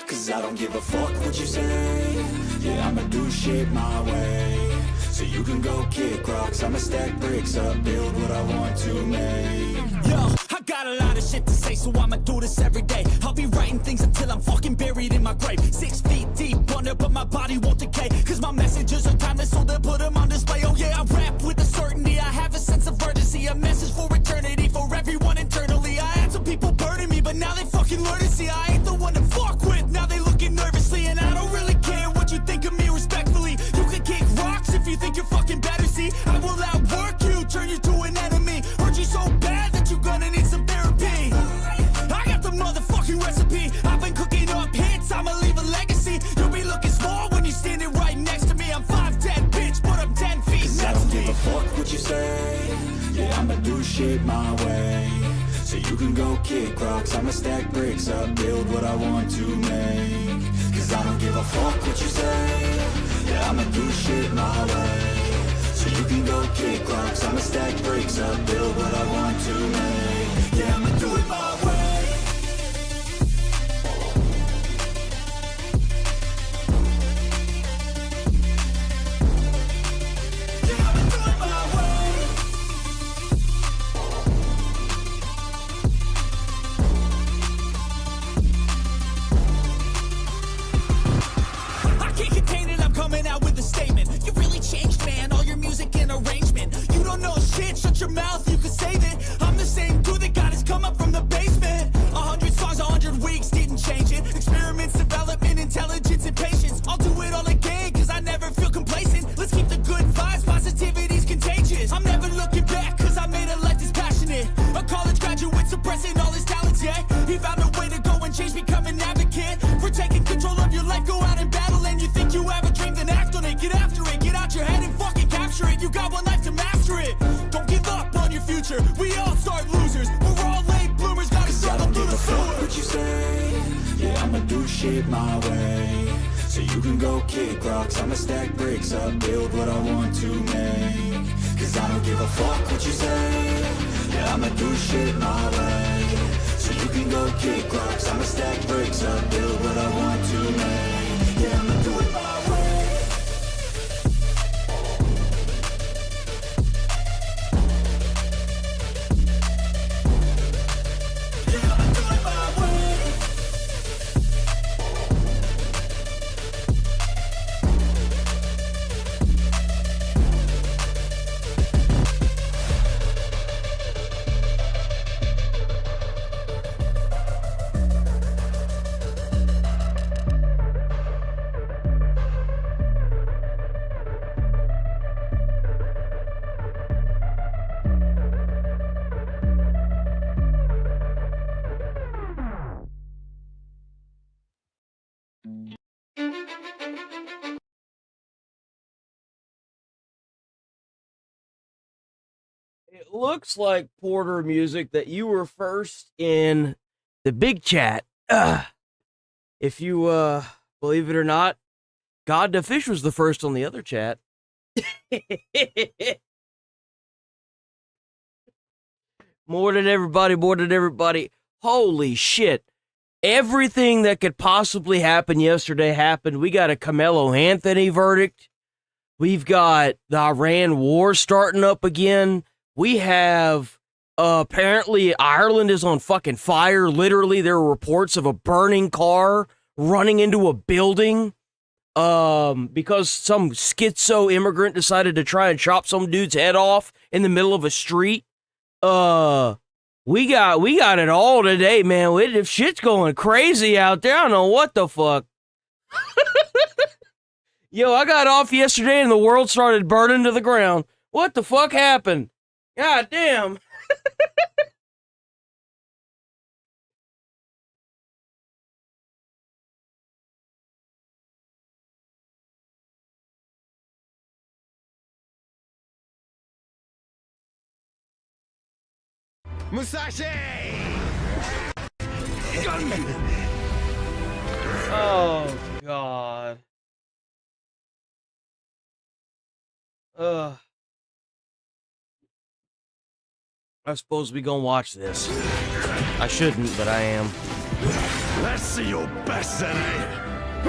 Cause I don't give a fuck what you say. Yeah, I'ma do shit my way. So you can go kick rocks, I'ma stack bricks up, build what I want to make. Yo, I got a lot of shit to say, so I'ma do this every day. I'll be writing things until I'm fucking buried in my grave. 6 feet deep under, but my body won't decay. Cause my messages are timeless, so they'll put them on display. Oh yeah, I rap with a certainty, I have a sense of urgency. A message for eternity, for everyone internally. I had some people burning me, but now they fucking learn to see I ain't the one to fuck with. Now they looking nervously, and I don't really care what you think of me respectfully. You can kick rocks if you think you're fucking better, see. I will outwork you, turn you to an enemy. Hurt you so bad that you're gonna need some therapy. I got the motherfucking recipe. I've been cooking up hits, I'ma leave a legacy. You'll be looking small when you're standing right next to me. I'm 5'10", bitch, but I'm 10 feet. Cause I don't give a fuck what you say. Yeah, I'ma do shit my way. So you can go kick rocks, I'ma stack bricks up, build what I want to make. Cause I don't give a fuck what you say. Yeah, I'ma do shit my way. So you can go kick rocks, I'ma stack bricks up, build what I want to make. Yeah, I'ma do it my way. Yeah, I'ma do it my way. I can't contain it, I'm coming out with a statement. You really changed, man, all your music and arrangement. You don't know shit, shut your mouth, you can save it. I'm the same dude that got his come up from the basement. 100 songs, 100 weeks, didn't change it. Experiments, development, intelligence, and patience. I'll do it all again, cause I never feel complacent. Let's keep the good vibes, positivity's contagious. I'm never looking back, cause I made a life that's passionate. A college graduate suppressing all his talents, yeah. He found a way to go and change, become an advocate. For taking control of your life, go out and battle. And you think you have a dream, then act on it. Get after it, get out your head and fucking capture it. You got one life to master it. Don't give up on your future, we all start losers. We're all late bloomers, gotta struggle through the sewer. What you say? Yeah, I'ma do shit my way. So you can go kick rocks, I'ma stack bricks up, build what I want to make. Cause I don't give a fuck what you say. Yeah, I'ma do shit my way. So you can go kick rocks, I'ma stack bricks up, build what I want to make. Yeah, I'ma do it my way. Yeah, I'ma do it my way. It looks like, Porter Music, that you were first in the big chat. If you believe it or not, God the Fish was the first on the other chat. More than everybody. Holy shit. Everything that could possibly happen yesterday happened. We got a Carmelo Anthony verdict. We've got the Iran war starting up again. We have, apparently Ireland is on fucking fire. Literally, there are reports of a burning car running into a building because some schizo immigrant decided to try and chop some dude's head off in the middle of a street. We got it all today, man. If shit's going crazy out there, I don't know what the fuck. Yo, I got off yesterday and the world started burning to the ground. What the fuck happened? God damn. Musashi! Oh, God. Ugh. I'm supposed to be gonna watch this. I shouldn't, but I am. Let's see your best then, eh?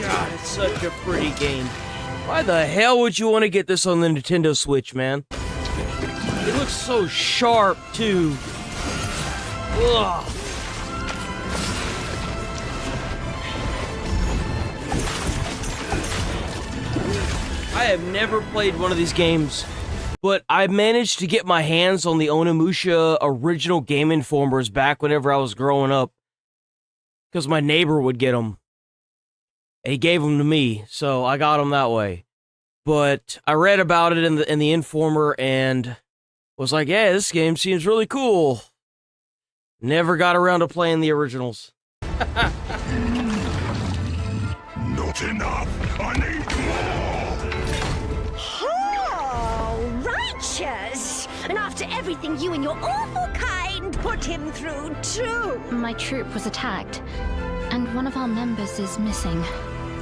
God, it's such a pretty game. Why the hell would you want to get this on the Nintendo Switch, man? It looks so sharp, too. Ugh. I have never played one of these games, but I managed to get my hands on the Onimusha original Game Informers back whenever I was growing up, because my neighbor would get them. He gave them to me, so I got them that way. But I read about it in the Informer and was like, yeah, this game seems really cool. Never got around to playing the originals. Not enough. I need more. Oh, righteous! And after everything you and your awful kind put him through, too. My troop was attacked, and one of our members is missing.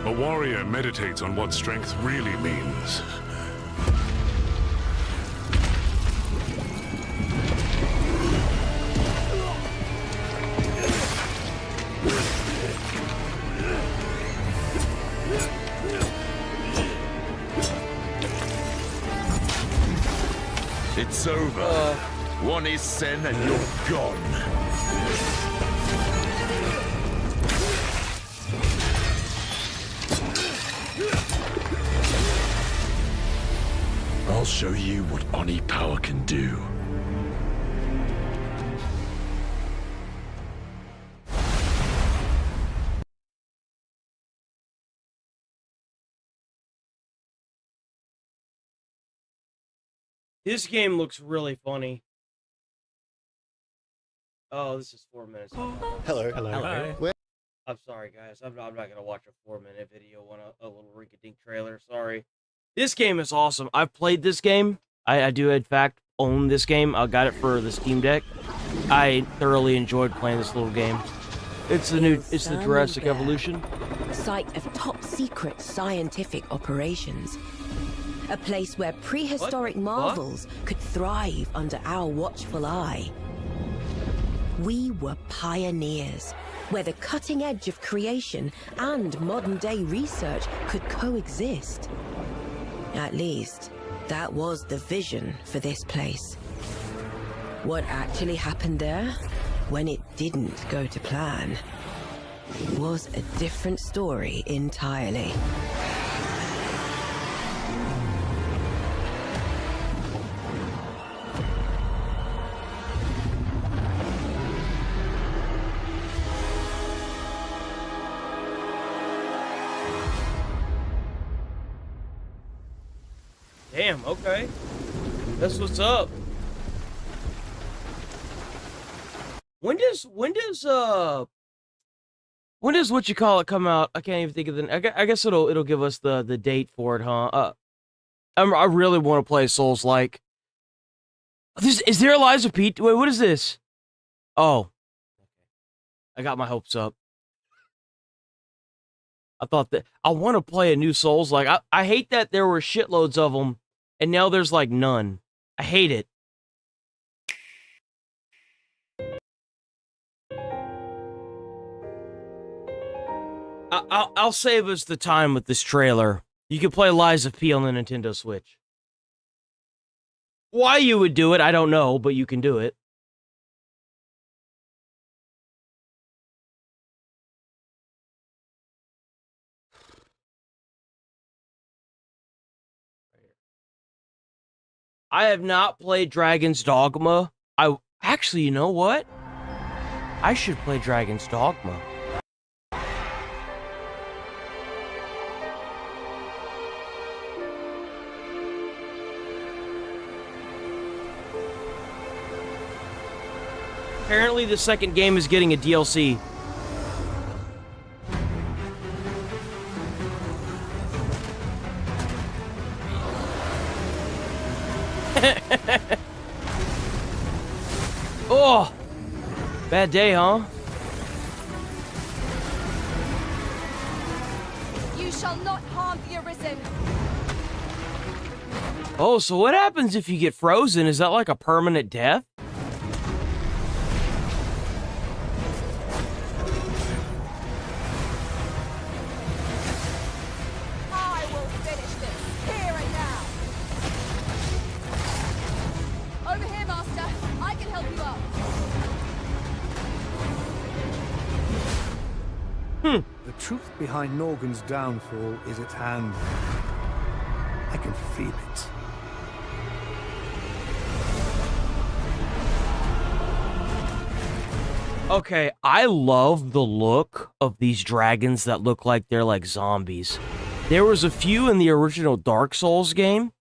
A warrior meditates on what strength really means. It's over. One is Sen and you're gone. I'll show you what Oni power can do. This game looks really funny. Oh, this is 4 minutes. Hello. I'm sorry, guys. I'm not gonna watch a 4-minute video on a little rinky-dink trailer. Sorry. This game is awesome. I've played this game. I do, in fact, own this game. I got it for the Steam Deck. I thoroughly enjoyed playing this little game. It's the Jurassic Evolution. Site of top secret scientific operations. A place where prehistoric marvels could thrive under our watchful eye. We were pioneers, where the cutting edge of creation and modern day research could coexist. At least, that was the vision for this place. What actually happened there, when it didn't go to plan, was a different story entirely. Damn, okay. That's what's up. When does what you call it come out? I can't even think of the. I guess it'll give us the date for it, huh? I really want to play Souls-like. Is there Eliza Pete? Wait, what is this? Oh, I got my hopes up. I thought that I want to play a new Souls-like. I hate that there were shitloads of them, and now there's like none. I hate it. I'll save us the time with this trailer. You can play Lies of P on the Nintendo Switch. Why you would do it, I don't know, but you can do it. I have not played Dragon's Dogma. Actually, you know what? I should play Dragon's Dogma. Apparently, the second game is getting a DLC. Oh, bad day, huh? You shall not harm the Arisen. Oh, so what happens if you get frozen? Is that like a permanent death? I will finish this, here and now. Over here, Master. I can help you up. The truth behind Norgan's downfall is at hand. I can feel it. Okay, I love the look of these dragons that look like they're like zombies. There was a few in the original Dark Souls game.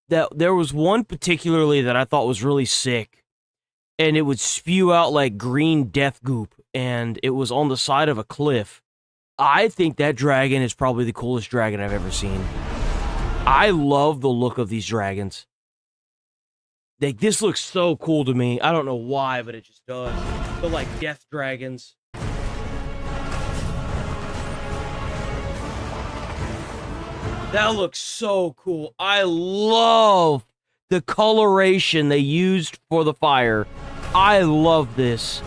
There was one particularly that I thought was really sick. And it would spew out like green death goop. And it was on the side of a cliff. I think that dragon is probably the coolest dragon I've ever seen. I love the look of these dragons. Like, this looks so cool to me. I don't know why, but it just does. They're like death dragons. That looks so cool. I love the coloration they used for the fire. I love this.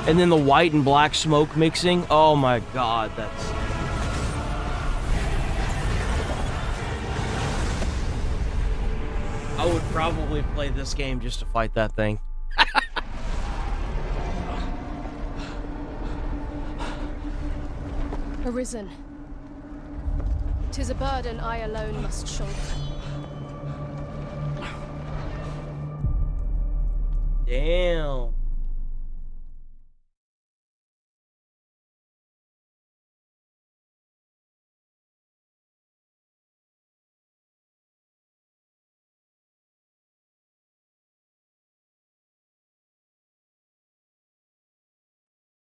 And then the white and black smoke mixing. Oh my god, that's... I would probably play this game just to fight that thing. Arisen. 'Tis a burden I alone must shoulder. Damn.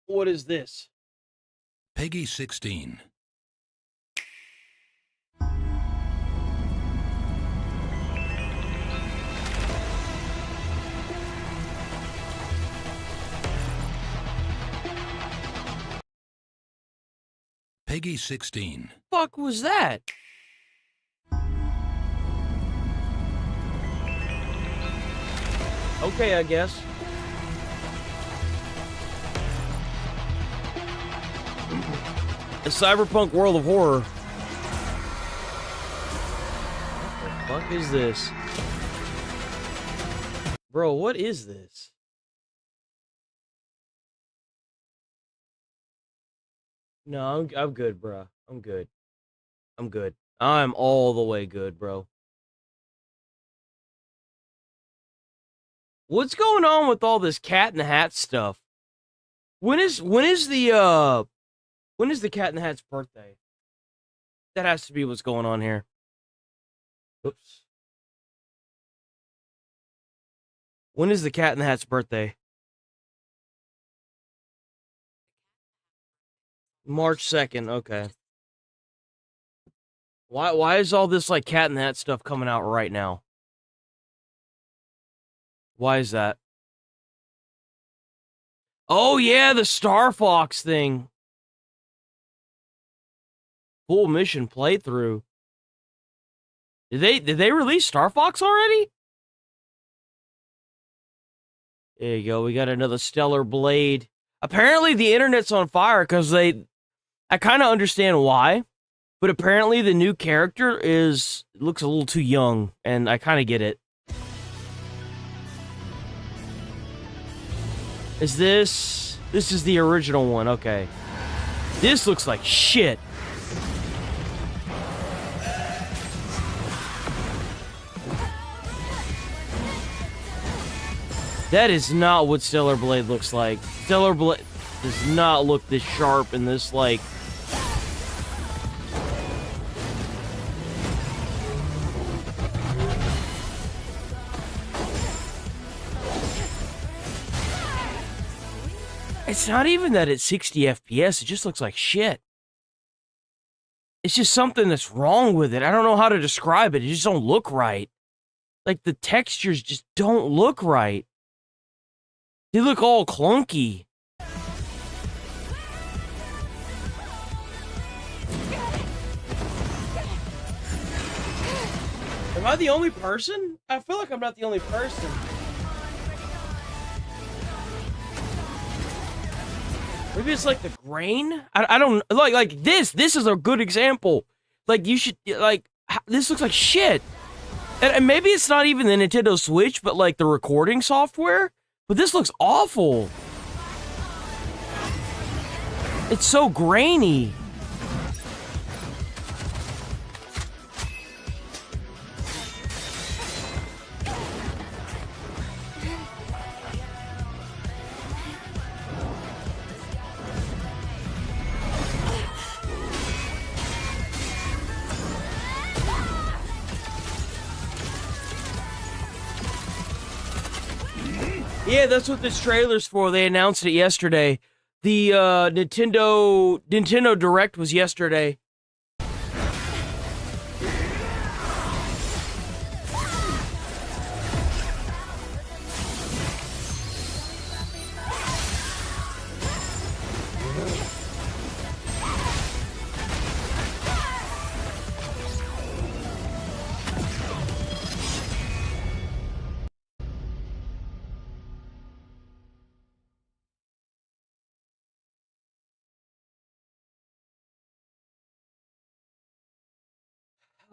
What is this? Peggy 16. Peggy 16. Fuck was that? Okay, I guess. A cyberpunk world of horror. What the fuck is this? Bro, what is this? No, I'm good, bro. I'm good. I'm good. I'm all the way good, bro. What's going on with all this Cat in the Hat stuff? When is the Cat in the Hat's birthday? That has to be what's going on here. Oops. When is the Cat in the Hat's birthday? March 2nd, okay. Why is all this like Cat in the Hat stuff coming out right now? Why is that? Oh yeah, the Star Fox thing. Full mission playthrough. Did they release Star Fox already? There you go. We got another Stellar Blade. Apparently the internet's on fire because I kind of understand why, but apparently the new character looks a little too young, and I kind of get it. Is this is the original one? Okay. This looks like shit. That is not what Stellar Blade looks like. Stellar Blade does not look this sharp and this, like... It's not even that it's 60 FPS, it just looks like shit. It's just something that's wrong with it. I don't know how to describe it. It just don't look right. Like, the textures just don't look right. They look all clunky. Am I the only person? I feel like I'm not the only person. Maybe it's like the grain? I don't like this. This is a good example. Like you should like this looks like shit. And maybe it's not even the Nintendo Switch, but like the recording software. But this looks awful. It's so grainy. Yeah, that's what this trailer's for. They announced it yesterday. The Nintendo Direct was yesterday.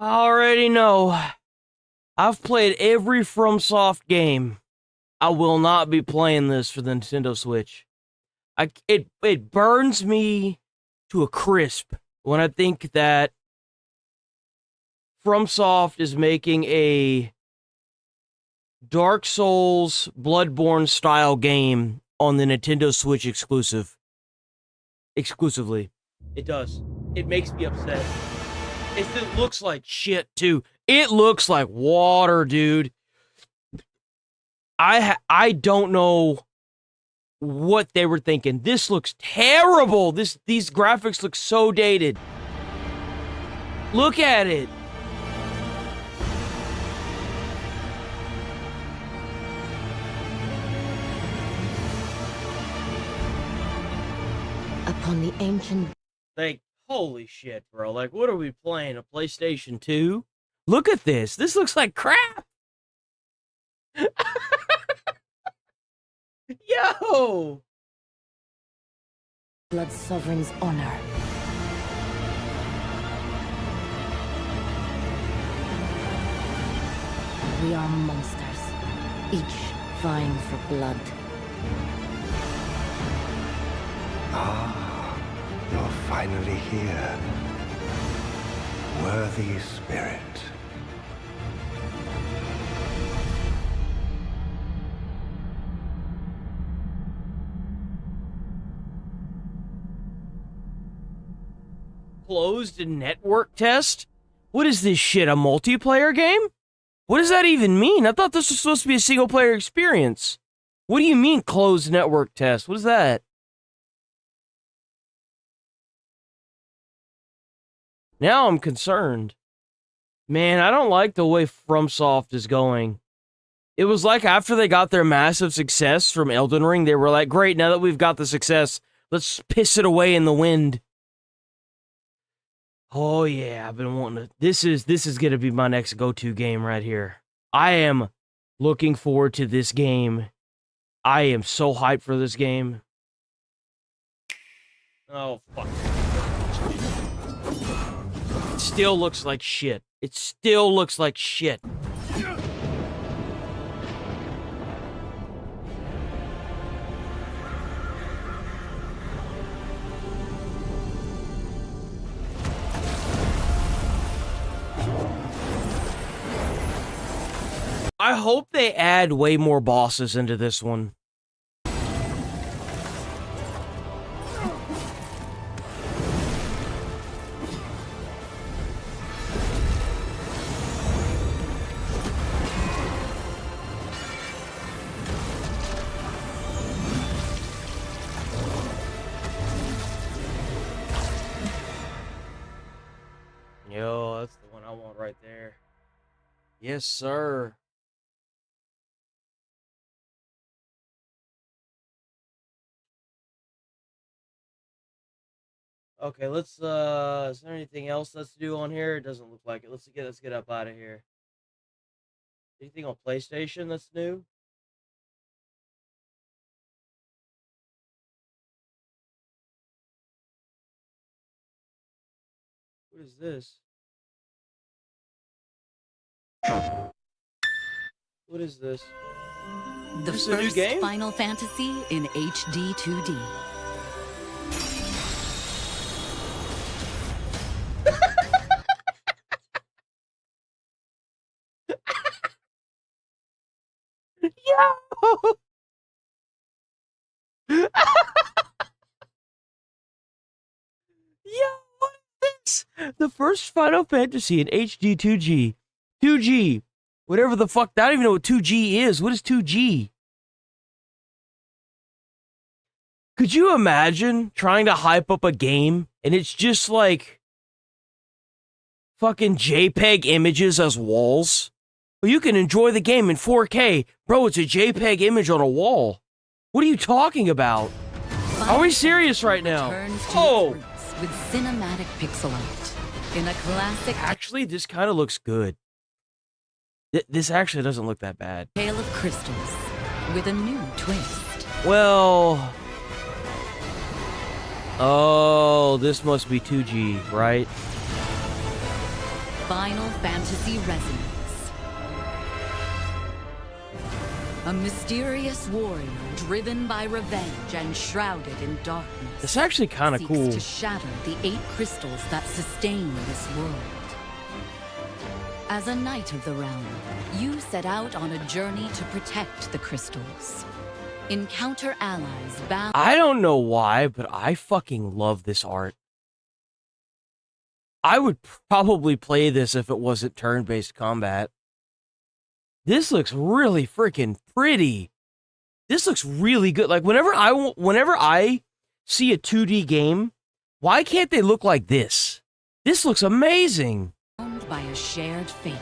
I already know. I've played every FromSoft game. I will not be playing this for the Nintendo Switch. It burns me to a crisp when I think that FromSoft is making a Dark Souls Bloodborne style game on the Nintendo Switch exclusively. It does. It makes me upset. It looks like shit too. It looks like water, dude. I don't know what they were thinking. This looks terrible. These graphics look so dated. Look at it. Upon the ancient... Like, holy shit, bro. Like, what are we playing? A PlayStation 2? Look at this. This looks like crap. Yo! Blood Sovereign's honor. We are monsters, each vying for blood. Ah, you're finally here. Worthy spirit. Closed network test? What is this shit, a multiplayer game? What does that even mean? I thought this was supposed to be a single player experience. What do you mean closed network test? What is that? Now I'm concerned. Man, I don't like the way FromSoft is going. It was like after they got their massive success from Elden Ring, they were like, great, now that we've got the success, let's piss it away in the wind. Oh yeah, I've been wanting to... This is gonna be my next go-to game right here. I am looking forward to this game. I am so hyped for this game. Oh, fuck. It still looks like shit. It still looks like shit. I hope they add way more bosses into this one. Yo, that's the one I want right there. Yes, sir. Okay, let's is there anything else let's do on here? It doesn't look like it. Let's get up out of here. Anything on PlayStation that's new? What is this? What is this? The Is this a new first game? Final Fantasy in HD 2D. Yo! Yo, what is this? The first Final Fantasy in HD 2G. 2G. Whatever the fuck. I don't even know what 2G is. What is 2G? Could you imagine trying to hype up a game and it's just like fucking JPEG images as walls? Well, you can enjoy the game in 4K. Bro, it's a JPEG image on a wall. What are you talking about? Are we serious right now? Turns to Oh! its roots with cinematic pixel art in a classic Actually, this kind of looks good. This actually doesn't look that bad. tale of crystals with a new twist. Well... Oh, this must be 2G, right? Final Fantasy Resonance. A mysterious warrior driven by revenge and shrouded in darkness. It's actually kind of seeks cool. to shatter the 8 crystals that sustain this world. As a knight of the realm, you set out on a journey to protect the crystals. Encounter allies bound. I don't know why, but I fucking love this art. I would probably play this if it wasn't turn-based combat. This looks really freaking pretty. This looks really good. Like whenever I see a 2D game, why can't they look like this? This looks amazing. By a shared fate.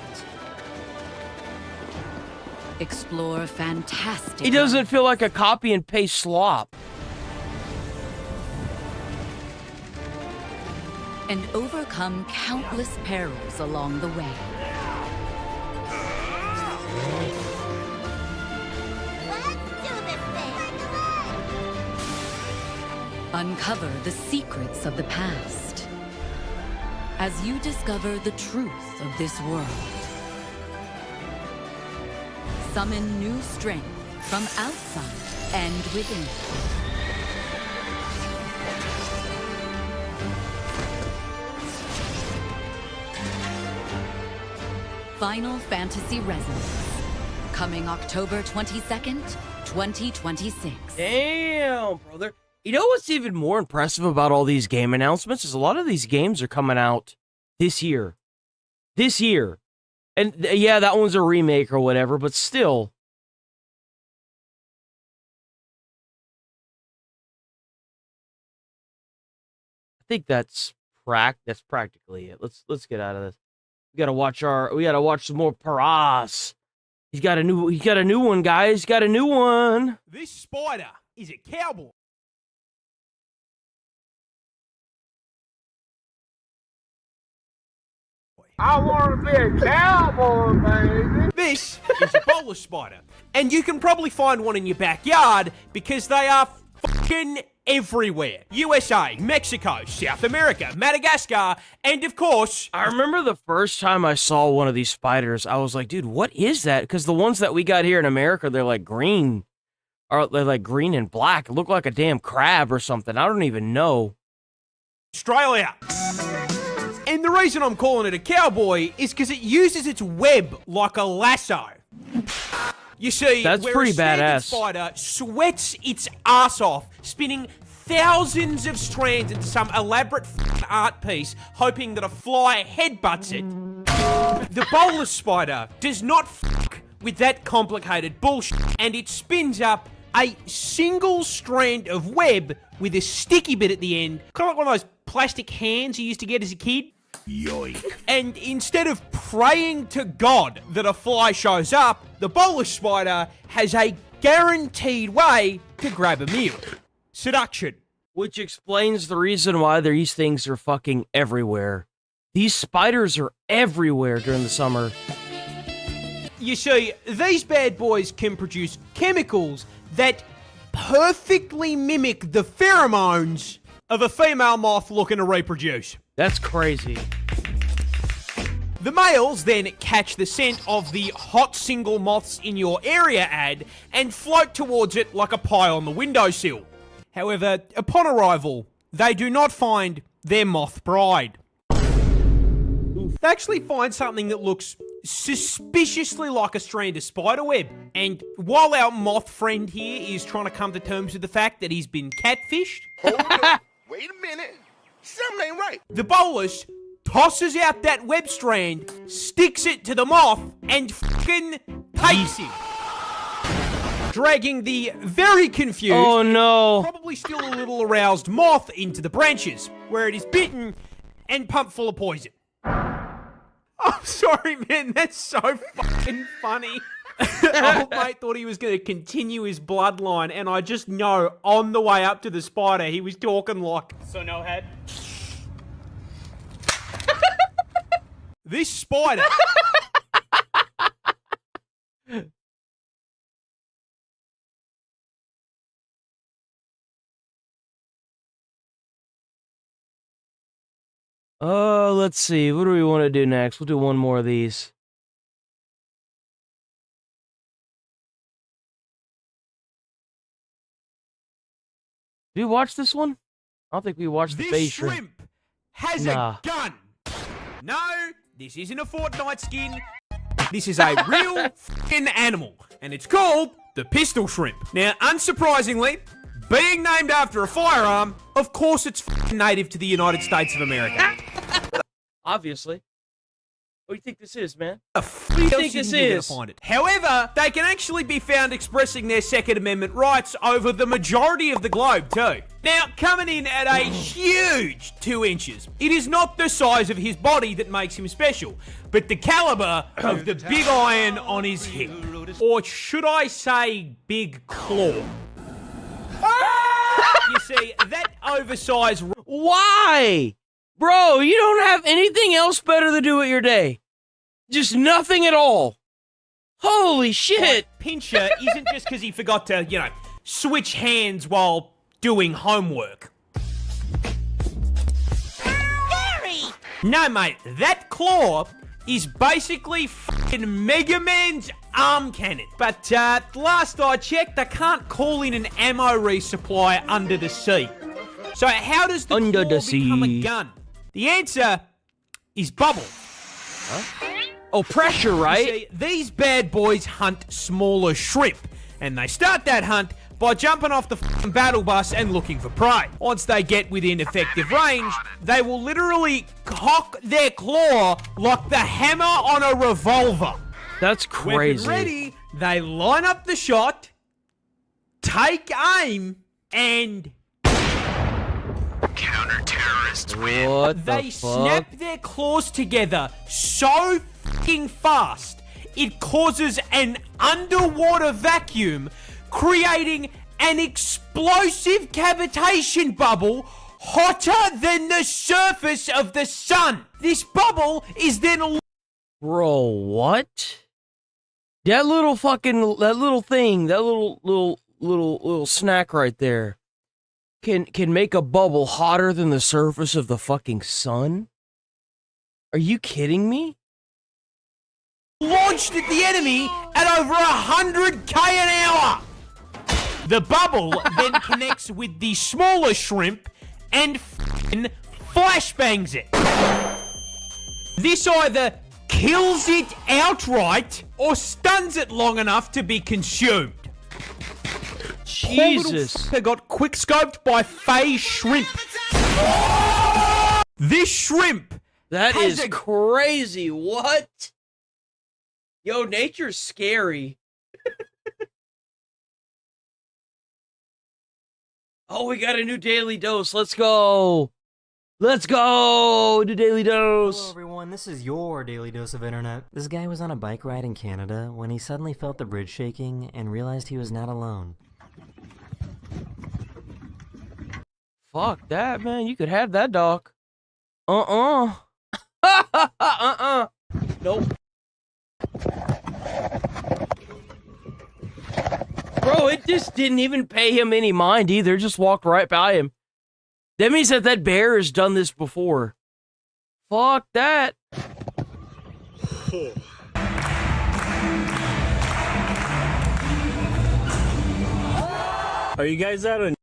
Explore fantastic. It doesn't feel like a copy and paste slop. And overcome countless perils along the way. Uncover the secrets of the past as you discover the truth of this world. Summon new strength from outside and within. Final Fantasy Resonance, coming October 22nd, 2026. Damn, brother. You know what's even more impressive about all these game announcements is a lot of these games are coming out this year. This year. And yeah, that one's a remake or whatever, but still. I think that's practically it. Let's get out of this. We gotta watch some more Paras. He's got a new one, guys. He's got a new one. This spider is a cowboy. I want to be a cowboy, baby. This is a bowler spider, and you can probably find one in your backyard because they are fucking everywhere. USA, Mexico, South America, Madagascar, and of course... I remember the first time I saw one of these spiders, I was like, dude, what is that? Because the ones that we got here in America, they're like green. Or they're like green and black. It look like a damn crab or something. I don't even know. Australia. And the reason I'm calling it a cowboy is because it uses its web like a lasso. You see, that's where pretty a standard badass. spider sweats its ass off, spinning thousands of strands into some elaborate art piece, hoping that a fly headbutts it. The bowler spider does not with that complicated bullshit, and it spins up a single strand of web with a sticky bit at the end, kind of like one of those plastic hands you used to get as a kid. Yoink. And instead of praying to God that a fly shows up, the bowler spider has a guaranteed way to grab a meal. Seduction. Which explains the reason why these things are fucking everywhere. These spiders are everywhere during the summer. You see, these bad boys can produce chemicals that perfectly mimic the pheromones of a female moth looking to reproduce. That's crazy. The males then catch the scent of the hot single moths in your area ad and float towards it like a pie on the windowsill. However, upon arrival, they do not find their moth bride. They actually find something that looks suspiciously like a strand of spiderweb. And while our moth friend here is trying to come to terms with the fact that he's been catfished... Hold up. Wait a minute. Something ain't right. The bolus tosses out that web strand, sticks it to the moth, and fucking takes him. Dragging the very confused, oh no, probably still a little aroused moth into the branches, where it is bitten and pumped full of poison. I'm sorry, man, that's so fucking funny. Old mate thought he was going to continue his bloodline, and I just know on the way up to the spider, he was talking like... So no head? This spider... Let's see. What do we want to do next? We'll do one more of these. Did we watch this one? I don't think we watched the face shrimp has a gun. No, this isn't a Fortnite skin. This is a real f***ing animal, and it's called the pistol shrimp. Now, unsurprisingly, being named after a firearm, of course it's f***ing native to the United States of America. Obviously. What do you think this is, man? What do you think this is? However, they can actually be found expressing their Second Amendment rights over the majority of the globe, too. Now, coming in at a huge 2 inches, it is not the size of his body that makes him special, but the caliber of the big iron on his hip. Or should I say, big claw. You see, that oversized... Why? Bro, you don't have anything else better to do with your day. Just nothing at all. Holy shit. Pincher isn't just because he forgot to, you know, switch hands while doing homework. Gary! No, mate, that claw is basically fucking Mega Man's arm cannon. But last I checked, they can't call in an ammo resupply under the sea. So how does the claw become a gun? The answer is bubble. Huh? Oh, pressure, right? You see, these bad boys hunt smaller shrimp, and they start that hunt by jumping off the f***ing battle bus and looking for prey. Once they get within effective range, they will literally cock their claw like the hammer on a revolver. That's crazy. Weapon ready, they line up the shot, take aim, and... Counter-terrorists win. What the They fuck? snap their claws together so fucking fast, it causes an underwater vacuum, creating an explosive cavitation bubble hotter than the surface of the sun. This bubble is then... Bro, what? That little fucking, that little thing, that little snack right there can make a bubble hotter than the surface of the fucking sun? Are you kidding me? Launched at the enemy at over 100k an hour. The bubble then connects with the smaller shrimp and f***ing flashbangs it. This either kills it outright or stuns it long enough to be consumed. Jesus. They got quick scoped by phase shrimp. This shrimp. That is crazy. What? Yo, nature's scary. Oh, we got a new daily dose. Let's go. Let's go. New daily dose. Hello, everyone. This is your daily dose of internet. This guy was on a bike ride in Canada when he suddenly felt the bridge shaking and realized he was not alone. Fuck that, man. You could have that, dog. Nope. Bro, it just didn't even pay him any mind either. Just walked right by him. That means that bear has done this before. Fuck that. Are you guys out of...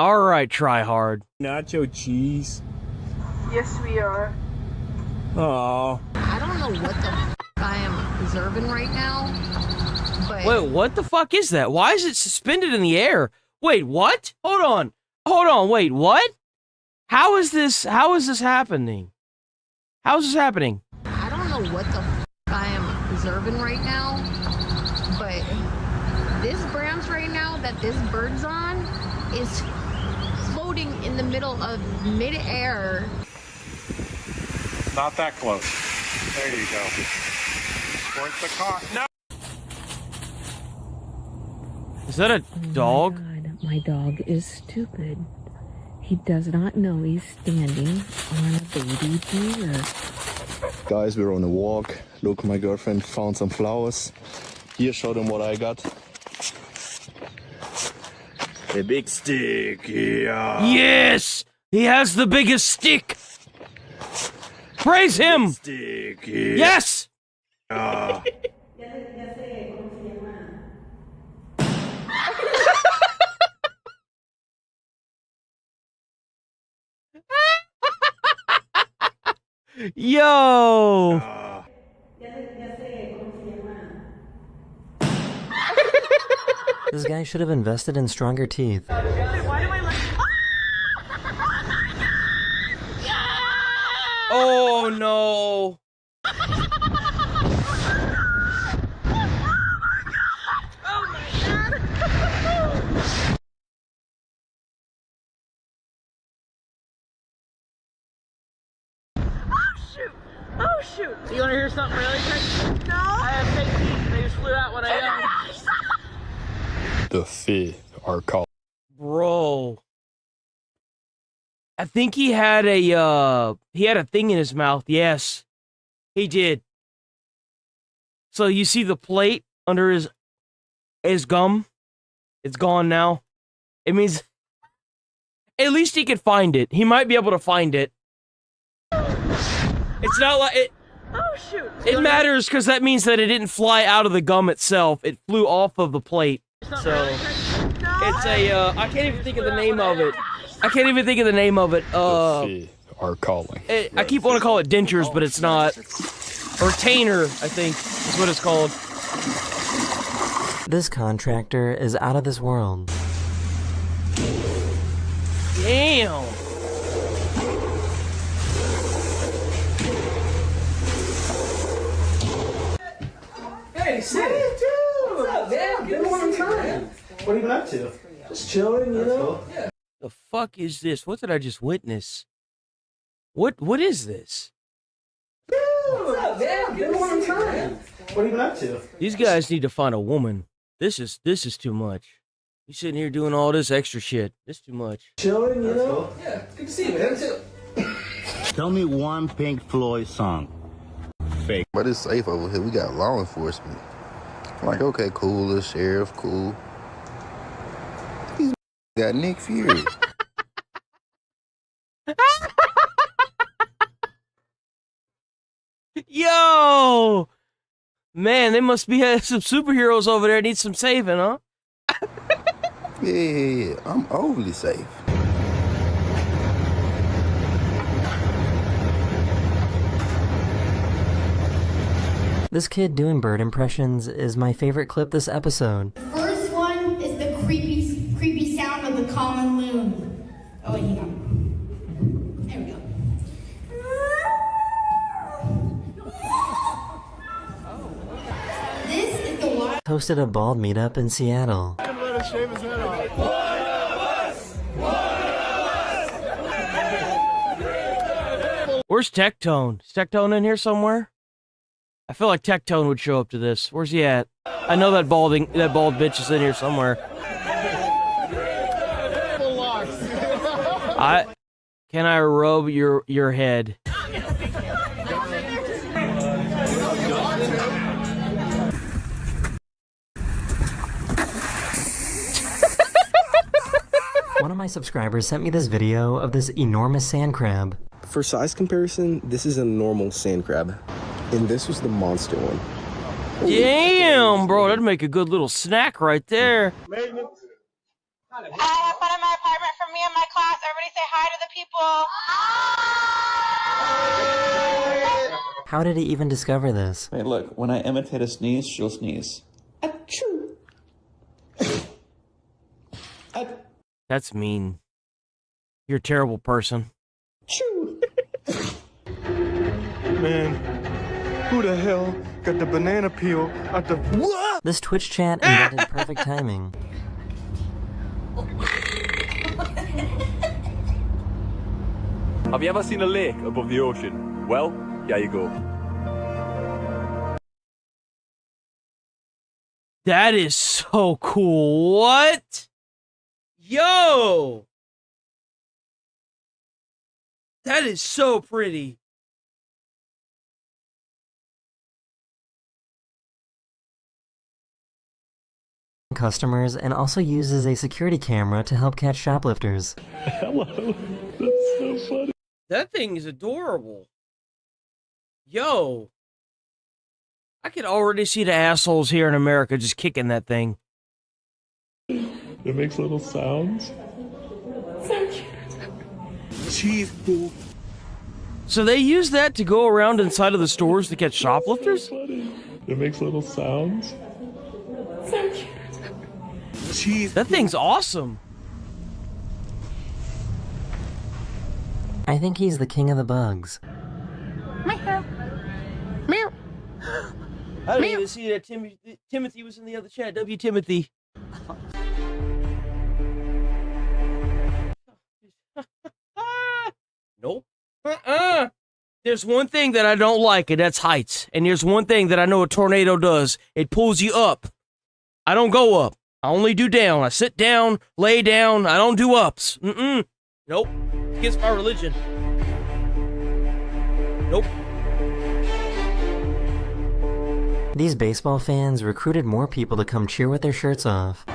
Alright, try hard. nacho cheese? Yes, we are. Oh. I don't know what the I am observing right now, but... Wait, what the fuck is that? Why is it suspended in the air? Wait, what? Hold on. Hold on, wait, what? How is this happening? How is this happening? I don't know what the I am observing right now, but this branch right now that this bird's on is floating in the middle of mid-air. Not that close. There you go. Towards the car. No! Is that a dog? God, my dog is stupid. He does not know he's standing on a baby deer. Guys, we're on a walk. Look, my girlfriend found some flowers. Here, show them what I got. A big stick, yeah. Yes! He has the biggest stick! Praise him! Stick, yeah. Yes! Yo! This guy should have invested in stronger teeth. Oh no! Oh shoot! You wanna hear something really quick? No! I have fake teeth. They just flew out when I yelled. The fish are called. Bro. I think he had a thing in his mouth. Yes. He did. So you see the plate under his gum? It's gone now. It means at least he could find it. He might be able to find it. It's not like it. Oh shoot! It matters because that means that it didn't fly out of the gum itself. It flew off of the plate. So it's a I can't even think of the name of it. I can't even think of the name of it. The fish are calling. I keep wanting to call it dentures, but it's not. Or tainer, I think, is what it's called. This contractor is out of this world. Damn. Hey, Sid! What's up, man? Good morning time. What have you been up to? Just chilling, you know? Yeah. The fuck is this? What did I just witness? What is this? What's up, man? Good morning time. What have you been up to? These guys need to find a woman. This is too much. You sitting here doing all this extra shit. This is too much. Chilling, you know? Cool. Yeah, good to see you, man. Too. Tell me one Pink Floyd song. Fake. But it's safe over here. We got law enforcement. I'm like, okay, cool, the sheriff, cool. These got Nick Fury. Yo! Man, they must be some superheroes over there. Need some saving, huh? Yeah, I'm overly safe. This kid doing bird impressions is my favorite clip this episode. The first one is the creepy sound of the common loon. Oh, yeah. There we go. This is the one. Hosted a bald meetup in Seattle. Let him shave his head off. Where's Tectone? Is Tectone in here somewhere? I feel like Tectone would show up to this. Where's he at? I know that bald bitch is in here somewhere. Can I rub your head? One of my subscribers sent me this video of this enormous sand crab. For size comparison, this is a normal sand crab. And this was the monster one. Damn, bro, that'd make a good little snack right there. Maintenance. I had fun in my apartment for me and my class. Everybody say hi to the people. How did he even discover this? Hey, look, when I imitate a sneeze, she'll sneeze. Achoo! That's mean. You're a terrible person. Man, who the hell got the banana peel at the... What? This Twitch chat invented perfect timing. Have you ever seen a lake above the ocean? Well, here you go. That is so cool. What? Yo! That is so pretty. Customers and also uses a security camera to help catch shoplifters. Hello. That's so funny. That thing is adorable. Yo. I could already see the assholes here in America just kicking that thing. It makes little sounds. Cheese pool. So they use that to go around inside of the stores to catch shoplifters? It makes little sounds. Cheese. That thing's awesome. I think he's the king of the bugs. Meow. Meow. I didn't even see that Timothy was in the other chat. W. Timothy. Nope. There's one thing that I don't like, and that's heights. And there's one thing that I know a tornado does. It pulls you up. I don't go up. I only do down. I sit down, lay down. I don't do ups. Nope. It's against my religion. Nope. These baseball fans recruited more people to come cheer with their shirts off.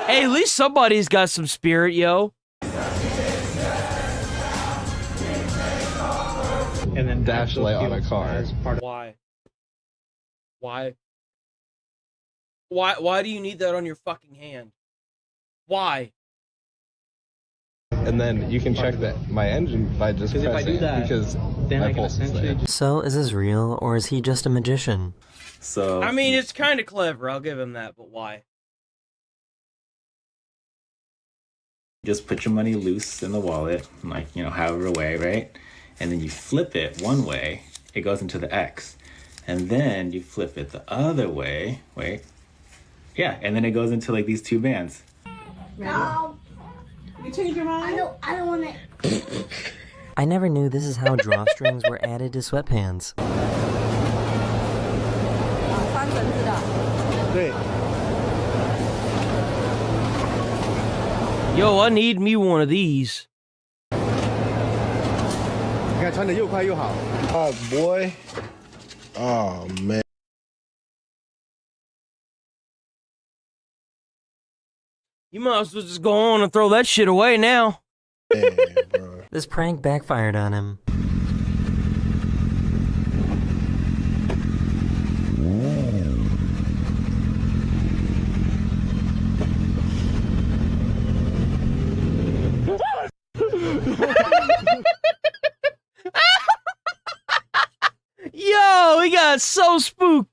Hey, at least somebody's got some spirit, yo. And then dash light on a car. Why? Why do you need that on your fucking hand? Why? And then you can check that my engine by just pressing if I do that, because then my I can pulse is there. essentially So, is this real, or is he just a magician? So I mean, it's kind of clever. I'll give him that, but why? just put your money loose in the wallet, like, you know, however way, right? And then you flip it one way, it goes into the X. And then you flip it the other way, wait. Yeah, and then it goes into like these two bands. No. You changed your mind? I don't want it. I never knew this is how drawstrings were added to sweatpants. Yo, I need me one of these. Oh boy. Oh man. You might as well just go on and throw that shit away now. Yeah, bro. This prank backfired on him. Yo, he got so spooked.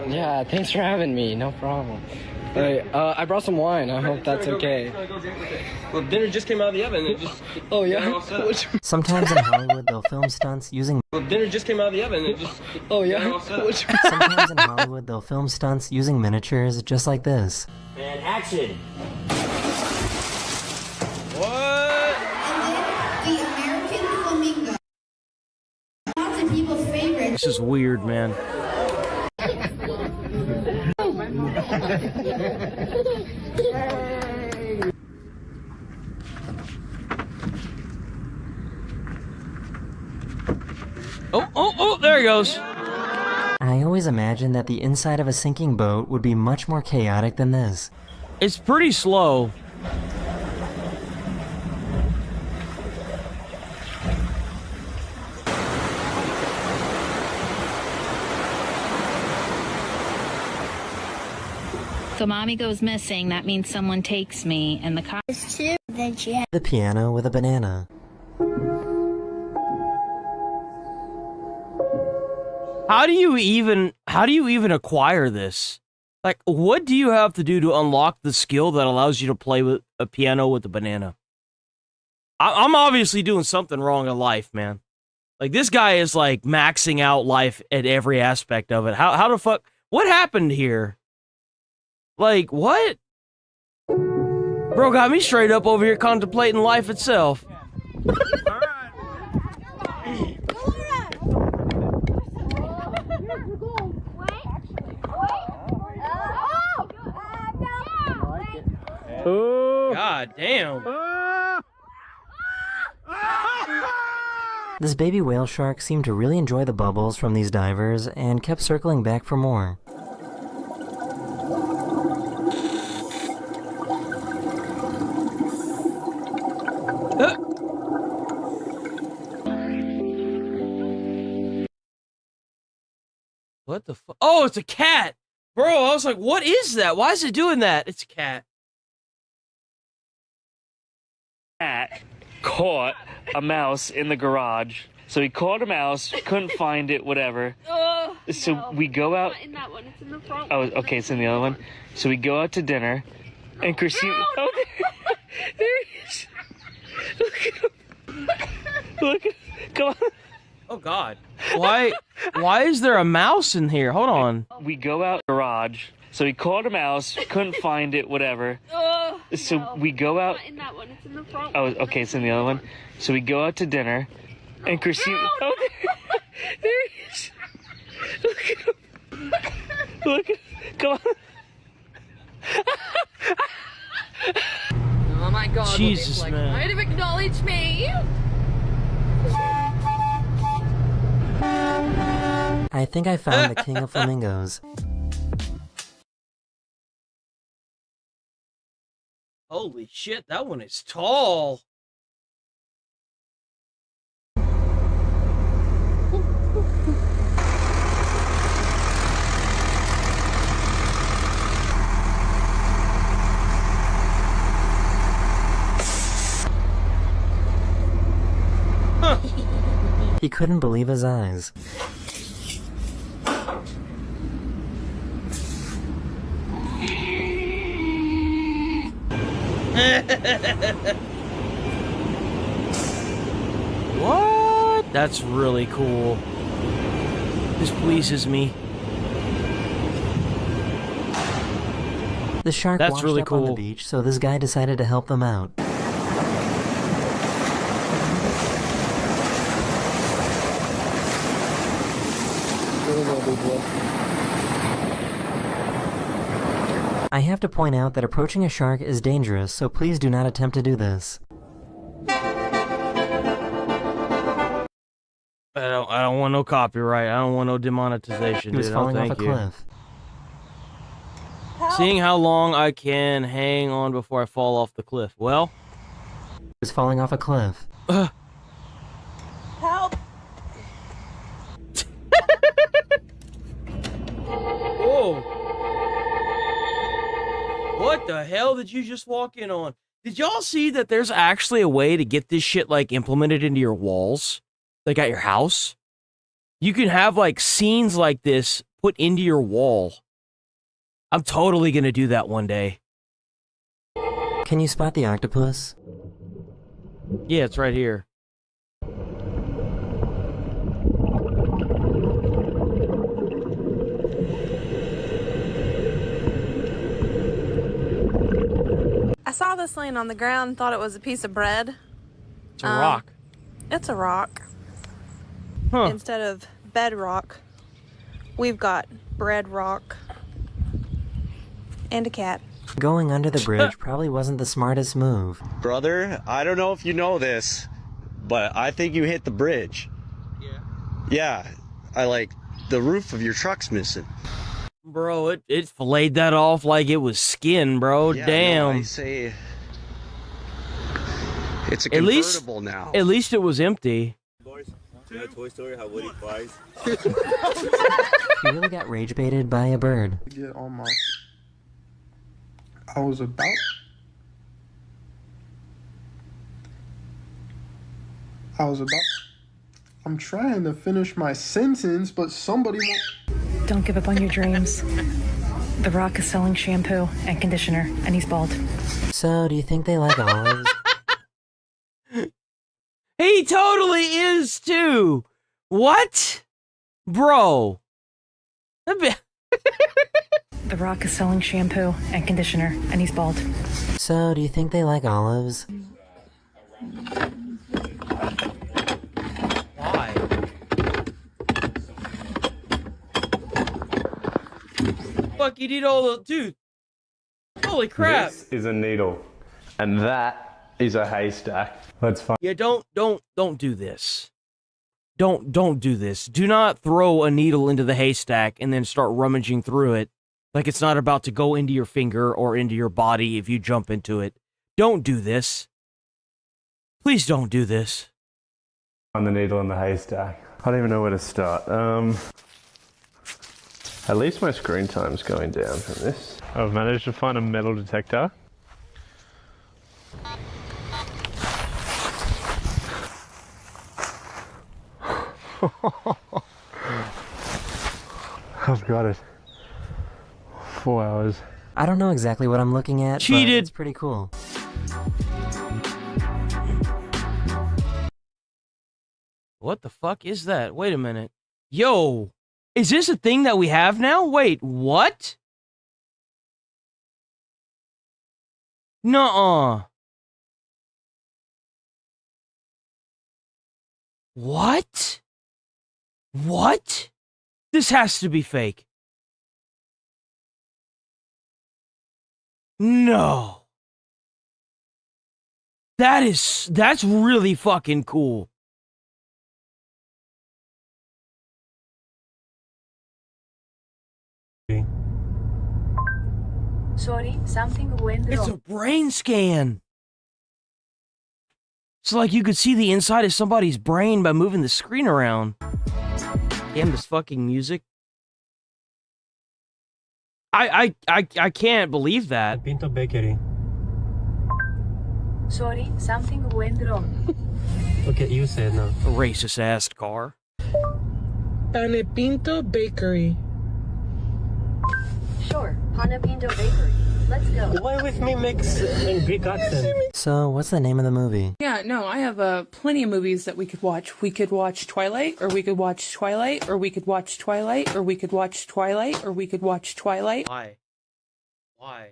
Yeah, thanks for having me. No problem. I brought some wine. I hope that's okay. Well, dinner just came out of the oven. It just. Oh yeah. Sometimes in Hollywood they'll film stunts using. Well, dinner just came out of the oven. It just. Oh yeah. Sometimes in Hollywood they'll film stunts using miniatures just like this. And action. What? The American flamingo. Lots of people's favorites. This is weird, man. Oh, there he goes. I always imagined that the inside of a sinking boat would be much more chaotic than this. It's pretty slow. So mommy goes missing, that means someone takes me, and the cops too. Then she had The piano with a banana. How do you even acquire this? Like, what do you have to do to unlock the skill that allows you to play with a piano with a banana? I'm obviously doing something wrong in life, man. Like, this guy is, like, maxing out life at every aspect of it. How the fuck? What happened here? Like, what? Bro got me straight up over here contemplating life itself. God damn. This baby whale shark seemed to really enjoy the bubbles from these divers and kept circling back for more. What the fuck? Oh, it's a cat! Bro, I was like, what is that? Why is it doing that? It's a cat. Cat caught a mouse in the garage. So he caught a mouse, couldn't find it, whatever. So we go out. Not in that one, it's in the front Oh, one. okay, it's in the other one. So we go out to dinner, and Christine. Oh, there he is. Look at him. Look at him. Come on. Oh God. Why is there a mouse in here? Hold on. We go out garage. So he caught a mouse, couldn't find it, whatever. So we go out. Not in that one, it's in the front Oh, one. okay, it's in the other one. So we go out to dinner, and Christine. Oh, there he is. Look at him. Look at him. Come on. Oh my god. Jesus, like, man. might have acknowledged me. I think I found the king of flamingos. Holy shit, that one is tall. He couldn't believe his eyes. What? That's really cool. This pleases me. The shark That's washed really up on the cool. beach, so this guy decided to help them out. I have to point out that approaching a shark is dangerous, so please do not attempt to do this. I don't want no copyright. I don't want no demonetization. He was dude. falling No, off a thank you. cliff. Seeing how long I can hang on before I fall off the cliff. Well, He was falling off a cliff. Help! whoa! What the hell did you just walk in on? Did y'all see that there's actually a way to get this shit like implemented into your walls? Like at your house? You can have like scenes like this put into your wall. I'm totally gonna do that one day. Can you spot the octopus? Yeah, it's right here. I saw this laying on the ground and thought it was a piece of bread. It's a rock. It's a rock. Huh. Instead of bedrock, we've got bread rock. And a cat. Going under the bridge probably wasn't the smartest move. Brother, I don't know if you know this, but I think you hit the bridge. Yeah, the roof of your truck's missing. Bro, it filleted that off like it was skin, bro. Yeah, Damn. No, I say it's a convertible now. At least it was empty. Boys, Toy Story, how Woody flies. He really got rage baited by a bird. Get on my... I was about... I'm trying to finish my sentence, but somebody won't... Don't give up on your dreams. The Rock is selling shampoo and conditioner, and he's bald. So, do you think they like olives? He totally is too. What? Bro. The Rock is selling shampoo and conditioner, and he's bald. So, do you think they like olives? Why? Fuck, you need all the... Dude. Holy crap. This is a needle. And that is a haystack. Let's find... Yeah, don't do this. Don't do this. Do not throw a needle into the haystack and then start rummaging through it like it's not about to go into your finger or into your body if you jump into it. Don't do this. Please don't do this. Find the needle in the haystack. I don't even know where to start. At least my screen time's going down from this. I've managed to find a metal detector. I've got it. 4 hours. I don't know exactly what I'm looking at, Cheated. But it's pretty cool. What the fuck is that? Wait a minute. Yo, is this a thing that we have now? Wait, what? Nuh-uh. What? What? This has to be fake. No. That's really fucking cool. Sorry, something went wrong. It's a brain scan. It's like you could see the inside of somebody's brain by moving the screen around. Damn, this fucking music. I can't believe that. Pinto Bakery. Sorry, something went wrong. Okay, you said no. A racist ass car. Pinto Bakery. Sure, Pinto Bakery. Let's go. Why with me makes a Greek accent? So, what's the name of the movie? Yeah, no, I have plenty of movies that we could watch. We could watch Twilight, or we could watch Twilight, or we could watch Twilight, or we could watch Twilight, or we could watch Twilight. Why? Why?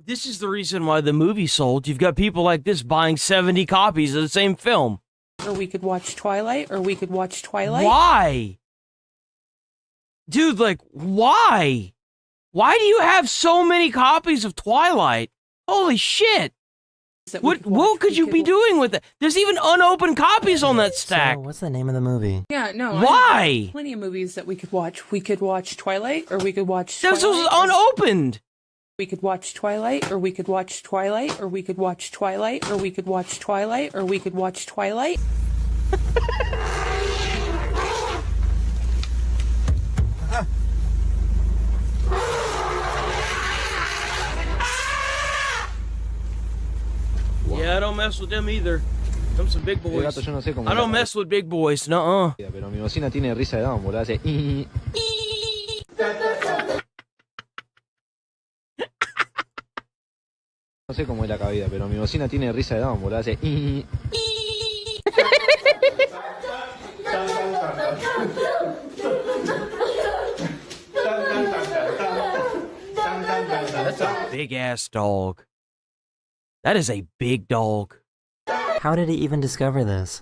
This is the reason why the movie sold. You've got people like this buying 70 copies of the same film. Or we could watch Twilight, or we could watch Twilight. Why? Dude, like, why? Why do you have so many copies of Twilight? Holy shit! What could you be doing with it? There's even unopened copies on that stack. So, what's the name of the movie? Yeah, no. Why? I have plenty of movies that we could watch. We could watch Twilight, or we could watch This Twilight. was unopened. We could watch Twilight, or we could watch Twilight, or we could watch Twilight, or we could watch Twilight, or we could watch Twilight. Yeah, I don't mess with them either. Them some big boys. I don't mess with big boys, nuh-uh. Pero mi bocina tiene risa de down, boludo. Hace... No sé cómo es la cabida, pero mi bocina tiene risa de down, boludo. Hace... That's a big-ass dog. That is a big dog. How did he even discover this?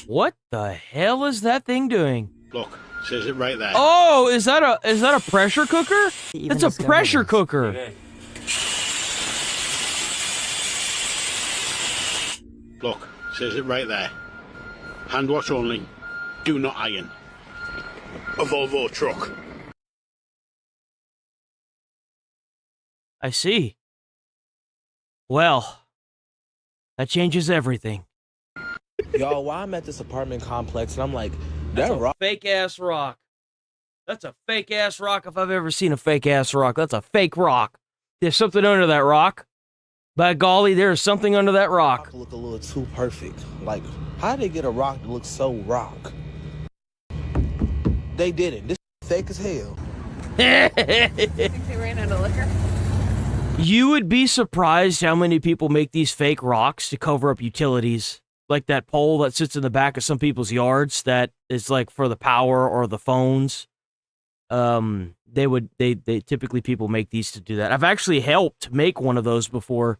What the hell is that thing doing? Look, says it right there. Oh, is that a pressure cooker? It's a pressure cooker. Look, says it right there. Hand wash only. Do not iron. A Volvo truck. I see. Well, that changes everything. Y'all, while I'm at this apartment complex, and I'm like, That's that a rock. fake ass rock. That's a fake ass rock if I've ever seen a fake ass rock. That's a fake rock. There's something under that rock. By golly, there's something under that rock. Look a little too perfect. Like, how they get a rock that looks so rock? They didn't. This fake as hell. I think they ran out of liquor. You would be surprised how many people make these fake rocks to cover up utilities. Like that pole that sits in the back of some people's yards that is like for the power or the phones. They typically people make these to do that. I've actually helped make one of those before.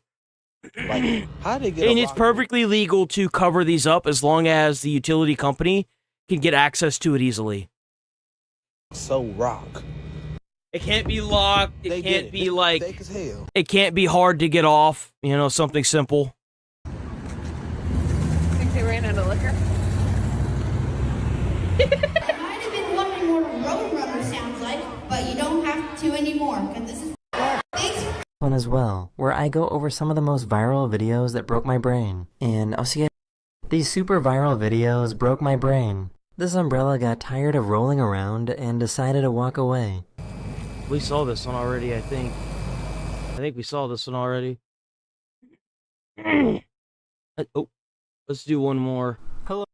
Like, how they get And a it's rock perfectly legal to cover these up as long as the utility company can get access to it easily. so rock? It can't be locked. It can't be like fake as hell. it can't be hard to get off. You know, something simple. I think they ran out of liquor. You might have been wondering what a roadrunner sounds like, but you don't have to anymore, because this is thanks. One as well, where I go over some of the most viral videos that broke my brain. And I'll see you. These super viral videos broke my brain. This umbrella got tired of rolling around and decided to walk away. We saw this one already, I think. I think we saw this one already. Oh, let's do one more. Hello.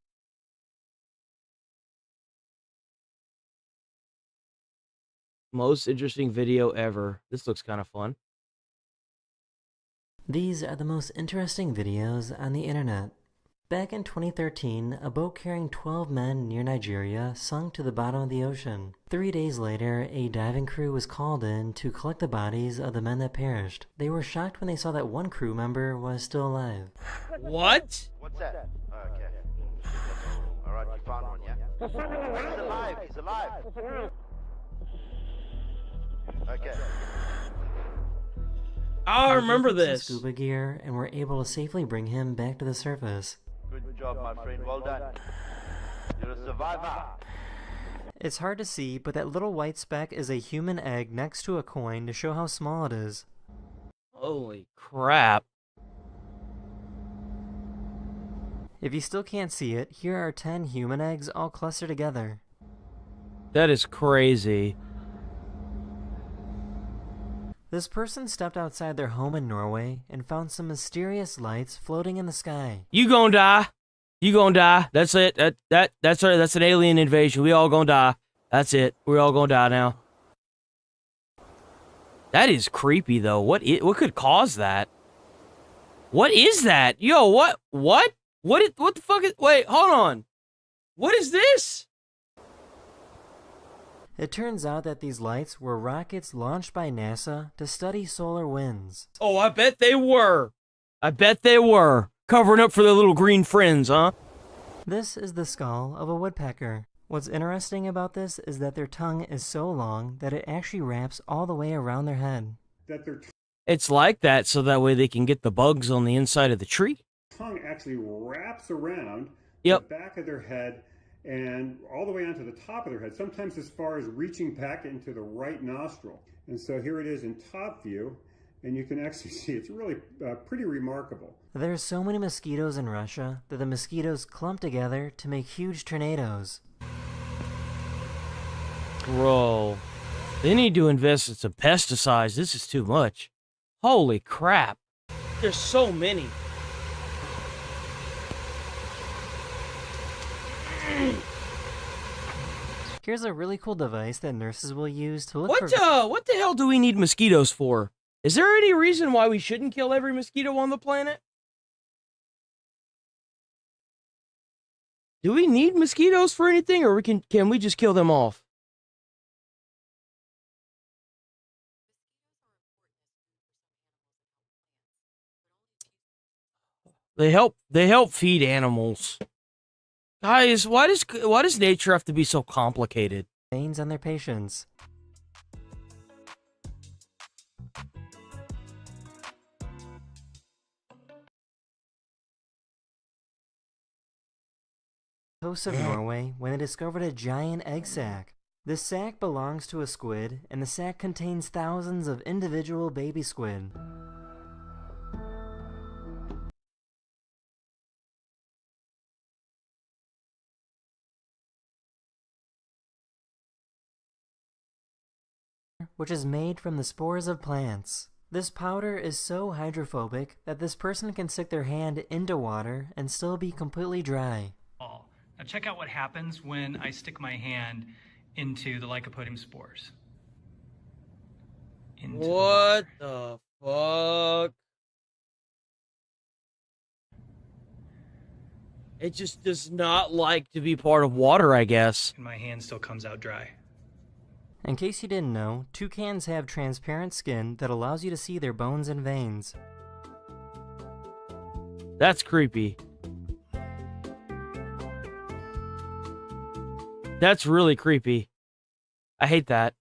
Most interesting video ever. This looks kind of fun. These are the most interesting videos on the internet. Back in 2013, a boat carrying 12 men near Nigeria sunk to the bottom of the ocean. 3 days later, a diving crew was called in to collect the bodies of the men that perished. They were shocked when they saw that one crew member was still alive. What? What's that? Okay. Alright, you found one, yeah? He's alive, he's alive. Okay. I remember They used this. some scuba gear and were able to safely bring him back to the surface. Good job, my friend. Well done. You're a survivor. It's hard to see, but that little white speck is a human egg next to a coin to show how small it is. Holy crap. If you still can't see it, here are 10 human eggs all clustered together. That is crazy. This person stepped outside their home in Norway and found some mysterious lights floating in the sky. You gonna die. You gonna die. That's it. That's right. That's an alien invasion. We all gonna die. That's it. We're all gonna die now. That is creepy though. What could cause that? What is that? Yo, what the fuck is, wait, hold on. What is this? It turns out that these lights were rockets launched by NASA to study solar winds. Oh, I bet they were. I bet they were. Covering up for their little green friends, huh? This is the skull of a woodpecker. What's interesting about this is that their tongue is so long that it actually wraps all the way around their head. That their It's like that so that way they can get the bugs on the inside of the tree. tongue actually wraps around Yep. the back of their head and all the way onto the top of their head, sometimes as far as reaching back into the right nostril. And so here it is in top view, and you can actually see it's really pretty remarkable. There's so many mosquitoes in Russia that the mosquitoes clump together to make huge tornadoes. Bro, they need to invest in some pesticides. This is too much. Holy crap. There's so many. Here's a really cool device that nurses will use to look What the hell do we need mosquitoes for? Is there any reason why we shouldn't kill every mosquito on the planet? Do we need mosquitoes for anything, or can we just kill them off? They help feed animals. Guys, why does nature have to be so complicated? Veins on their patients. Coast of Norway when they discovered a giant egg sac. This sac belongs to a squid, and the sac contains thousands of individual baby squid. Which is made from the spores of plants. This powder is so hydrophobic that this person can stick their hand into water and still be completely dry. Now check out what happens when I stick my hand into the Lycopodium spores. What the fuck? It just does not like to be part of water, I guess. And my hand still comes out dry. In case you didn't know, toucans have transparent skin that allows you to see their bones and veins. That's creepy. That's really creepy. I hate that.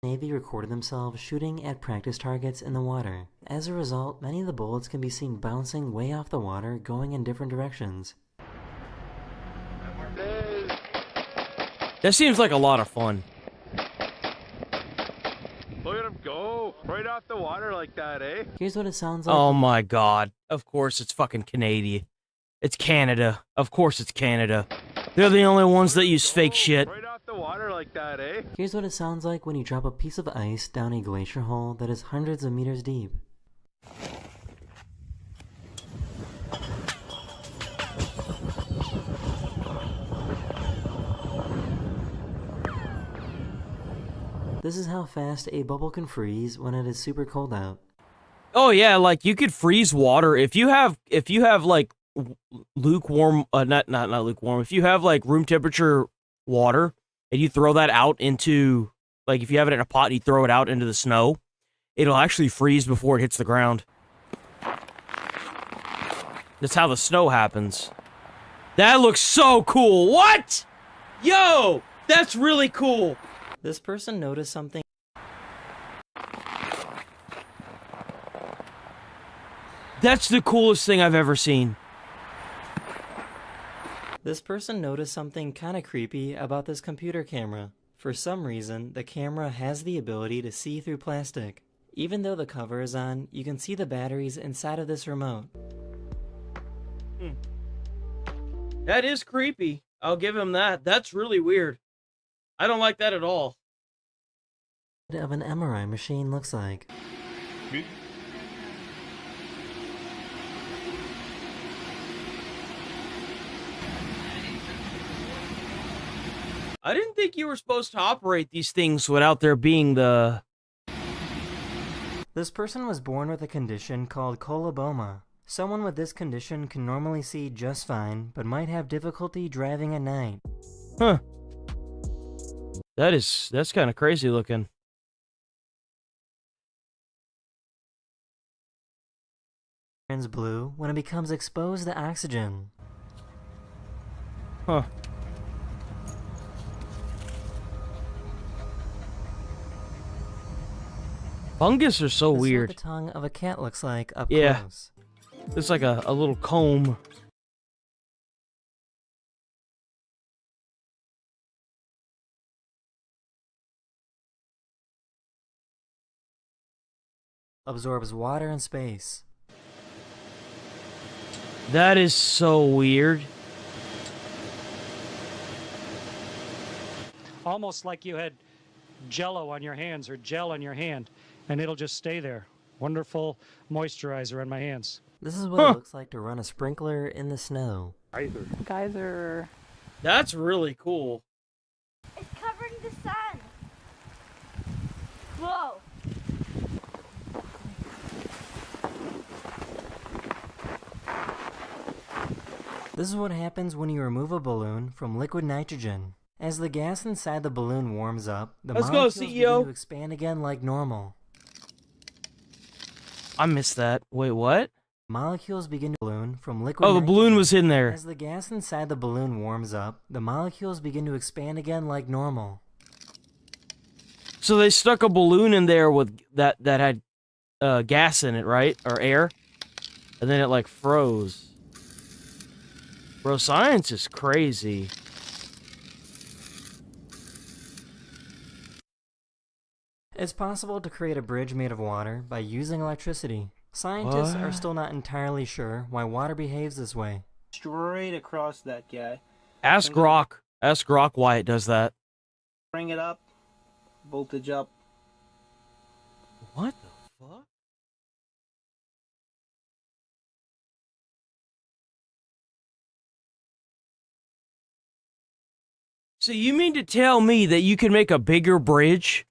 Navy recorded themselves shooting at practice targets in the water. As a result, many of the bullets can be seen bouncing way off the water, going in different directions. That seems like a lot of fun. Look at him go right off the water like that, eh? Here's what it sounds like. Oh my god. Of course it's fucking Canadian. It's Canada. Of course it's Canada. They're the only ones that use fake shit. Right off the water like that, eh? Here's what it sounds like when you drop a piece of ice down a glacier hole that is hundreds of meters deep. This is how fast a bubble can freeze when it is super cold out. Oh yeah, like you could freeze water if you have like lukewarm, not lukewarm. If you have like room temperature water and you throw that out into, like if you have it in a pot and you throw it out into the snow, it'll actually freeze before it hits the ground. That's how the snow happens. That looks so cool. What? Yo, that's really cool. This person noticed something. That's the coolest thing I've ever seen. This person noticed something kind of creepy about this computer camera. For some reason, the camera has the ability to see through plastic. Even though the cover is on, you can see the batteries inside of this remote. That is creepy. I'll give him that. That's really weird. I don't like that at all. Of an MRI machine looks like. I didn't think you were supposed to operate these things without there being the... This person was born with a condition called coloboma. Someone with this condition can normally see just fine, but might have difficulty driving at night. Huh. That's kind of crazy looking. Turns blue when it becomes exposed to oxygen. Huh. Fungus are so weird. This is what the tongue of a cat looks like up close. It's like a little comb. Absorbs water and space. That is so weird. Almost like you had jello on your hands or gel on your hand, and it'll just stay there. Wonderful moisturizer on my hands. This is what it looks like to run a sprinkler in the snow. Geyser. That's really cool. It's covering the sun. Whoa. This is what happens when you remove a balloon from liquid nitrogen. As the gas inside the balloon warms up, the molecules begin to expand again like normal. I missed that. Wait, what? Molecules begin to balloon from liquid Oh, the balloon nitrogen. was in there. As the gas inside the balloon warms up, the molecules begin to expand again like normal. So they stuck a balloon in there with that had gas in it, right? Or air? And then it like froze. Bro, science is crazy. It's possible to create a bridge made of water by using electricity. Scientists are still not entirely sure why water behaves this way. Straight across that guy. Ask Grok. Ask Grok why it does that. Bring it up. Voltage up. What the fuck? So you mean to tell me that you can make a bigger bridge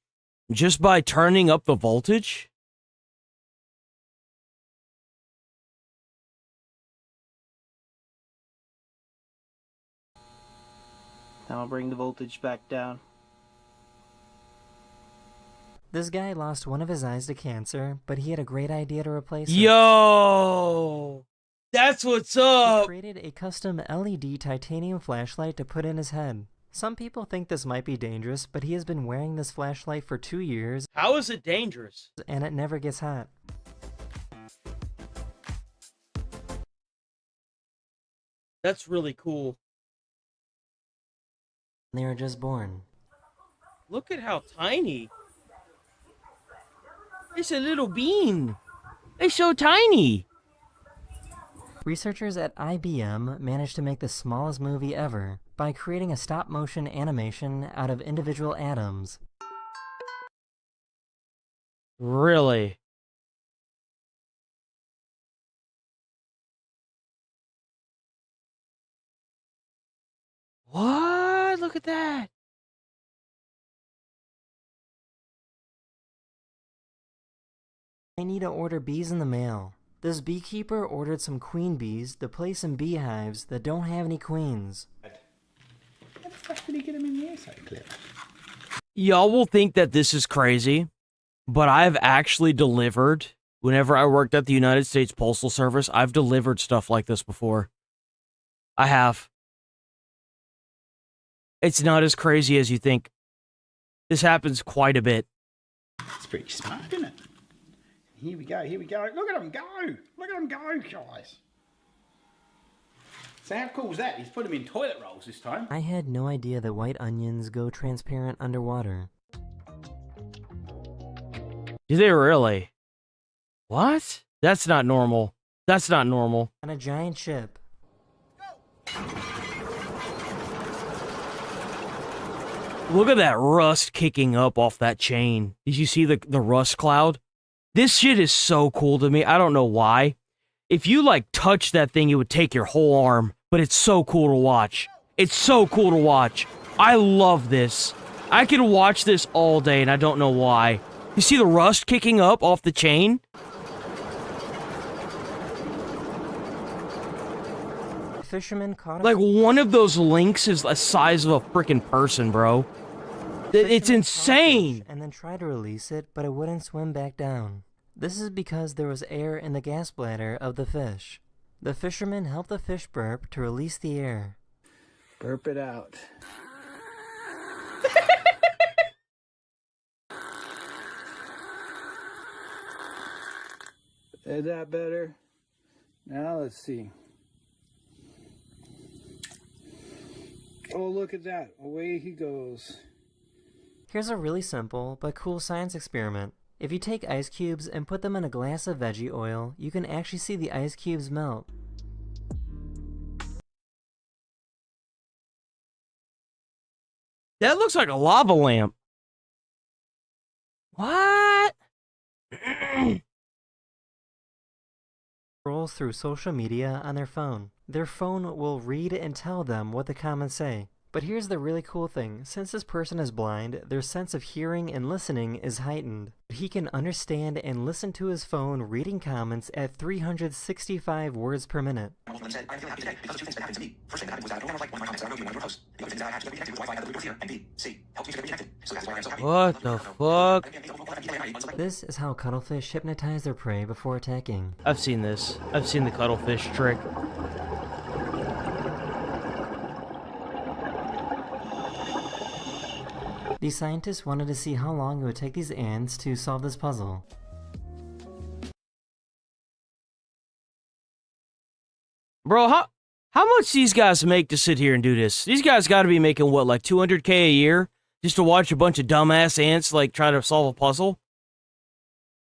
just by turning up the voltage? Now I'll bring the voltage back down. This guy lost one of his eyes to cancer, but he had a great idea to replace it. Yo! That's what's up! He created a custom LED titanium flashlight to put in his head. Some people think this might be dangerous, but he has been wearing this flashlight for 2 years. How is it dangerous? And it never gets hot. That's really cool. They were just born. Look at how tiny. It's a little bean. It's so tiny. Researchers at IBM managed to make the smallest movie ever by creating a stop-motion animation out of individual atoms. Really? What? Look at that. I need to order bees in the mail. This beekeeper ordered some queen bees to place in beehives that don't have any queens. How the fuck did he get him in the air so clever? Y'all will think that this is crazy, but I've actually delivered, whenever I worked at the United States Postal Service, I've delivered stuff like this before. I have. It's not as crazy as you think. This happens quite a bit. It's pretty smart, isn't it? Here we go, here we go. Look at him go! Look at him go, guys! So how cool is that? He's put them in toilet rolls this time. I had no idea that white onions go transparent underwater. Do they really? What? That's not normal. That's not normal. On a giant ship. Look at that rust kicking up off that chain. Did you see the rust cloud? This shit is so cool to me. I don't know why. If you, like, touch that thing, it would take your whole arm. But it's so cool to watch. It's so cool to watch. I love this. I can watch this all day, and I don't know why. You see the rust kicking up off the chain? Fisherman caught a Like, one of those links is the size of a freaking person, bro. It's insane! And then tried to release it, but it wouldn't swim back down. This is because there was air in the gas bladder of the fish. The fisherman helped the fish burp to release the air. Burp it out. Is that better? Now let's see. Oh, look at that. Away he goes. Here's a really simple but cool science experiment. If you take ice cubes and put them in a glass of veggie oil, you can actually see the ice cubes melt. That looks like a lava lamp. What? Scrolls through social media on their phone. Their phone will read and tell them what the comments say. But here's the really cool thing. Since this person is blind, their sense of hearing and listening is heightened. He can understand and listen to his phone reading comments at 365 words per minute. What the fuck? This is how cuttlefish hypnotize their prey before attacking. I've seen this. I've seen the cuttlefish trick. These scientists wanted to see how long it would take these ants to solve this puzzle. Bro, how much these guys make to sit here and do this? These guys got to be making, what, like $200K a year? Just to watch a bunch of dumbass ants, like, try to solve a puzzle?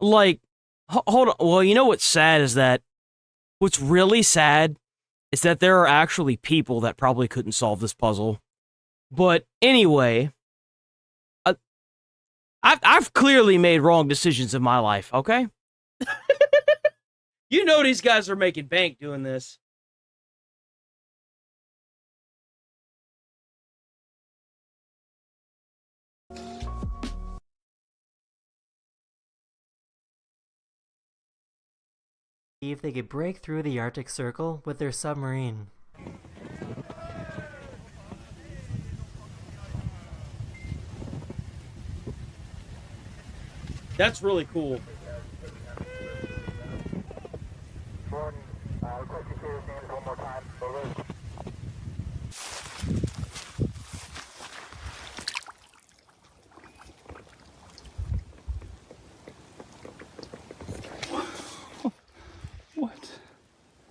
Like, hold on. Well, you know what's sad is that... What's really sad is that there are actually people that probably couldn't solve this puzzle. But anyway... I've clearly made wrong decisions in my life, okay? You know these guys are making bank doing this. See if they could break through the Arctic Circle with their submarine. That's really cool.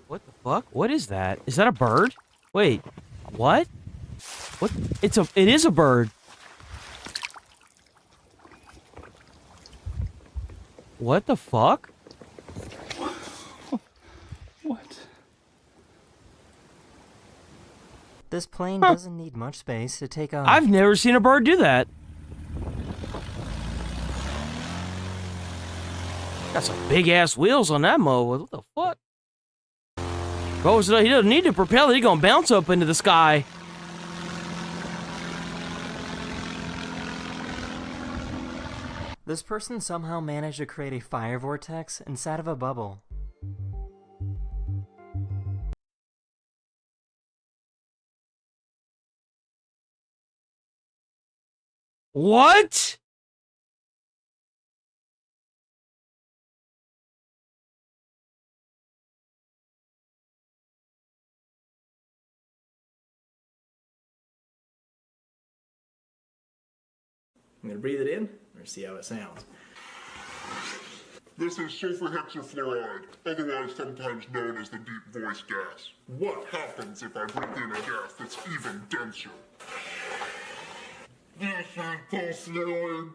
What the fuck? What is that? Is that a bird? Wait, what? What? It is a bird. What the fuck? What? This plane doesn't need much space to take off. I've never seen a bird do that. Got some big ass wheels on that mo. What the fuck? Bro, so he doesn't need to propel it. He's gonna bounce up into the sky. This person somehow managed to create a fire vortex inside of a bubble. What? I'm going to breathe it in or see how it sounds. This is sulfur hexafluoride, otherwise sometimes known as the deep voice gas. What happens if I breathe in a gas that's even denser? This is pulsatile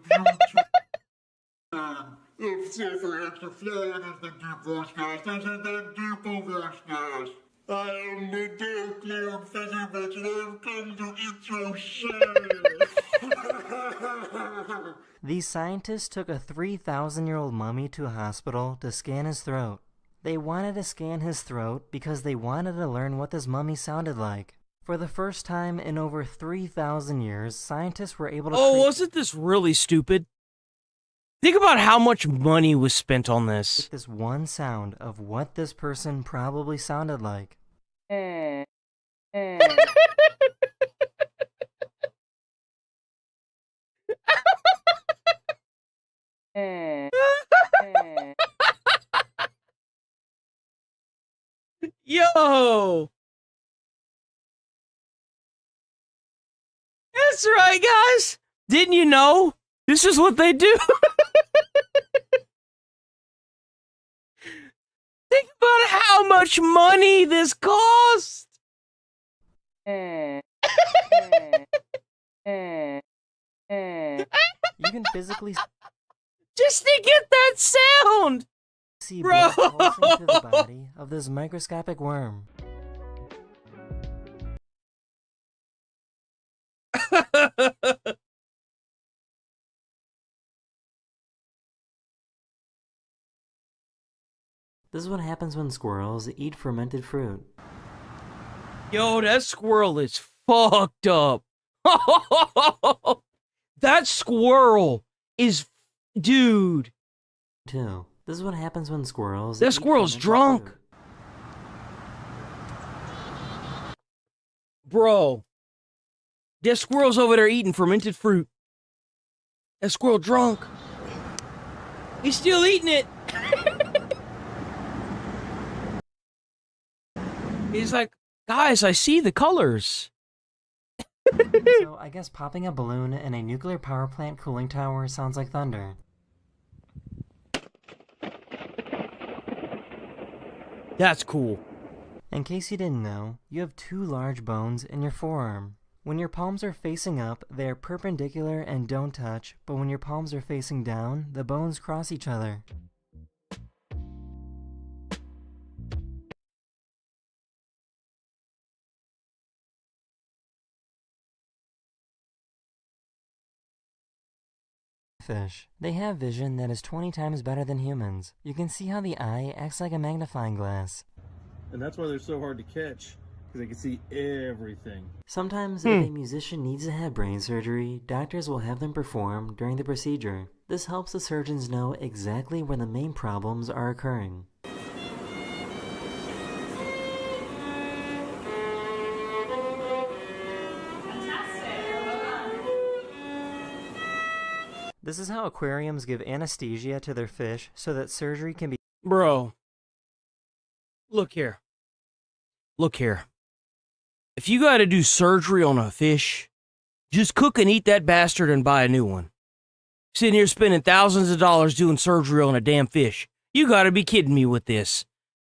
if sulfur hexafluoride is the deep voice gas, this is the deeper voice gas. I am the dark Lord Fizzy Bitch and I've come to eat your shit. These scientists took a 3,000-year-old mummy to a hospital to scan his throat. They wanted to scan his throat because they wanted to learn what this mummy sounded like. For the first time in over 3,000 years, scientists were able to wasn't this really stupid? Think about how much money was spent on this. This one sound of what this person probably sounded like. Yo! That's right, guys! Didn't you know? This is what they do. Think about how much money this cost. You can physically just to get that sound. See bro, blood pulsing through the body of this microscopic worm. This is what happens when squirrels eat fermented fruit. Yo, that squirrel is fucked up. That squirrel is, dude. Too. This is what happens when squirrels. That eat squirrel's fermented drunk. fruit. Bro. That squirrel's over there eating fermented fruit. That squirrel drunk. He's still eating it. He's like, guys, I see the colors. So I guess popping a balloon in a nuclear power plant cooling tower sounds like thunder. That's cool. In case you didn't know, you have two large bones in your forearm. When your palms are facing up, they are perpendicular and don't touch, but when your palms are facing down, the bones cross each other. Fish. They have vision that is 20 times better than humans. You can see how the eye acts like a magnifying glass. And that's why they're so hard to catch, because they can see everything. Sometimes, if a musician needs to have brain surgery, doctors will have them perform during the procedure. This helps the surgeons know exactly where the main problems are occurring. This is how aquariums give anesthesia to their fish so that surgery can be... Bro. Look here. Look here. If you gotta do surgery on a fish, just cook and eat that bastard and buy a new one. Sitting here spending thousands of dollars doing surgery on a damn fish. You gotta be kidding me with this.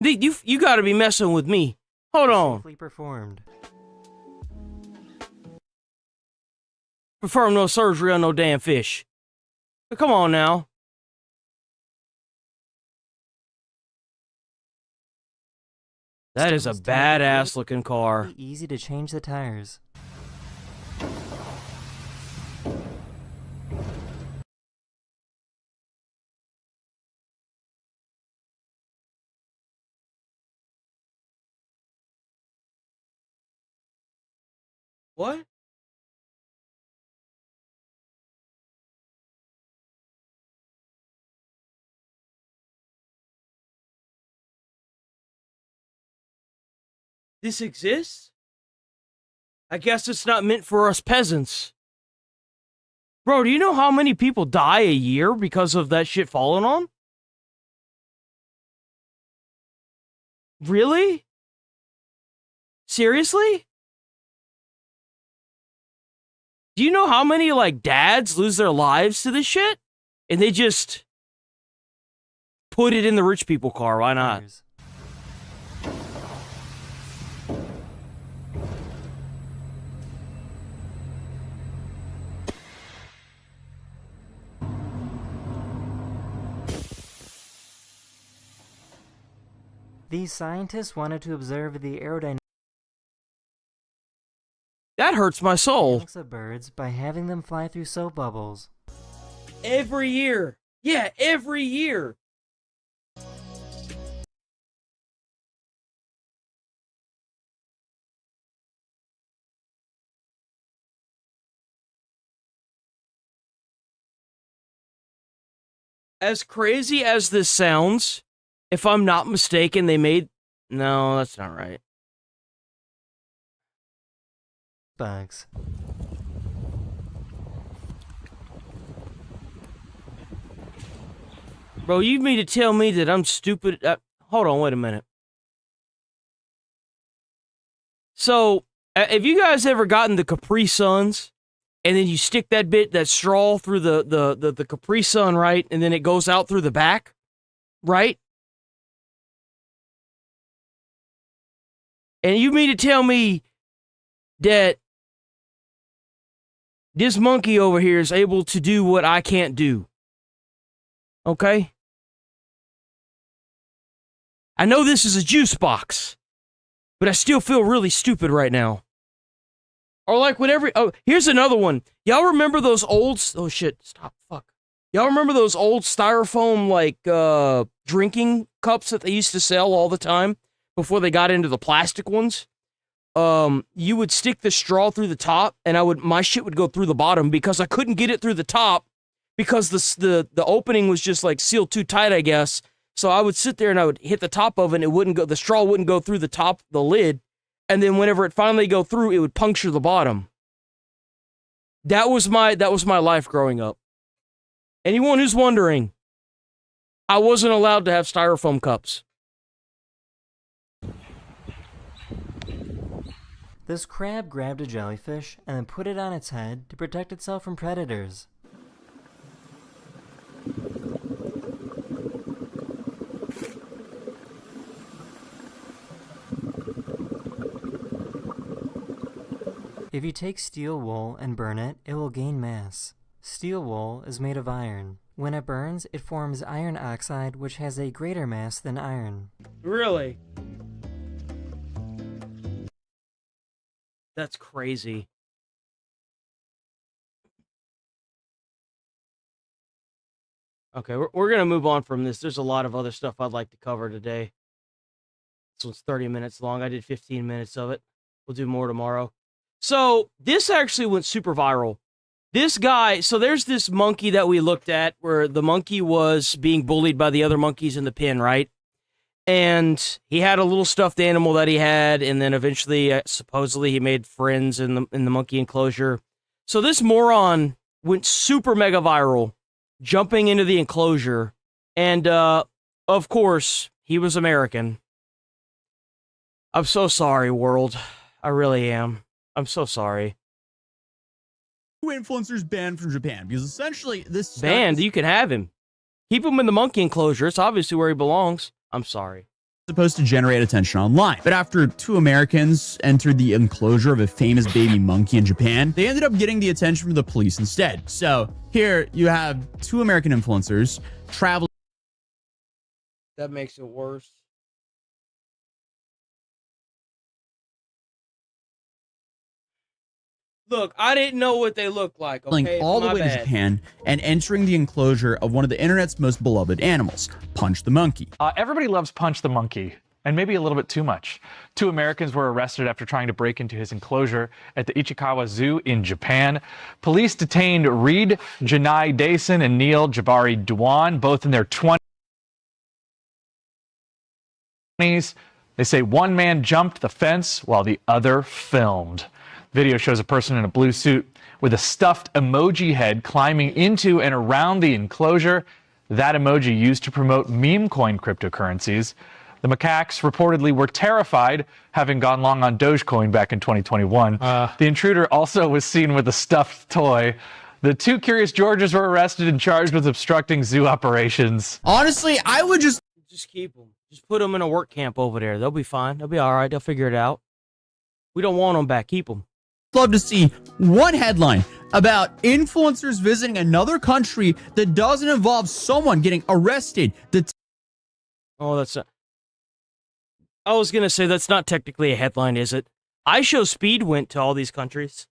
You gotta be messing with me. Hold on. Safely performed. Perform no surgery on no damn fish. Come on now. That is a badass looking car. Easy to change the tires. What? This exists? I guess it's not meant for us peasants. Bro, do you know how many people die a year because of that shit falling on? Really? Seriously? Do you know how many, like, dads lose their lives to this shit? And they just put it in the rich people car, why not? These scientists wanted to observe the aerodynamics That hurts my soul. of birds by having them fly through soap bubbles. Every year. Yeah, every year. As crazy as this sounds, if I'm not mistaken, they made... No, that's not right. Bugs. Bro, you mean to tell me that I'm stupid? Hold on, wait a minute. So, have you guys ever gotten the Capri Suns, and then you stick that straw through the Capri Sun, right? And then it goes out through the back, right? And you mean to tell me that this monkey over here is able to do what I can't do? Okay? I know this is a juice box, but I still feel really stupid right now. Or like whenever... Oh, here's another one. Y'all remember those old... Oh shit, stop, fuck. Y'all remember those old styrofoam, like, drinking cups that they used to sell all the time before they got into the plastic ones? you would stick the straw through the top, and my shit would go through the bottom because I couldn't get it through the top because the opening was just like sealed too tight, I guess. So I would sit there and I would hit the top of it, and it wouldn't go. The straw wouldn't go through the top, the lid, and then whenever it finally go through, it would puncture the bottom. That was my life growing up. Anyone who's wondering, I wasn't allowed to have styrofoam cups. This crab grabbed a jellyfish and then put it on its head to protect itself from predators. If you take steel wool and burn it, it will gain mass. Steel wool is made of iron. When it burns, it forms iron oxide, which has a greater mass than iron. Really? That's crazy. Okay, we're going to move on from this. There's a lot of other stuff I'd like to cover today. This one's 30 minutes long. I did 15 minutes of it. We'll do more tomorrow. So, this actually went super viral. This guy, so there's this monkey that we looked at where the monkey was being bullied by the other monkeys in the pen, right? And he had a little stuffed animal that he had, and then eventually, supposedly, he made friends in the monkey enclosure. So this moron went super mega viral, jumping into the enclosure, and of course, he was American. I'm so sorry, world. I really am. I'm so sorry. Influencers banned from Japan because essentially this banned. You can have him. Keep him in the monkey enclosure. It's obviously where he belongs. I'm sorry. Supposed to generate attention online, but after 2 Americans entered the enclosure of a famous baby monkey in Japan, they ended up getting the attention from the police instead. So here you have 2 American influencers traveling. That makes it worse. Look, I didn't know what they looked like. Okay, All the way to Japan and entering the enclosure of one of the internet's most beloved animals, Punch the Monkey. Everybody loves Punch the Monkey, and maybe a little bit too much. 2 Americans were arrested after trying to break into his enclosure at the Ichikawa Zoo in Japan. Police detained Reed Janai Dason and Neil Jabari Duan, both in their 20s. They say one man jumped the fence while the other filmed. Video shows a person in a blue suit with a stuffed emoji head climbing into and around the enclosure. That emoji used to promote meme coin cryptocurrencies. The macaques reportedly were terrified, having gone long on Dogecoin back in 2021. The intruder also was seen with a stuffed toy. The 2 Curious Georges were arrested and charged with obstructing zoo operations. Honestly, I would just keep them. Just put them in a work camp over there. They'll be fine. They'll be all right. They'll figure it out. We don't want them back. Keep them. Love to see one headline about influencers visiting another country that doesn't involve someone getting arrested. Oh, that's not... I was going to say that's not technically a headline, is it? iShowSpeed went to all these countries,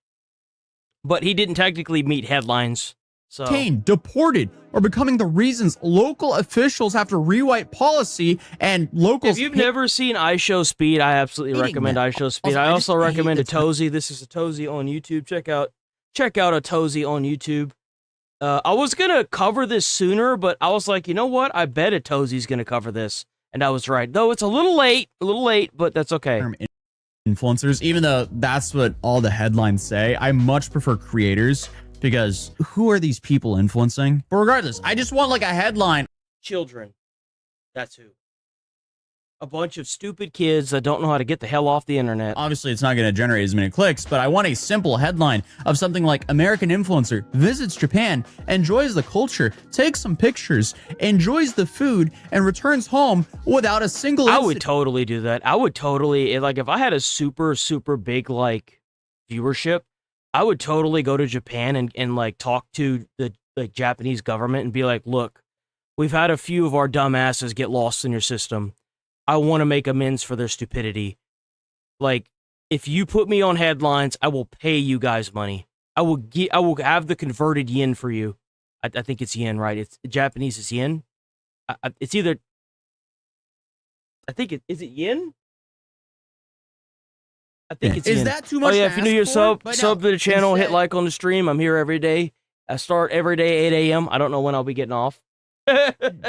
but he didn't technically meet headlines. So detained, deported, or becoming the reasons local officials have to rewrite policy and locals. If you've never seen iShowSpeed, I absolutely recommend iShowSpeed. I also recommend Atozy. This is Atozy on YouTube. Check out Atozy on YouTube. I was gonna cover this sooner, but I was like, you know what? I bet Atozy's gonna cover this, and I was right. Though it's a little late, but that's okay. Influencers, even though that's what all the headlines say, I much prefer creators. Because who are these people influencing? But regardless, I just want like a headline. Children. That's who. A bunch of stupid kids that don't know how to get the hell off the internet. Obviously, it's not going to generate as many clicks, but I want a simple headline of something like American influencer visits Japan, enjoys the culture, takes some pictures, enjoys the food, and returns home without a single I would totally do that. I would totally, like, if I had a super, super big, like, viewership, I would totally go to Japan and like talk to the Japanese government and be like, look, we've had a few of our dumbasses get lost in your system. I want to make amends for their stupidity. Like, if you put me on headlines, I will pay you guys money. I will have the converted yen for you. I think it's yen, right? It's Japanese is yen. It's either. I think is it yen? I think it's Is in. that too much? Oh yeah, to if you're new ask here, for? sub to the channel, hit like on the stream. I'm here every day. I start every day 8 a.m. I don't know when I'll be getting off.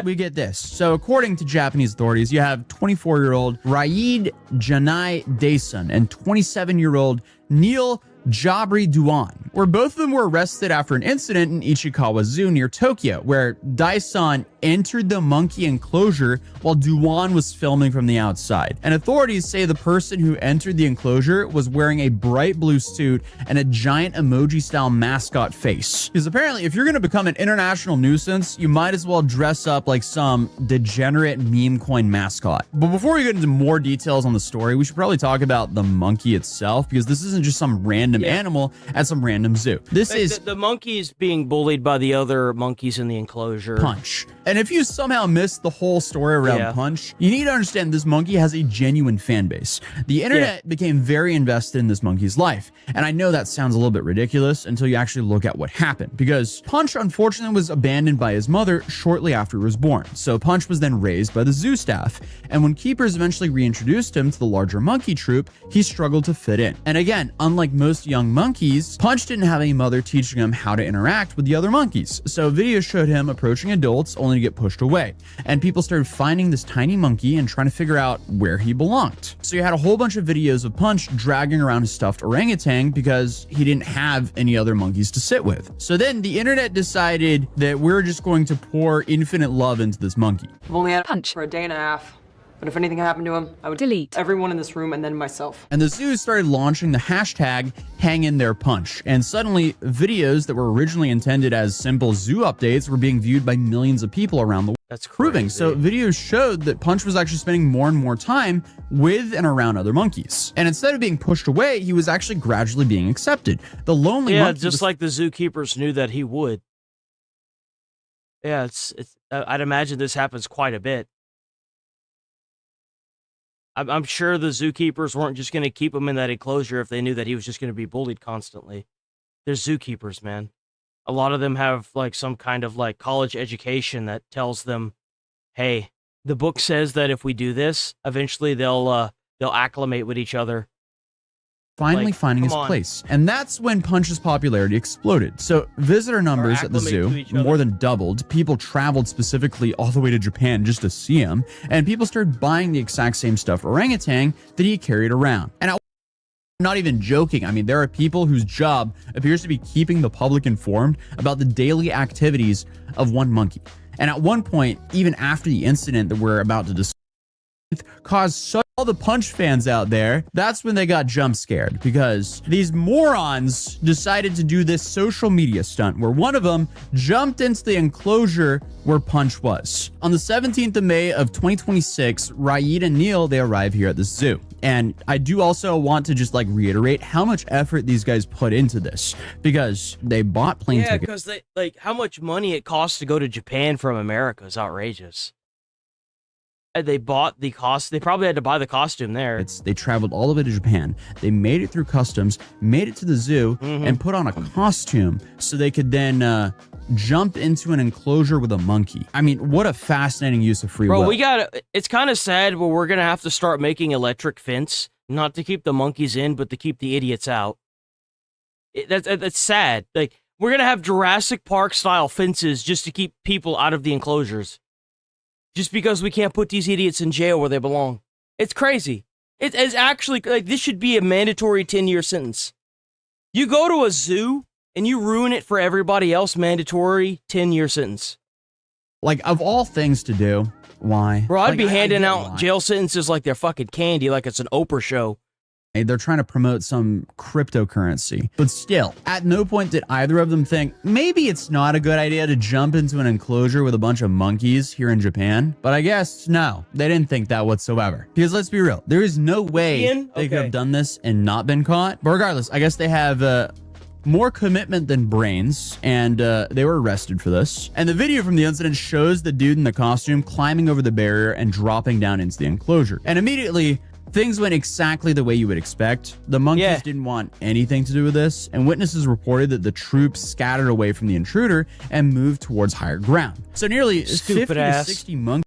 We get this. So according to Japanese authorities, you have 24-year-old Raid Janai Daesun and 27-year-old Neil Jabri Duan, where both of them were arrested after an incident in Ichikawa Zoo near Tokyo, where Daesun entered the monkey enclosure while Duan was filming from the outside. And authorities say the person who entered the enclosure was wearing a bright blue suit and a giant emoji-style mascot face. Because apparently, if you're going to become an international nuisance, you might as well dress up like some degenerate meme coin mascot. But before we get into more details on the story, we should probably talk about the monkey itself, because this isn't just some random animal at some random zoo. This is the monkey's being bullied by the other monkeys in the enclosure. Punch. And if you somehow missed the whole story around Punch, you need to understand this monkey has a genuine fan base. The internet became very invested in this monkey's life. And I know that sounds a little bit ridiculous until you actually look at what happened, because Punch unfortunately was abandoned by his mother shortly after he was born. So Punch was then raised by the zoo staff. And when keepers eventually reintroduced him to the larger monkey troop, he struggled to fit in. And again, unlike most young monkeys, Punch didn't have a mother teaching him how to interact with the other monkeys. So videos showed him approaching adults only to get pushed away. And people started finding this tiny monkey and trying to figure out where he belonged. So you had a whole bunch of videos of Punch dragging around his stuffed orangutan because he didn't have any other monkeys to sit with. So then the internet decided that we're just going to pour infinite love into this monkey. I've only had Punch for a day and a half. But if anything happened to him, I would delete everyone in this room and then myself. And the zoo started launching the hashtag #HangInTherePunch. And suddenly, videos that were originally intended as simple zoo updates were being viewed by millions of people around the world. That's proving. So videos showed that Punch was actually spending more and more time with and around other monkeys. And instead of being pushed away, he was actually gradually being accepted. The lonely monkey just like the zookeepers knew that he would. Yeah, I'd imagine this happens quite a bit. I'm sure the zookeepers weren't just going to keep him in that enclosure if they knew that he was just going to be bullied constantly. They're zookeepers, man. A lot of them have like some kind of like college education that tells them, hey, the book says that if we do this, eventually they'll acclimate with each other. Finally finding his place. And that's when Punch's popularity exploded. So visitor numbers at the zoo more than doubled. People traveled specifically all the way to Japan just to see him. And people started buying the exact same stuffed orangutan that he carried around. And I'm not even joking. I mean, there are people whose job appears to be keeping the public informed about the daily activities of one monkey. And at one point, even after the incident that we're about to discuss caused all the Punch fans out there, that's when they got jump scared, because these morons decided to do this social media stunt where one of them jumped into the enclosure where Punch was. On the 17th of May of 2026, Raid and Neil, they arrive here at the zoo. And I do also want to just like reiterate how much effort these guys put into this, because they bought plane tickets. Yeah, because they like how much money it costs to go to Japan from America is outrageous. And they bought the cost. They probably had to buy the costume there. They traveled all the way to Japan. They made it through customs, made it to the zoo, and put on a costume so they could then jump into an enclosure with a monkey. I mean, what a fascinating use of free will. Bro, it's kind of sad, but we're going to have to start making electric fence, not to keep the monkeys in, but to keep the idiots out. That's sad. Like, we're going to have Jurassic Park style fences just to keep people out of the enclosures. Just because we can't put these idiots in jail where they belong. It's crazy. It's actually, like, this should be a mandatory 10-year sentence. You go to a zoo and you ruin it for everybody else, mandatory 10-year sentence. Like, of all things to do, why? Bro, I'd be handing out jail sentences like they're fucking candy, like it's an Oprah show. They're trying to promote some cryptocurrency. But still, at no point did either of them think, maybe it's not a good idea to jump into an enclosure with a bunch of monkeys here in Japan. But I guess, no, they didn't think that whatsoever. Because let's be real, there is no way they could have done this and not been caught. But regardless, I guess they have more commitment than brains, and they were arrested for this. And the video from the incident shows the dude in the costume climbing over the barrier and dropping down into the enclosure. And immediately, things went exactly the way you would expect. The monkeys didn't want anything to do with this, and witnesses reported that the troops scattered away from the intruder and moved towards higher ground. So nearly 50 to 60 monkeys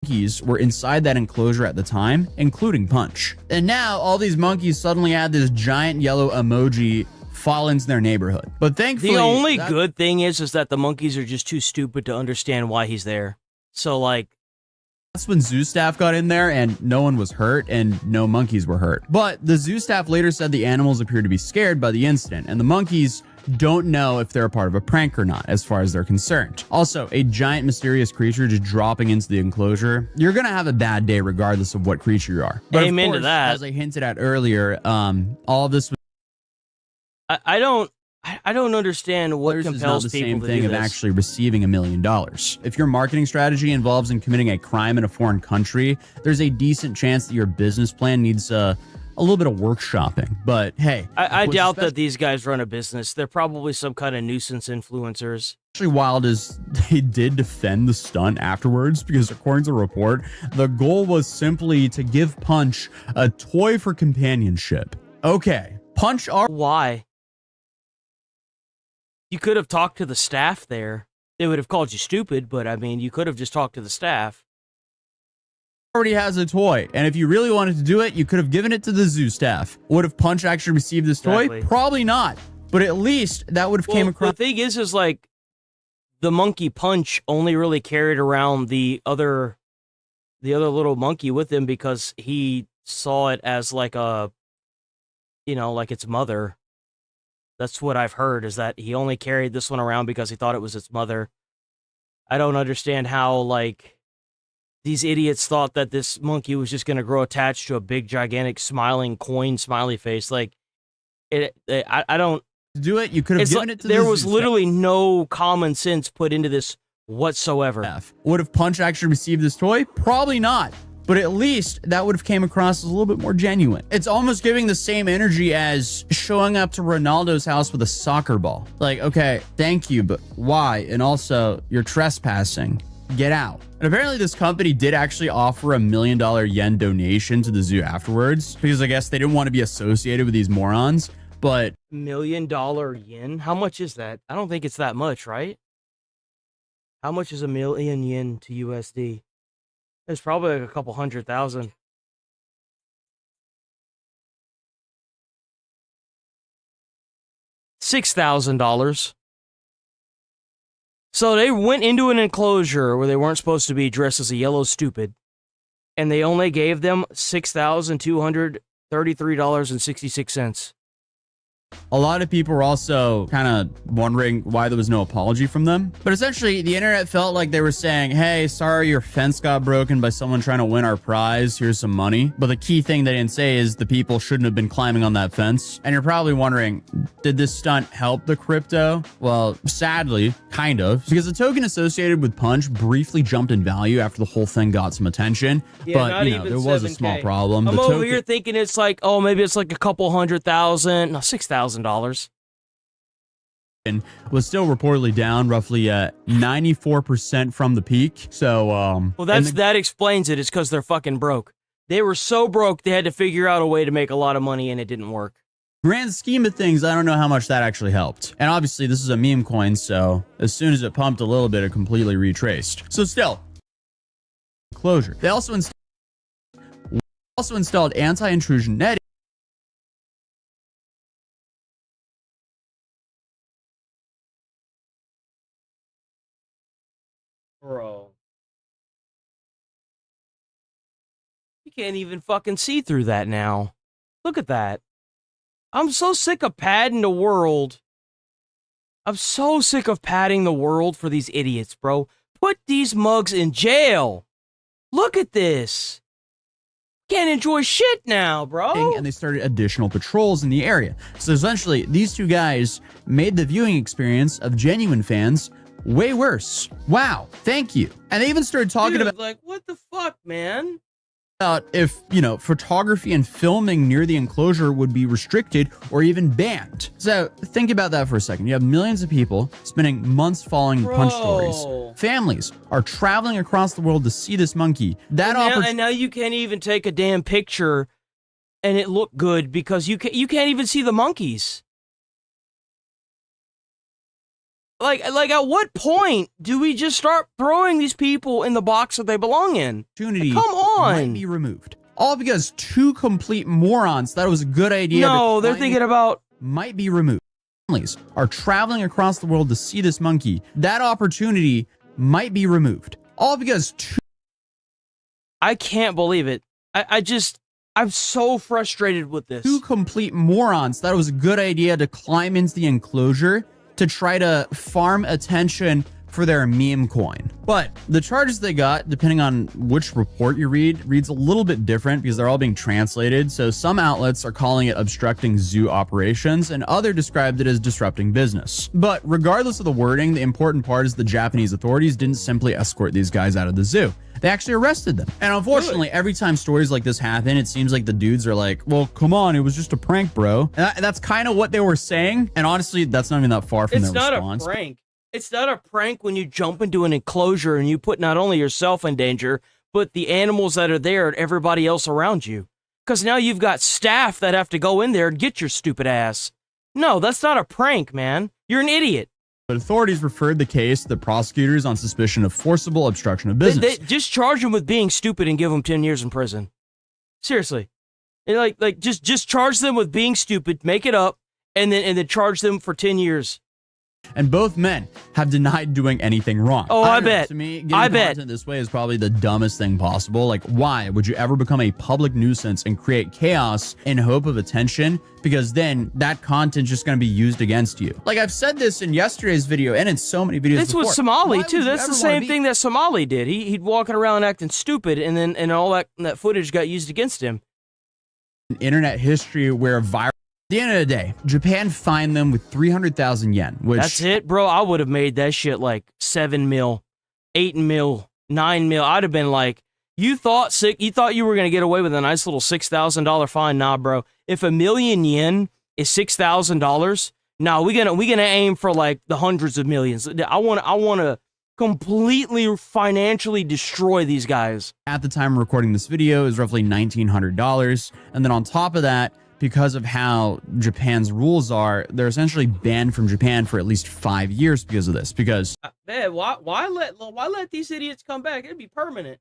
monkeys were inside that enclosure at the time, including Punch. And now all these monkeys suddenly had this giant yellow emoji fall into their neighborhood. But thankfully, the only good thing is that the monkeys are just too stupid to understand why he's there. So like, that's when zoo staff got in there and no one was hurt and no monkeys were hurt. But the zoo staff later said the animals appear to be scared by the incident and the monkeys don't know if they're a part of a prank or not as far as they're concerned. Also, a giant mysterious creature just dropping into the enclosure. You're gonna have a bad day regardless of what creature you are. But amen of course, to that. as I hinted at earlier, all of this was I don't understand what is not compels the people same to thing do of this. actually receiving $1 million. If your marketing strategy involves in committing a crime in a foreign country, there's a decent chance that your business plan needs a little bit of workshopping. But hey, I doubt that these guys run a business. They're probably some kind of nuisance influencers. Actually wild is they did defend the stunt afterwards because according to the report, the goal was simply to give Punch a toy for companionship. Okay, Punch are why? You could have talked to the staff there. They would have called you stupid, but I mean, you could have just talked to the staff. Already has a toy, and if you really wanted to do it, you could have given it to the zoo staff. Would have Punch actually received this toy? Probably not, but at least that would have came across. The thing is like the monkey Punch only really carried around the other little monkey with him because he saw it as like a, like its mother. That's what I've heard, is that he only carried this one around because he thought it was its mother. I don't understand how, like, these idiots thought that this monkey was just going to grow attached to a big, gigantic, smiling coin smiley face. Like, I don't... do it, you could have given it to there the was zoo literally no common sense put into this whatsoever. staff. Would have Punch actually received this toy? Probably not. But at least that would have came across as a little bit more genuine. It's almost giving the same energy as showing up to Ronaldo's house with a soccer ball. Like, okay, thank you, but why? And also, you're trespassing. Get out. And apparently this company did actually offer $1 million yen donation to the zoo afterwards because I guess they didn't want to be associated with these morons. But $1 million yen? How much is that? I don't think it's that much, right? How much is 1 million yen to USD? It's probably like a couple 100,000. $6,000. So they went into an enclosure where they weren't supposed to be dressed as a yellow stupid, and they only gave them $6,233.66. a lot of people were also kind of wondering why there was no apology from them. But essentially, the internet felt like they were saying, hey, sorry, your fence got broken by someone trying to win our prize. Here's some money. But the key thing they didn't say is the people shouldn't have been climbing on that fence. And you're probably wondering, did this stunt help the crypto? Well, sadly, kind of. Because the token associated with Punch briefly jumped in value after the whole thing got some attention. Yeah, but, you know, there was a small problem. I'm The over token- here thinking it's like, oh, maybe it's like a couple 100,000. No, $6,000. was still reportedly down roughly 94% from the peak. So, Well, that explains it. It's because they're fucking broke. They were so broke, they had to figure out a way to make a lot of money, and it didn't work. grand scheme of things, I don't know how much that actually helped. And obviously, this is a meme coin, so as soon as it pumped a little bit, it completely retraced. So still, closure. They also installed anti-intrusion netting. Bro. You can't even fucking see through that now. Look at that. I'm so sick of padding the world. I'm so sick of padding the world for these idiots, bro. Put these mugs in jail. Look at this. Can't enjoy shit now, bro. And they started additional patrols in the area. So essentially, these two guys made the viewing experience of genuine fans way worse. Wow, thank you. And they even started talking Dude, about like, what the fuck, man? If, you know, photography and filming near the enclosure would be restricted or even banned. So think about that for a second. You have millions of people spending months following Punch stories. Families are traveling across the world to see this monkey. And now you can't even take a damn picture and it look good because you can't even see the monkeys. Like at what point do we just start throwing these people in the box that they belong in? Opportunity Come on. might be removed. All because two complete morons thought it was a good idea. No, they're thinking about might be removed. Families are traveling across the world to see this monkey. That opportunity might be removed. All because two. I can't believe it. I'm so frustrated with this. Two complete morons thought it was a good idea to climb into the enclosure to try to farm attention for their meme coin. But the charges they got, depending on which report you read, reads a little bit different because they're all being translated. So some outlets are calling it obstructing zoo operations and other described it as disrupting business. But regardless of the wording, the important part is the Japanese authorities didn't simply escort these guys out of the zoo. They actually arrested them. And unfortunately, every time stories like this happen, it seems like the dudes are like, well, come on, it was just a prank, bro. And that's kind of what they were saying. And honestly, that's not even that far from their response. It's not a prank. It's not a prank when you jump into an enclosure and you put not only yourself in danger, but the animals that are there and everybody else around you. Because now you've got staff that have to go in there and get your stupid ass. No, that's not a prank, man. You're an idiot. But authorities referred the case to the prosecutors on suspicion of forcible obstruction of business. They just charge them with being stupid and give them 10 years in prison. Seriously. Just charge them with being stupid, make it up, and then charge them for 10 years. And both men have denied doing anything wrong. Oh, I bet. To me, getting content this way is probably the dumbest thing possible. Like, why would you ever become a public nuisance and create chaos in hope of attention? Because then that content's just going to be used against you. Like, I've said this in yesterday's video and in so many videos before. This was Somali, too. That's the same thing that Somali did. He'd walking around acting stupid, and all that footage got used against him. Internet history where viral. At the end of the day, Japan fined them with 300,000 yen, which... That's it, bro. I would have made that shit like 7 mil, 8 mil, 9 mil. I'd have been like, you thought you were going to get away with a nice little $6,000 fine. Nah, bro. If 1,000,000 yen is $6,000, nah, we're gonna aim for like the hundreds of millions. I want to completely financially destroy these guys. At the time of recording this video is roughly $1,900. And then on top of that, because of how Japan's rules are, they're essentially banned from Japan for at least 5 years because of this. Because man, why let these idiots come back? It'd be permanent.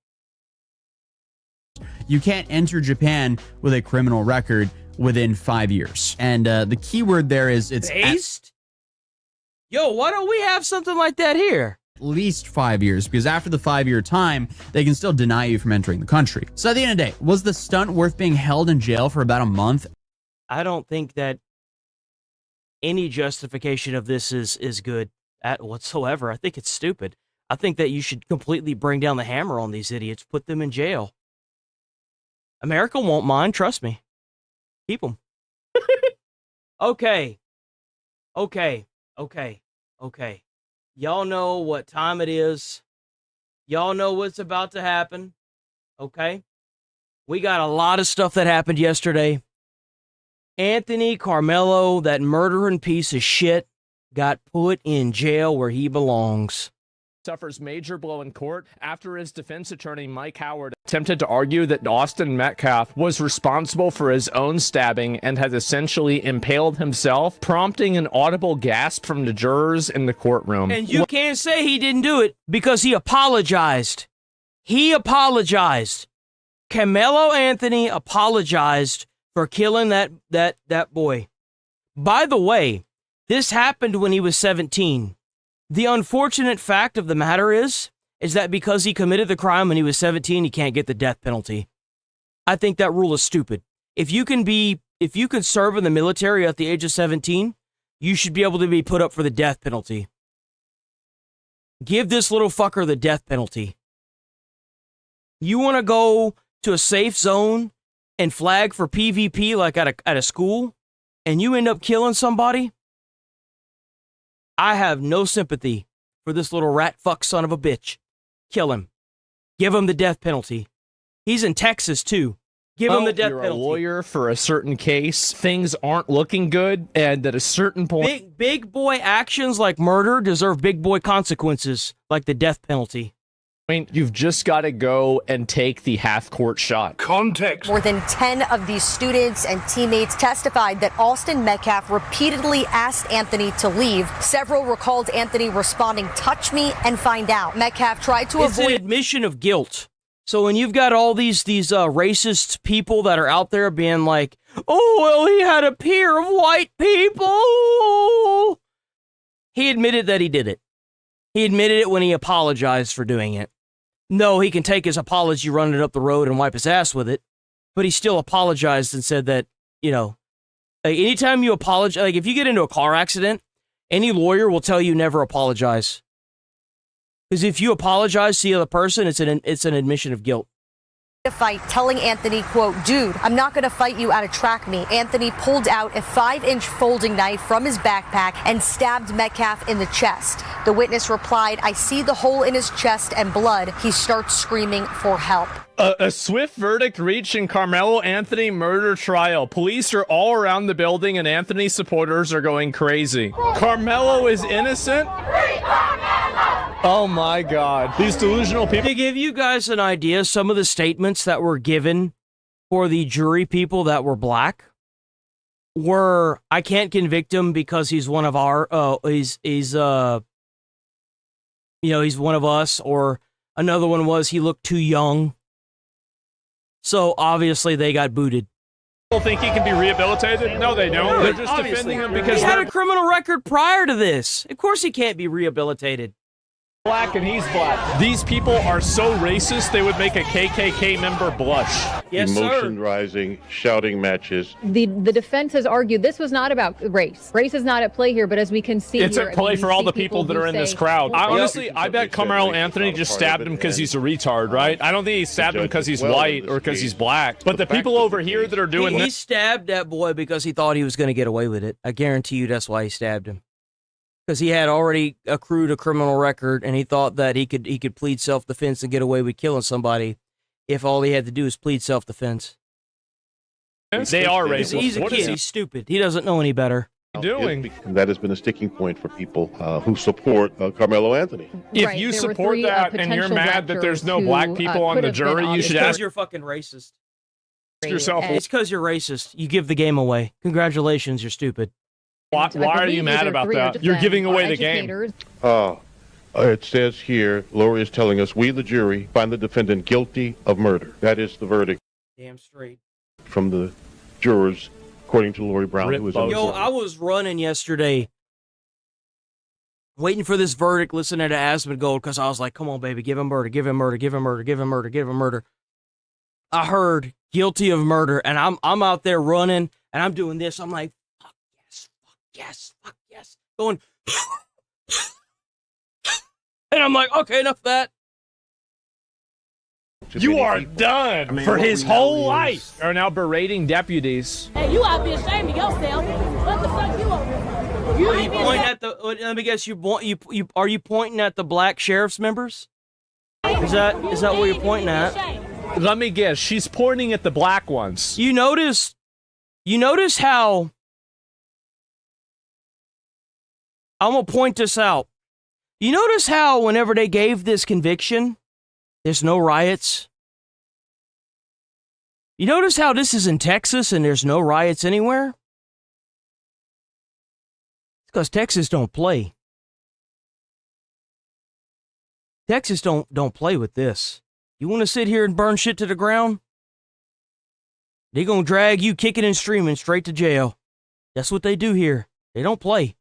You can't enter Japan with a criminal record within 5 years. And the key word there is it's based. Yo, why don't we have something like that here? At least 5 years, because after the 5-year time, they can still deny you from entering the country. So at the end of the day, was the stunt worth being held in jail for about a month? I don't think that any justification of this is good at whatsoever. I think it's stupid. I think that you should completely bring down the hammer on these idiots, put them in jail. America won't mind, trust me. Keep them. Okay. Y'all know what time it is. Y'all know what's about to happen. Okay? We got a lot of stuff that happened yesterday. Anthony Carmelo, that murdering piece of shit, got put in jail where he belongs. Suffers major blow in court after his defense attorney Mike Howard attempted to argue that Austin Metcalf was responsible for his own stabbing and has essentially impaled himself, prompting an audible gasp from the jurors in the courtroom. And you can't say he didn't do it because he apologized. He apologized. Carmelo Anthony apologized for killing that boy. By the way, this happened when he was 17. The unfortunate fact of the matter is that because he committed the crime when he was 17, he can't get the death penalty. I think that rule is stupid. If you can serve in the military at the age of 17, you should be able to be put up for the death penalty. Give this little fucker the death penalty. You want to go to a safe zone and flag for PvP like at a school, and you end up killing somebody? I have no sympathy for this little rat fuck son of a bitch. Kill him. Give him the death penalty. He's in Texas, too. Give him the death penalty. You're a lawyer for a certain case. Things aren't looking good, and at a certain point... Big boy actions like murder deserve big boy consequences, like the death penalty. I mean, you've just got to go and take the half-court shot. Context. More than 10 of these students and teammates testified that Austin Metcalf repeatedly asked Anthony to leave. Several recalled Anthony responding, "Touch me and find out." Metcalf tried to It's an admission of guilt. So when you've got all these racist people that are out there being like, "Oh, well, he had a peer of white people," he admitted that he did it. He admitted it when he apologized for doing it. No, he can take his apology, run it up the road, and wipe his ass with it. But he still apologized and said that, you know, like anytime you apologize, like if you get into a car accident, any lawyer will tell you never apologize. Because if you apologize to the other person, it's an admission of guilt. To fight, telling Anthony, quote, "Dude, I'm not going to fight you out of track me." Anthony pulled out a 5-inch folding knife from his backpack and stabbed Metcalf in the chest. The witness replied, "I see the hole in his chest and blood." He starts screaming for help. A swift verdict reached in Carmelo Anthony murder trial. Police are all around the building and Anthony supporters are going crazy. Carmelo is innocent? Oh my God. These delusional people. To give you guys an idea, some of the statements that were given for the jury people that were black were, "I can't convict him because he's one of our, he's one of us," or another one was, "He looked too young." So obviously they got booted. People think he can be rehabilitated? No, they don't. They're just defending him because he had a criminal record prior to this. Of course he can't be rehabilitated. Black and he's black. These people are so racist they would make a KKK member blush. Yes, Emotion rising, shouting matches. The defense has argued this was not about race. Race is not at play here, but as we can see, it's here, at play for all the people people that are in this crowd. I bet Carmelo Anthony just stabbed him because he's a retard, right? I don't think he stabbed him because he's white or because he's black. But the people over here that are doing he this, stabbed that boy because he thought he was going to get away with it. I guarantee you that's why he stabbed him. Because he had already accrued a criminal record, and he thought that he could plead self-defense and get away with killing somebody if all he had to do is plead self-defense. they are racist. He's a kid. He's stupid. He doesn't know any better. Doing? And that has been a sticking point for people who support Carmelo Anthony. If you support that and you're mad that there's no black people on the jury, you should ask. You're fucking racist. Yourself. It's because you're racist. You give the game away. Congratulations, you're stupid. Why are you mad about that? You're giving away the game. It says here, Lori is telling us, we, the jury, find the defendant guilty of murder. That is the verdict. Damn straight. From the jurors, according to Lori Brown, who was in Yo, I was running yesterday, waiting for this verdict, listening to Asmongold, because I was like, come on, baby, give him murder, give him murder, give him murder, give him murder, give him murder. I heard guilty of murder, and I'm out there running, and I'm doing this. I'm like, fuck yes, going, and I'm like, okay, enough of that. You are done for his whole life. Are now berating deputies. Hey, you ought to be ashamed of yourself. What the fuck you over? You ain't pointing at the. Let me guess. Are you pointing at the black sheriff's members? Is that what you're pointing at? Let me guess. She's pointing at the black ones. You notice how. I'm gonna point this out. You notice how whenever they gave this conviction, there's no riots? You notice how this is in Texas and there's no riots anywhere? It's because Texas don't play. Texas don't play with this. You want to sit here and burn shit to the ground? They're going to drag you kicking and streaming straight to jail. That's what they do here. They don't play.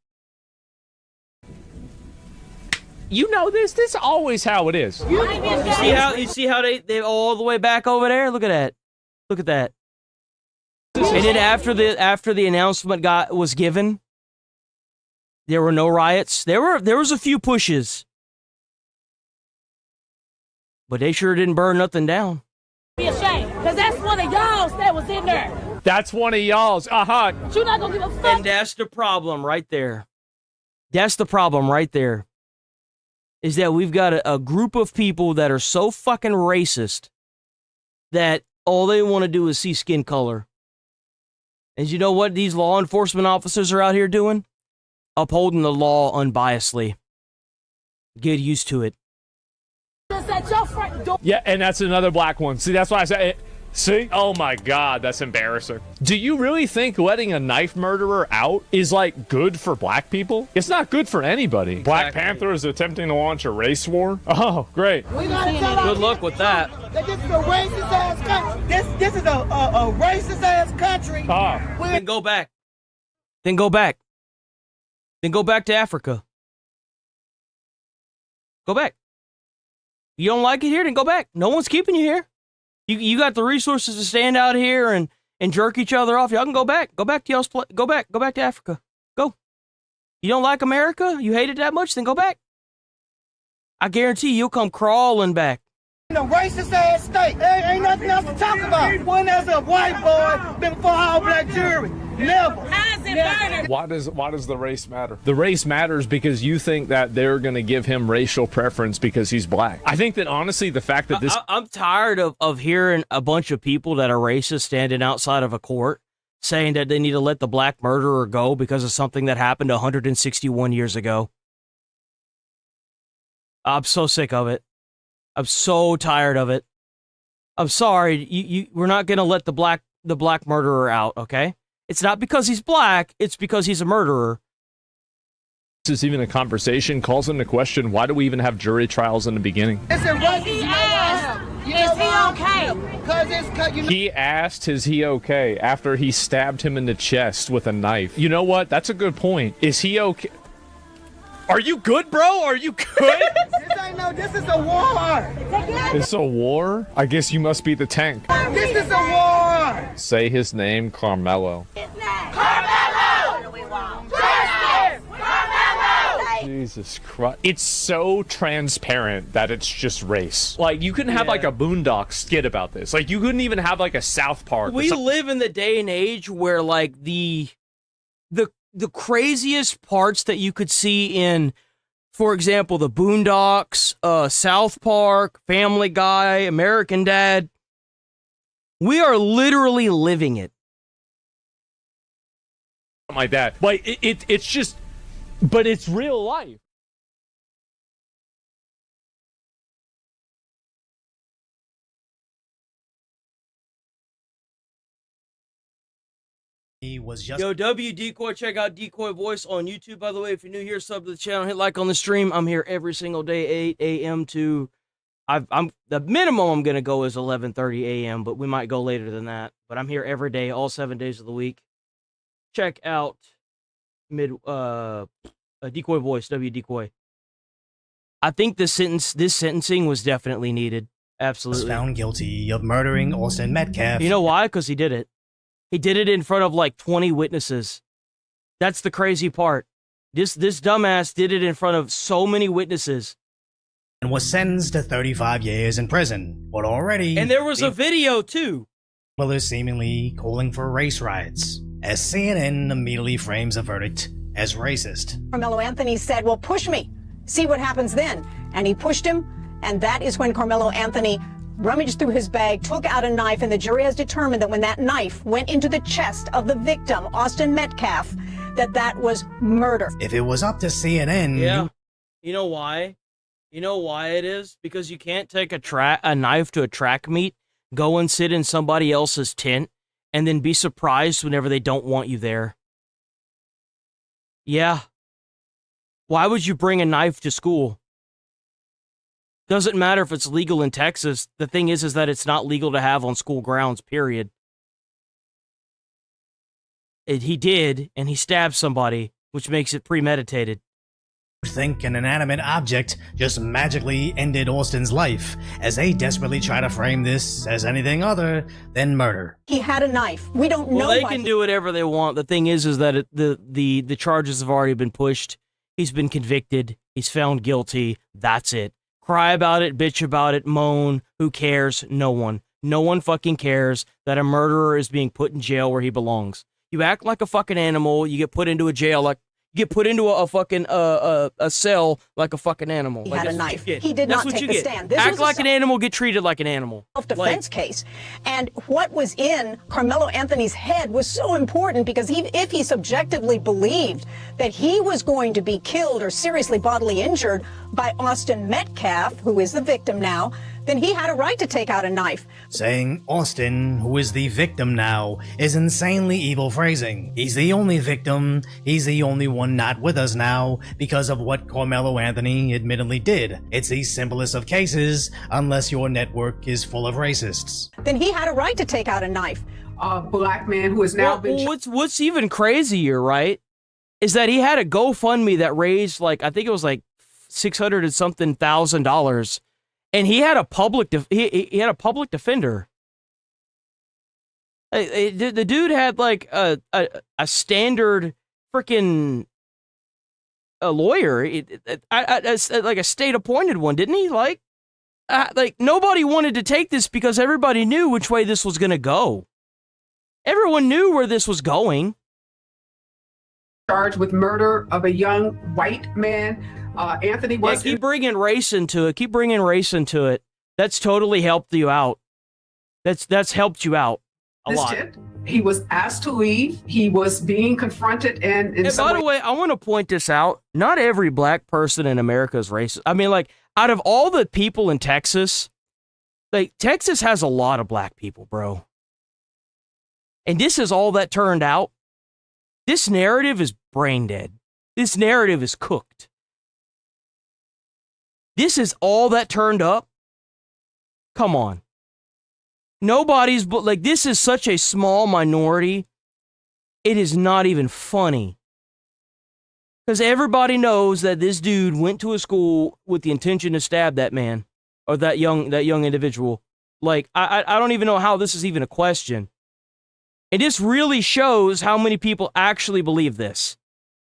You know this. This is always how it is. You see how they all the way back over there? Look at that. Look at that. And then after the announcement was given, there were no riots. There was a few pushes. But they sure didn't burn nothing down. Be ashamed, because that's one of y'all that was in there. That's one of y'all's. Uh-huh. You're not gonna give a fuck. And that's the problem right there. That's the problem right there. Is that we've got a group of people that are so fucking racist that all they want to do is see skin color. And you know what these law enforcement officers are out here doing? Upholding the law unbiasedly. Get used to it. This was at your front door. Yeah, and that's another black one. See, that's why I said. See? Oh my God, that's embarrassing. Do you really think letting a knife murderer out is like good for black people? It's not good for anybody. Black Panther is attempting to launch a race war? Oh, great. We gotta tell Good luck with that. This is a racist ass country. This is a racist ass country. Then go back. Then go back. Then go back to Africa. Go back. You don't like it here? Then go back. No one's keeping you here. You got the resources to stand out here and jerk each other off. Y'all can go back. Go back to y'all's place. Go back. Go back to Africa. Go. You don't like America? You hate it that much? Then go back. I guarantee you'll come crawling back. In a racist ass state, there ain't nothing else to talk about. When there's a white boy been for all black jury, never. How's it murder? Why does the race matter? The race matters because you think that they're going to give him racial preference because he's black. I think that honestly, the fact that this... I'm tired of hearing a bunch of people that are racist standing outside of a court saying that they need to let the black murderer go because of something that happened 161 years ago. I'm so sick of it. I'm so tired of it. I'm sorry, we're not going to let the black murderer out, okay? It's not because he's black, it's because he's a murderer. This is even a conversation, calls into question, why do we even have jury trials in the beginning? Listen, he asked, is he okay? He asked, is he okay, after he stabbed him in the chest with a knife. You know what? That's a good point. Is he okay? Are you good, bro? Are you good? This is a war. It's a war? I guess you must be the tank. This is a war. Say his name, Carmelo. Carmelo! Justice! Carmelo! Jesus Christ. It's so transparent that it's just race. Like, you couldn't have like a Boondock skit about this. Like, you couldn't even have like a South Park. We live in the day and age where like the craziest parts that you could see in, for example, the Boondocks, South Park, Family Guy, American Dad, we are literally living it. Something like that. Like, it's just, but it's real life. Was just Yo, W Decoy, check out Decoy Voice on YouTube. By the way, if you're new here, sub to the channel, hit like on the stream. I'm here every single day, 8 a.m. to I'm the minimum I'm gonna go is 11:30 a.m., but we might go later than that. But I'm here every day, all 7 days of the week. Check out Decoy Voice, W Decoy. I think this sentencing was definitely needed. Absolutely. Was found guilty of murdering Austin Metcalf. You know why? Because he did it. He did it in front of like 20 witnesses. That's the crazy part. This dumbass did it in front of so many witnesses. And was sentenced to 35 years in prison. But already... And there was a video too. Well, is seemingly calling for race riots, as CNN immediately frames the verdict as racist. Carmelo Anthony said, well, push me. See what happens then. And he pushed him, and that is when Carmelo Anthony rummaged through his bag, took out a knife, and the jury has determined that when that knife went into the chest of the victim, Austin Metcalf, that was murder. If it was up to CNN... Yeah. You know why? You know why it is? Because you can't take a knife to a track meet, go and sit in somebody else's tent, and then be surprised whenever they don't want you there. Yeah. Why would you bring a knife to school? Doesn't matter if it's legal in Texas. The thing is that it's not legal to have on school grounds, period. He did, and he stabbed somebody, which makes it premeditated. Think an inanimate object just magically ended Austin's life, as they desperately try to frame this as anything other than murder. He had a knife. We don't know. Well, they can do whatever they want. The thing is that the charges have already been pushed. He's been convicted. He's found guilty. That's it. Cry about it, bitch about it, moan. Who cares? No one. No one fucking cares that a murderer is being put in jail where he belongs. You act like a fucking animal. You get put into a jail like get put into a fucking a cell like a fucking animal. He Like, had a that's what you knife. get. He did That's not what take you the get. stand. This Act was like an animal, get treated like an animal. Self-defense case. And what was in Carmelo Anthony's head was so important because if he subjectively believed that he was going to be killed or seriously bodily injured by Austin Metcalf, who is the victim now, then he had a right to take out a knife. Saying Austin, who is the victim now, is insanely evil phrasing. He's the only victim, he's the only one not with us now because of what Carmelo Anthony admittedly did. It's the simplest of cases, unless your network is full of racists. Then he had a right to take out a knife. A black man who has now been... What's even crazier, right, is that he had a GoFundMe that raised, like, I think it was like $600 and something thousand, and he had a public he had a public defender. The dude had like a standard freaking lawyer, like a state appointed one, didn't he? Like nobody wanted to take this because everybody knew which way this was going to go. Everyone knew where this was going. Charged with murder of a young white man. Anthony was... Yeah, keep bringing race into it. Keep bringing race into it. That's totally helped you out. That's helped you out a lot. He was asked to leave. He was being confronted, and by the way, I want to point this out. Not every black person in America is racist. I mean, like, out of all the people in Texas, like, Texas has a lot of black people, bro. And this is all that turned out. This narrative is brain dead. This narrative is cooked. This is all that turned up? Come on. Nobody's, but like, this is such a small minority. It is not even funny. Because everybody knows that this dude went to a school with the intention to stab that man. Or that young individual. Like, I don't even know how this is even a question. And this really shows how many people actually believe this.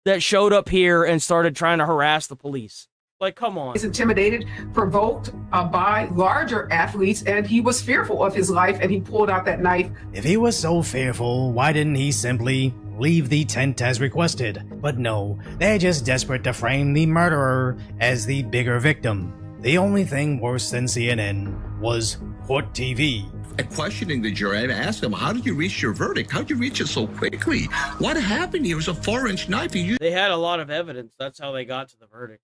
That showed up here and started trying to harass the police. Like, come on. He's intimidated, provoked by larger athletes, and he was fearful of his life, and he pulled out that knife. If he was so fearful, why didn't he simply leave the tent as requested? But no, they're just desperate to frame the murderer as the bigger victim. The only thing worse than CNN was Court TV. Questioning the jury, I asked them, how did you reach your verdict? How did you reach it so quickly? What happened here? It was a 4-inch knife. They had a lot of evidence. That's how they got to the verdict.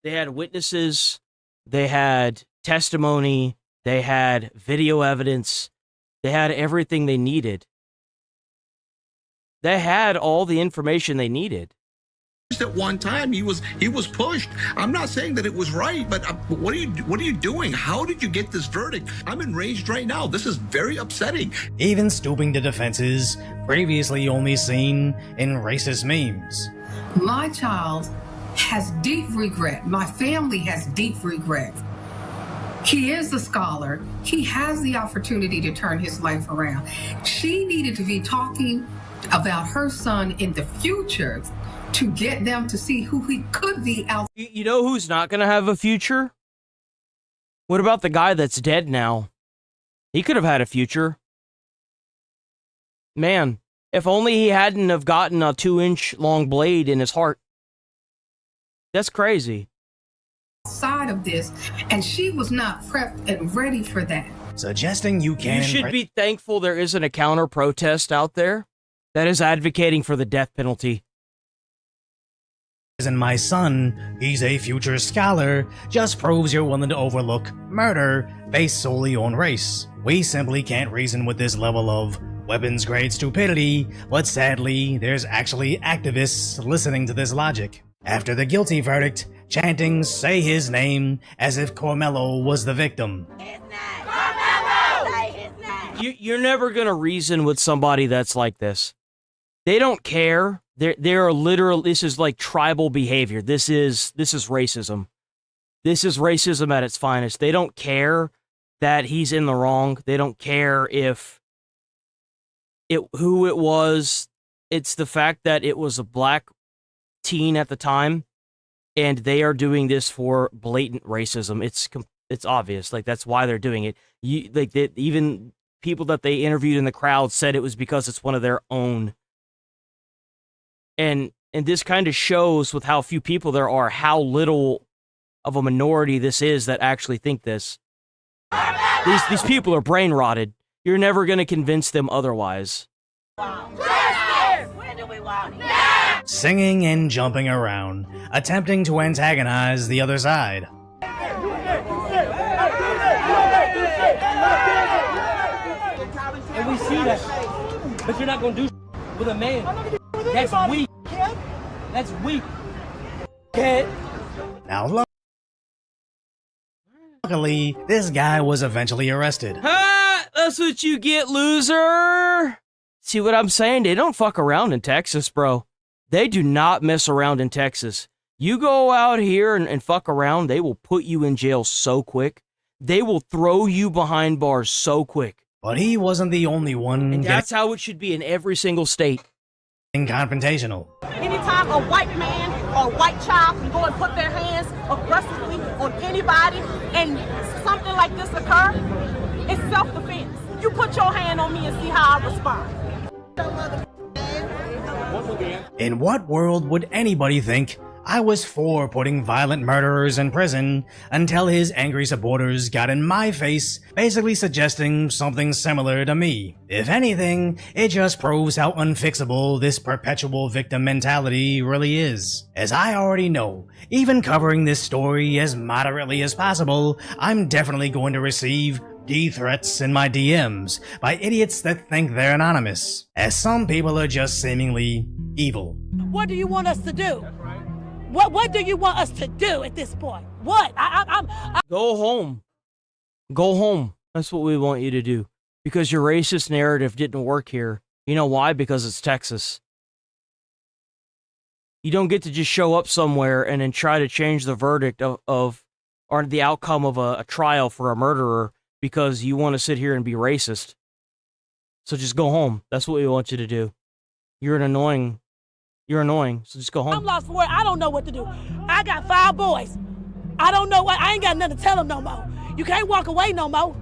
They had witnesses, they had testimony, they had video evidence, they had everything they needed. They had all the information they needed. At one time, he was pushed. I'm not saying that it was right, but what are you doing? How did you get this verdict? I'm enraged right now. This is very upsetting. Even stooping to defenses previously only seen in racist memes. My child has deep regret. My family has deep regret. He is a scholar. He has the opportunity to turn his life around. She needed to be talking about her son in the future to get them to see who he could be out. You know who's not going to have a future? What about the guy that's dead now? He could have had a future. Man, if only he hadn't have gotten a 2-inch long blade in his heart. That's crazy. Side of this, and she was not prepped and ready for that. Suggesting you can... You should be thankful there isn't a counter-protest out there that is advocating for the death penalty. And my son, he's a future scholar, just proves you're willing to overlook murder based solely on race. We simply can't reason with this level of weapons-grade stupidity, but sadly, there's actually activists listening to this logic. After the guilty verdict, chanting "say his name" as if Carmelo was the victim. You're never gonna reason with somebody that's like this. They don't care. They're literal. This is like tribal behavior. This is racism. This is racism at its finest. They don't care that he's in the wrong. They don't care who it was. It's the fact that it was a black teen at the time, and they are doing this for blatant racism. It's obvious. Like, that's why they're doing it. Even people that they interviewed in the crowd said it was because it's one of their own. And And this kind of shows with how few people there are, how little of a minority this is that actually think this. These people are brain rotted. You're never going to convince them otherwise. Singing and jumping around, attempting to antagonize the other side. And we see that, but you're not gonna do with a man. That's weak. That's weak. Kid. Now, luckily, this guy was eventually arrested. Ha! That's what you get, loser! See what I'm saying? They don't fuck around in Texas, bro. They do not mess around in Texas. You go out here and fuck around, they will put you in jail so quick. They will throw you behind bars so quick. But he wasn't the only one. And that's how it should be in every single state. Confrontational. Anytime a white man or a white child can go and put their hands aggressively on anybody and something like this occur, it's self-defense. You put your hand on me and see how I respond. In what world would anybody think I was for putting violent murderers in prison until his angry supporters got in my face, basically suggesting something similar to me? If anything, it just proves how unfixable this perpetual victim mentality really is. As I already know, even covering this story as moderately as possible, I'm definitely going to receive threats in my DMs by idiots that think they're anonymous, as some people are just seemingly evil. What do you want us to do? What do you want us to do at this point? What? Go home. Go home. That's what we want you to do. Because your racist narrative didn't work here. You know why? Because it's Texas. You don't get to just show up somewhere and then try to change the verdict of or the outcome of a trial for a murderer because you want to sit here and be racist. So just go home. That's what we want you to do. You're annoying, so just go home. I'm lost for words. I don't know what to do. I got 5 boys. I don't know what. I ain't got nothing to tell them no more. You can't walk away no more.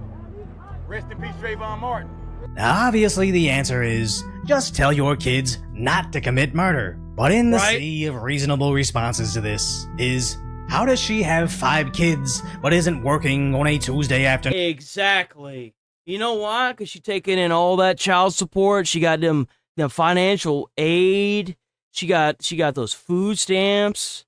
Rest in peace, Trayvon Martin. Now, obviously, the answer is just tell your kids not to commit murder. But in the sea of reasonable responses to this is, how does she have 5 kids but isn't working on a Tuesday afternoon? Exactly. You know why? Because she's taking in all that child support. She got them financial aid. She got those food stamps.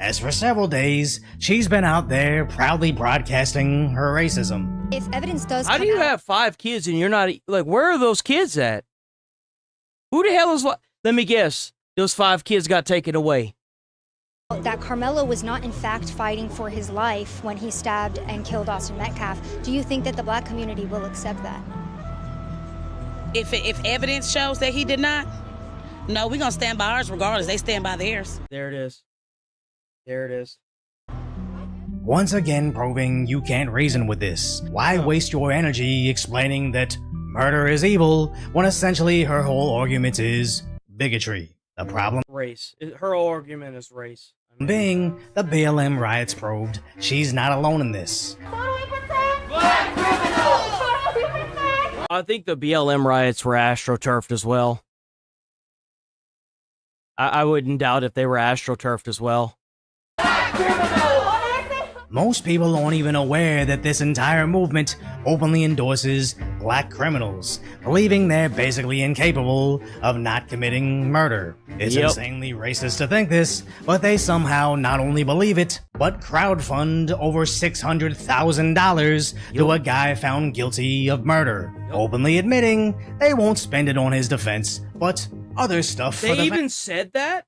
As for several days, she's been out there proudly broadcasting her racism. If evidence does How do you have 5 kids and you're not, like, where are those kids at? Who the hell is, let me guess, those 5 kids got taken away. that Carmelo was not in fact fighting for his life when he stabbed and killed Austin Metcalf, do you think that the black community will accept that? If evidence shows that he did not, no, we're going to stand by ours regardless. They stand by theirs. There it is. There it is. Once again proving you can't reason with this. Why waste your energy explaining that murder is evil when essentially her whole argument is bigotry? The problem? Race. Her whole argument is race. Being the BLM riots probed, she's not alone in this. I think the BLM riots were astroturfed as well. I wouldn't doubt if they were astroturfed as well. Most people aren't even aware that this entire movement openly endorses black criminals, believing they're basically incapable of not committing murder. It's insanely racist to think this, but they somehow not only believe it, but crowdfund over $600,000 to a guy found guilty of murder, openly admitting they won't spend it on his defense, but other stuff. They even said that?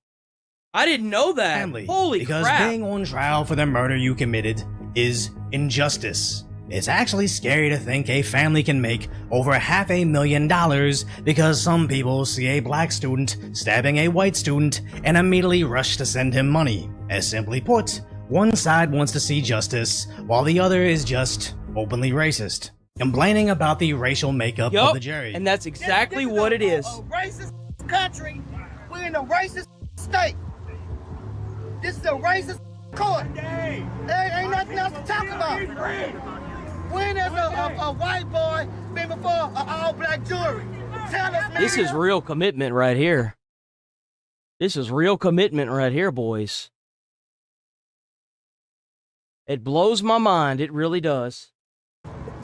I didn't know that. Family, Holy because crap. being on trial for the murder you committed is injustice. It's actually scary to think a family can make over $500,000 because some people see a black student stabbing a white student and immediately rush to send him money. As simply put, one side wants to see justice while the other is just openly racist, complaining about the racial makeup of the jury. And that's exactly what it is. A racist country. We're in a racist state. This is a racist court. There ain't nothing else to talk about. When has a white boy been before an all-black jury? Tell us, man. This is real commitment right here. This is real commitment right here, boys. It blows my mind. It really does.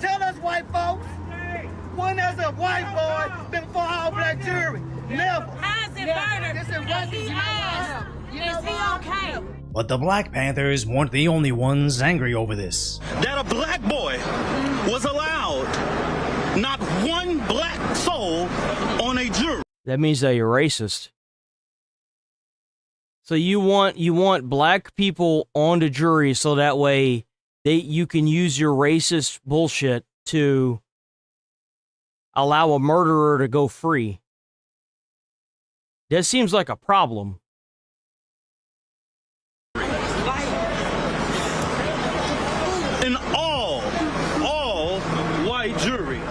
Tell us white folks, when has a white boy been for all black jury? Never. How's it murder? If he asked, is he okay? But the Black Panthers weren't the only ones angry over this. That a black boy was allowed not one black soul on a jury. That means that you're racist. So you want black people on the jury so that way you can use your racist bullshit to allow a murderer to go free. That seems like a problem. An all white jury.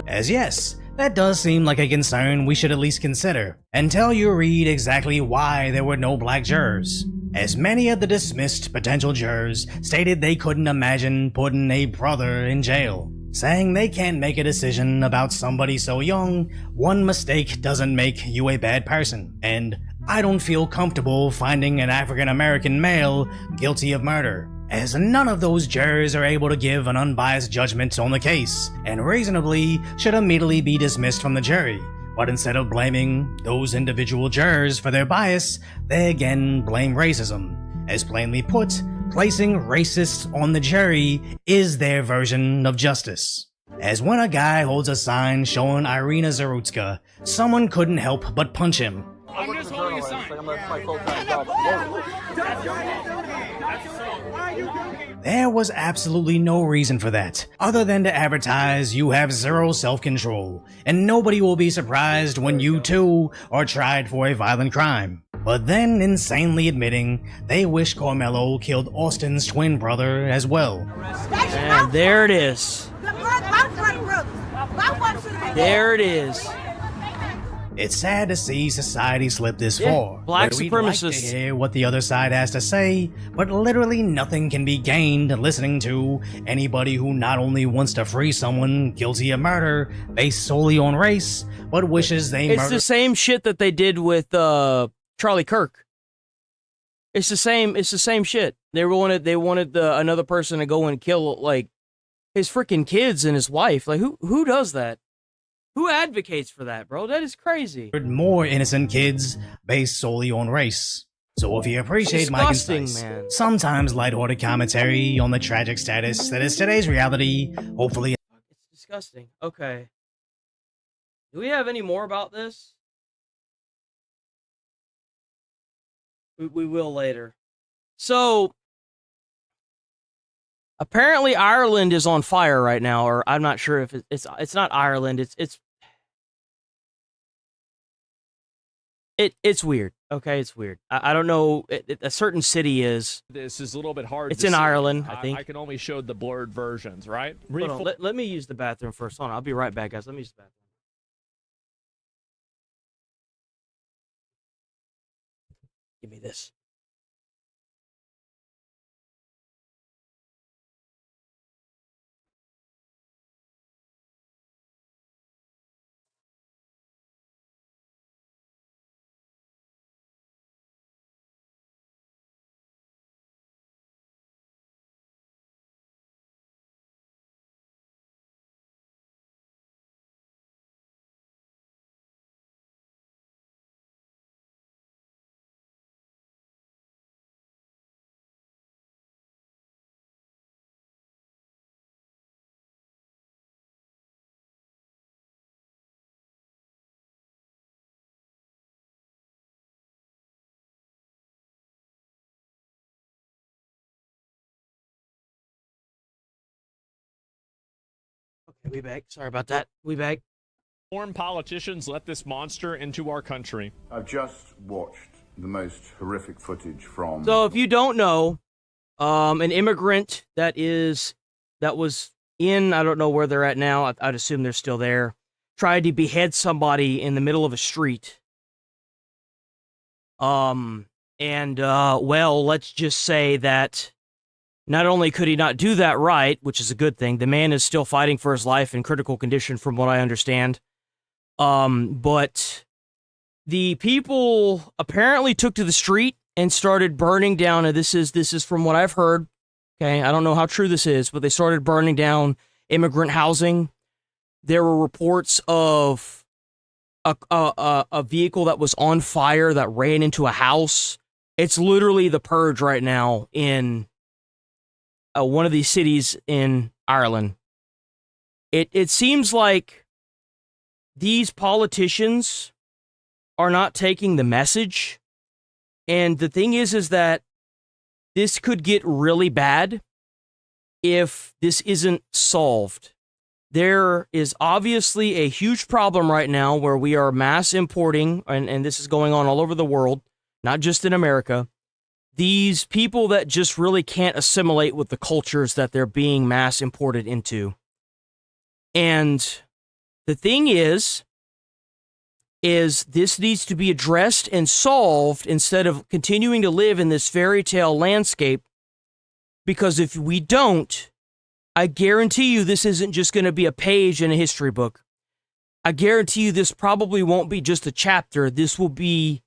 As yes, that does seem like a concern we should at least consider, until you read exactly why there were no black jurors. As many of the dismissed potential jurors stated they couldn't imagine putting a brother in jail, saying they can't make a decision about somebody so young, one mistake doesn't make you a bad person, and I don't feel comfortable finding an African American male guilty of murder, as none of those jurors are able to give an unbiased judgment on the case, and reasonably should immediately be dismissed from the jury. But instead of blaming those individual jurors for their bias, they again blame racism. As plainly put, placing racists on the jury is their version of justice. As when a guy holds a sign showing Irina Zarutska, someone couldn't help but punch him. I'm just holding a sign. There was absolutely no reason for that, other than to advertise you have zero self-control, and nobody will be surprised when you too are tried for a violent crime. But then insanely admitting they wish Carmelo killed Austin's twin brother as well. And there it is. There it is. It's sad to see society slip this far. Black where we'd like to supremacists. hear what the other side has to say, but literally nothing can be gained listening to anybody who not only wants to free someone guilty of murder based solely on race, but wishes they It's murdered. the same shit that they did with Charlie Kirk. It's the same shit. They wanted another person to go and kill like his freaking kids and his wife. Like who does that? Who advocates for that, bro? That is crazy. More innocent kids based solely on race. So if you appreciate my Disgusting, concise, man. sometimes lighthearted commentary on the tragic status that is today's reality, hopefully. It's disgusting. Okay. Do we have any more about this? We will later. So apparently Ireland is on fire right now, or I'm not sure if it's not Ireland. It's weird. Okay, it's weird. I don't know. A certain city is. This is a little bit hard. It's to in see. Ireland, I think. I can only show the blurred versions, right? Hold on, let me use the bathroom first. Hold on, I'll be right back, guys. Let me use the bathroom. Give me this. Okay, we back. Sorry about that. We back. Foreign politicians let this monster into our country. I've just watched the most horrific footage from... So if you don't know, an immigrant that was in, I don't know where they're at now, I'd assume they're still there, tried to behead somebody in the middle of a street. Well, let's just say that not only could he not do that right, which is a good thing, the man is still fighting for his life in critical condition from what I understand. But The people apparently took to the street and started burning down, and this is from what I've heard. Okay, I don't know how true this is, but they started burning down immigrant housing. There were reports of a vehicle that was on fire that ran into a house. It's literally the purge right now in one of these cities in Ireland. It seems like these politicians are not taking the message. And the thing is that this could get really bad if this isn't solved. There is obviously a huge problem right now where we are mass importing, and this is going on all over the world, not just in America. These people that just really can't assimilate with the cultures that they're being mass imported into. And the thing is this needs to be addressed and solved instead of continuing to live in this fairy tale landscape. Because if we don't, I guarantee you this isn't just going to be a page in a history book. I guarantee you this probably won't be just a chapter. This will be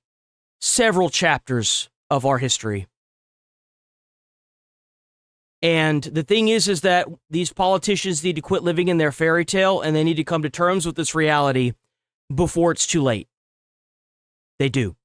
several chapters of our history. And the thing is that these politicians need to quit living in their fairy tale, and they need to come to terms with this reality before it's too late. They do.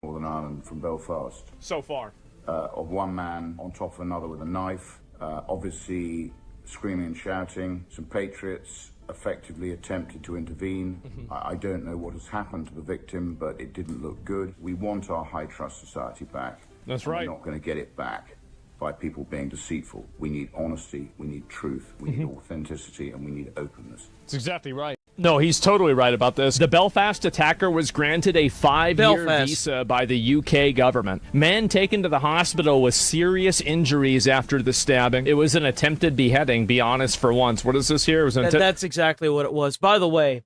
Northern Ireland from Belfast. So far. Of one man on top of another with a knife, obviously screaming and shouting. Some patriots effectively attempted to intervene. I don't know what has happened to the victim, but it didn't look good. We want our high trust society back. That's right. We're not going to get it back by people being deceitful. We need honesty, we need truth, we need authenticity, and we need openness. That's exactly right. No, he's totally right about this. The Belfast attacker was granted a 5-year visa by the UK government. Man taken to the hospital with serious injuries after the stabbing. It was an attempted beheading, be honest for once. What is this here? It was that's exactly what it was. By the way,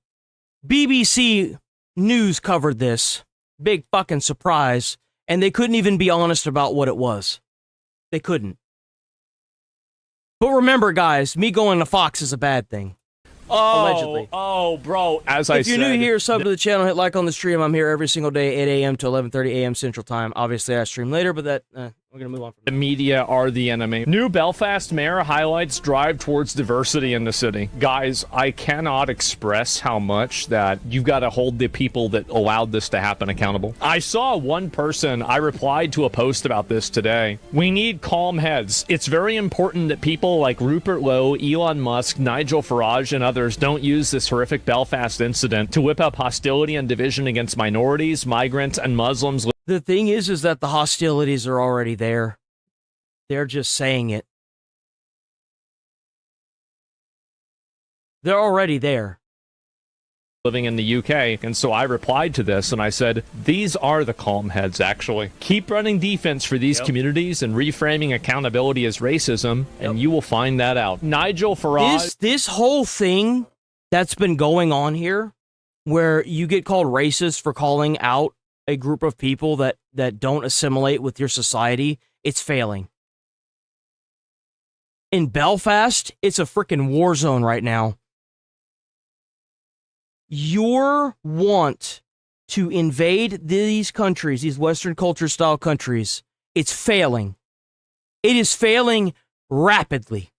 BBC News covered this. Big fucking surprise. And they couldn't even be honest about what it was. They couldn't. But remember, guys, me going to Fox is a bad thing. Allegedly. Oh, bro. As I said, if you're new here, sub to the channel, hit like on the stream. I'm here every single day, 8 a.m. to 11:30 a.m. Central Time. Obviously, I stream later, but we're going to move on from the media are the enemy. New Belfast mayor highlights drive towards diversity in the city. Guys, I cannot express how much that you've got to hold the people that allowed this to happen accountable. I saw one person, I replied to a post about this today. We need calm heads. It's very important that people like Rupert Lowe, Elon Musk, Nigel Farage, and others don't use this horrific Belfast incident to whip up hostility and division against minorities, migrants, and Muslims. The thing is that the hostilities are already there. They're just saying it. They're already there. Living in the UK, and so I replied to this and I said, these are the calm heads, actually. Keep running defense for these communities and reframing accountability as racism, and you will find that out. Nigel Farage. This whole thing that's been going on here, where you get called racist for calling out a group of people that don't assimilate with your society, it's failing. In Belfast, it's a freaking war zone right now. Your want to invade these countries, these Western culture style countries, it's failing. It is failing rapidly.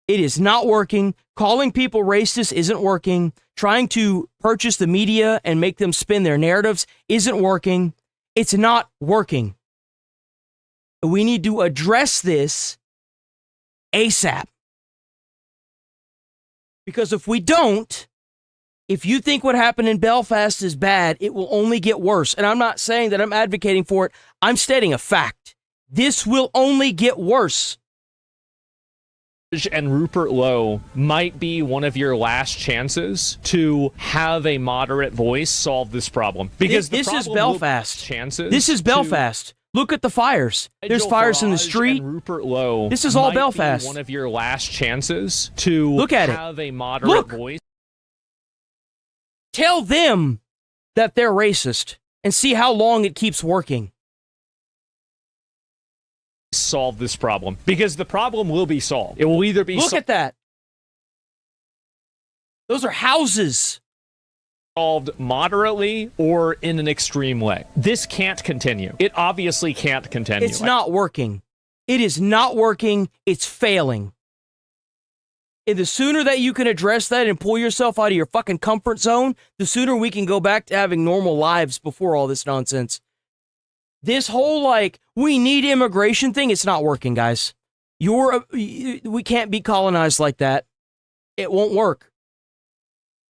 It is not working. Calling people racist isn't working. Trying to purchase the media and make them spin their narratives isn't working. It's not working. We need to address this ASAP. Because if we don't, if you think what happened in Belfast is bad, it will only get worse. And I'm not saying that I'm advocating for it. I'm stating a fact. This will only get worse. And Rupert Lowe might be one of your last chances to have a moderate voice solve this problem. Because this is Belfast. This is Belfast. Look at the fires. There's fires in the street. Rupert Lowe. This is all Belfast. Be one of your last chances to look at have a moderate voice. Tell them that they're racist and see how long it keeps working. Solve this problem, because the problem will be solved. It will either be look at that. Those are houses. Solved moderately or in an extreme way. This can't continue. It obviously can't continue. It's not working. It is not working. It's failing. And the sooner that you can address that and pull yourself out of your fucking comfort zone, the sooner we can go back to having normal lives before all this nonsense. This whole, like, we need immigration thing, it's not working, guys. We can't be colonized like that. It won't work.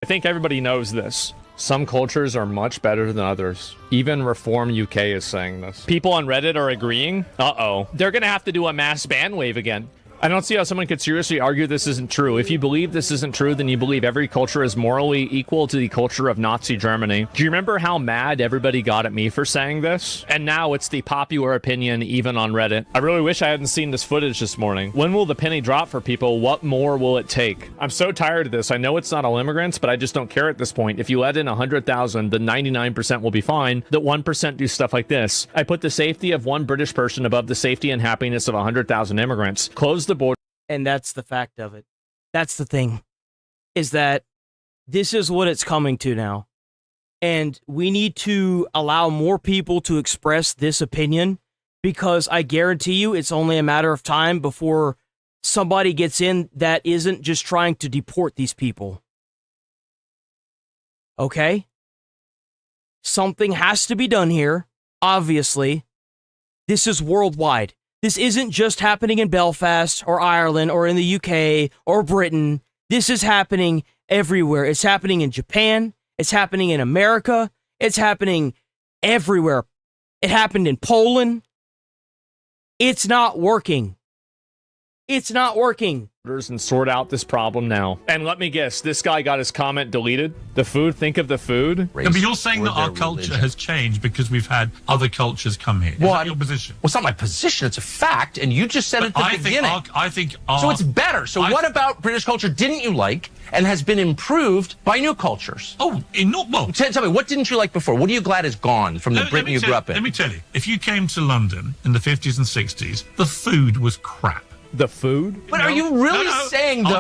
I think everybody knows this. Some cultures are much better than others. Even Reform UK is saying this. People on Reddit are agreeing. Uh-oh. They're gonna have to do a mass ban wave again. I don't see how someone could seriously argue this isn't true. If you believe this isn't true, then you believe every culture is morally equal to the culture of Nazi Germany. Do you remember how mad everybody got at me for saying this? And now it's the popular opinion even on Reddit. I really wish I hadn't seen this footage this morning. When will the penny drop for people? What more will it take? I'm so tired of this. I know it's not all immigrants, but I just don't care at this point. If you let in 100,000, the 99% will be fine. The 1% do stuff like this. I put the safety of one British person above the safety and happiness of 100,000 immigrants. Close the border. And that's the fact of it. That's the thing, is that this is what it's coming to now. And we need to allow more people to express this opinion, because I guarantee you it's only a matter of time before somebody gets in that isn't just trying to deport these people. Okay? Something has to be done here, obviously. This is worldwide. This isn't just happening in Belfast or Ireland or in the UK or Britain. This is happening everywhere. It's happening in Japan. It's happening in America. It's happening everywhere. It happened in Poland. It's not working. It's not working. And sort out this problem now. And let me guess, this guy got his comment deleted? The food? Think of the food? Yeah, but you're saying that our culture has changed because we've had other cultures come here. Is that your position? Well, it's not my position. It's a fact, and you just said it at the beginning. So it's better. So what about British culture didn't you like and has been improved by new cultures? Well, tell me, what didn't you like before? What are you glad is gone from the Britain you grew up in? Let me tell you, if you came to London in the 50s and 60s, the food was crap. The food? But are you really saying the food?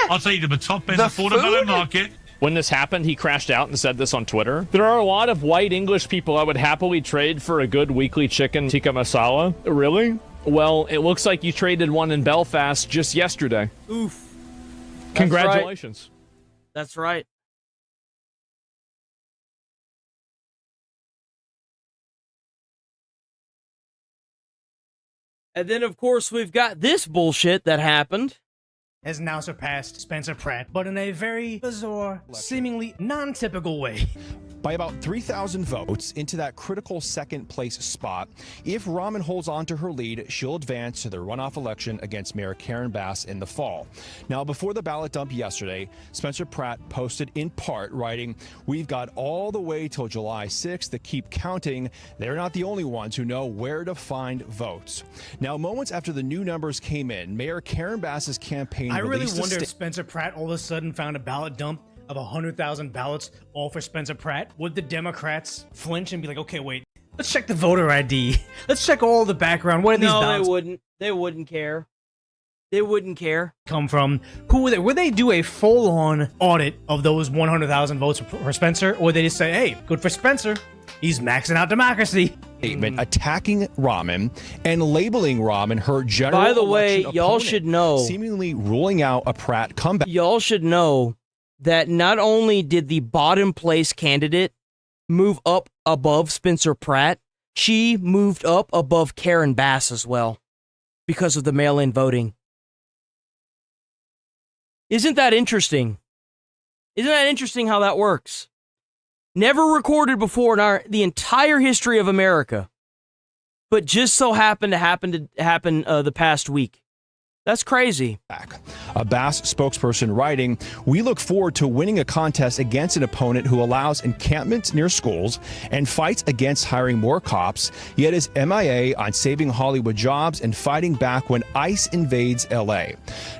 I'll take you to the top end of Portobello Market. When this happened, he crashed out and said this on Twitter. There are a lot of white English people I would happily trade for a good weekly chicken tikka masala. Really? Well, it looks like you traded one in Belfast just yesterday. Oof. Congratulations. That's right. And then, of course, we've got this bullshit that happened. Has now surpassed Spencer Pratt, but in a very bizarre, seemingly non-typical way. By about 3,000 votes into that critical second place spot. If Rahman holds on to her lead, she'll advance to the runoff election against Mayor Karen Bass in the fall. Now, before the ballot dump yesterday, Spencer Pratt posted in part, writing, "We've got all the way till July 6th to keep counting. They're not the only ones who know where to find votes." Now, moments after the new numbers came in, Mayor Karen Bass's campaign I really released a wonder if Spencer Pratt all of a sudden found a ballot dump of 100,000 ballots all for Spencer Pratt. Would the Democrats flinch and be like, okay, wait, let's check the voter ID. Let's check all the background. Where are these ballots? They wouldn't. They wouldn't care. They wouldn't care. Come from? Who would they? Would they do a full-on audit of those 100,000 votes for Spencer? Or would they just say, hey, good for Spencer. He's maxing out democracy. Statement attacking Rahman and labeling Rahman her general By the way, election y'all opponent, should know, seemingly ruling out a Pratt comeback. Y'all should know that not only did the bottom place candidate move up above Spencer Pratt, she moved up above Karen Bass as well because of the mail-in voting. Isn't that interesting? Isn't that interesting how that works? Never recorded before in the entire history of America, but just so happened to happen the past week. That's crazy. A Bass spokesperson writing, "We look forward to winning a contest against an opponent who allows encampments near schools and fights against hiring more cops, yet is MIA on saving Hollywood jobs and fighting back when ICE invades LA."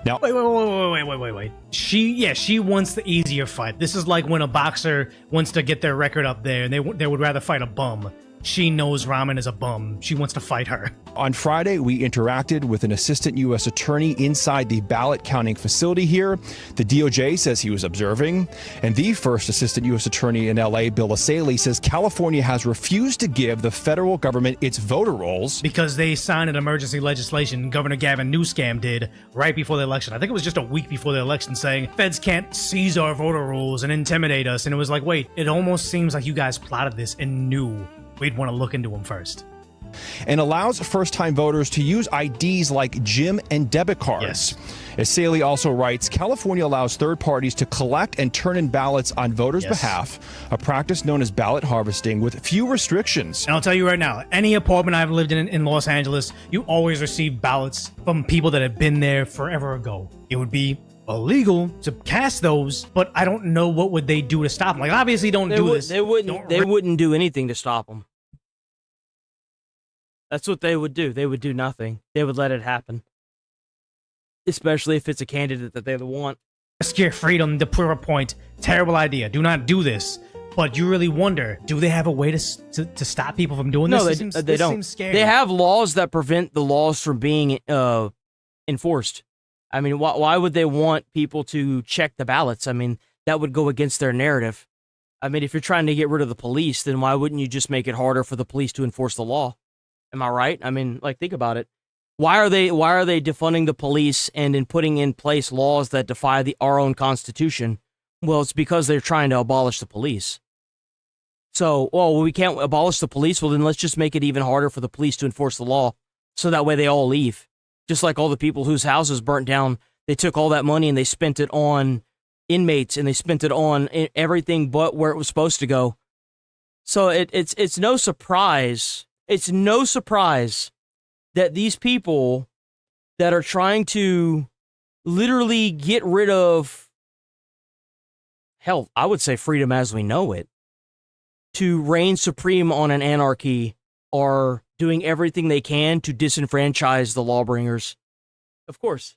Now, wait. She wants the easier fight. This is like when a boxer wants to get their record up there and they would rather fight a bum she knows Ramen is a bum. She wants to fight her. On Friday, we interacted with an assistant U.S. attorney inside the ballot counting facility here. The DOJ says he was observing. And the first assistant U.S. attorney in L.A., Bill Asaley, says California has refused to give the federal government its voter rolls because they signed an emergency legislation Governor Gavin Newsom did right before the election. I think it was just a week before the election, saying feds can't seize our voter rolls and intimidate us. And it was like, wait, it almost seems like you guys plotted this and knew we'd want to look into them first. And allows first-time voters to use IDs like gym and debit cards. Yes. As Saley also writes, California allows third parties to collect and turn in ballots on voters' behalf, a practice known as ballot harvesting with few restrictions. And I'll tell you right now, any apartment I've lived in Los Angeles, you always receive ballots from people that have been there forever ago. It would be illegal to cast those, but I don't know what would they do to stop them. Like, obviously don't do this. They wouldn't do anything to stop them. That's what they would do. They would do nothing. They would let it happen. Especially if it's a candidate that they want. Risk your freedom to prove a point. Terrible idea. Do not do this. But you really wonder, do they have a way to stop people from doing this? No, they don't. Seems scary. They have laws that prevent the laws from being enforced. I mean, why would they want people to check the ballots? I mean, that would go against their narrative. I mean, if you're trying to get rid of the police, then why wouldn't you just make it harder for the police to enforce the law? Am I right? I mean, like, think about it. Why are they defunding the police and in putting in place laws that defy our own Constitution? Well, it's because they're trying to abolish the police. So, we can't abolish the police. Well, then let's just make it even harder for the police to enforce the law, so that way they all leave. Just like all the people whose houses burnt down, they took all that money and they spent it on inmates and they spent it on everything but where it was supposed to go. So it's no surprise. It's no surprise that these people that are trying to literally get rid of, hell, I would say freedom as we know it, to reign supreme on an anarchy, are doing everything they can to disenfranchise the lawbringers. Of course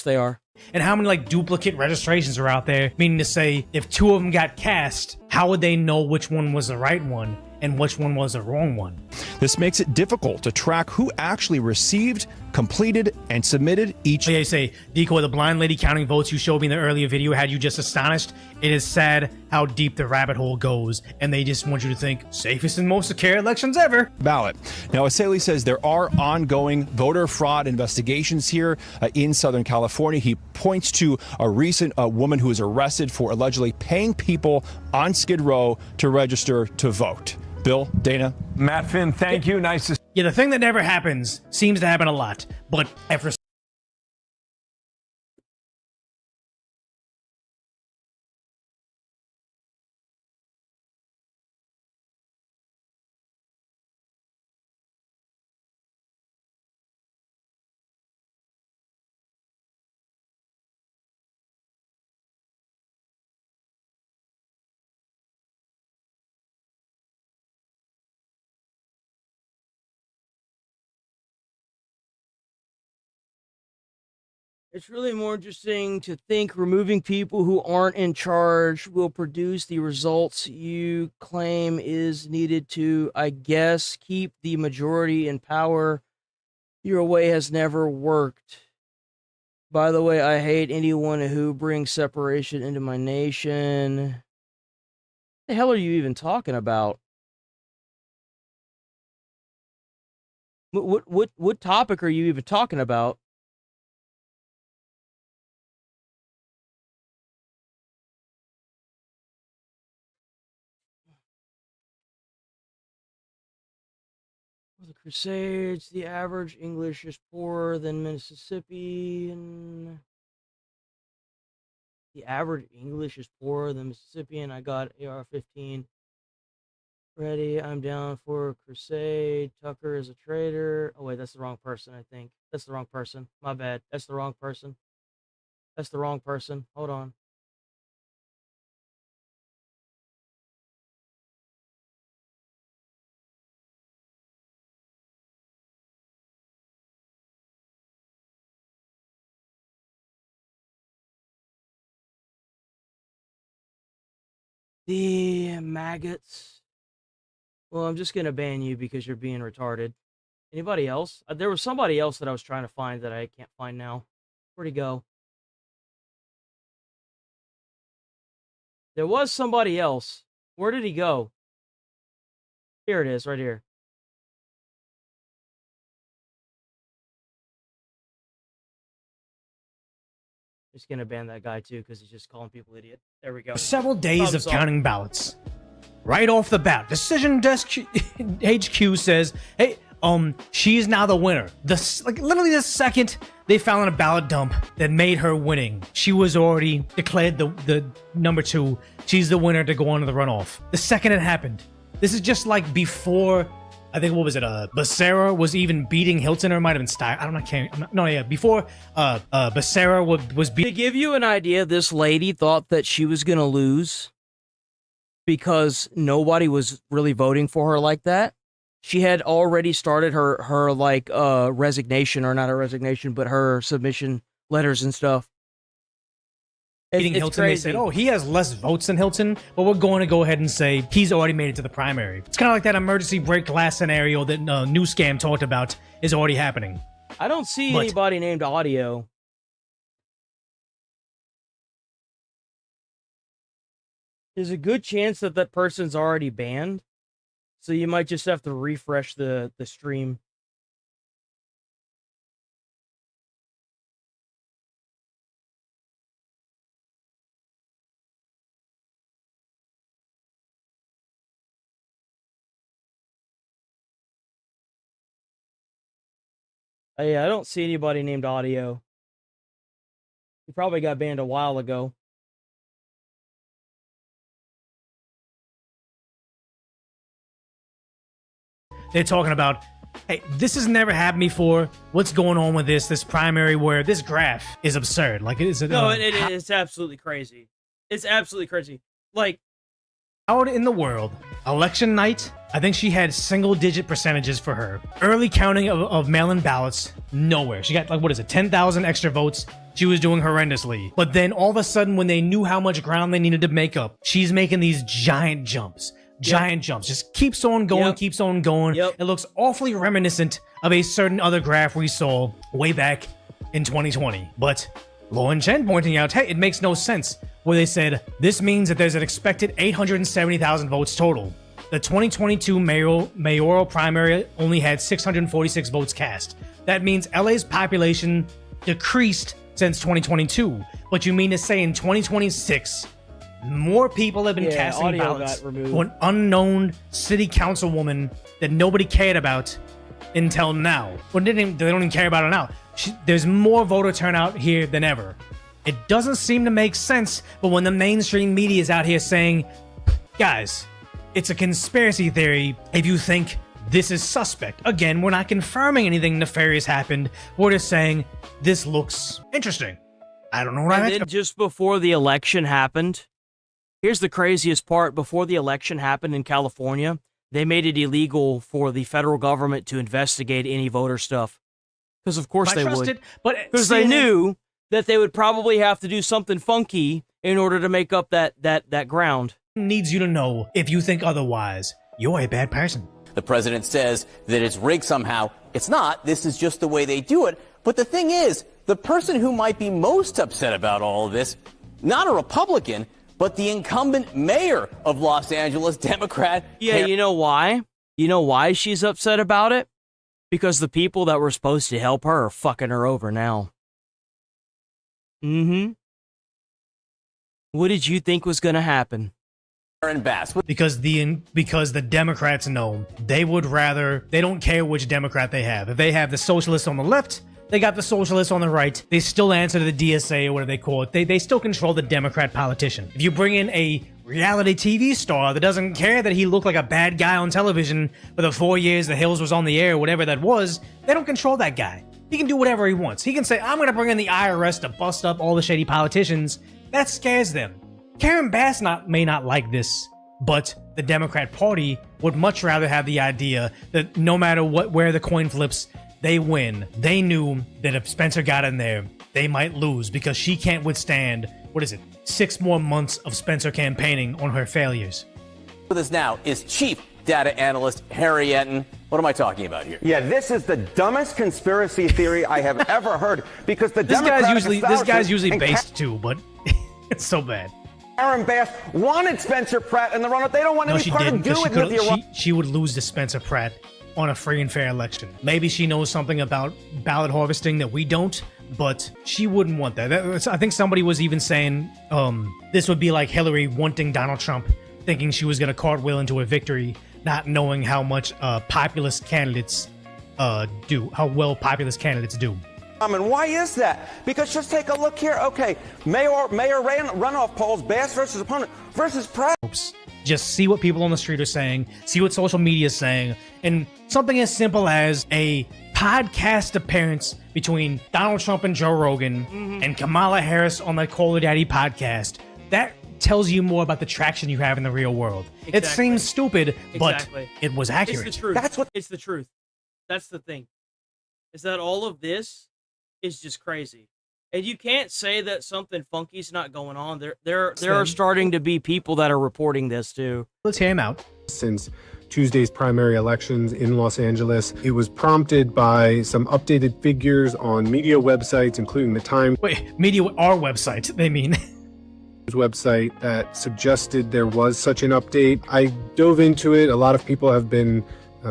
they are. And how many like duplicate registrations are out there? Meaning to say, if two of them got cast, how would they know which one was the right one and which one was the wrong one? This makes it difficult to track who actually received, completed, and submitted each. They say, Decoy, the blind lady counting votes you showed me in the earlier video had you just astonished. It is sad how deep the rabbit hole goes, and they just want you to think, safest and most secure elections ever. Ballot. Now, Asaley says there are ongoing voter fraud investigations here in Southern California. He points to a recent woman who was arrested for allegedly paying people on Skid Row to register to vote. Bill, Dana. Matt Finn, thank you. Nice to see you. Yeah, the thing that never happens seems to happen a lot, but after It's really more interesting to think removing people who aren't in charge will produce the results you claim is needed to, I guess, keep the majority in power. Your way has never worked. By the way, I hate anyone who brings separation into my nation. What the hell are you even talking about? What topic are you even talking about? The Crusades, the average English is poorer than Mississippian. The average English is poorer than Mississippian. I got AR-15. Ready, I'm down for Crusade. Tucker is a traitor. Oh wait, that's the wrong person, I think. That's the wrong person. My bad. That's the wrong person. That's the wrong person. Hold on. The maggots. Well, I'm just gonna ban you because you're being retarded. Anybody else? There was somebody else that I was trying to find that I can't find now. Where'd he go? There was somebody else. Where did he go? Here it is, right here. Just gonna ban that guy too because he's just calling people idiot. There we go. Several days Thumbs of up. counting ballots. Right off the bat, Decision Desk HQ says, "Hey, she's now the winner." Literally the second they found a ballot dump that made her winning, she was already declared the number 2. She's the winner to go on to the runoff. The second it happened, this is just like before. I think, what was it? Becerra was even beating Hilton, or it might have been Steyer. I don't know. Before Becerra was beating. To give you an idea, this lady thought that she was gonna lose because nobody was really voting for her like that. She had already started her resignation, or not her resignation, but her submission letters and stuff. Beating Hilton, they said, "Oh, he has less votes than Hilton, but we're going to go ahead and say he's already made it to the primary." It's kind of like that emergency break glass scenario that New Scam talked about is already happening. I don't see anybody named Audio. There's a good chance that that person's already banned, so you might just have to refresh the stream. Yeah, I don't see anybody named Audio. He probably got banned a while ago. They're talking about, hey, this has never happened before. What's going on with this primary where this graph is absurd? Like, it's absolutely crazy. It's absolutely crazy. Like, out in the world, election night, I think she had single-digit percentages for her. Early counting of mail-in ballots, nowhere. She got, 10,000 extra votes. She was doing horrendously. But then all of a sudden, when they knew how much ground they needed to make up, she's making these giant jumps. Jumps. Just keeps on going, keeps on going. It looks awfully reminiscent of a certain other graph we saw way back in 2020. But Lauren Chen pointing out, hey, it makes no sense, where they said, this means that there's an expected 870,000 votes total. The 2022 mayoral primary only had 646 votes cast. That means LA's population decreased since 2022. But you mean to say in 2026, more people have been casting ballots for an unknown city councilwoman that nobody cared about until now. Well, they don't even care about her now. There's more voter turnout here than ever. It doesn't seem to make sense, but when the mainstream media is out here saying, guys, it's a conspiracy theory if you think this is suspect. Again, we're not confirming anything nefarious happened. We're just saying this looks interesting. I don't know what I meant. And then just before the election happened, here's the craziest part. Before the election happened in California, they made it illegal for the federal government to investigate any voter stuff. Because of course they would. Because they knew that they would probably have to do something funky in order to make up that ground. Needs you to know, if you think otherwise, you're a bad person. The president says that it's rigged somehow. It's not. This is just the way they do it. But the thing is, the person who might be most upset about all of this, not a Republican, but the incumbent mayor of Los Angeles, Democrat. Yeah, you know why? You know why she's upset about it? Because the people that were supposed to help her are fucking her over now. Mm-hmm. What did you think was going to happen? Because the Democrats know they don't care which Democrat they have. If they have the socialists on the left, they got the socialists on the right. They still answer to the DSA or whatever they call it. They still control the Democrat politician. If you bring in a reality TV star that doesn't care that he looked like a bad guy on television for the 4 years The Hills was on the air, whatever that was, they don't control that guy. He can do whatever he wants. He can say, I'm going to bring in the IRS to bust up all the shady politicians. That scares them. Karen Bass may not like this, but the Democrat Party would much rather have the idea that no matter where the coin flips, they win. They knew that if Spencer got in there, they might lose because she can't withstand, 6 more months of Spencer campaigning on her failures. With us now is Chief data analyst Harry Enton. What am I talking about here? Yeah, this is the dumbest conspiracy theory I have ever heard, because the this guy's usually based too, but it's so bad. Karen Bass wanted Spencer Pratt in the run-up. They don't want any part to do with the she would lose to Spencer Pratt on a free and fair election. Maybe she knows something about ballot harvesting that we don't, but she wouldn't want that. I think somebody was even saying this would be like Hillary wanting Donald Trump, thinking she was going to cartwheel into a victory, not knowing how much populist candidates do, how well populist candidates do. And why is that? Because just take a look here. Okay, mayor runoff polls, Bass versus opponent versus Pratt. Just see what people on the street are saying, see what social media is saying, and something as simple as a podcast appearance between Donald Trump and Joe Rogan and Kamala Harris on the Call Her Daddy podcast, that tells you more about the traction you have in the real world. Exactly. It seems stupid, but it was accurate. It's the truth. It's the truth. That's the thing. Is that all of this is just crazy. And you can't say that something funky's not going on. There are starting to be people that are reporting this too. Let's hear him out. Since Tuesday's primary elections in Los Angeles, it was prompted by some updated figures on media websites, including the Times. Wait, media, our website, they mean. Website that suggested there was such an update. I dove into it. A lot of people have been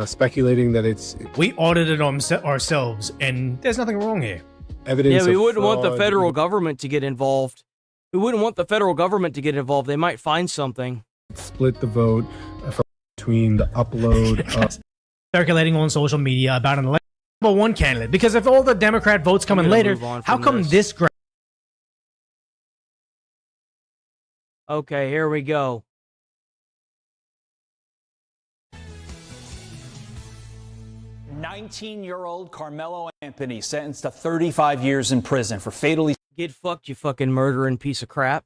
speculating that it's... We audited ourselves, and there's nothing wrong here. Evidence we of wouldn't want the fraud. federal government to get involved. We wouldn't want the federal government to get involved. They might find something. Split the vote between the upload of... Circulating on social media about an election number one candidate. Because if all the Democrat votes come in later, how come this... Okay, here we go. "19-year-old Carmelo Anthony sentenced to 35 years in prison for fatally..." Get fucked, you fucking murdering piece of crap.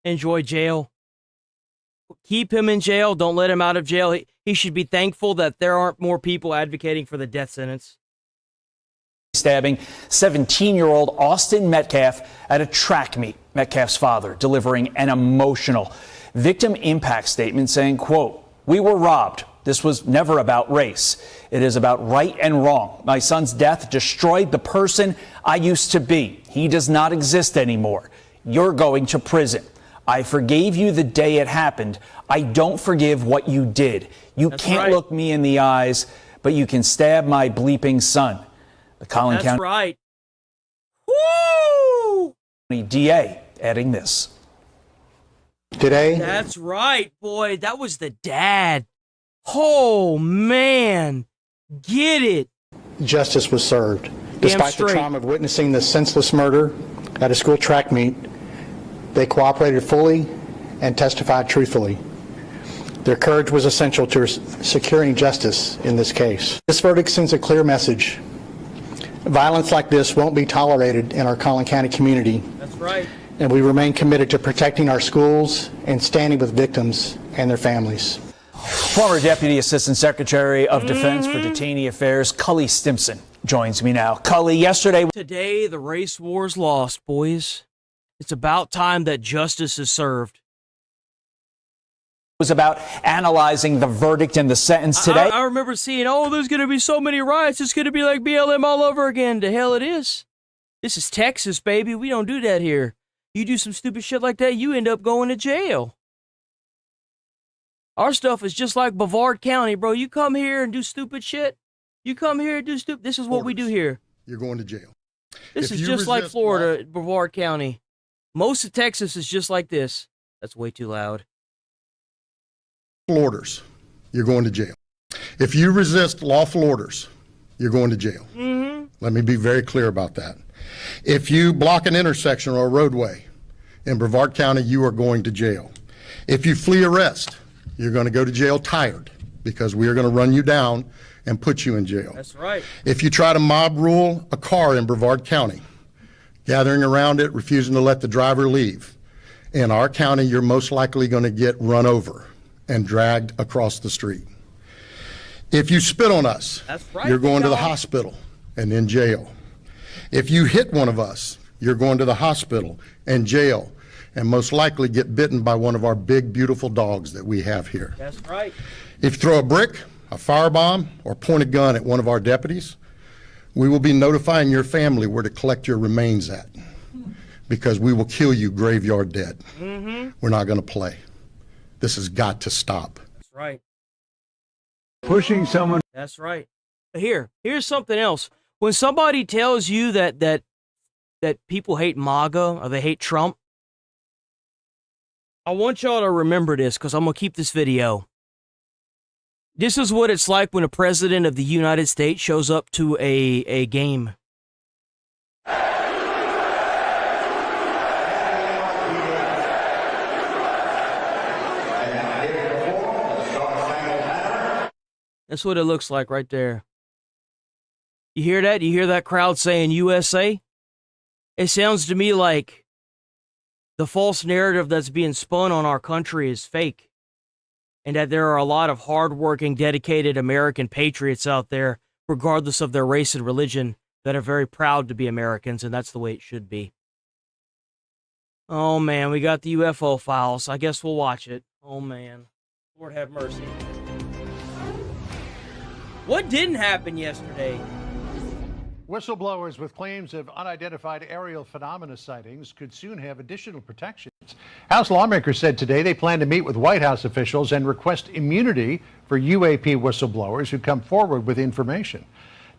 Enjoy jail. Keep him in jail. Don't let him out of jail. He should be thankful that there aren't more people advocating for the death sentence. Stabbing 17-year-old Austin Metcalf at a track meet. Metcalf's father delivering an emotional victim impact statement saying, quote, "We were robbed. This was never about race. It is about right and wrong. My son's death destroyed the person I used to be. He does not exist anymore. You're going to prison. I forgave you the day it happened. I don't forgive what you did. You can't look me in the eyes, but you can stab my bleeping son." The Collin County right. Woo! DA adding this. Today. That's right, boy. That was the dad. Oh, man. Get it. Justice was served. Despite the trauma of witnessing the senseless murder at a school track meet, they cooperated fully and testified truthfully. Their courage was essential to securing justice in this case. This verdict sends a clear message. Violence like this won't be tolerated in our Collin County community. That's right. And we remain committed to protecting our schools and standing with victims and their families. Former Deputy Assistant Secretary of Defense for Detainee Affairs, Cully Stimson, joins me now. Cully, yesterday... Today, the race war's lost, boys. It's about time that justice is served. Was about analyzing the verdict and the sentence today. I remember seeing, there's going to be so many riots. It's going to be like BLM all over again. The hell it is. This is Texas, baby. We don't do that here. You do some stupid shit like that, you end up going to jail. Our stuff is just like Brevard County, bro. You come here and do stupid shit. You come here and do stupid. This is what we do here. You're going to jail. This is just like Florida, Brevard County. Most of Texas is just like this. That's way too loud. Orders, you're going to jail. If you resist lawful orders, you're going to jail. Let me be very clear about that. If you block an intersection or a roadway in Brevard County, you are going to jail. If you flee arrest, you're going to go to jail tired, because we are going to run you down and put you in jail. That's right. If you try to mob rule a car in Brevard County, gathering around it, refusing to let the driver leave, in our county, you're most likely going to get run over and dragged across the street. If you spit on us, you're going to the hospital and in jail. If you hit one of us, you're going to the hospital and jail and most likely get bitten by one of our big, beautiful dogs that we have here. That's right. If you throw a brick, a firebomb, or point a gun at one of our deputies, we will be notifying your family where to collect your remains at, because we will kill you graveyard dead. We're not going to play. This has got to stop. That's right. Pushing someone. That's right. Here's something else. When somebody tells you that people hate MAGA or they hate Trump, I want y'all to remember this, because I'm going to keep this video. This is what it's like when a president of the United States shows up to a game. That's what it looks like right there. You hear that? You hear that crowd saying USA? It sounds to me like the false narrative that's being spun on our country is fake, and that there are a lot of hardworking, dedicated American patriots out there, regardless of their race and religion, that are very proud to be Americans, and that's the way it should be. Oh man, we got the UFO files. I guess we'll watch it. Oh man. Lord have mercy. What didn't happen yesterday? Whistleblowers with claims of unidentified aerial phenomena sightings could soon have additional protections. House lawmakers said today they plan to meet with White House officials and request immunity for UAP whistleblowers who come forward with information.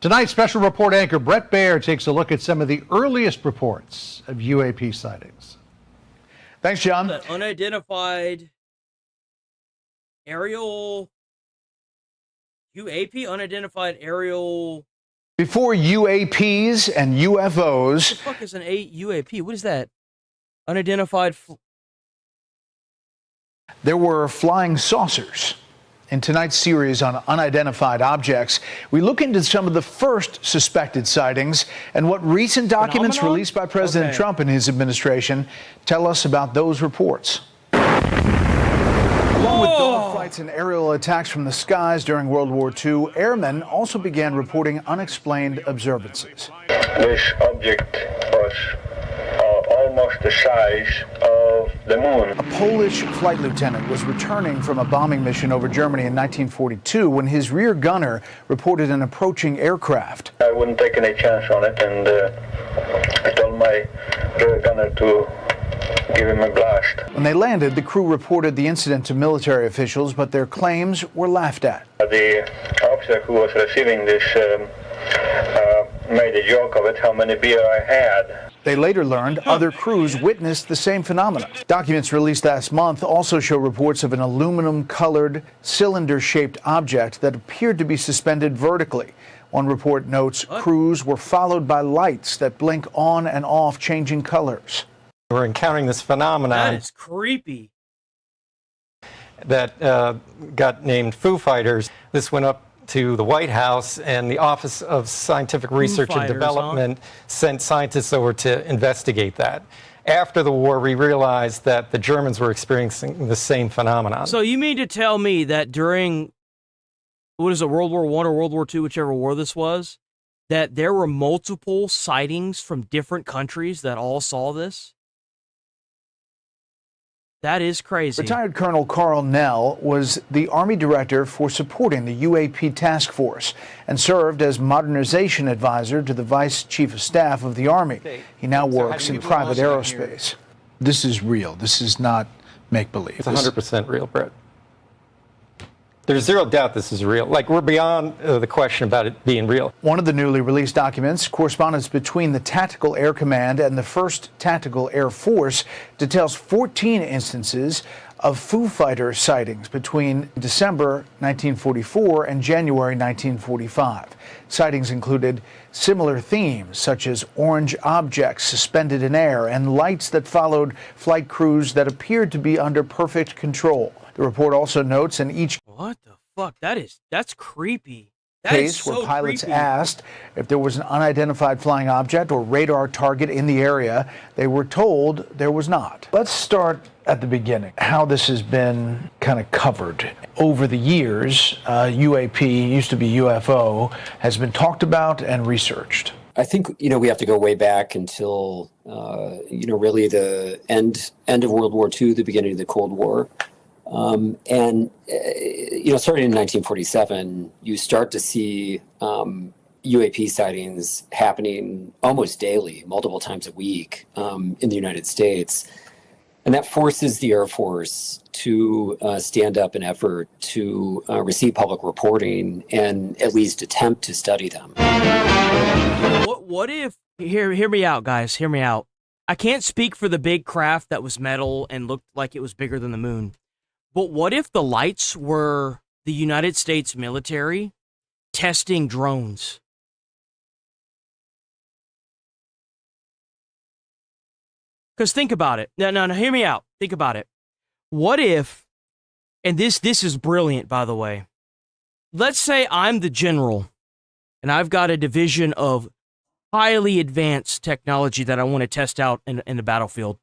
Tonight, special report anchor Brett Baer takes a look at some of the earliest reports of UAP sightings. Thanks, John. The unidentified aerial UAP, unidentified aerial. Before UAPs and UFOs. What the fuck is an UAP? What is that? Unidentified. There were flying saucers. In tonight's series on unidentified objects, we look into some of the first suspected sightings and what recent documents released by President Trump and his administration tell us about those reports. Along with dogfights and aerial attacks from the skies during World War II, airmen also began reporting unexplained observances. This object was almost the size of the moon. A Polish flight lieutenant was returning from a bombing mission over Germany in 1942 when his rear gunner reported an approaching aircraft. I wouldn't take any chance on it, and I told my rear gunner to give him a blast. When they landed, the crew reported the incident to military officials, but their claims were laughed at. The officer who was receiving this made a joke of it, how many beer I had. They later learned other crews witnessed the same phenomena. Documents released last month also show reports of an aluminum-colored, cylinder-shaped object that appeared to be suspended vertically. One report notes crews were followed by lights that blink on and off, changing colors. We're encountering this phenomenon. That is creepy. That got named Foo Fighters. This went up to the White House, and the Office of Scientific Research and Development sent scientists over to investigate that. After the war, we realized that the Germans were experiencing the same phenomenon. So you mean to tell me that during, what is it, World War I or World War II, whichever war this was, that there were multiple sightings from different countries that all saw this? That is crazy. Retired Colonel Carl Nell was the Army director for supporting the UAP task force and served as modernization advisor to the Vice Chief of Staff of the Army. He now works in private aerospace. This is real. This is not make-believe. It's 100% real, Brett. There's zero doubt this is real. Like, we're beyond the question about it being real. One of the newly released documents, correspondence between the Tactical Air Command and the 1st Tactical Air Force, details 14 instances of Foo Fighter sightings between December 1944 and January 1945. Sightings included similar themes, such as orange objects suspended in air and lights that followed flight crews that appeared to be under perfect control. The report also notes in each What the fuck? That's creepy. case where pilots asked if there was an unidentified flying object or radar target in the area, they were told there was not. Let's start at the beginning, how this has been kind of covered. Over the years, UAP, used to be UFO, has been talked about and researched. I think, we have to go way back until, really the end of World War II, the beginning of the Cold War. Starting in 1947, you start to see UAP sightings happening almost daily, multiple times a week in the United States. And that forces the Air Force to stand up an effort to receive public reporting and at least attempt to study them. What if, hear me out, guys, hear me out. I can't speak for the big craft that was metal and looked like it was bigger than the moon. But what if the lights were the United States military testing drones? Because think about it. No, hear me out. Think about it. What if, and this is brilliant, by the way. Let's say I'm the general, and I've got a division of highly advanced technology that I want to test out in the battlefield.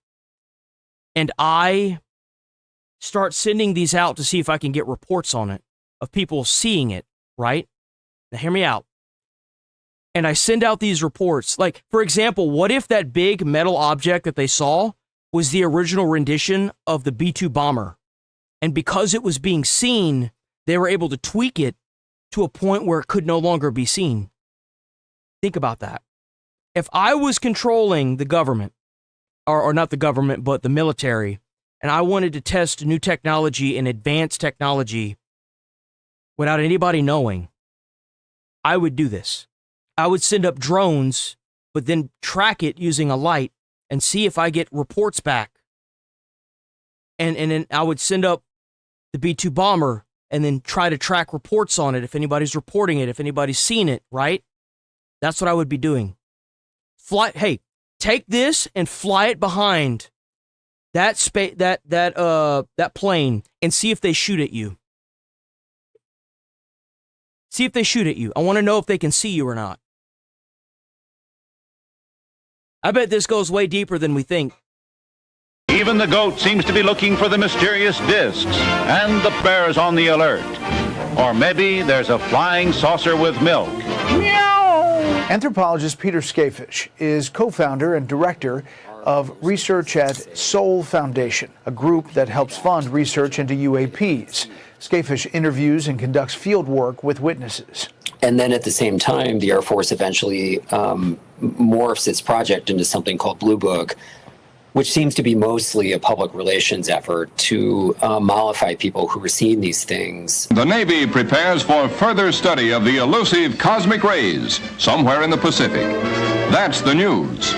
And I start sending these out to see if I can get reports on it, of people seeing it, right? Now hear me out. And I send out these reports. Like, for example, what if that big metal object that they saw was the original rendition of the B-2 bomber? And because it was being seen, they were able to tweak it to a point where it could no longer be seen. Think about that. If I was controlling the government, or not the government, but the military, and I wanted to test new technology and advanced technology without anybody knowing, I would do this. I would send up drones, but then track it using a light and see if I get reports back. And then I would send up the B-2 bomber and then try to track reports on it if anybody's reporting it, if anybody's seen it, right? That's what I would be doing. Hey, take this and fly it behind that plane and see if they shoot at you. See if they shoot at you. I want to know if they can see you or not. I bet this goes way deeper than we think. Even the goat seems to be looking for the mysterious discs, and the bear's on the alert. Or maybe there's a flying saucer with milk. Anthropologist Peter Skafish is co-founder and director of research at Soul Foundation, a group that helps fund research into UAPs. Skafish interviews and conducts field work with witnesses. And then at the same time, the Air Force eventually morphs its project into something called Blue Book, which seems to be mostly a public relations effort to mollify people who are seeing these things. The Navy prepares for further study of the elusive cosmic rays somewhere in the Pacific. That's the news.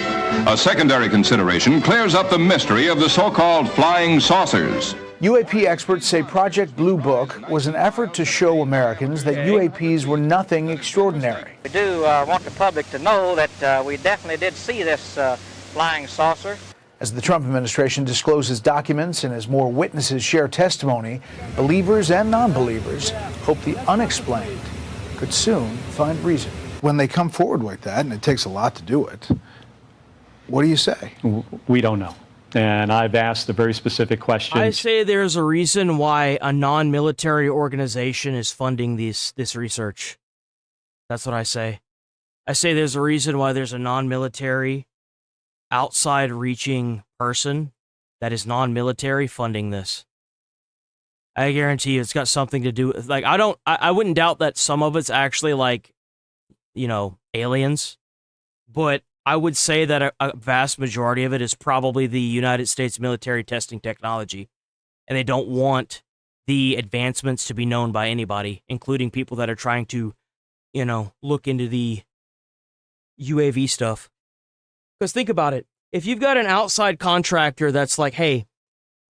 A secondary consideration clears up the mystery of the so-called flying saucers. UAP experts say Project Blue Book was an effort to show Americans that UAPs were nothing extraordinary. We do want the public to know that we definitely did see this flying saucer. As the Trump administration discloses documents and as more witnesses share testimony, believers and non-believers hope the unexplained could soon find reason. When they come forward like that, and it takes a lot to do it, what do you say? We don't know. And I've asked a very specific question. I say there's a reason why a non-military organization is funding this research. That's what I say. I say there's a reason why there's a non-military, outside-reaching person that is non-military funding this. I guarantee you it's got something to do with, like, I wouldn't doubt that some of it's actually, like, aliens, but I would say that a vast majority of it is probably the United States military testing technology, and they don't want the advancements to be known by anybody, including people that are trying to, look into the UAV stuff. Because think about it. If you've got an outside contractor that's like, hey,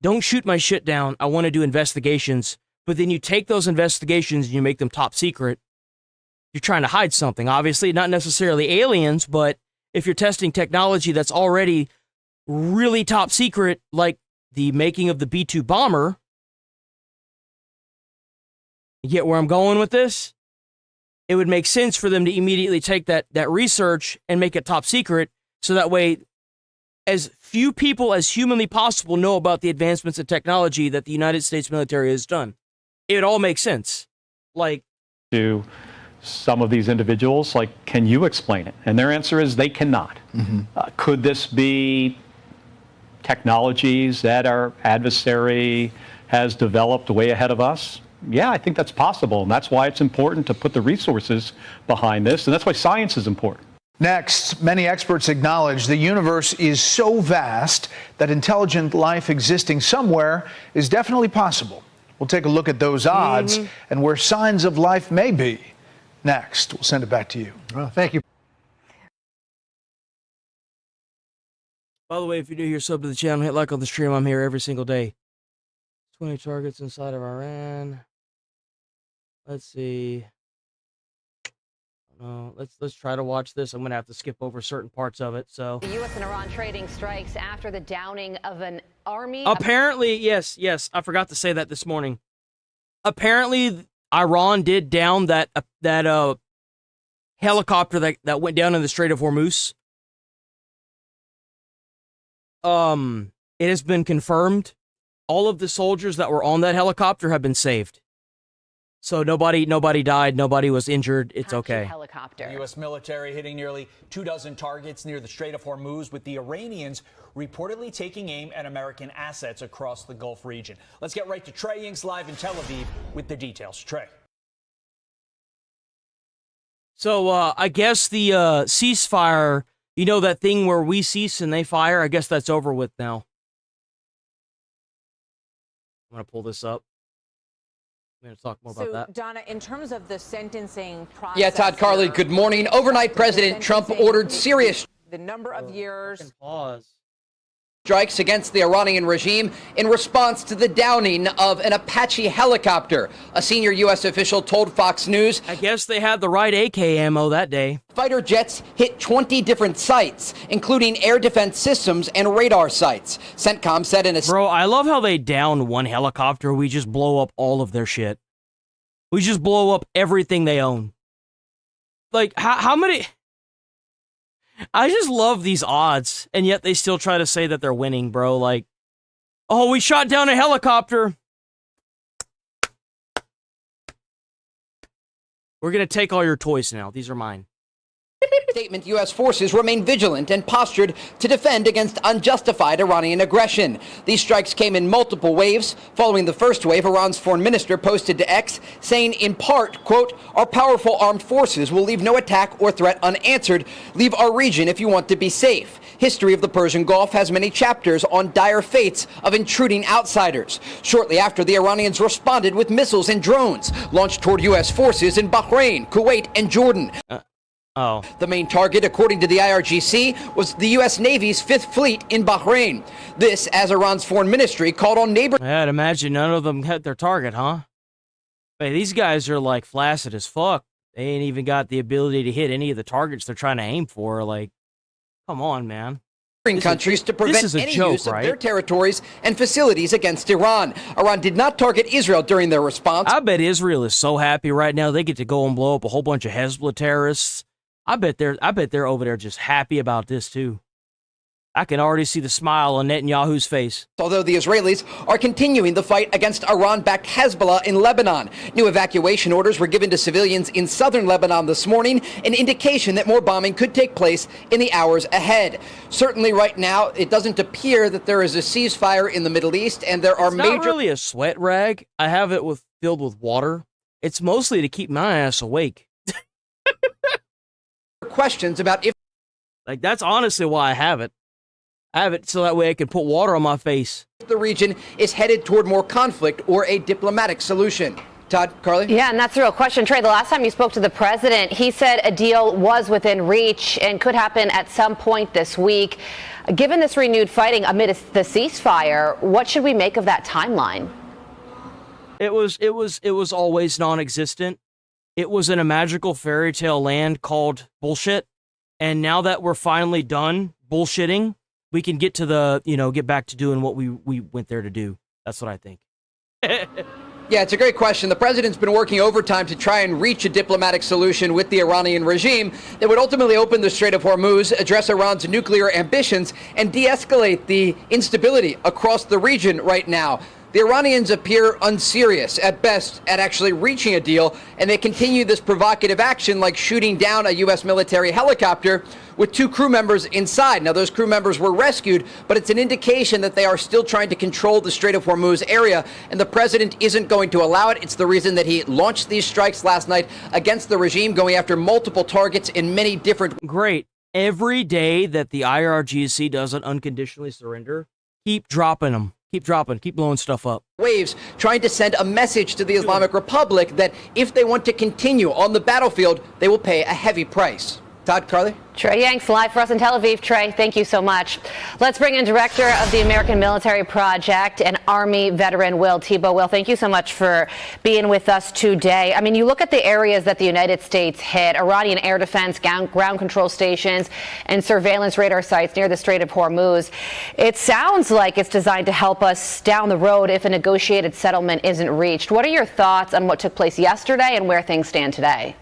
don't shoot my shit down, I want to do investigations, but then you take those investigations and you make them top secret, you're trying to hide something. Obviously, not necessarily aliens, but if you're testing technology that's already really top secret, like the making of the B-2 bomber, you get where I'm going with this? It would make sense for them to immediately take that research and make it top secret, so that way as few people as humanly possible know about the advancements in technology that the United States military has done. It all makes sense. Like, to some of these individuals, like, can you explain it? And their answer is they cannot. Could this be technologies that our adversary has developed way ahead of us? Yeah, I think that's possible, and that's why it's important to put the resources behind this, and that's why science is important. Next, many experts acknowledge the universe is so vast that intelligent life existing somewhere is definitely possible. We'll take a look at those odds and where signs of life may be. Next, we'll send it back to you. Well, thank you. By the way, if you're new here, sub to the channel, hit like on the stream. I'm here every single day. 20 targets inside of Iran. Let's see. Let's try to watch this. I'm gonna have to skip over certain parts of it. So the U.S. and Iran trading strikes after the downing of an army. Apparently, yes, I forgot to say that this morning. Apparently, Iran did down that helicopter that went down in the Strait of Hormuz. It has been confirmed. All of the soldiers that were on that helicopter have been saved. So nobody died, nobody was injured. It's okay. Helicopter. The U.S. military hitting nearly 24 targets near the Strait of Hormuz, with the Iranians reportedly taking aim at American assets across the Gulf region. Let's get right to Trey Inks live in Tel Aviv with the details. Trey. So I guess the ceasefire, you know, that thing where we cease and they fire, I guess that's over with now. I'm going to pull this up. I'm going to talk more about that. Donna, in terms of the sentencing process. Yeah, Todd, Carly, good morning. Overnight, President Trump ordered serious the number of years. Pause. Strikes against the Iranian regime in response to the downing of an Apache helicopter. A senior U.S. official told Fox News. I guess they had the right AK ammo that day. Fighter jets hit 20 different sites, including air defense systems and radar sites. CENTCOM said in a... Bro, I love how they down one helicopter. We just blow up all of their shit. We just blow up everything they own. Like, how many... I just love these odds, and yet they still try to say that they're winning, bro. Like, oh, we shot down a helicopter. We're gonna take all your toys now. These are mine. Statement, U.S. forces remain vigilant and postured to defend against unjustified Iranian aggression. These strikes came in multiple waves. Following the first wave, Iran's foreign minister posted to X, saying in part, quote, our powerful armed forces will leave no attack or threat unanswered. Leave our region if you want to be safe. History of the Persian Gulf has many chapters on dire fates of intruding outsiders. Shortly after, the Iranians responded with missiles and drones launched toward U.S. forces in Bahrain, Kuwait, and Jordan. The main target, according to the IRGC, was the U.S. Navy's Fifth Fleet in Bahrain. This, as Iran's foreign ministry called on neighbors. I'd imagine none of them hit their target, huh? Hey, these guys are like flaccid as fuck. They ain't even got the ability to hit any of the targets they're trying to aim for. Like, come on, man. Countries to prevent any use of their territories and facilities against Iran. Iran did not target Israel during their response. I bet Israel is so happy right now they get to go and blow up a whole bunch of Hezbollah terrorists. I bet they're over there just happy about this too. I can already see the smile on Netanyahu's face. Although the Israelis are continuing the fight against Iran-backed Hezbollah in Lebanon. New evacuation orders were given to civilians in southern Lebanon this morning, an indication that more bombing could take place in the hours ahead. Certainly right now, it doesn't appear that there is a ceasefire in the Middle East, and there are It's not really a sweat rag. I have it filled with water. It's mostly to keep my ass awake. Questions about if... Like, that's honestly why I have it. I have it so that way I can put water on my face. The region is headed toward more conflict or a diplomatic solution. Todd, Carly? Yeah, and that's the real question. Trey, the last time you spoke to the president, he said a deal was within reach and could happen at some point this week. Given this renewed fighting amid the ceasefire, what should we make of that timeline? It was always non-existent. It was in a magical fairy tale land called bullshit. And now that we're finally done bullshitting, we can get to get back to doing what we went there to do. That's what I think. Yeah, it's a great question. The president's been working overtime to try and reach a diplomatic solution with the Iranian regime that would ultimately open the Strait of Hormuz, address Iran's nuclear ambitions, and de-escalate the instability across the region right now. The Iranians appear unserious at best at actually reaching a deal, and they continue this provocative action like shooting down a U.S. military helicopter with 2 crew members inside. Now, those crew members were rescued, but it's an indication that they are still trying to control the Strait of Hormuz area, and the president isn't going to allow it. It's the reason that he launched these strikes last night against the regime, going after multiple targets in many different... Great. Every day that the IRGC doesn't unconditionally surrender, keep dropping them. Keep blowing stuff up. Waves, trying to send a message to the Islamic Republic that if they want to continue on the battlefield, they will pay a heavy price. Todd, Carly? Trey Yanks live for us in Tel Aviv. Trey, thank you so much. Let's bring in Director of the American Military Project and Army veteran Will Tebow. Will, thank you so much for being with us today. I mean, you look at the areas that the United States hit, Iranian air defense, ground control stations, and surveillance radar sites near the Strait of Hormuz. It sounds like it's designed to help us down the road if a negotiated settlement isn't reached. What are your thoughts on what took place yesterday and where things stand today?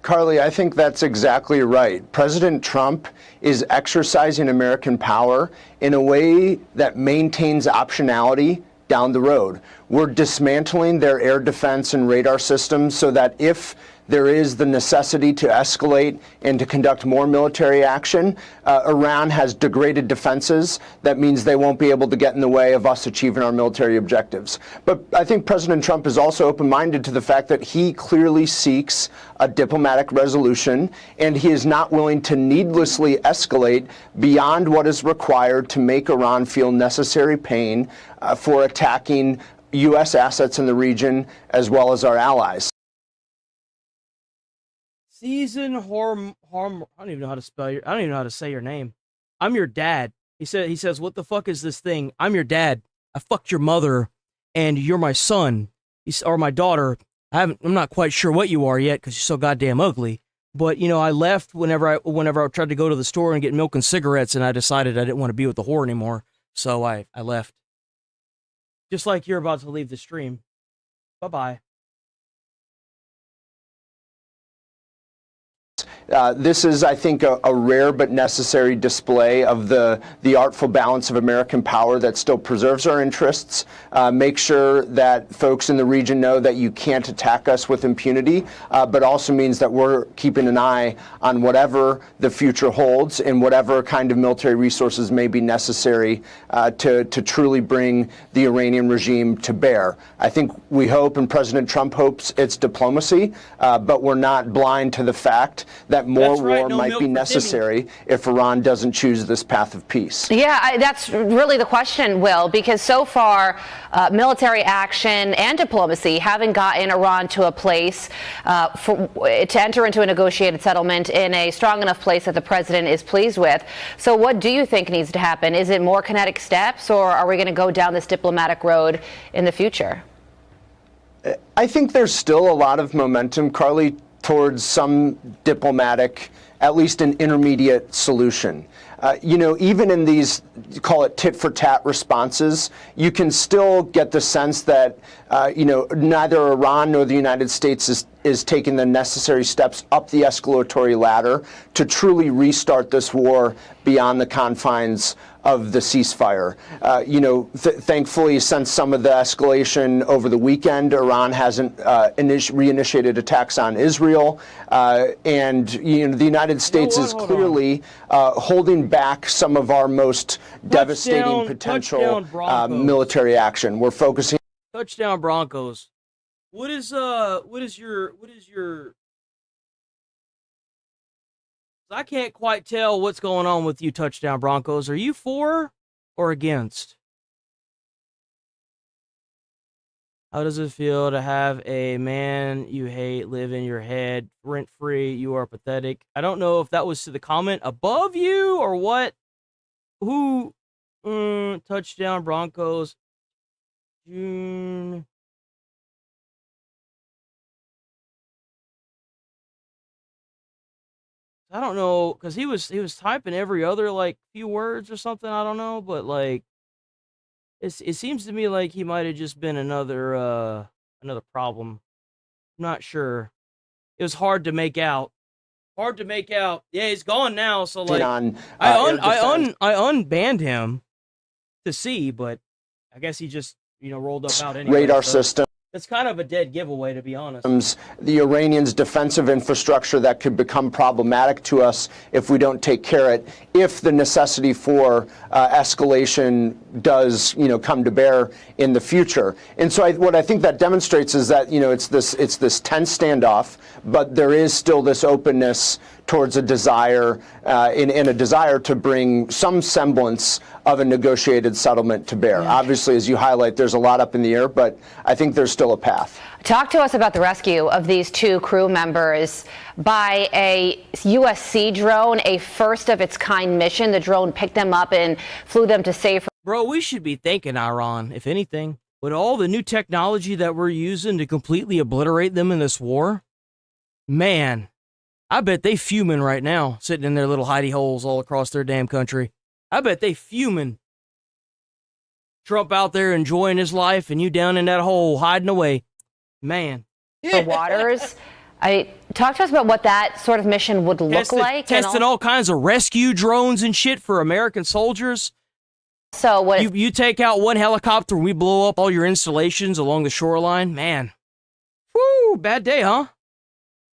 Carly, I think that's exactly right. President Trump is exercising American power in a way that maintains optionality down the road. We're dismantling their air defense and radar systems so that if there is the necessity to escalate and to conduct more military action, Iran has degraded defenses. That means they won't be able to get in the way of us achieving our military objectives. But I think President Trump is also open-minded to the fact that he clearly seeks a diplomatic resolution, and he is not willing to needlessly escalate beyond what is required to make Iran feel necessary pain for attacking U.S. assets in the region as well as our allies. Season I don't even know how to spell I don't even know how to say your name. I'm your dad. He says, what the fuck is this thing? I'm your dad. I fucked your mother, and you're my son, or my daughter. I'm not quite sure what you are yet because you're so goddamn ugly. But you know, I left whenever I tried to go to the store and get milk and cigarettes, and I decided I didn't want to be with the whore anymore. So I left. Just like you're about to leave the stream. Bye-bye. This is, I think, a rare but necessary display of the artful balance of American power that still preserves our interests, make sure that folks in the region know that you can't attack us with impunity, but also means that we're keeping an eye on whatever the future holds and whatever kind of military resources may be necessary to truly bring the Iranian regime to bear. I think we hope, and President Trump hopes, it's diplomacy, but we're not blind to the fact that more war might be necessary if Iran doesn't choose this path of peace. Yeah, that's really the question, Will, because so far military action and diplomacy haven't gotten Iran to a place to enter into a negotiated settlement in a strong enough place that the president is pleased with. So what do you think needs to happen? Is it more kinetic steps, or are we going to go down this diplomatic road in the future? I think there's still a lot of momentum, Carly, towards some diplomatic, at least an intermediate solution. You know, even in these, call it tit-for-tat responses, you can still get the sense that, you know, neither Iran nor the United States is taking the necessary steps up the escalatory ladder to truly restart this war beyond the confines of the ceasefire. You know, thankfully, since some of the escalation over the weekend, Iran hasn't reinitiated attacks on Israel, and you know, the United States is clearly holding back some of our most devastating potential military action. We're focusing. Touchdown Broncos. What is your I can't quite tell what's going on with you, Touchdown Broncos. Are you for or against? How does it feel to have a man you hate live in your head rent-free? You are pathetic. I don't know if that was to the comment above you or what. Who? Touchdown Broncos. June. I don't know, because he was typing every other like few words or something. I don't know, but like it seems to me like he might have just been another problem. I'm not sure. It was hard to make out. Yeah, he's gone now. So like I unbanned him to see, but I guess he just, rolled up out anyway. Radar system. It's kind of a dead giveaway, to be honest. The Iranians' defensive infrastructure that could become problematic to us if we don't take care of it, if the necessity for escalation does, come to bear in the future. And so what I think that demonstrates is that, it's this tense standoff, but there is still this openness towards a desire, in a desire to bring some semblance of a negotiated settlement to bear. Yeah. Obviously, as you highlight, there's a lot up in the air, but I think there's still a path. Talk to us about the rescue of these 2 crew members by a USC drone, a first-of-its-kind mission. The drone picked them up and flew them to safety. Bro, we should be thanking Iran, if anything. With all the new technology that we're using to completely obliterate them in this war, man, I bet they fuming right now, sitting in their little hidey holes all across their damn country. I bet they fuming. Trump out there enjoying his life and you down in that hole hiding away. Man. The waters. Talk to us about what that sort of mission would look like. Testing all kinds of rescue drones and shit for American soldiers. So what? You take out one helicopter and we blow up all your installations along the shoreline. Man. Woo, bad day, huh?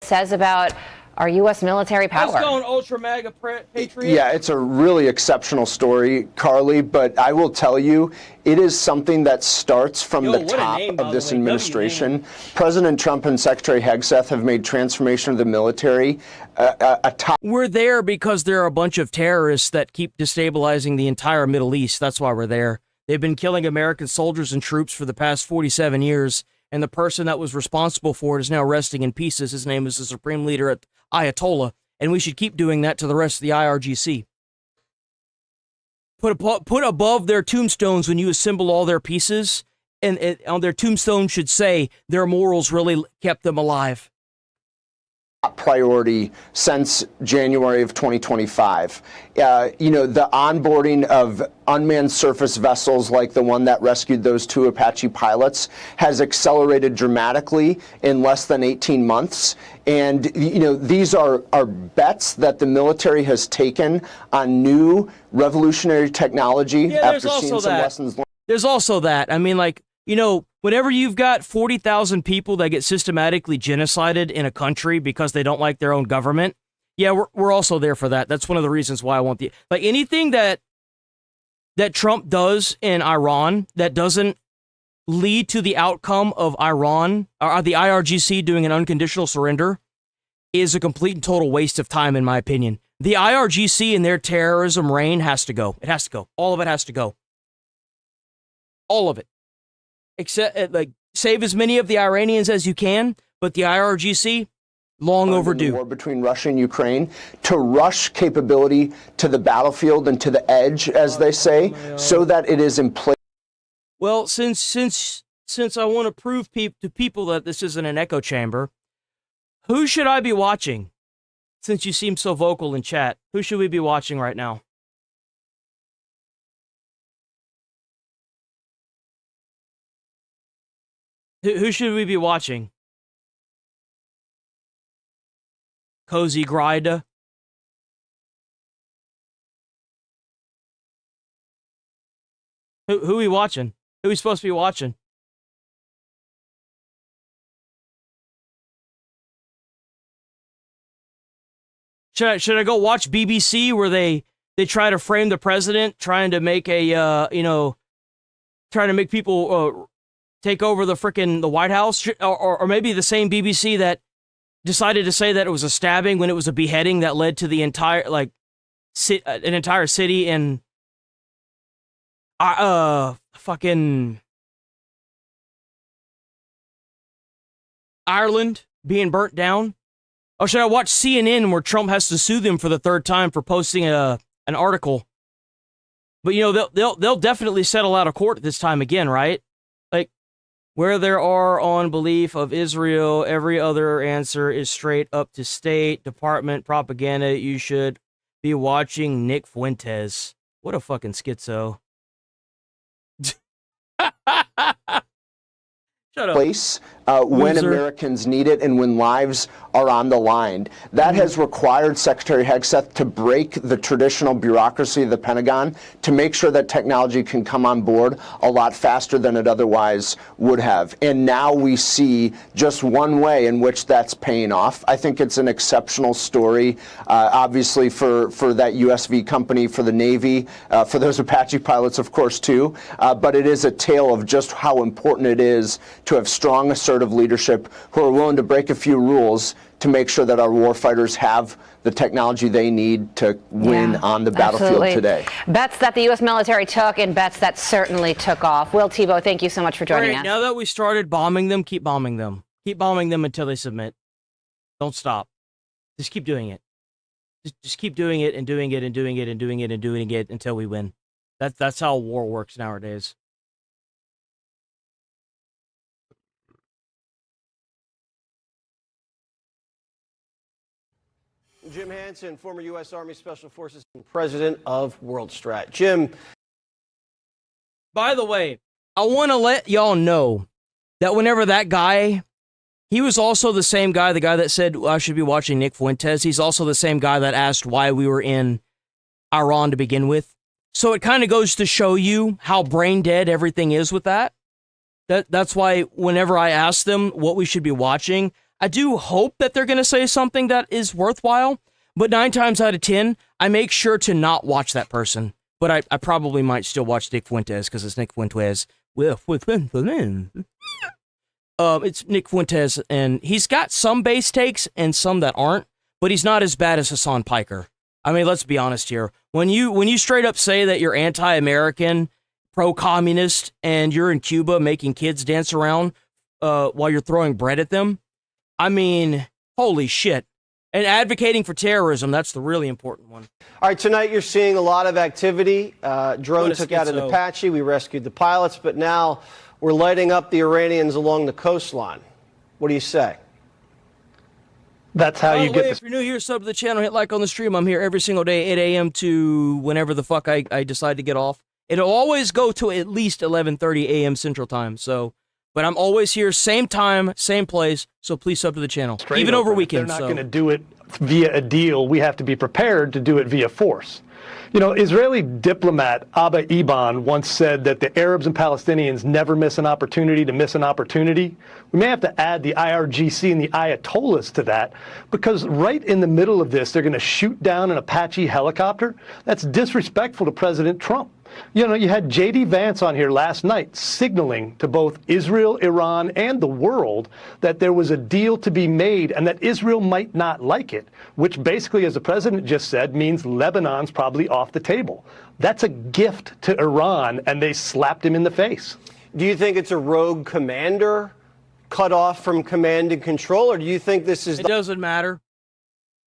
Says about our U.S. military power. Let's go, Ultra Mega Patriot. Yeah, it's a really exceptional story, Carly, but I will tell you, it is something that starts from the top of this administration. President Trump and Secretary Hegseth have made transformation of the military a top. We're there because there are a bunch of terrorists that keep destabilizing the entire Middle East. That's why we're there. They've been killing American soldiers and troops for the past 47 years. And the person that was responsible for it is now resting in pieces. His name is the Supreme Leader at Ayatollah, and we should keep doing that to the rest of the IRGC. Put above their tombstones when you assemble all their pieces, and on their tombstone should say their morals really kept them alive. Priority since January of 2025. The onboarding of unmanned surface vessels like the one that rescued those 2 Apache pilots has accelerated dramatically in less than 18 months. And, these are bets that the military has taken on new revolutionary technology after seeing some lessons learned. There's also that. I mean, whenever you've got 40,000 people that get systematically genocided in a country because they don't like their own government, yeah, we're also there for that. That's one of the reasons why I want anything that Trump does in Iran that doesn't lead to the outcome of Iran or the IRGC doing an unconditional surrender is a complete and total waste of time, in my opinion. The IRGC and their terrorism reign has to go. It has to go. All of it has to go. All of it. Except, save as many of the Iranians as you can, but the IRGC, long overdue. The war between Russia and Ukraine, to rush capability to the battlefield and to the edge, as they say, so that it is in place. Well, since I want to prove to people that this isn't an echo chamber, who should I be watching? Since you seem so vocal in chat, who should we be watching right now? Who should we be watching? Cozy Grida? Who are we watching? Who are we supposed to be watching? Should I go watch BBC where they try to frame the president, trying to make trying to make people take over the White House, or maybe the same BBC that decided to say that it was a stabbing when it was a beheading that led to the entire an entire city in fucking Ireland being burnt down? Or should I watch CNN where Trump has to sue them for the 3rd time for posting an article? But they'll definitely settle out of court this time again, right? Where there are on belief of Israel, every other answer is straight up to State Department propaganda. You should be watching Nick Fuentes. What a fucking schizo. Should place when Americans need it and when lives are on the line. That has required Secretary Hegseth to break the traditional bureaucracy of the Pentagon to make sure that technology can come on board a lot faster than it otherwise would have. And now we see just one way in which that's paying off. I think it's an exceptional story, obviously for that USV company, for the Navy, for those Apache pilots, of course, too. But it is a tale of just how important it is to have strong, assertive leadership who are willing to break a few rules to make sure that our warfighters have the technology they need to win on the battlefield today. Bets that the U.S. military took and bets that certainly took off. Will Tebow, thank you so much for joining us. Now that we started bombing them, keep bombing them. Keep bombing them until they submit. Don't stop. Just keep doing it. Just keep doing it and doing it and doing it and doing it and doing it until we win. That's how war works nowadays. Jim Hansen, former U.S. Army Special Forces and president of WorldStrat. Jim. By the way, I want to let y'all know that whenever that guy, he was also the same guy, the guy that said I should be watching Nick Fuentes. He's also the same guy that asked why we were in Iran to begin with. So it kind of goes to show you how brain dead everything is with that. That's why whenever I ask them what we should be watching, I do hope that they're going to say something that is worthwhile, but 9 times out of 10, I make sure to not watch that person. But I probably might still watch Nick Fuentes because it's Nick Fuentes. It's Nick Fuentes, and he's got some base takes and some that aren't, but he's not as bad as Hassan Piker. I mean, let's be honest here. When you straight up say that you're anti-American, pro-communist, and you're in Cuba making kids dance around while you're throwing bread at them, I mean, holy shit. And advocating for terrorism, that's the really important one. All right, tonight you're seeing a lot of activity. Drone took out an Apache. We rescued the pilots, but now we're lighting up the Iranians along the coastline. What do you say? That's how you get If you're new here, sub to the channel, hit like on the stream. I'm here every single day, 8 a.m. to whenever the fuck I decide to get off. It'll always go to at least 11:30 a.m. Central Time, so... But I'm always here, same time, same place, so please sub to the channel, even over weekends. They're not going to do it via a deal. We have to be prepared to do it via force. You know, Israeli diplomat Abba Eban once said that the Arabs and Palestinians never miss an opportunity to miss an opportunity. We may have to add the IRGC and the Ayatollahs to that, because right in the middle of this, they're going to shoot down an Apache helicopter. That's disrespectful to President Trump. You know, you had J.D. Vance on here last night signaling to both Israel, Iran, and the world that there was a deal to be made and that Israel might not like it, which basically, as the president just said, means Lebanon's probably off the table. That's a gift to Iran, and they slapped him in the face. Do you think it's a rogue commander cut off from command and control, or do you think this is... It doesn't matter.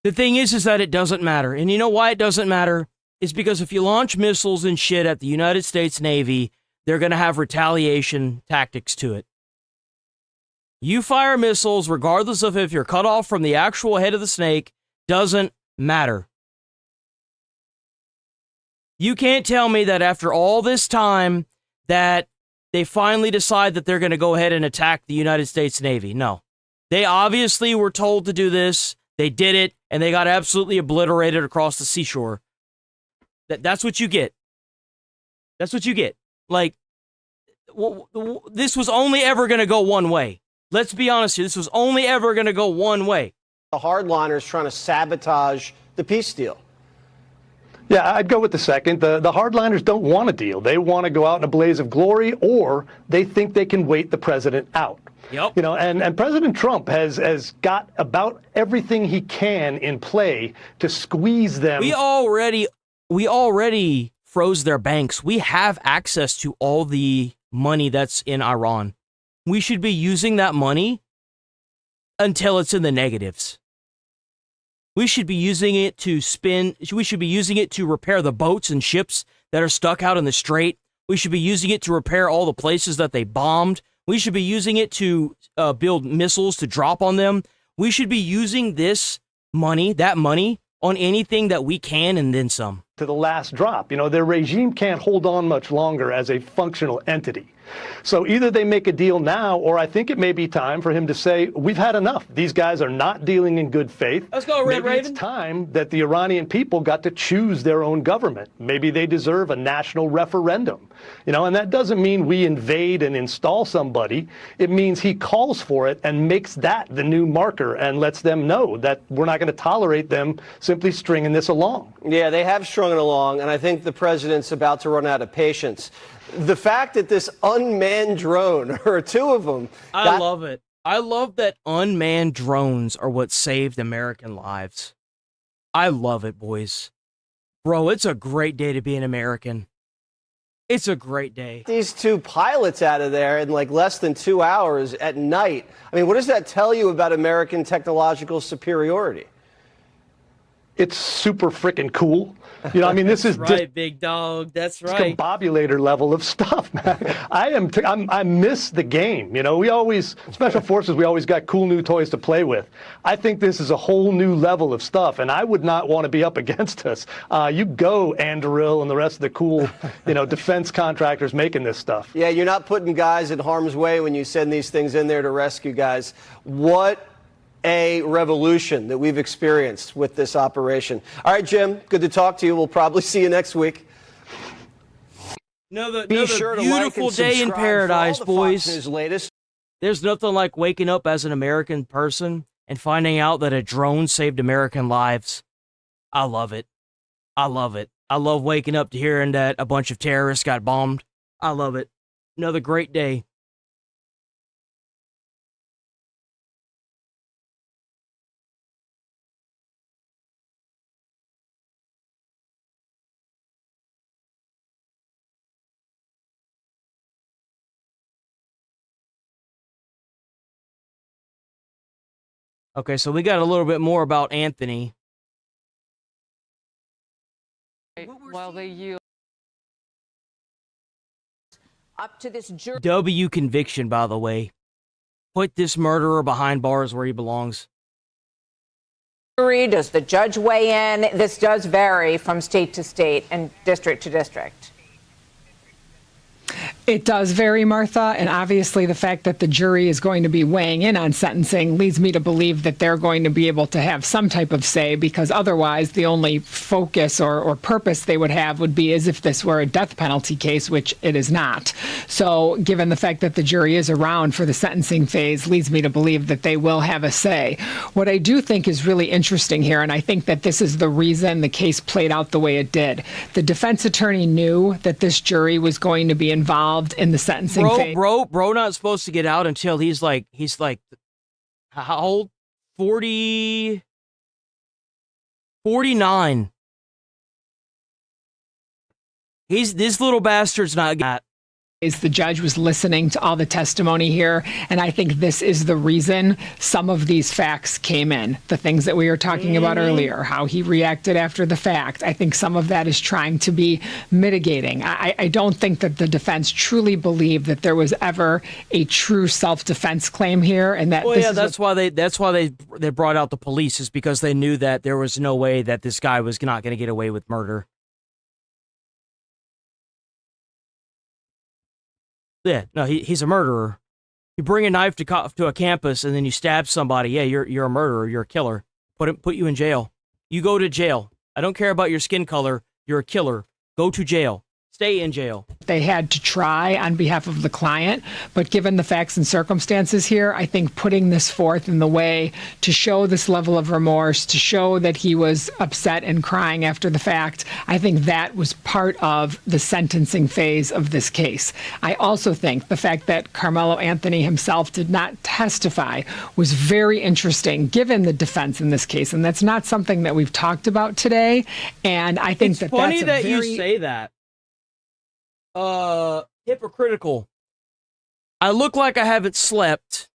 The thing is that it doesn't matter. And you know why it doesn't matter? Is because if you launch missiles and shit at the United States Navy, they're going to have retaliation tactics to it. You fire missiles, regardless of if you're cut off from the actual head of the snake, doesn't matter. You can't tell me that after all this time that they finally decide that they're going to go ahead and attack the United States Navy. No. They obviously were told to do this. They did it, and they got absolutely obliterated across the seashore. That's what you get. That's what you get. Like, this was only ever going to go one way. Let's be honest here. This was only ever going to go one way. The hardliners trying to sabotage the peace deal. Yeah, I'd go with the second. The hardliners don't want a deal. They want to go out in a blaze of glory, or they think they can wait the president out. Yep. You know, and President Trump has got about everything he can in play to squeeze them. We already froze their banks. We have access to all the money that's in Iran. We should be using that money until it's in the negatives. We should be using it to we should be using it to repair the boats and ships that are stuck out in the strait. We should be using it to repair all the places that they bombed. We should be using it to build missiles to drop on them. We should be using that money, on anything that we can and then some. To the last drop. You know, their regime can't hold on much longer as a functional entity. So either they make a deal now, or I think it may be time for him to say, we've had enough. These guys are not dealing in good faith. Let's go, Red Maybe Raven. It's time that the Iranian people got to choose their own government. Maybe they deserve a national referendum. And that doesn't mean we invade and install somebody. It means he calls for it and makes that the new marker and lets them know that we're not going to tolerate them simply stringing this along. Yeah, they have strung it along, and I think the president's about to run out of patience. The fact that this unmanned drone, or two of them... I love it. I love that unmanned drones are what saved American lives. I love it, boys. Bro, it's a great day to be an American. It's a great day. These two pilots out of there in like less than 2 hours at night. I mean, what does that tell you about American technological superiority? It's super freaking cool. This is right, big dog. That's right. Discombobulator level of stuff, man. I miss the game. Special forces, we always got cool new toys to play with. I think this is a whole new level of stuff, and I would not want to be up against us. You go, Anduril and the rest of the cool, defense contractors making this stuff. Yeah, you're not putting guys in harm's way when you send these things in there to rescue guys. What a revolution that we've experienced with this operation. All right, Jim, good to talk to you. We'll probably see you next week. Another sure to beautiful like and day in subscribe paradise, for all the Fox boys. News latest. There's nothing like waking up as an American person and finding out that a drone saved American lives. I love it. I love it. I love waking up to hearing that a bunch of terrorists got bombed. I love it. Another great day. Okay, so we got a little bit more about Anthony. While they yield up to this jury. W conviction, by the way. Put this murderer behind bars where he belongs. Does the judge weigh in? This does vary from state to state and district to district. It does vary, Martha, and obviously the fact that the jury is going to be weighing in on sentencing leads me to believe that they're going to be able to have some type of say, because otherwise the only focus or purpose they would have would be as if this were a death penalty case, which it is not. So given the fact that the jury is around for the sentencing phase leads me to believe that they will have a say. What I do think is really interesting here, and I think that this is the reason the case played out the way it did. The defense attorney knew that this jury was going to be involved in the sentencing phase. Bro not supposed to get out until he's like how old? 49. This little bastard's not got. The judge was listening to all the testimony here, and I think this is the reason some of these facts came in. The things that we were talking about earlier, how he reacted after the fact. I think some of that is trying to be mitigating. I don't think that the defense truly believed that there was ever a true self-defense claim here, and that. Well, yeah, that's why they brought out the police, is because they knew that there was no way that this guy was not going to get away with murder. Yeah, no, he's a murderer. You bring a knife to a campus and then you stab somebody. Yeah, you're a murderer. You're a killer. Put you in jail. You go to jail. I don't care about your skin color. You're a killer. Go to jail. Stay in jail. They had to try on behalf of the client, but given the facts and circumstances here, I think putting this forth in the way to show this level of remorse, to show that he was upset and crying after the fact, I think that was part of the sentencing phase of this case. I also think the fact that Carmelo Anthony himself did not testify was very interesting, given the defense in this case, and that's not something that we've talked about today. And I think it's funny that you say that. Hypocritical. I look like I haven't slept,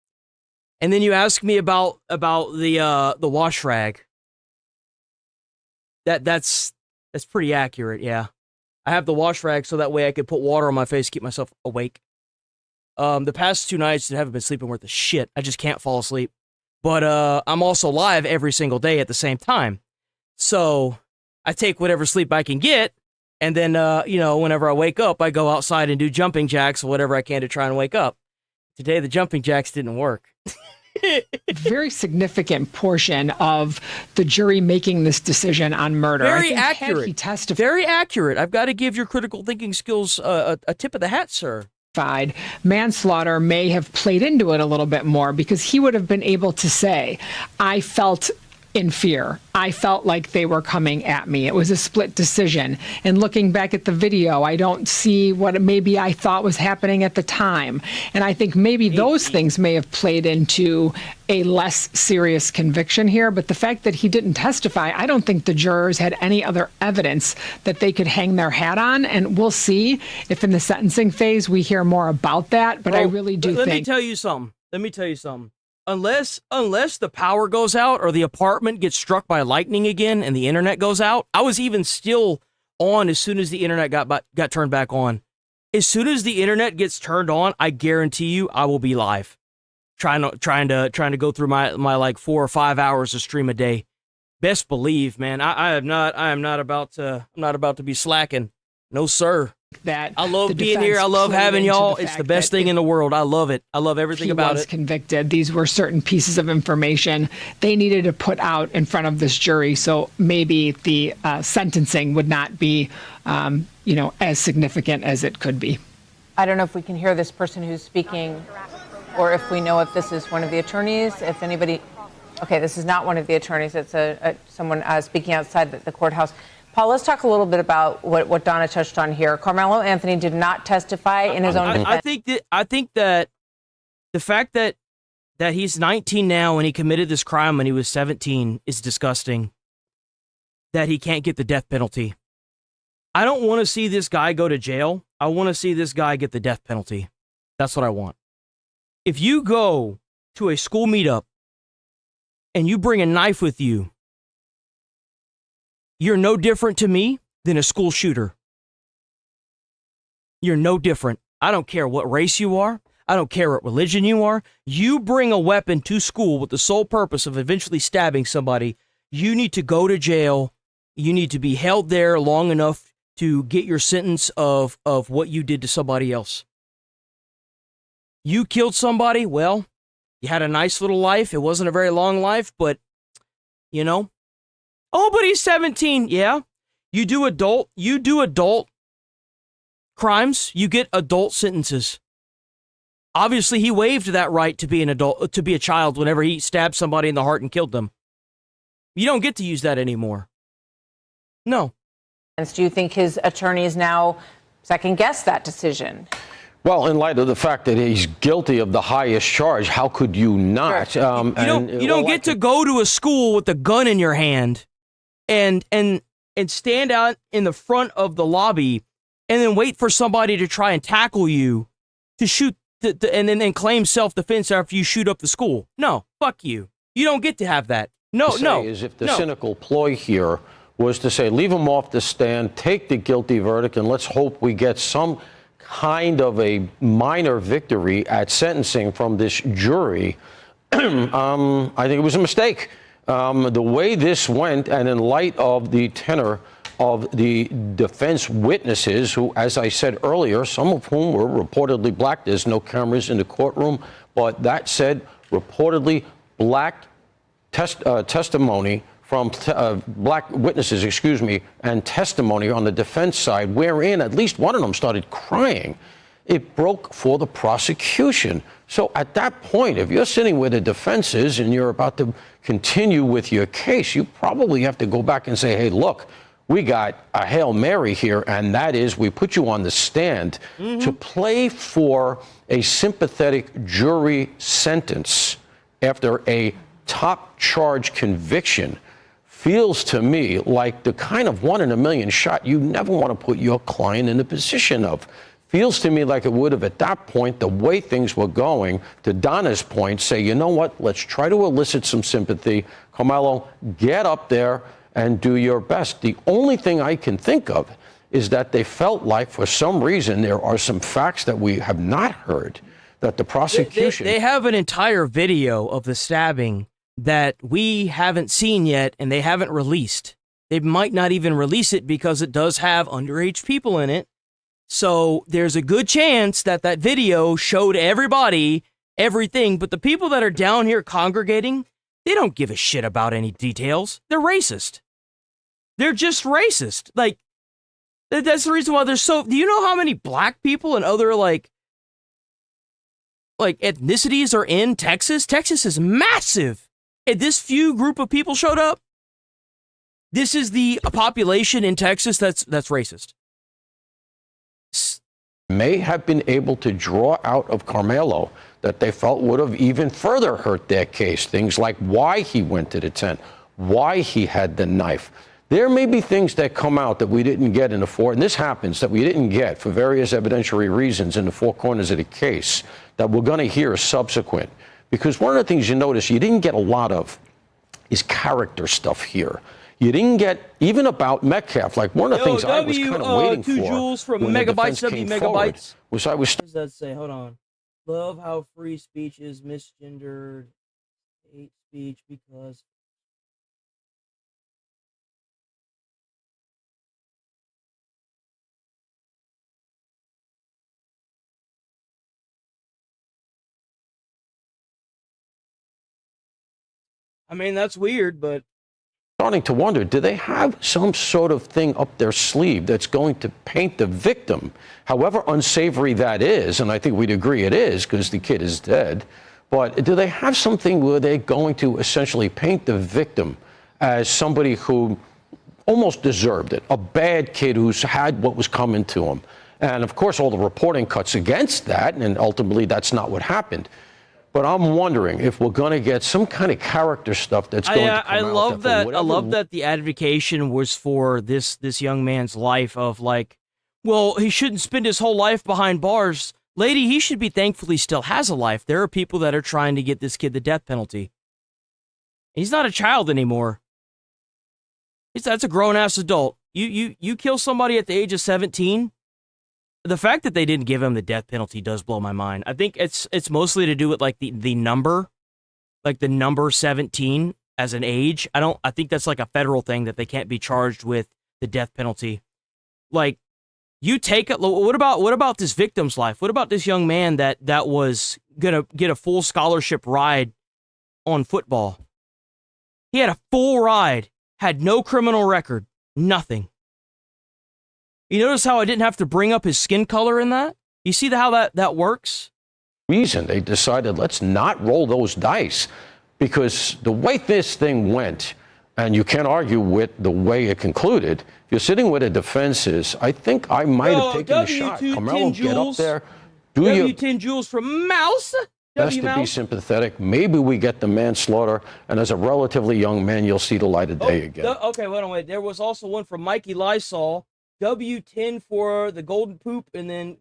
and then you ask me about the wash rag. That's pretty accurate, yeah. I have the wash rag so that way I could put water on my face, keep myself awake. The past 2 nights I haven't been sleeping worth a shit. I just can't fall asleep. But I'm also live every single day at the same time. So I take whatever sleep I can get, And then, whenever I wake up, I go outside and do jumping jacks or whatever I can to try and wake up. Today, the jumping jacks didn't work. Very significant portion of the jury making this decision on murder. Very I think had accurate. he testified, Very accurate. I've got to give your critical thinking skills a tip of the hat, sir. manslaughter may have played into it a little bit more, because he would have been able to say, I felt in fear. I felt like they were coming at me. It was a split decision. And looking back at the video, I don't see what maybe I thought was happening at the time. And I think maybe those things may have played into a less serious conviction here. But the fact that he didn't testify, I don't think the jurors had any other evidence that they could hang their hat on. And we'll see if in the sentencing phase we hear more about that. But I really do think... Let me tell you something. Unless the power goes out or the apartment gets struck by lightning again and the internet goes out, I was even still on as soon as the internet got turned back on. As soon as the internet gets turned on, I guarantee you I will be live, trying to go through my like 4 or 5 hours of stream a day. Best believe, man, I am not about to be slacking. No, sir. That I love being here. I love having y'all. It's the best thing in the world. I love it. I love everything about it. He was convicted. These were certain pieces of information they needed to put out in front of this jury, so maybe the sentencing would not be, as significant as it could be. I don't know if we can hear this person who's speaking, or if we know if this is one of the attorneys. If anybody, okay, this is not one of the attorneys. It's someone speaking outside the courthouse. Paul, let's talk a little bit about what Donna touched on here. Carmelo Anthony did not testify in his own defense. I think that the fact that he's 19 now and he committed this crime when he was 17 is disgusting. That he can't get the death penalty. I don't want to see this guy go to jail. I want to see this guy get the death penalty. That's what I want. If you go to a school meetup and you bring a knife with you, you're no different to me than a school shooter. You're no different. I don't care what race you are. I don't care what religion you are. You bring a weapon to school with the sole purpose of eventually stabbing somebody, you need to go to jail. You need to be held there long enough to get your sentence of what you did to somebody else. You killed somebody, well, you had a nice little life. It wasn't a very long life, but, oh, but he's 17. Yeah. You do adult crimes, you get adult sentences. Obviously, he waived that right to be an adult, to be a child whenever he stabbed somebody in the heart and killed them. You don't get to use that anymore. No. Do you think his attorneys now second guess that decision? Well, in light of the fact that he's guilty of the highest charge, how could you not? Sure. You don't get to go to a school with a gun in your hand and stand out in the front of the lobby and then wait for somebody to try and tackle you to shoot and then claim self-defense after you shoot up the school. No, fuck you. You don't get to have that. No. Is if the cynical ploy here was to say, leave him off the stand, take the guilty verdict, and let's hope we get some kind of a minor victory at sentencing from this jury, I think it was a mistake. The way this went, and in light of the tenor of the defense witnesses, who, as I said earlier, some of whom were reportedly black. There's no cameras in the courtroom, but that said, reportedly black testimony from black witnesses, and testimony on the defense side, wherein at least one of them started crying. It broke for the prosecution. So at that point, if you're sitting where the defense is and you're about to continue with your case, you probably have to go back and say, hey, look, we got a Hail Mary here, and that is we put you on the stand to play for a sympathetic jury sentence after a top charge conviction. Feels to me like the kind of 1 in a million shot you never want to put your client in the position of. Feels to me like it would have at that point, the way things were going, to Donna's point, say, you know what, let's try to elicit some sympathy. Carmelo, get up there and do your best. The only thing I can think of is that they felt like, for some reason, there are some facts that we have not heard, that the prosecution... They have an entire video of the stabbing that we haven't seen yet and they haven't released. They might not even release it because it does have underage people in it. So there's a good chance that that video showed everybody everything. But the people that are down here congregating, they don't give a shit about any details. They're racist. They're just racist. Like, that's the reason why there's so... Do you know how many black people and other, like ethnicities are in Texas? Texas is massive. And this few group of people showed up. This is the population in Texas that's racist. May have been able to draw out of Carmelo that they felt would have even further hurt their case. Things like why he went to the tent, why he had the knife. There may be things that come out that we didn't get in the and this happens, that we didn't get for various evidentiary reasons in the four corners of the case that we're going to hear subsequent. Because one of the things you notice you didn't get a lot of is character stuff here. You didn't get even about Metcalf. Like one of the things I was kind of waiting for. 2 joules from when the megabytes, defense W came forward megabytes. was I was. What does that say? Hold on. Love how free speech is misgendered. Hate speech because. I mean, that's weird, but. Starting to wonder, do they have some sort of thing up their sleeve that's going to paint the victim, however unsavory that is, and I think we'd agree it is because the kid is dead, but do they have something where they're going to essentially paint the victim as somebody who almost deserved it, a bad kid who's had what was coming to him? And of course, all the reporting cuts against that, and ultimately that's not what happened. But I'm wondering if we're going to get some kind of character stuff that's going to come I out. I love that the advocation was for this young man's life of like, well, he shouldn't spend his whole life behind bars. Lady, he should be thankful he still has a life. There are people that are trying to get this kid the death penalty. He's not a child anymore. That's a grown-ass adult. You kill somebody at the age of 17. The fact that they didn't give him the death penalty does blow my mind. I think it's mostly to do with like the number, like the number 17 as an age. I think that's like a federal thing that they can't be charged with the death penalty. Like, you take it. What about this victim's life? What about this young man that was gonna get a full scholarship ride on football? He had a full ride, had no criminal record, nothing. You notice how I didn't have to bring up his skin color in that? You see how that works? Reason they decided let's not roll those dice, because the way this thing went, and you can't argue with the way it concluded, if you're sitting where the defense is, I think I might have taken the shot. Carmelo, get up there. Do your 10 joules from Mouse. best to be sympathetic. Maybe we get the manslaughter, and as a relatively young man, you'll see the light of day again. Okay, wait. There was also one from Mikey Lysol. W10 for the golden poop, and then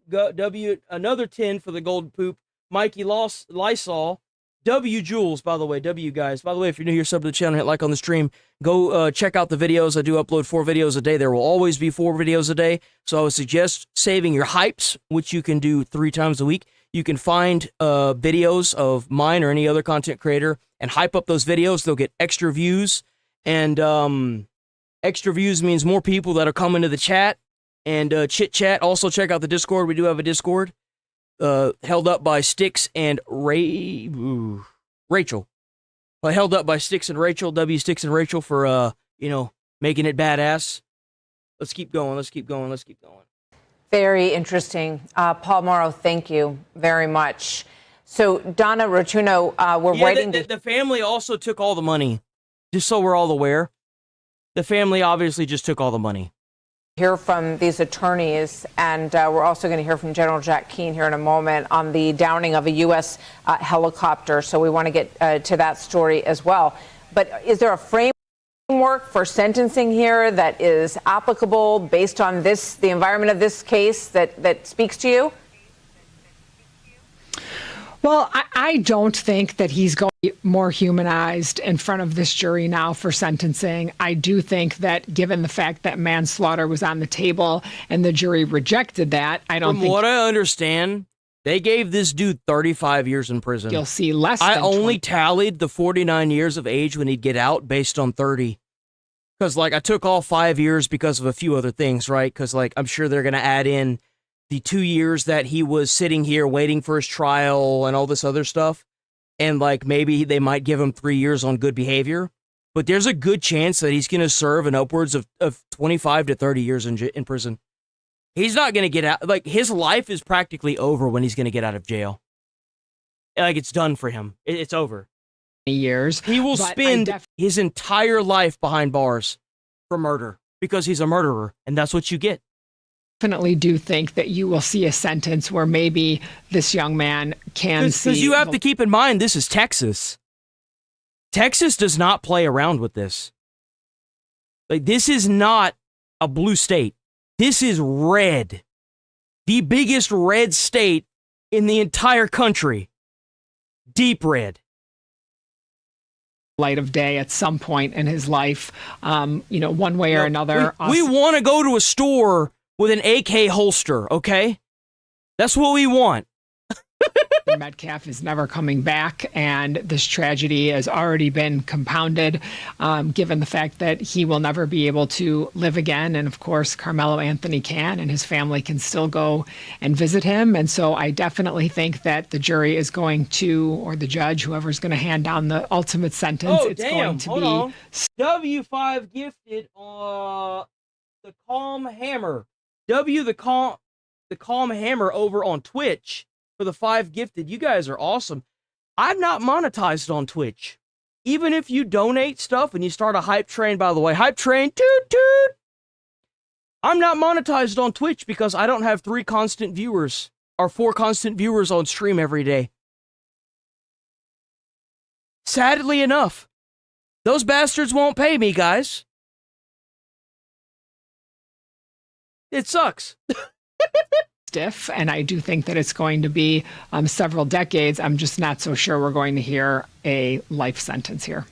another 10 for the golden poop. Mikey Lysol. W joules, by the way. W guys. By the way, if you're new here, sub to the channel, hit like on the stream. Go check out the videos. I do upload 4 videos a day. There will always be 4 videos a day. So I would suggest saving your hypes, which you can do 3 times a week. You can find videos of mine or any other content creator and hype up those videos. They'll get extra views. And extra views means more people that are coming to the chat and chit chat. Also, check out the Discord. We do have a Discord held up by Sticks and Rachel. Held up by Sticks and Rachel. W Sticks and Rachel for making it badass. Let's keep going. Very interesting. Paul Morrow, thank you very much. So, Donna Rotuno, we're waiting. The family also took all the money, just so we're all aware. The family obviously just took all the money. Hear from these attorneys, and we're also going to hear from General Jack Keane here in a moment on the downing of a U.S. helicopter. So we want to get to that story as well. But is there a framework for sentencing here that is applicable based on the environment of this case that speaks to you? Well, I don't think that he's going to be more humanized in front of this jury now for sentencing. I do think that given the fact that manslaughter was on the table and the jury rejected that, From what I understand, they gave this dude 35 years in prison. You'll see less I than only 20. tallied the 49 years of age when he'd get out based on 30. Because, like, I took all 5 years because of a few other things, right? Because, like, I'm sure they're going to add in the 2 years that he was sitting here waiting for his trial and all this other stuff. And, like, maybe they might give him 3 years on good behavior. But there's a good chance that he's going to serve an upwards of 25 to 30 years in prison. He's not going to get out. Like, his life is practically over when he's going to get out of jail. Like, it's done for him. It's over. Years. He will spend his entire life behind bars for murder because he's a murderer, and that's what you get. Definitely do think that you will see a sentence where maybe this young man can see. Because you have to keep in mind, this is Texas. Texas does not play around with this. Like, this is not a blue state. This is red. The biggest red state in the entire country. Deep red. Light of day at some point in his life, one way or another. We want to go to a store with an AK holster, okay? That's what we want. Metcalf is never coming back, and this tragedy has already been compounded, given the fact that he will never be able to live again. And of course, Carmelo Anthony can, and his family can still go and visit him. And so I definitely think that the jury is going to, or the judge, whoever's going to hand down the ultimate sentence, Oh, it's damn. going to Hold be. on. W5 gifted the Calm Hammer. The Calm Hammer over on Twitch. For the 5 gifted, you guys are awesome. I'm not monetized on Twitch. Even if you donate stuff and you start a hype train, by the way, hype train, toot toot. I'm not monetized on Twitch because I don't have 3 constant viewers or 4 constant viewers on stream every day. Sadly enough, those bastards won't pay me, guys. It sucks. Stiff, and I do think that it's going to be several decades. I'm just not so sure we're going to hear a life sentence here.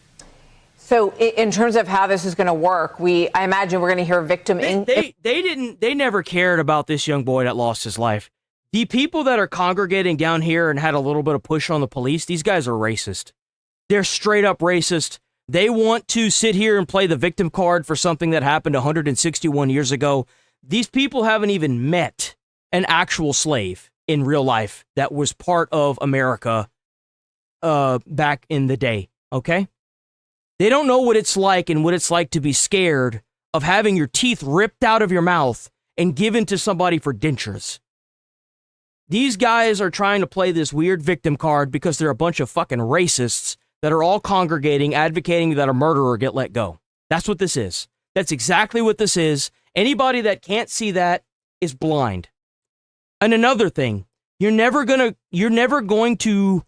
So in terms of how this is going to work, I imagine we're going to hear victim. They never cared about this young boy that lost his life. The people that are congregating down here and had a little bit of push on the police, these guys are racist. They're straight up racist. They want to sit here and play the victim card for something that happened 161 years ago. These people haven't even met an actual slave in real life that was part of America back in the day, okay? They don't know what it's like and what it's like to be scared of having your teeth ripped out of your mouth and given to somebody for dentures. These guys are trying to play this weird victim card because they're a bunch of fucking racists that are all congregating, advocating that a murderer get let go. That's what this is. That's exactly what this is. Anybody that can't see that is blind. And another thing, you're never going to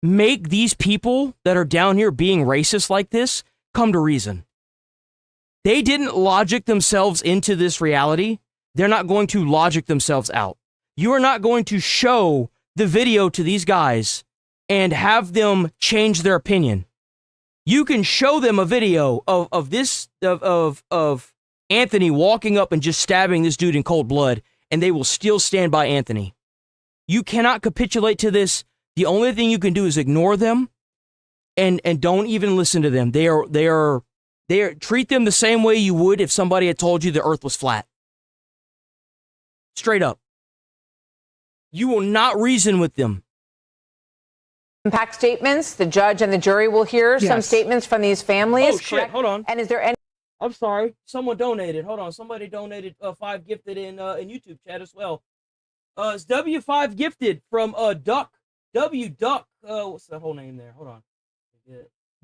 make these people that are down here being racist like this come to reason. They didn't logic themselves into this reality. They're not going to logic themselves out. You are not going to show the video to these guys and have them change their opinion. You can show them a video of Anthony walking up and just stabbing this dude in cold blood, and they will still stand by Anthony. You cannot capitulate to this. The only thing you can do is ignore them and don't even listen to them. They are treat them the same way you would if somebody had told you the earth was flat. Straight up. You will not reason with them. Impact statements. The judge and the jury will hear some statements from these families. Oh, shit. Hold on. And is there any? I'm sorry. Someone donated. Hold on. Somebody donated 5 gifted in YouTube chat as well. It's W5 gifted from Duck. What's that whole name there? Hold on.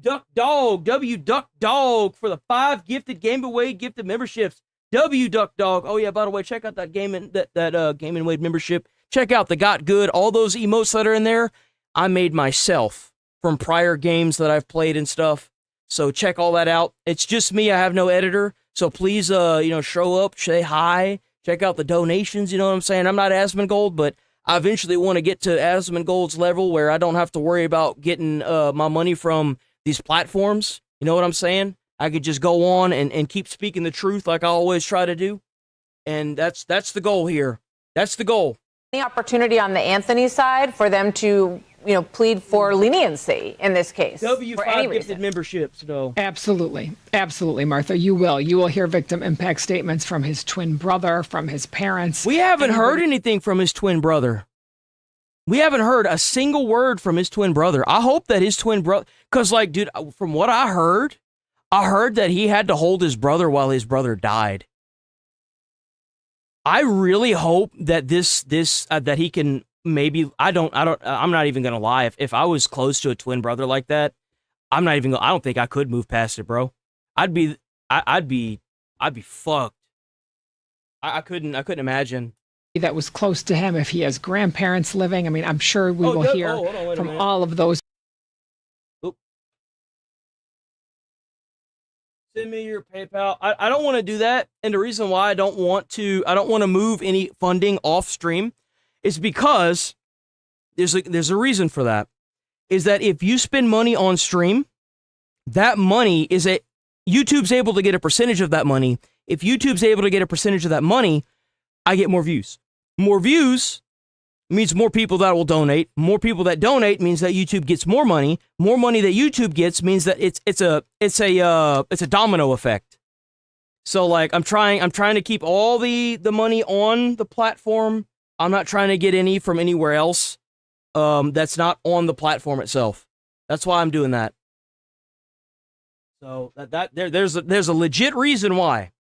Duck Dog. Duck Dog for the 5 gifted Game Away gifted memberships. Duck Dog. Oh yeah. By the way, check out that Game and Wade membership. Check out the Got Good. All those emotes that are in there, I made myself from prior games that I've played and stuff. So check all that out. It's just me. I have no editor. So please, show up, say hi, check out the donations. You know what I'm saying? I'm not Asmongold, but I eventually want to get to Asmongold's level where I don't have to worry about getting my money from these platforms. You know what I'm saying? I could just go on and keep speaking the truth like I always try to do. And that's the goal here. That's the goal. Any opportunity on the Anthony side for them to plead for leniency in this case. For any W5 reason. gifted memberships, though. Absolutely. Absolutely, Martha. You will. You will hear victim impact statements from his twin brother, from his parents. We haven't heard anything from his twin brother. We haven't heard a single word from his twin brother. I hope that his twin brother, because, like, dude, from what I heard that he had to hold his brother while his brother died. I really hope that that he can maybe, I'm not even going to lie. If I was close to a twin brother like that, I don't think I could move past it, bro. I'd be fucked. I couldn't imagine. That was close to him, if he has grandparents living. I mean, I'm sure we will hear from all of those. Send me your PayPal. I don't want to do that. And the reason why I don't want to move any funding off stream is because there's a reason for that. Is that if you spend money on stream, that money YouTube's able to get a percentage of that money. If YouTube's able to get a percentage of that money, I get more views. More views means more people that will donate. More people that donate means that YouTube gets more money. More money that YouTube gets means that it's a domino effect. So, like, I'm trying to keep all the money on the platform. I'm not trying to get any from anywhere else that's not on the platform itself. That's why I'm doing that. So there's a legit reason why.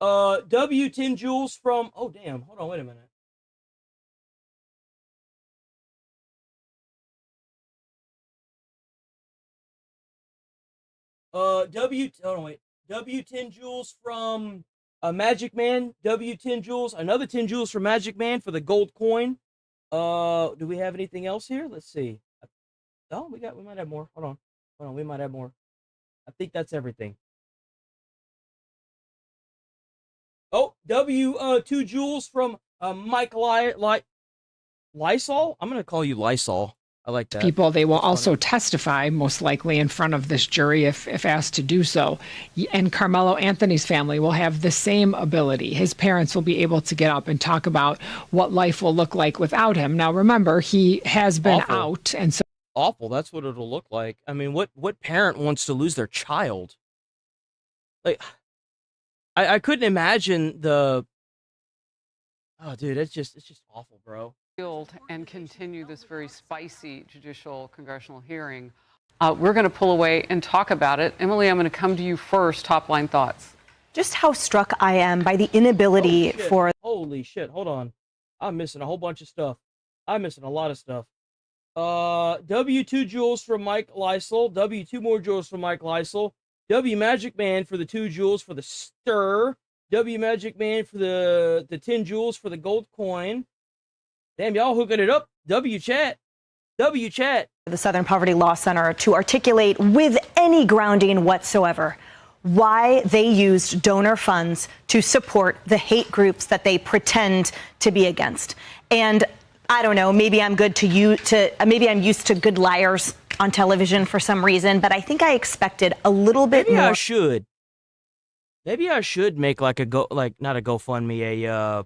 W10 Jules from, oh damn, hold on, wait a minute. W10 Jules from Magic Man, W10 Jules, another 10 Jules from Magic Man for the gold coin. Do we have anything else here? Let's see. Oh, we might have more. Hold on, we might have more. I think that's everything. Oh, W2 Jules from Mike Lysol. I'm gonna call you Lysol. I like that. People, they will also testify, most likely in front of this jury if asked to do so. And Carmelo Anthony's family will have the same ability. His parents will be able to get up and talk about what life will look like without him. Now, remember, he has been out, and so awful. That's what it'll look like. I mean, what parent wants to lose their child? Like, I couldn't imagine the. Oh, dude, it's just awful, bro. And continue this very spicy judicial congressional hearing. We're going to pull away and talk about it. Emily, I'm going to come to you first. Top line thoughts. Just how struck I am by the inability for. Holy shit! Hold on, I'm missing a whole bunch of stuff. I'm missing a lot of stuff. W2 jewels from Mike Lysol. W2 more jewels from Mike Lysol. W Magic Man for the 2 jewels for the stir. W Magic Man for the 10 jewels for the gold coin. Damn, y'all hooking it up. W chat. The Southern Poverty Law Center to articulate with any grounding whatsoever why they used donor funds to support the hate groups that they pretend to be against. And I don't know, maybe I'm maybe I'm used to good liars on television for some reason, but I think I expected a little bit more. Maybe I should make not a GoFundMe,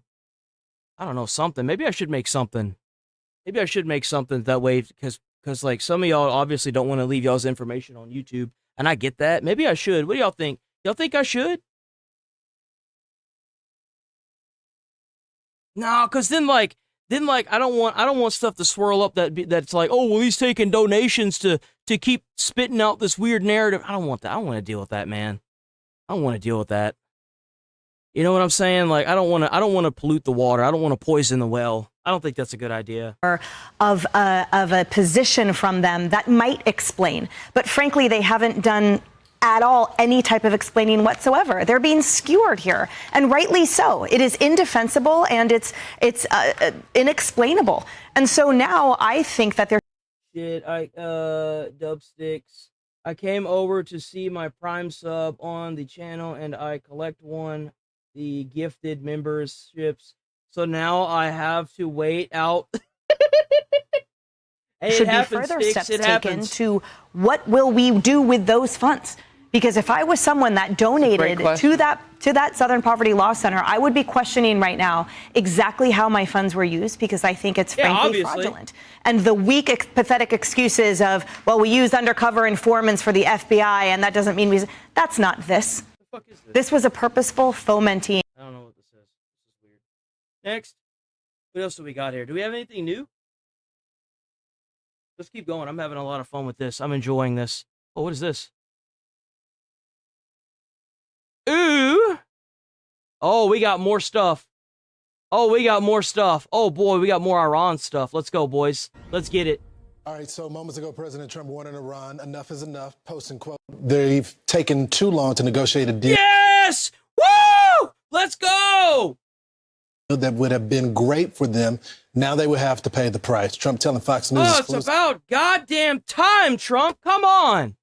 I don't know, something. Maybe I should make something. That way, because like some of y'all obviously don't want to leave y'all's information on YouTube, and I get that. Maybe I should. What do y'all think? Y'all think I should? No, because then I don't want stuff to swirl up that's like, oh well, he's taking donations to keep spitting out this weird narrative. I don't want that. I don't want to deal with that, man. I don't want to deal with that. You know what I'm saying? Like, I don't want to pollute the water. I don't want to poison the well. I don't think that's a good idea. Of a position from them that might explain, but frankly, they haven't done at all any type of explaining whatsoever. They're being skewered here, and rightly so. It is indefensible and it's inexplainable. And so now I think that they're. Dubsticks. I came over to see my Prime sub on the channel, and I collect the gifted memberships. So now I have to wait out. Hey, should be further steps taken to what will we do with those funds? Because if I was someone that donated to that Southern Poverty Law Center, I would be questioning right now exactly how my funds were used, because I think it's frankly fraudulent. And the weak, pathetic excuses of, well, we used undercover informants for the FBI, and that doesn't mean that's not this. What the fuck is this? This was a purposeful fomenting. I don't know what this is. This is weird. Next. What else do we got here? Do we have anything new? Let's keep going. I'm having a lot of fun with this. I'm enjoying this. Oh, what is this? Ooh. Oh, we got more stuff. Oh, we got more stuff. Oh, boy, we got more Iran stuff. Let's go, boys. Let's get it. All right, so moments ago, President Trump warned Iran, enough is enough, posting, quote, they've taken too long to negotiate a deal. Yes! Woo! Let's go! That would have been great for them. Now they would have to pay the price. Trump telling Fox News. Oh, it's about goddamn time, Trump. Come on.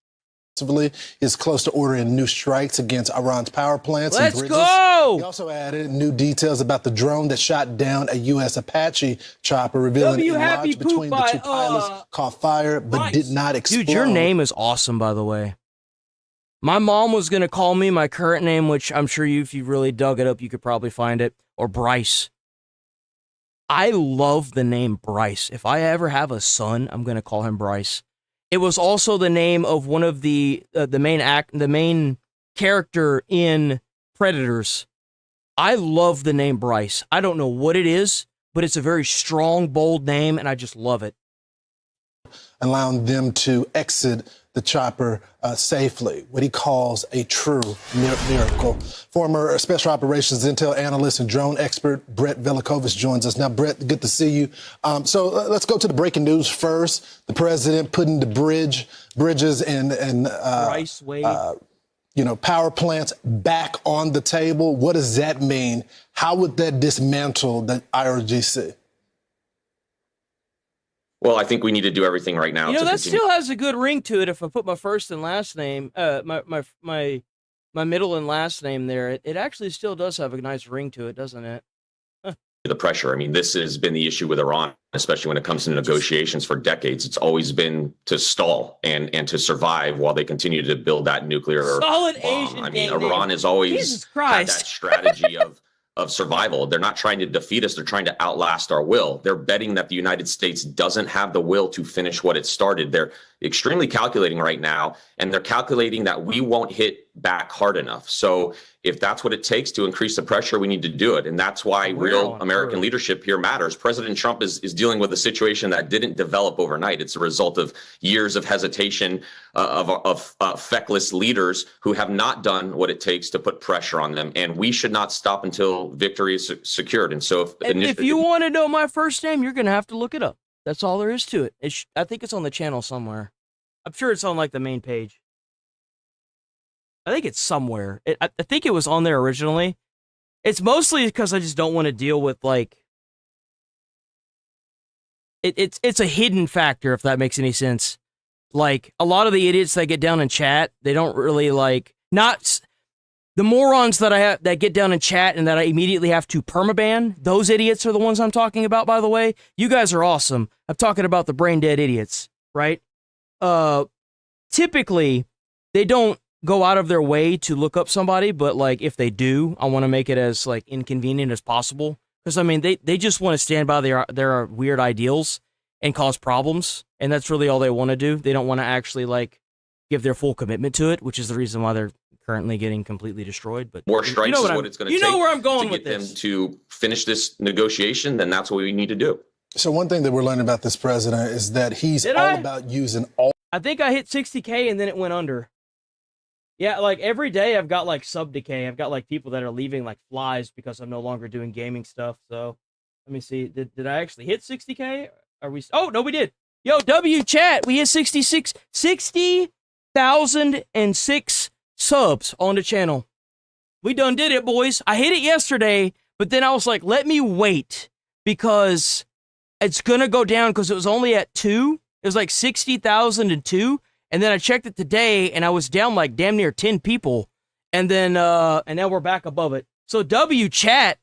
Is close to ordering new strikes against Iran's power plants Let's and bridges. go! He also added new details about the drone that shot down a U.S. Apache chopper, revealing a lodge between the two pilots caught fire but did not explode. Dude, your name is awesome, by the way. My mom was going to call me my current name, which I'm sure if you really dug it up, you could probably find it, or Bryce. I love the name Bryce. If I ever have a son, I'm going to call him Bryce. It was also the name of one of the main character in Predators. I love the name Bryce. I don't know what it is, but it's a very strong, bold name, and I just love it. Allowing them to exit the chopper safely, what he calls a true miracle. Former Special Operations Intel analyst and drone expert Brett Velikovich joins us. Now, Brett, good to see you. So let's go to the breaking news first. The president putting the bridges and Bryce Wade. Power plants back on the table. What does that mean? How would that dismantle the IRGC? Well, I think we need to do everything right now. You know, to that continue. still has a good ring to it. If I put my first and last name, my middle and last name there, it actually still does have a nice ring to it, doesn't it? The pressure. I mean, this has been the issue with Iran, especially when it comes to negotiations for decades. It's always been to stall and to survive while they continue to build that nuclear Solid bomb. Asian I mean, gang Iran name. has always Jesus had Christ. that strategy of survival. They're not trying to defeat us. They're trying to outlast our will. They're betting that the United States doesn't have the will to finish what it started. They're extremely calculating right now, and they're calculating that we won't hit back hard enough. So if that's what it takes to increase the pressure, we need to do it. And that's why real American leadership here matters. President Trump is dealing with a situation that didn't develop overnight. It's a result of years of hesitation of feckless leaders who have not done what it takes to put pressure on them. And we should not stop until victory is secured. And so if you want to know my first name, you're going to have to look it up. That's all there is to it. I think it's on the channel somewhere. I'm sure it's on like the main page. I think it's somewhere. I think it was on there originally. It's mostly because I just don't want to deal with like. It's a hidden factor, if that makes any sense. Like a lot of the idiots that get down in chat, they don't really like not the morons that get down in chat and that I immediately have to permaban. Those idiots are the ones I'm talking about. By the way, you guys are awesome. I'm talking about the brain dead idiots, right? Typically, they don't go out of their way to look up somebody, but like if they do, I want to make it as like inconvenient as possible. Because I mean, they just want to stand by their weird ideals and cause problems, and that's really all they want to do. They don't want to actually like give their full commitment to it, which is the reason why they're currently getting completely destroyed. But more strikes is what it's going to take. You know where I'm going to with get this. them to finish this negotiation. Then that's what we need to do. So one thing that we're learning about this president is that he's about using all. I think I hit 60K and then it went under. Yeah, like every day I've got like sub decay. I've got like people that are leaving like flies because I'm no longer doing gaming stuff. So let me see. Did I actually hit 60K? Are we? Oh no, we did. Yo, W chat. We hit 60,006 subs on the channel. We done did it, boys. I hit it yesterday, but then I was like, let me wait because it's gonna go down because it was only at 2. It was like 60,002. And then I checked it today, and I was down like damn near 10 people. And then, and now we're back above it. So W chat,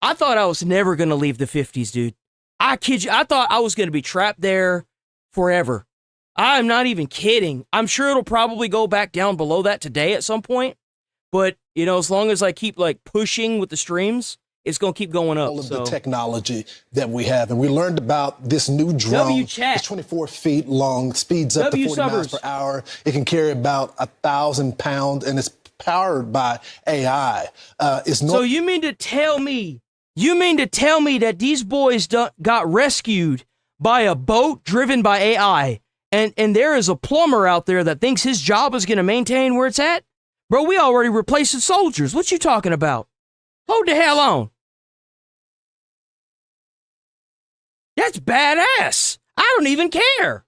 I thought I was never gonna leave the 50s, dude. I kid you, I thought I was gonna be trapped there forever. I'm not even kidding. I'm sure it'll probably go back down below that today at some point. But, you know, as long as I keep like pushing with the streams, it's going to keep going up. All of the technology that we have. And we learned about this new drone. It's 24 feet long, speeds up to 40 miles per hour. It can carry about 1,000 pounds, and it's powered by AI. So you mean to tell me that these boys got rescued by a boat driven by AI, and there is a plumber out there that thinks his job is going to maintain where it's at? Bro, we already replaced the soldiers. What you talking about? Hold the hell on. That's badass. I don't even care.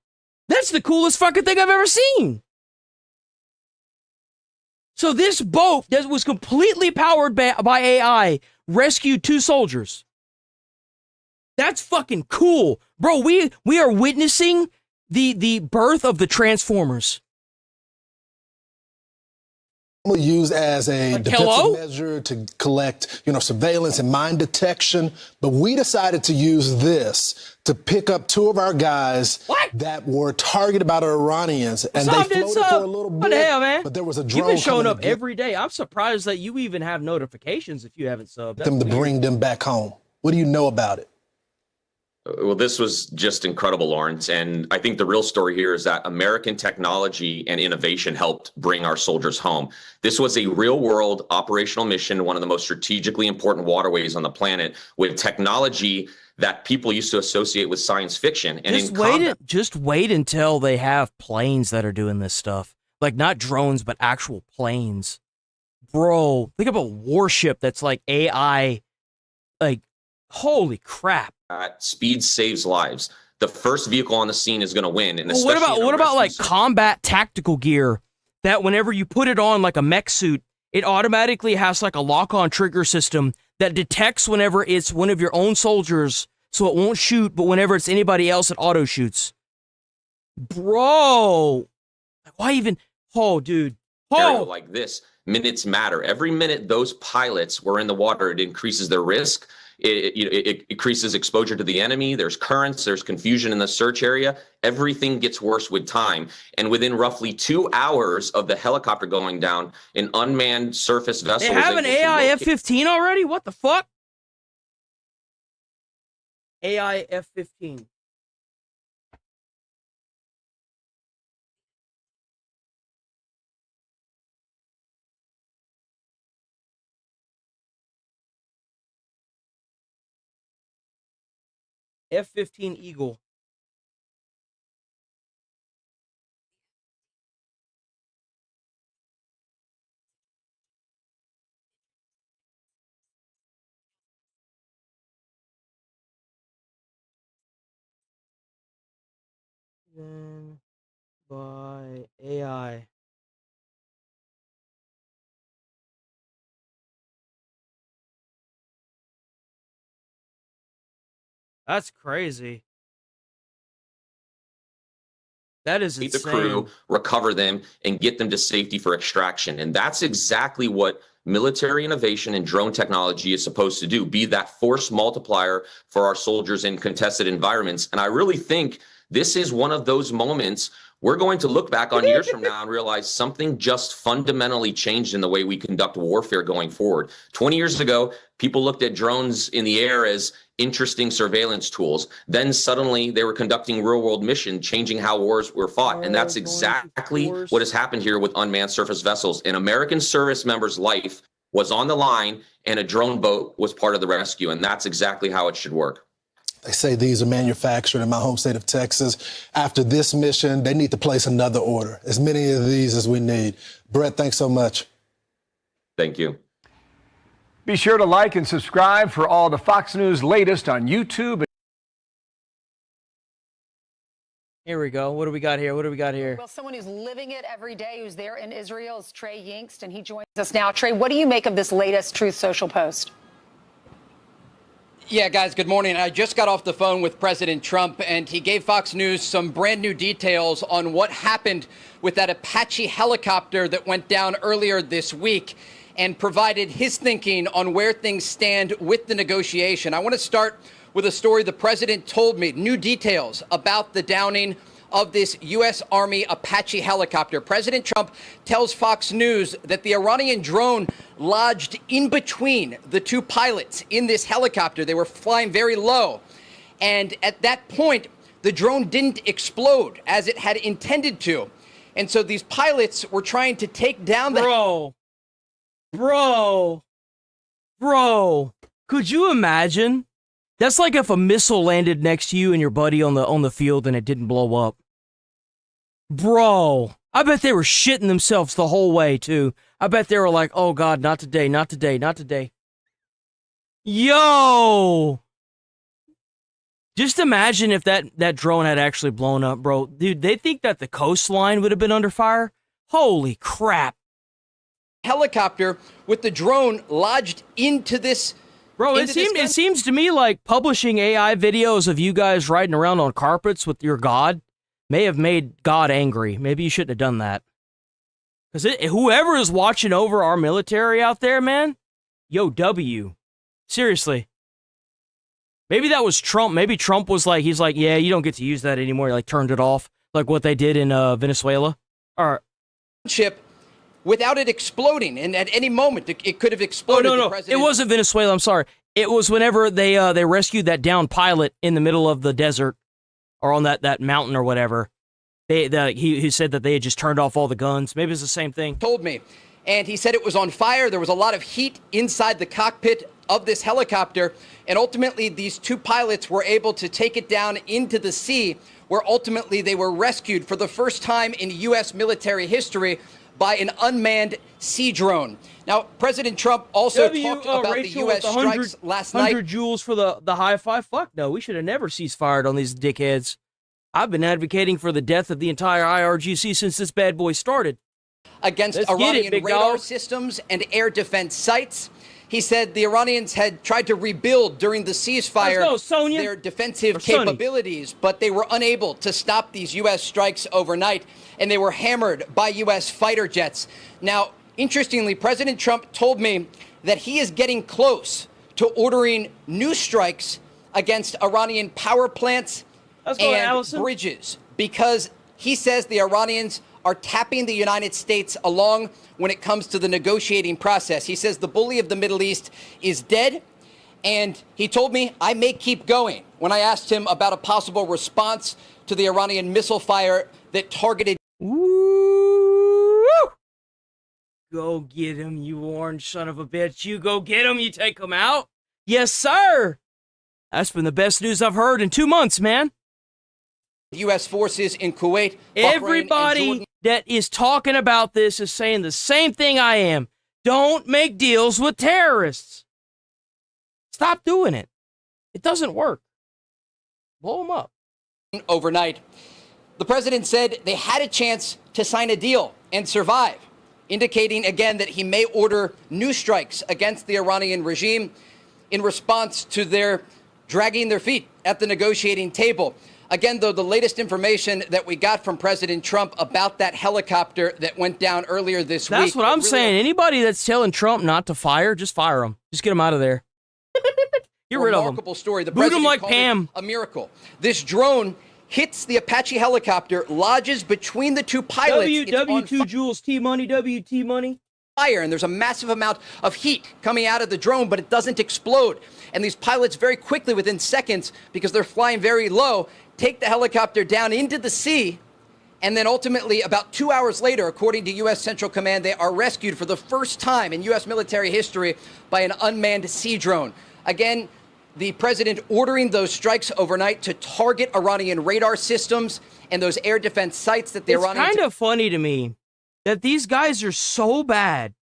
That's the coolest fucking thing I've ever seen. So this boat that was completely powered by AI rescued 2 soldiers. That's fucking cool. Bro, we are witnessing the birth of the Transformers. Used as a defensive measure to collect, surveillance and mine detection. But we decided to use this to pick up 2 of our guys that were targeted by the Iranians. And they floated for a little bit. What the hell, man? But there was a drone. You've been showing up every day. I'm surprised that you even have notifications if you haven't subbed. Them to bring them back home. What do you know about it? Well, this was just incredible, Lawrence. And I think the real story here is that American technology and innovation helped bring our soldiers home. This was a real world operational mission, one of the most strategically important waterways on the planet, with technology that people used to associate with science fiction. And just wait until they have planes that are doing this stuff. Like not drones, but actual planes. Bro, think of a warship that's like AI. Like, holy crap. Speed saves lives. The first vehicle on the scene is going to win. And what about like combat tactical gear that whenever you put it on like a mech suit, it automatically has like a lock-on trigger system that detects whenever it's one of your own soldiers, so it won't shoot, but whenever it's anybody else, it auto shoots. Bro, why even? Oh, dude. Oh, like this, minutes matter. Every minute those pilots were in the water, it increases their risk. It increases exposure to the enemy. There's currents. There's confusion in the search area. Everything gets worse with time. And within roughly 2 hours of the helicopter going down, an unmanned surface vessel. They have an AI F-15 already? What the fuck? AI F-15. F-15 Eagle. Then by AI. That's crazy. That is insane. The crew, recover them, and get them to safety for extraction. And that's exactly what military innovation and drone technology is supposed to do, be that force multiplier for our soldiers in contested environments. And I really think this is one of those moments we're going to look back on years from now and realize something just fundamentally changed in the way we conduct warfare going forward. 20 years ago, people looked at drones in the air as interesting surveillance tools. Then suddenly they were conducting real-world missions, changing how wars were fought. And that's exactly what has happened here with unmanned surface vessels. An American service member's life was on the line, and a drone boat was part of the rescue. And that's exactly how it should work. They say these are manufactured in my home state of Texas. After this mission, they need to place another order, as many of these as we need. Brett, thanks so much. Thank you. Be sure to like and subscribe for all the Fox News latest on YouTube. Here we go. What do we got here? Well, someone who's living it every day, who's there in Israel, is Trey Yingst, and he joins us now. Trey, what do you make of this latest Truth Social post? Yeah, guys, good morning. I just got off the phone with President Trump, and he gave Fox News some brand new details on what happened with that Apache helicopter that went down earlier this week, and provided his thinking on where things stand with the negotiation. I want to start with a story the president told me, new details about the downing of this U.S. Army Apache helicopter. President Trump tells Fox News that the Iranian drone lodged in between the two pilots in this helicopter. They were flying very low. And at that point, the drone didn't explode as it had intended to. And so these pilots were trying to take down the... Bro, could you imagine? That's like if a missile landed next to you and your buddy on the field and it didn't blow up. Bro, I bet they were shitting themselves the whole way, too. I bet they were like, oh, God, not today, not today, not today. Yo! Just imagine if that drone had actually blown up, bro. Dude, they think that the coastline would have been under fire? Holy crap. Helicopter with the drone lodged into this... Bro, it seems to me like publishing AI videos of you guys riding around on carpets with your god may have made God angry. Maybe you shouldn't have done that. Because whoever is watching over our military out there, man, yo, W. Seriously. Maybe that was Trump. Maybe Trump was like, he's like, yeah, you don't get to use that anymore. He like turned it off, like what they did in Venezuela. Or ship without it exploding, and at any moment it could have exploded. Oh, no. It wasn't Venezuela. I'm sorry. It was whenever they rescued that downed pilot in the middle of the desert, or on that mountain or whatever. He said that they had just turned off all the guns. Maybe it's the same thing. Told me, and he said it was on fire. There was a lot of heat inside the cockpit of this helicopter, and ultimately these two pilots were able to take it down into the sea, where ultimately they were rescued for the first time in U.S. military history by an unmanned sea drone. Now, President Trump also talked about Rachel, the U.S. strikes last night. 100 joules for the high five? Fuck no, we should have never ceased-fired on these dickheads. I've been advocating for the death of the entire IRGC since this bad boy started. Against Let's Iranian get it, radar dog. systems and air defense sites. He said the Iranians had tried to rebuild during the ceasefire their defensive capabilities, but they were unable to stop these U.S. strikes overnight, and they were hammered by U.S. fighter jets. Now, interestingly, President Trump told me that he is getting close to ordering new strikes against Iranian power plants and bridges, because he says the Iranians are tapping the United States along when it comes to the negotiating process. He says the bully of the Middle East is dead, and he told me I may keep going when I asked him about a possible response to the Iranian missile fire that targeted... Woo! Go get him, you orange son of a bitch. You go get him, you take him out. Yes, sir! That's been the best news I've heard in 2 months, man. U.S. forces in Kuwait, Bahrain, Everybody that is talking about this is saying the same thing I am. Don't make deals with terrorists. Stop doing it. It doesn't work. Blow them up. Overnight, the president said they had a chance to sign a deal and survive, indicating again that he may order new strikes against the Iranian regime in response to their dragging their feet at the negotiating table. Again, though, the latest information that we got from President Trump about that helicopter that went down earlier this week. That's what I'm saying. Anybody that's telling Trump not to fire, just fire him. Just get him out of there. Get rid of him. Remarkable story. The Boot president him like called Pam. it a miracle. This drone hits the Apache helicopter, lodges between the two pilots. W2 joules, T-money, WT money. Fire, and there's a massive amount of heat coming out of the drone, but it doesn't explode. And these pilots very quickly, within seconds, because they're flying very low, take the helicopter down into the sea, and then ultimately, about 2 hours later, according to U.S. Central Command, they are rescued for the first time in U.S. military history by an unmanned sea drone. Again, the president ordering those strikes overnight to target Iranian radar systems and those air defense sites that the Iranians... It's kind of funny to me that these guys are so bad,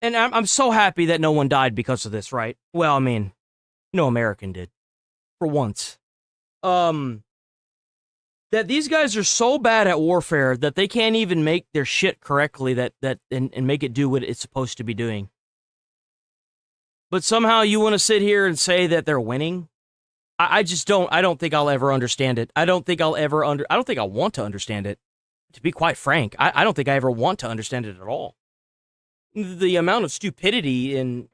and I'm so happy that no one died because of this, right? Well, I mean, no American did, for once. That these guys are so bad at warfare that they can't even make their shit correctly and make it do what it's supposed to be doing. But somehow you want to sit here and say that they're winning? I just don't. I don't think I'll ever understand it. I don't think I'll want to understand it. To be quite frank, I don't think I ever want to understand it at all. The amount of stupidity and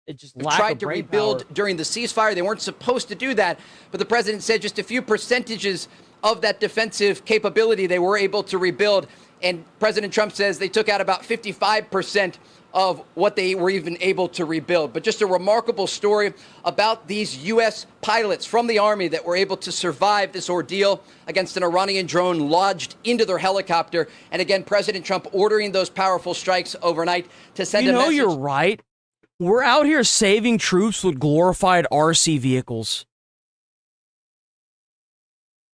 it just tried to rebuild during the ceasefire. They weren't supposed to do that, but the president said just a few percentages of that defensive capability they were able to rebuild. And President Trump says they took out about 55% of what they were even able to rebuild. But just a remarkable story about these U.S. pilots from the Army that were able to survive this ordeal against an Iranian drone lodged into their helicopter. And again, President Trump ordering those powerful strikes overnight to send a message. You're right. We're out here saving troops with glorified RC vehicles.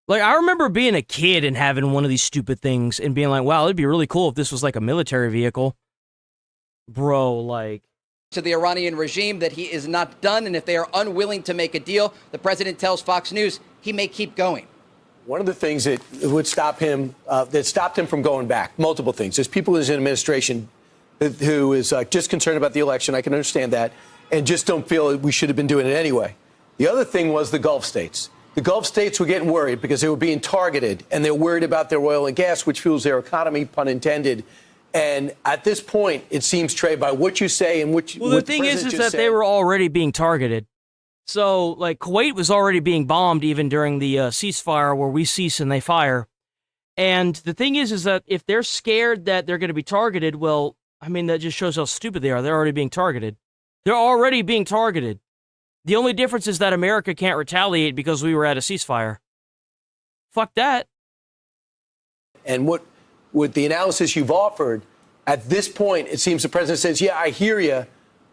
Like, I remember being a kid and having one of these stupid things and being like, wow, it'd be really cool if this was like a military vehicle. Bro, like... To the Iranian regime that he is not done, and if they are unwilling to make a deal, the president tells Fox News he may keep going. One of the things that would stop him, that stopped him from going back, multiple things. There's people in his administration who is just concerned about the election. I can understand that, and just don't feel we should have been doing it anyway. The other thing was the Gulf states. The Gulf states were getting worried because they were being targeted, and they're worried about their oil and gas, which fuels their economy, pun intended. And at this point, it seems, Trey, by what you say and what the thing is that they were already being targeted. So, like, Kuwait was already being bombed even during the ceasefire where we cease and they fire. And the thing is that if they're scared that they're going to be targeted, well, I mean, that just shows how stupid they are. They're already being targeted. They're already being targeted. The only difference is that America can't retaliate because we were at a ceasefire. Fuck that. And what with the analysis you've offered, at this point, it seems the president says, yeah, I hear you,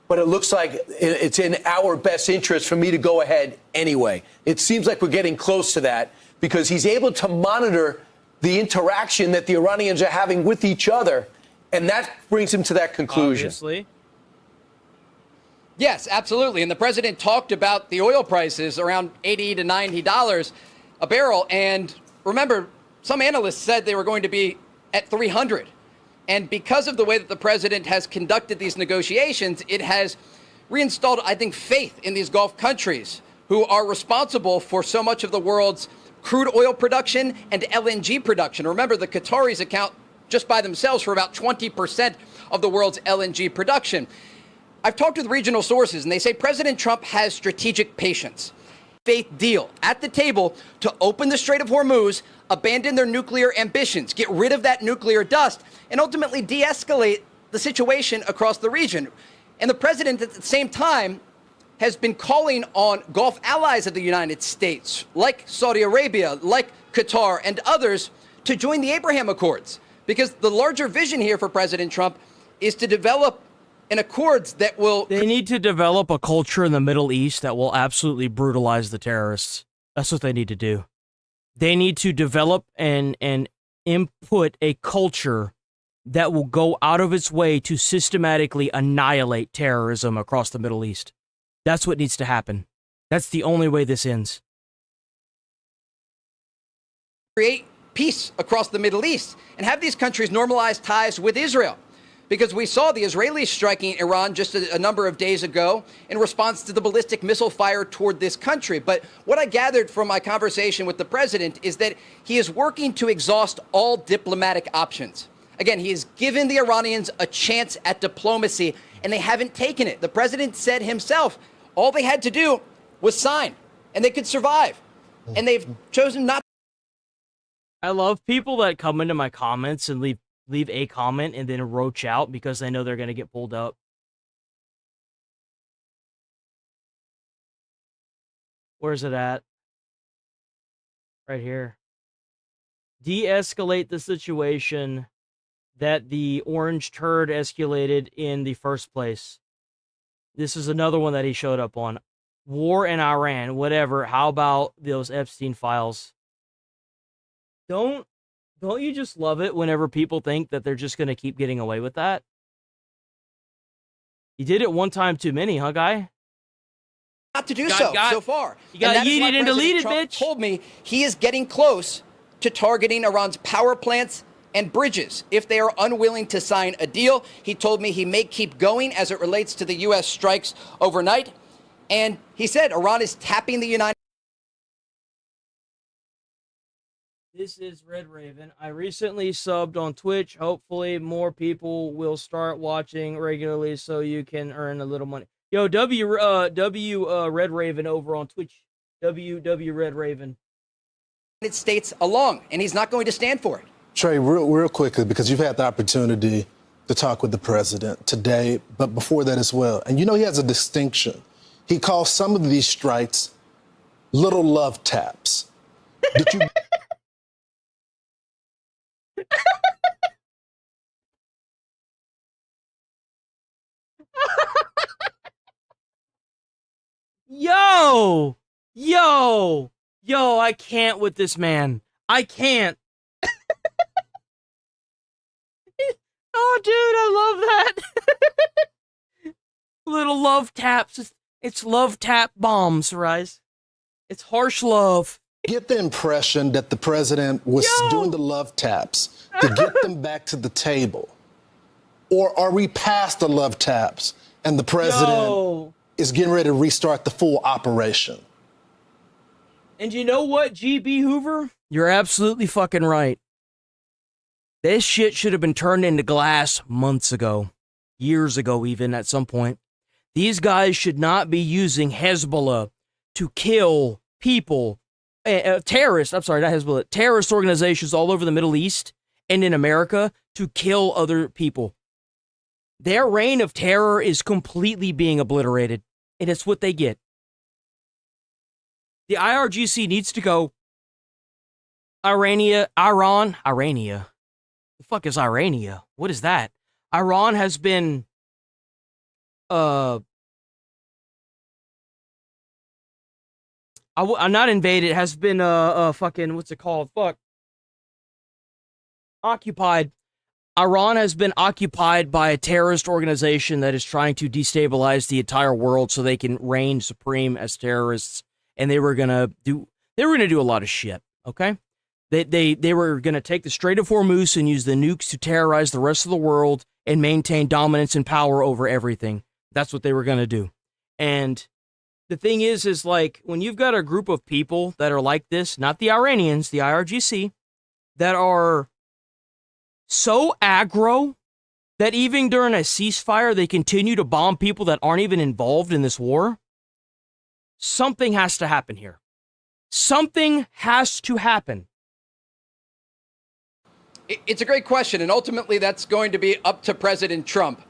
but it looks like it's in our best interest for me to go ahead anyway. It seems like we're getting close to that because he's able to monitor the interaction that the Iranians are having with each other, and that brings him to that conclusion. Obviously. Yes, absolutely. And the president talked about the oil prices around $80 to $90 a barrel. And remember, some analysts said they were going to be at 300. And because of the way that the president has conducted these negotiations, it has reinstalled, I think, faith in these Gulf countries who are responsible for so much of the world's crude oil production and LNG production. Remember, the Qataris account just by themselves for about 20% of the world's LNG production. I've talked with regional sources, and they say President Trump has strategic patience. Faith deal at the table to open the Strait of Hormuz, abandon their nuclear ambitions, get rid of that nuclear dust, and ultimately de-escalate the situation across the region. And the president at the same time has been calling on Gulf allies of the United States, like Saudi Arabia, like Qatar, and others, to join the Abraham Accords. Because the larger vision here for President Trump is to develop an accords that will... They need to develop a culture in the Middle East that will absolutely brutalize the terrorists. That's what they need to do. They need to develop and input a culture that will go out of its way to systematically annihilate terrorism across the Middle East. That's what needs to happen. That's the only way this ends. Create peace across the Middle East and have these countries normalize ties with Israel. Because we saw the Israelis striking Iran just a number of days ago in response to the ballistic missile fire toward this country. But what I gathered from my conversation with the president is that he is working to exhaust all diplomatic options. Again, he has given the Iranians a chance at diplomacy, and they haven't taken it. The president said himself, all they had to do was sign, and they could survive. And they've chosen not. I love people that come into my comments and leave a comment and then roach out because they know they're going to get pulled up. Where's it at? Right here. De-escalate the situation that the orange turd escalated in the first place. This is another one that he showed up on. War in Iran, whatever. How about those Epstein files? Don't you just love it whenever people think that they're just going to keep getting away with that? You did it one time too many, huh, guy? Not to do so far. You got yeeted and deleted, Trump bitch. Told me he is getting close to targeting Iran's power plants and bridges if they are unwilling to sign a deal. He told me he may keep going as it relates to the U.S. strikes overnight. And he said Iran is tapping the United States. This is Red Raven. I recently subbed on Twitch. Hopefully more people will start watching regularly so you can earn a little money. Yo, W Red Raven over on Twitch. W Red Raven. United States along, and he's not going to stand for it. Trey, real quickly, because you've had the opportunity to talk with the president today, but before that as well. And you know he has a distinction. He calls some of these strikes little love taps. Did you... Yo, I can't with this man. I can't. Oh, dude, I love that. Little love taps. It's love tap bombs, Rise. It's harsh love. Get the impression that the president was doing the love taps to get them back to the table. Or are we past the love taps and the president is getting ready to restart the full operation? And you know what, GB Hoover? You're absolutely fucking right. This shit should have been turned into glass months ago. Years ago, even, at some point. These guys should not be using Hezbollah to kill people. Terrorist organizations all over the Middle East and in America to kill other people. Their reign of terror is completely being obliterated. And it's what they get. The IRGC needs to go. Irania. The fuck is Irania? What is that? Iran has been, not invaded, has been, fucking, what's it called? Fuck. Occupied. Iran has been occupied by a terrorist organization that is trying to destabilize the entire world so they can reign supreme as terrorists. And they were gonna do a lot of shit, okay? They were gonna take the Strait of Hormuz and use the nukes to terrorize the rest of the world and maintain dominance and power over everything. That's what they were gonna do. And the thing is like, when you've got a group of people that are like this, not the Iranians, the IRGC, that are so aggro that even during a ceasefire, they continue to bomb people that aren't even involved in this war. Something has to happen here. Something has to happen. It's a great question, and ultimately that's going to be up to President Trump.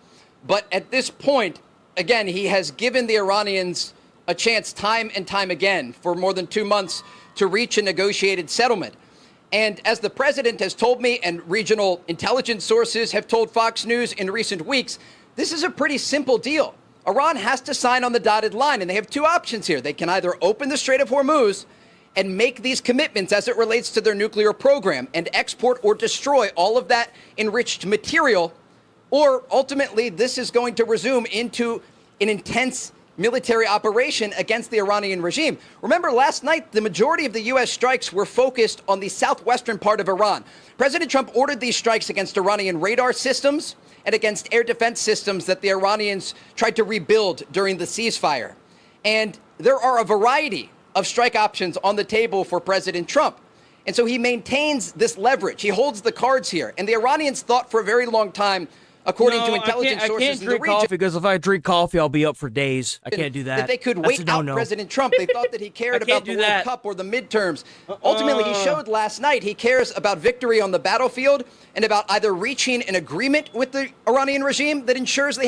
But at this point, again, he has given the Iranians a chance time and time again for more than 2 months to reach a negotiated settlement. And as the president has told me, and regional intelligence sources have told Fox News in recent weeks, this is a pretty simple deal. Iran has to sign on the dotted line, and they have two options here. They can either open the Strait of Hormuz and make these commitments as it relates to their nuclear program and export or destroy all of that enriched material, or ultimately this is going to resume into an intense military operation against the Iranian regime. Remember, last night, the majority of the U.S. strikes were focused on the southwestern part of Iran. President Trump ordered these strikes against Iranian radar systems and against air defense systems that the Iranians tried to rebuild during the ceasefire. And there are a variety of strike options on the table for President Trump. And so he maintains this leverage. He holds the cards here. And the Iranians thought for a very long time, according to intelligence sources in the region, I can't drink coffee because if I drink coffee, I'll be up for days. I can't do that. That they could wait out President Trump. They thought that he cared about the World Cup or the midterms. Ultimately, he showed last night he cares about victory on the battlefield and about either reaching an agreement with the Iranian regime that ensures they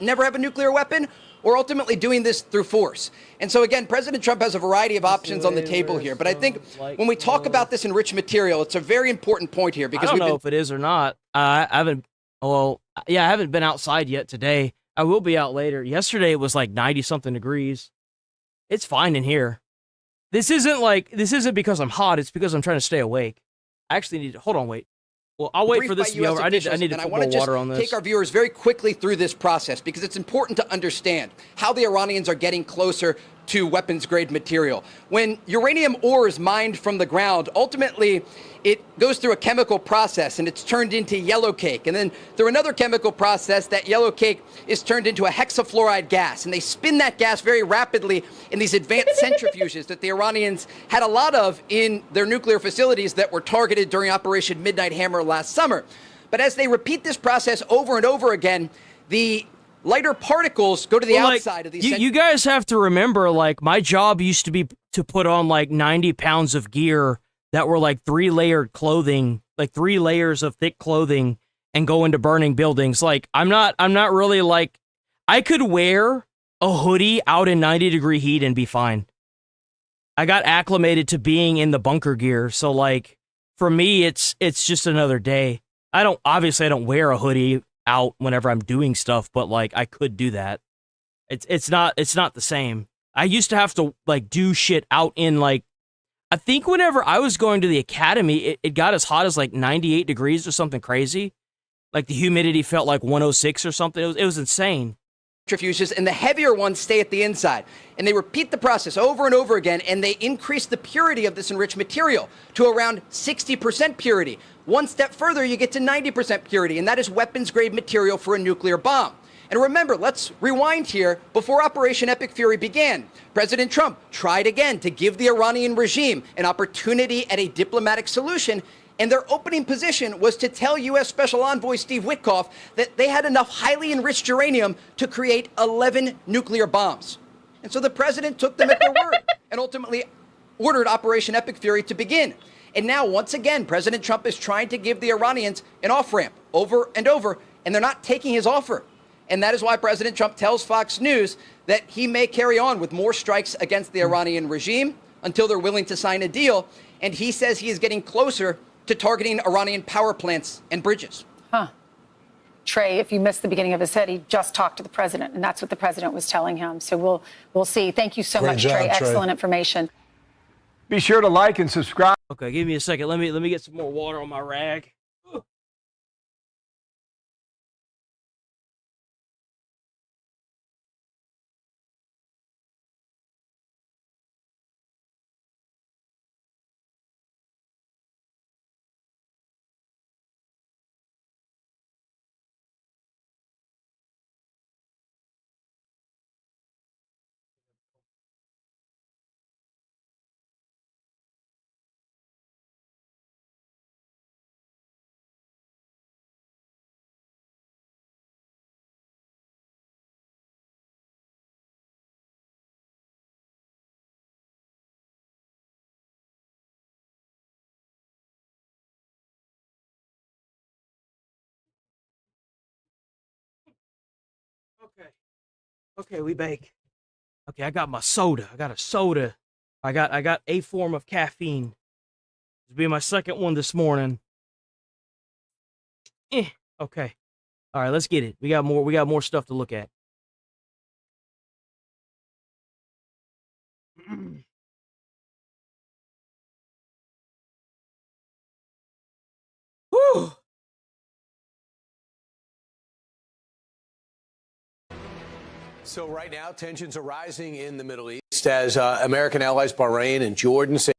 never have a nuclear weapon, or ultimately doing this through force. And so again, President Trump has a variety of options on the table here. But I think when we talk about this enriched material, it's a very important point here because I don't know if it is or not. I haven't been outside yet today. I will be out later. Yesterday it was like 90-something degrees. It's fine in here. This isn't because I'm hot. It's because I'm trying to stay awake. I actually need to, hold on, wait. Well, I'll wait for this to be over. I need to put more water on this. Take our viewers very quickly through this process because it's important to understand how the Iranians are getting closer to weapons-grade material. When uranium ore is mined from the ground, ultimately it goes through a chemical process and it's turned into yellow cake. And then through another chemical process, that yellow cake is turned into a hexafluoride gas. And they spin that gas very rapidly in these advanced centrifuges that the Iranians had a lot of in their nuclear facilities that were targeted during Operation Midnight Hammer last summer. But as they repeat this process over and over again, the lighter particles go to the outside of these. You guys have to remember, like, my job used to be to put on like 90 pounds of gear that were like 3-layered clothing, like 3 layers of thick clothing, and go into burning buildings. Like, I'm not really like, I could wear a hoodie out in 90-degree heat and be fine. I got acclimated to being in the bunker gear, so like, for me, it's just another day. I don't wear a hoodie out whenever I'm doing stuff, but like, I could do that. It's not the same. I used to have to like do shit out in like, I think whenever I was going to the academy, it got as hot as like 98 degrees or something crazy. Like the humidity felt like 106 or something. It was insane. Centrifuges, and the heavier ones stay at the inside. And they repeat the process over and over again, and they increase the purity of this enriched material to around 60% purity. One step further, you get to 90% purity, and that is weapons-grade material for a nuclear bomb. And remember, let's rewind here. Before Operation Epic Fury began, President Trump tried again to give the Iranian regime an opportunity at a diplomatic solution, and their opening position was to tell U.S. Special Envoy Steve Witkoff that they had enough highly enriched uranium to create 11 nuclear bombs. And so the president took them at their word and ultimately ordered Operation Epic Fury to begin. And now, once again, President Trump is trying to give the Iranians an off-ramp over and over, and they're not taking his offer. And that is why President Trump tells Fox News that he may carry on with more strikes against the Iranian regime until they're willing to sign a deal. And he says he is getting closer to targeting Iranian power plants and bridges. Huh. Trey, if you missed the beginning of his head, he just talked to the president, and that's what the president was telling him. So we'll see. Thank you so much, Trey. Excellent information. Be sure to like and subscribe. Okay, give me a second. Let me get some more water on my rag. Okay, we bake. Okay, I got my soda. I got a soda. I got a form of caffeine. This will be my second one this morning. Okay. All right, let's get it. We got more stuff to look at. Whew. So right now, tensions are rising in the Middle East as American allies Bahrain and Jordan say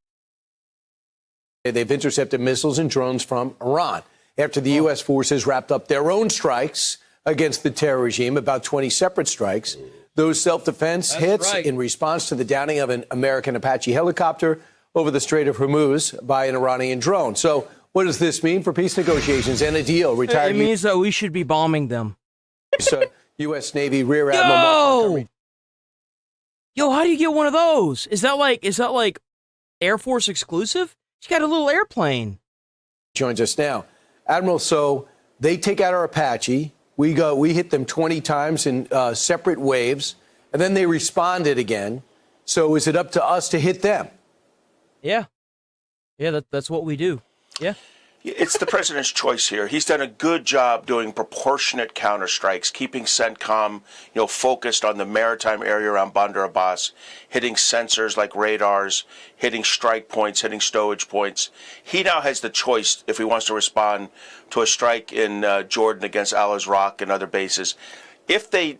they've intercepted missiles and drones from Iran after the U.S. forces wrapped up their own strikes against the terror regime, about 20 separate strikes. Those self-defense hits in response to the downing of an American Apache helicopter over the Strait of Hormuz by an Iranian drone. So what does this mean for peace negotiations and a deal? It means that we should be bombing them. U.S. Navy Rear Admiral Mark Montgomery. Yo, how do you get one of those? Is that like Air Force exclusive? He's got a little airplane. Joins us now. Admiral, so they take out our Apache. We hit them 20 times in separate waves, and then they responded again. So is it up to us to hit them? Yeah. Yeah, that's what we do. Yeah. It's the president's choice here. He's done a good job doing proportionate counterstrikes, keeping CENTCOM, focused on the maritime area around Bandar Abbas, hitting sensors like radars, hitting strike points, hitting stowage points. He now has the choice if he wants to respond to a strike in Jordan against Al-Azraq and other bases. If they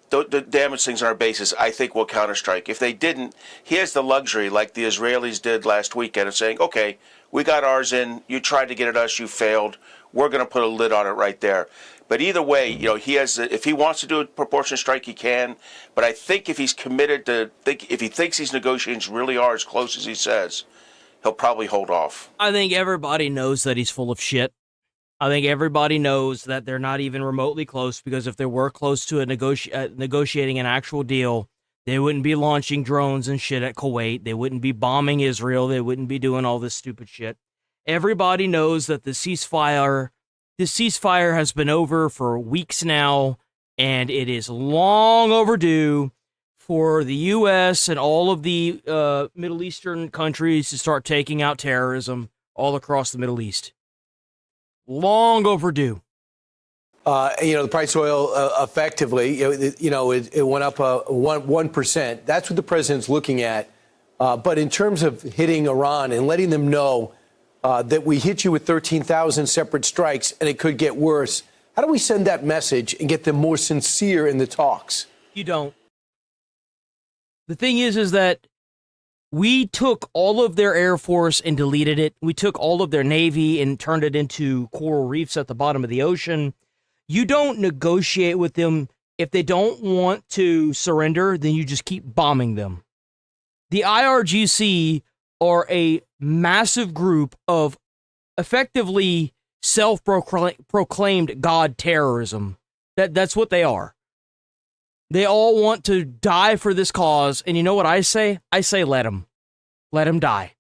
damage things on our bases, I think we'll counterstrike. If they didn't, he has the luxury, like the Israelis did last weekend, of saying, okay, we got ours in, you tried to get at us, you failed, we're going to put a lid on it right there. But either way, he has, if he wants to do a proportionate strike, he can. But I think if he's committed if he thinks these negotiations really are as close as he says, he'll probably hold off. I think everybody knows that he's full of shit. I think everybody knows that they're not even remotely close, because if they were close to negotiating an actual deal, they wouldn't be launching drones and shit at Kuwait. They wouldn't be bombing Israel. They wouldn't be doing all this stupid shit. Everybody knows that the ceasefire has been over for weeks now, and it is long overdue for the U.S. and all of the Middle Eastern countries to start taking out terrorism all across the Middle East. Long overdue. The price of oil effectively, it went up 1%. That's what the president's looking at. But in terms of hitting Iran and letting them know that we hit you with 13,000 separate strikes and it could get worse, how do we send that message and get them more sincere in the talks? You don't. The thing is that we took all of their Air Force and deleted it. We took all of their Navy and turned it into coral reefs at the bottom of the ocean. You don't negotiate with them. If they don't want to surrender, then you just keep bombing them. The IRGC are a massive group of effectively self-proclaimed God terrorism. That's what they are. They all want to die for this cause, and you know what I say? I say let them. Let them die.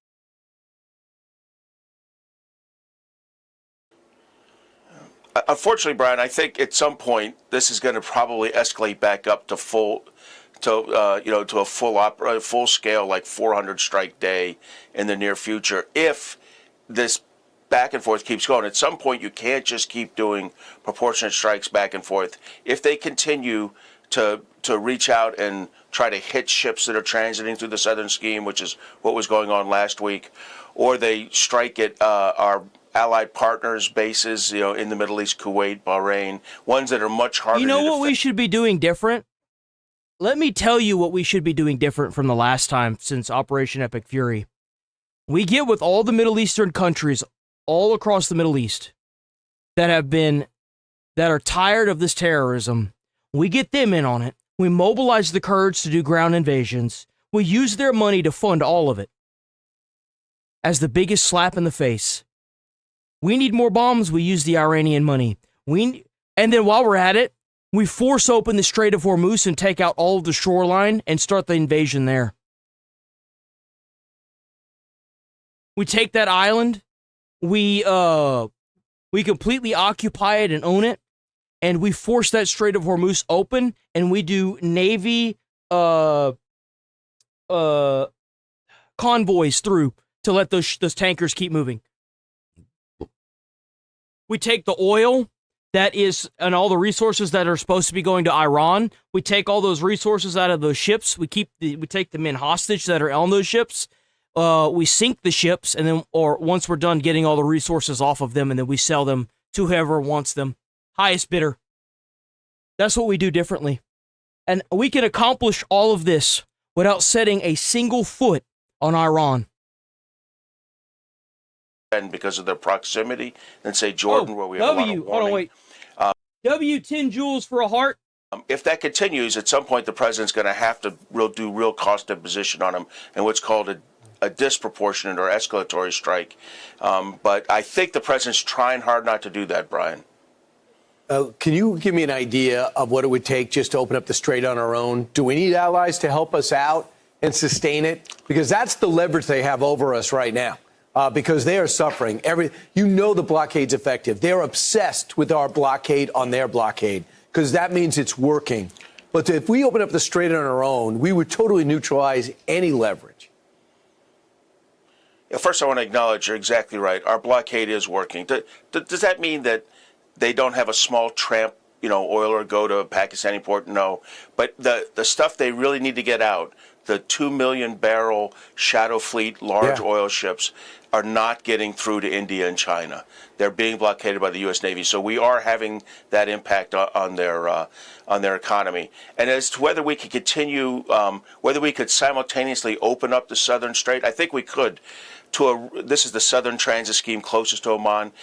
Unfortunately, Brian, I think at some point this is going to probably escalate back up to a full scale, like 400 strike day in the near future. If this back and forth keeps going, at some point you can't just keep doing proportionate strikes back and forth. If they continue to reach out and try to hit ships that are transiting through the southern scheme, which is what was going on last week, or they strike at our allied partners' bases, in the Middle East, Kuwait, Bahrain, ones that are much harder. You know what we should be doing different? Let me tell you what we should be doing different from the last time since Operation Epic Fury. We get with all the Middle Eastern countries all across the Middle East that are tired of this terrorism. We get them in on it. We mobilize the Kurds to do ground invasions. We use their money to fund all of it. As the biggest slap in the face. We need more bombs. We use the Iranian money. And then while we're at it, we force open the Strait of Hormuz and take out all of the shoreline and start the invasion there. We take that island. We completely occupy it and own it. And we force that Strait of Hormuz open, and we do Navy convoys through to let those tankers keep moving. We take the oil and all the resources that are supposed to be going to Iran. We take all those resources out of those ships. We take the men hostage that are on those ships. We sink the ships, and then, or once we're done getting all the resources off of them, and then we sell them to whoever wants them. Highest bidder. That's what we do differently. And we can accomplish all of this without setting a single foot on Iran. And because of their proximity, than say Jordan, where we have a lot of warning. Hold on, wait. W10 joules for a heart. If that continues, at some point the president's going to have to do real cost imposition on him and what's called a disproportionate or escalatory strike. But I think the president's trying hard not to do that, Brian. Can you give me an idea of what it would take just to open up the strait on our own? Do we need allies to help us out and sustain it? Because that's the leverage they have over us right now. Because they are suffering. The blockade's effective. They're obsessed with our blockade on their blockade because that means it's working. But if we open up the strait on our own, we would totally neutralize any leverage. First, I want to acknowledge you're exactly right. Our blockade is working. Does that mean that they don't have a small tramp, oil or go to a Pakistani port? No. But the stuff they really need to get out, the 2 million barrel shadow fleet large oil ships, are not getting through to India and China. They're being blockaded by the U.S. Navy. So we are having that impact on their economy. And as to whether we could continue, whether we could simultaneously open up the southern strait, I think we could. This is the southern transit scheme closest to Oman.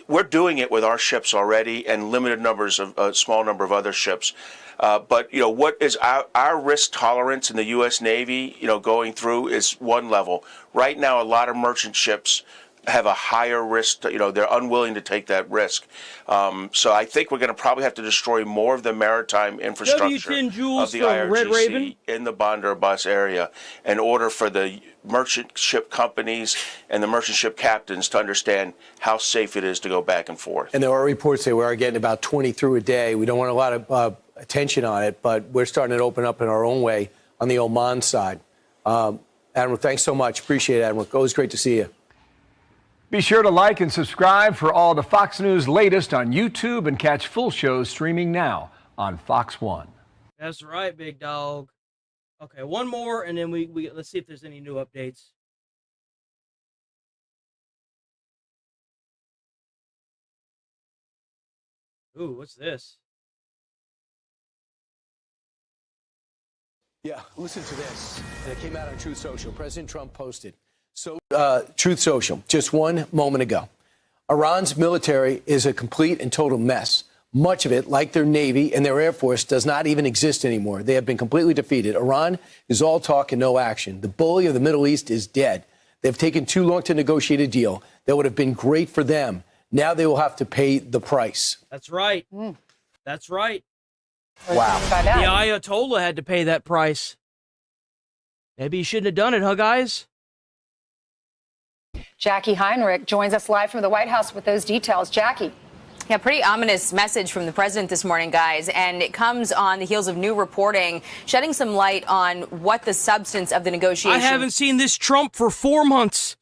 We're doing it with our ships already and limited numbers of a small number of other ships. But what is our risk tolerance in the U.S. Navy, going through is one level. Right now, a lot of merchant ships have a higher risk. They're unwilling to take that risk. So I think we're going to probably have to destroy more of the maritime infrastructure of the IRGC in the Bandar Abbas area in order for the merchant ship companies and the merchant ship captains to understand how safe it is to go back and forth. And there are reports that we are getting about 20 through a day. We don't want a lot of attention on it, but we're starting to open up in our own way on the Oman side. Admiral, thanks so much. Appreciate it, Admiral. Always great to see you. Be sure to like and subscribe for all the Fox News latest on YouTube and catch full shows streaming now on Fox 1. That's right, big dog. Okay, one more, and then we let's see if there's any new updates. Ooh, what's this? Yeah, listen to this. And it came out on Truth Social. President Trump posted. So, Truth Social, just one moment ago. Iran's military is a complete and total mess. Much of it, like their Navy and their Air Force, does not even exist anymore. They have been completely defeated. Iran is all talk and no action. The bully of the Middle East is dead. They've taken too long to negotiate a deal that would have been great for them. Now they will have to pay the price. That's right. That's right. Wow. The Ayatollah had to pay that price. Maybe you shouldn't have done it, huh, guys? Jackie Heinrich joins us live from the White House with those details. Jackie. Yeah, pretty ominous message from the president this morning, guys, and it comes on the heels of new reporting shedding some light on what the substance of the negotiation. I haven't seen this Trump for 4 months.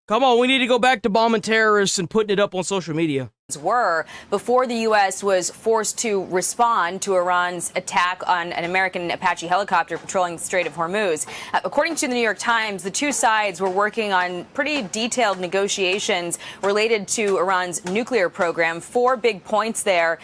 Come on, we need to go back to bombing terrorists and putting it up on social media. Were before the U.S. was forced to respond to Iran's attack on an American Apache helicopter patrolling the Strait of Hormuz. According to the New York Times, the two sides were working on pretty detailed negotiations related to Iran's nuclear program. 4 big points there.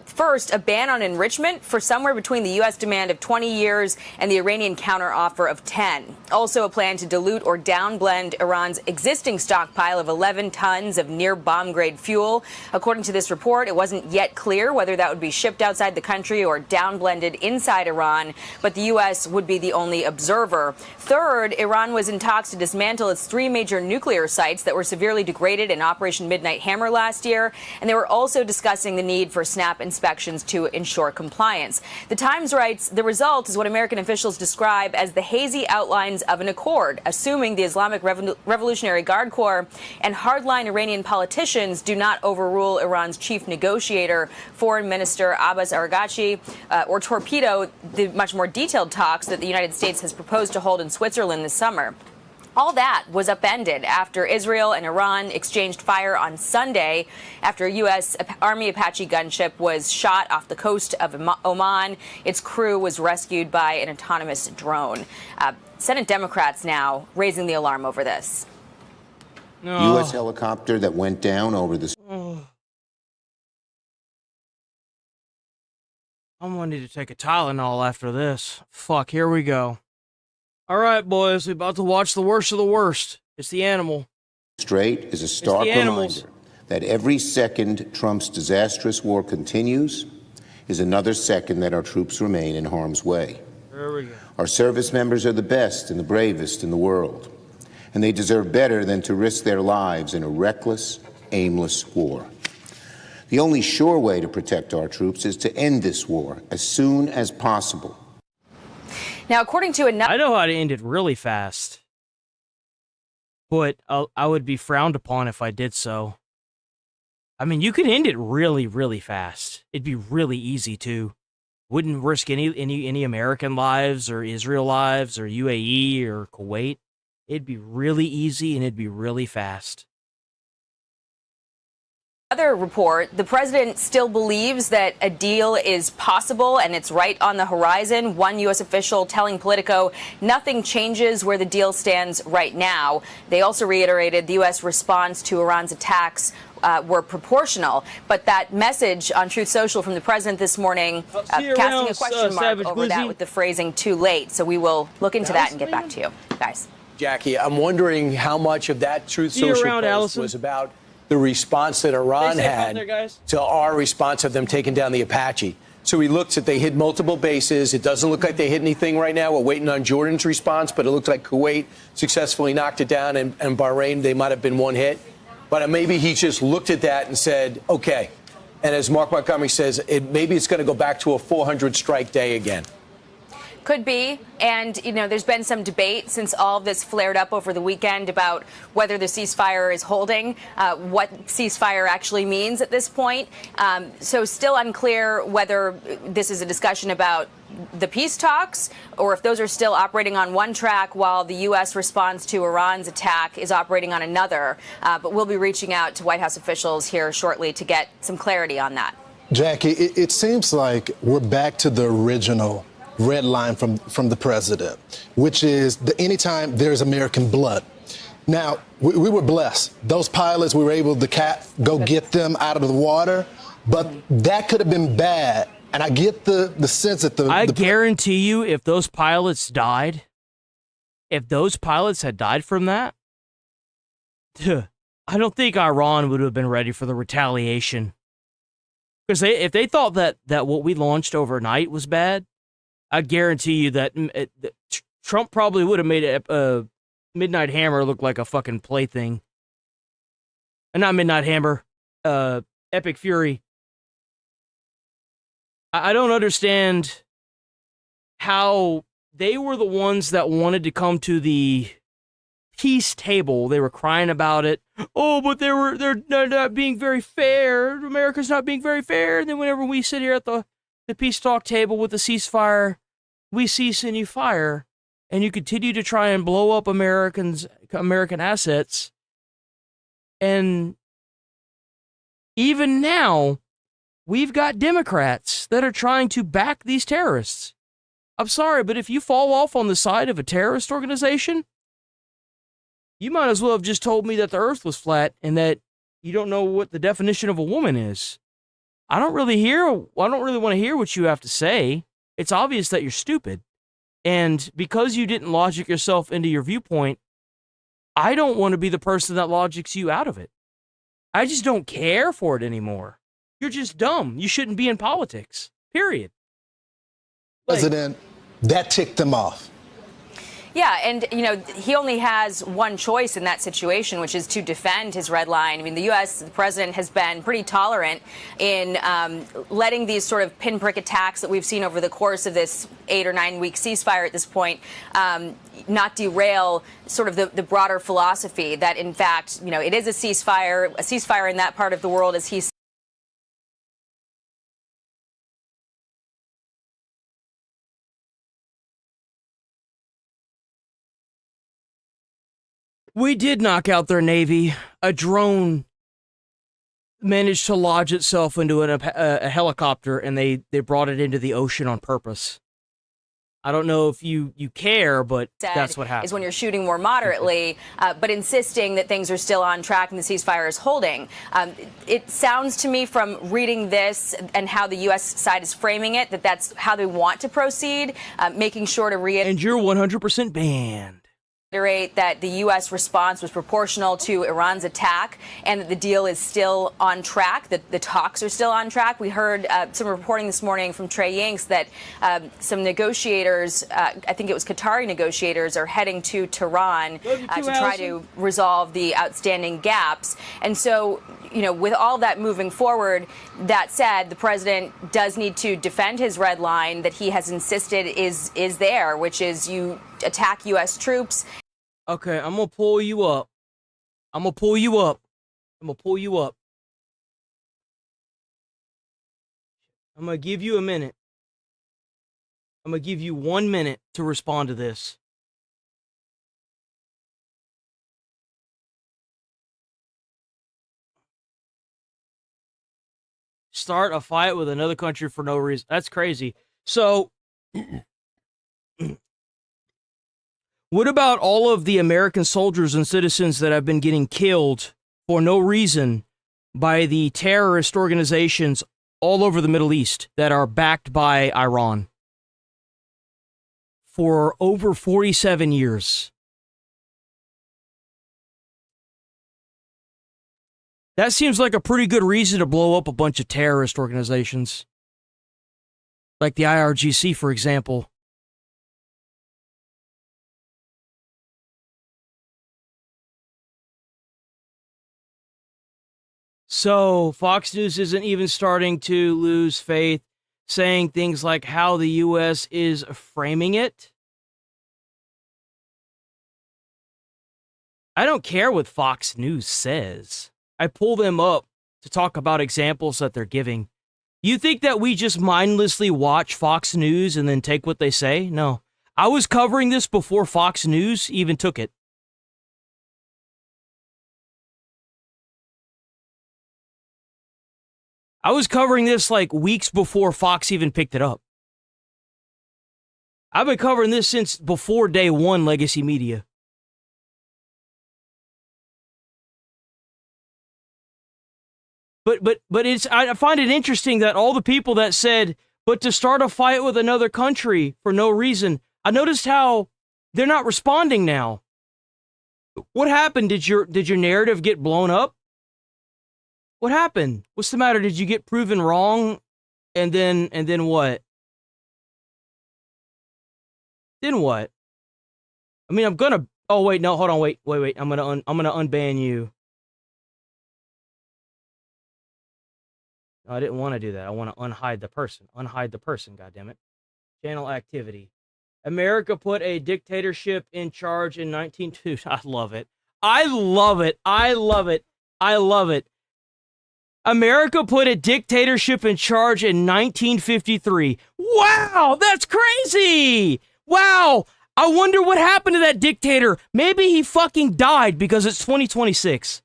First, a ban on enrichment for somewhere between the U.S. demand of 20 years and the Iranian counteroffer of 10. Also, a plan to dilute or downblend Iran's existing stockpile of 11 tons of near bomb-grade fuel. According to this report, it wasn't yet clear whether that would be shipped outside the country or downblended inside Iran, but the U.S. would be the only observer. Third, Iran was in talks to dismantle its 3 major nuclear sites that were severely degraded in Operation Midnight Hammer last year, and they were also discussing the need for snap inspections to ensure compliance. The Times writes, the result is what American officials describe as the hazy outlines of an accord, assuming the Islamic Revolutionary Guard Corps and hardline Iranian politicians do not overrule Iran's chief negotiator, Foreign Minister Abbas Araghchi, or torpedo the much more detailed talks that the United States has proposed to hold in Switzerland this summer. All that was upended after Israel and Iran exchanged fire on Sunday after a U.S. Army Apache gunship was shot off the coast of Oman. Its crew was rescued by an autonomous drone. Senate Democrats now raising the alarm over this. U.S. helicopter that went down over the... I'm gonna need to take a Tylenol after this. Fuck, here we go. All right, boys, we're about to watch the worst of the worst. It's the animal. Strait is a stark reminder that every second Trump's disastrous war continues is another second that our troops remain in harm's way. There we go. Our service members are the best and the bravest in the world, and they deserve better than to risk their lives in a reckless, aimless war. The only sure way to protect our troops is to end this war as soon as possible. Now, according to another... I know how to end it really fast, but I would be frowned upon if I did so. I mean, you could end it really, really fast. It'd be really easy too. Wouldn't risk any American lives or Israel lives or UAE or Kuwait. It'd be really easy and it'd be really fast. Other report, the president still believes that a deal is possible and it's right on the horizon. One U.S. official telling Politico nothing changes where the deal stands right now. They also reiterated the U.S. response to Iran's attacks were proportional. But that message on Truth Social from the president this morning, casting a question mark over that with the phrasing too late. So we will look into that and get back to you, guys. Jackie, I'm wondering how much of that Truth Social post was about the response that Iran had to our response of them taking down the Apache. So he looks at, they hit multiple bases. It doesn't look like they hit anything right now. We're waiting on Jordan's response, but it looks like Kuwait successfully knocked it down, and Bahrain, they might have been one hit. But maybe he just looked at that and said, okay. And as Mark Montgomery says, maybe it's going to go back to a 400 strike day again. Could be. And, there's been some debate since all of this flared up over the weekend about whether the ceasefire is holding, what ceasefire actually means at this point. So still unclear whether this is a discussion about the peace talks or if those are still operating on one track while the U.S. response to Iran's attack is operating on another. But we'll be reaching out to White House officials here shortly to get some clarity on that. Jackie, it seems like we're back to the original red line from the president, which is anytime there's American blood. Now, we were blessed. Those pilots, we were able to go get them out of the water, but that could have been bad. And I get the sense that I guarantee you, if those pilots died, if those pilots had died from that, I don't think Iran would have been ready for the retaliation. Because if they thought that what we launched overnight was bad, I guarantee you that Trump probably would have made a Midnight Hammer look like a fucking plaything. And not Midnight Hammer, Epic Fury. I don't understand how they were the ones that wanted to come to the peace table. They were crying about it. Oh, but they're not being very fair. America's not being very fair. And then whenever we sit here at the peace talk table with the ceasefire, we cease and you fire, and you continue to try and blow up American assets. And even now, we've got Democrats that are trying to back these terrorists. I'm sorry, but if you fall off on the side of a terrorist organization, you might as well have just told me that the earth was flat and that you don't know what the definition of a woman is. I don't really want to hear what you have to say. It's obvious that you're stupid. And because you didn't logic yourself into your viewpoint, I don't want to be the person that logics you out of it. I just don't care for it anymore. You're just dumb. You shouldn't be in politics. Period. President, that ticked them off. Yeah, and, he only has one choice in that situation, which is to defend his red line. I mean, the president has been pretty tolerant in letting these sort of pinprick attacks that we've seen over the course of this 8 or 9 week ceasefire at this point not derail sort of the broader philosophy that, in fact, it is a ceasefire in that part of the world, as he We did knock out their Navy. A drone managed to lodge itself into a helicopter, and they brought it into the ocean on purpose. I don't know if you care, but that's what happened. Is when you're shooting more moderately, but insisting that things are still on track and the ceasefire is holding. It sounds to me from reading this and how the U.S. side is framing it that that's how they want to proceed, making sure to And you're 100% banned. That the U.S. response was proportional to Iran's attack and that the deal is still on track, that the talks are still on track. We heard some reporting this morning from Trey Yingst that some negotiators, I think it was Qatari negotiators, are heading to Tehran to try to resolve the outstanding gaps. And so, with all that moving forward, that said, the president does need to defend his red line that he has insisted is there, which is you attack U.S. troops. Okay, I'm going to pull you up. I'm going to pull you up. I'm going to give you a minute. I'm going to give you 1 minute to respond to this. Start a fight with another country for no reason. That's crazy. So, what about all of the American soldiers and citizens that have been getting killed for no reason by the terrorist organizations all over the Middle East that are backed by Iran for over 47 years? That seems like a pretty good reason to blow up a bunch of terrorist organizations. like the IRGC, for example. So Fox News isn't even starting to lose faith, saying things like how the U.S. is framing it. I don't care what Fox News says. I pull them up to talk about examples that they're giving. You think that we just mindlessly watch Fox News and then take what they say? No. I was covering this before Fox News even took it. I was covering this like weeks before Fox even picked it up. I've been covering this since before day one legacy media. But I find it interesting that all the people that said, but to start a fight with another country for no reason, I noticed how they're not responding now. What happened? Did your narrative get blown up? What happened? What's the matter? Did you get proven wrong? And then what? Then what? I mean, oh wait, no, hold on, wait. I'm gonna unban you. No, I didn't want to do that. I want to unhide the person. Unhide the person, goddammit. Channel activity. America put a dictatorship in charge in 1902. I love it. I love it. I love it. I love it. America put a dictatorship in charge in 1953. Wow, that's crazy. Wow. I wonder what happened to that dictator. Maybe he fucking died because it's 2026.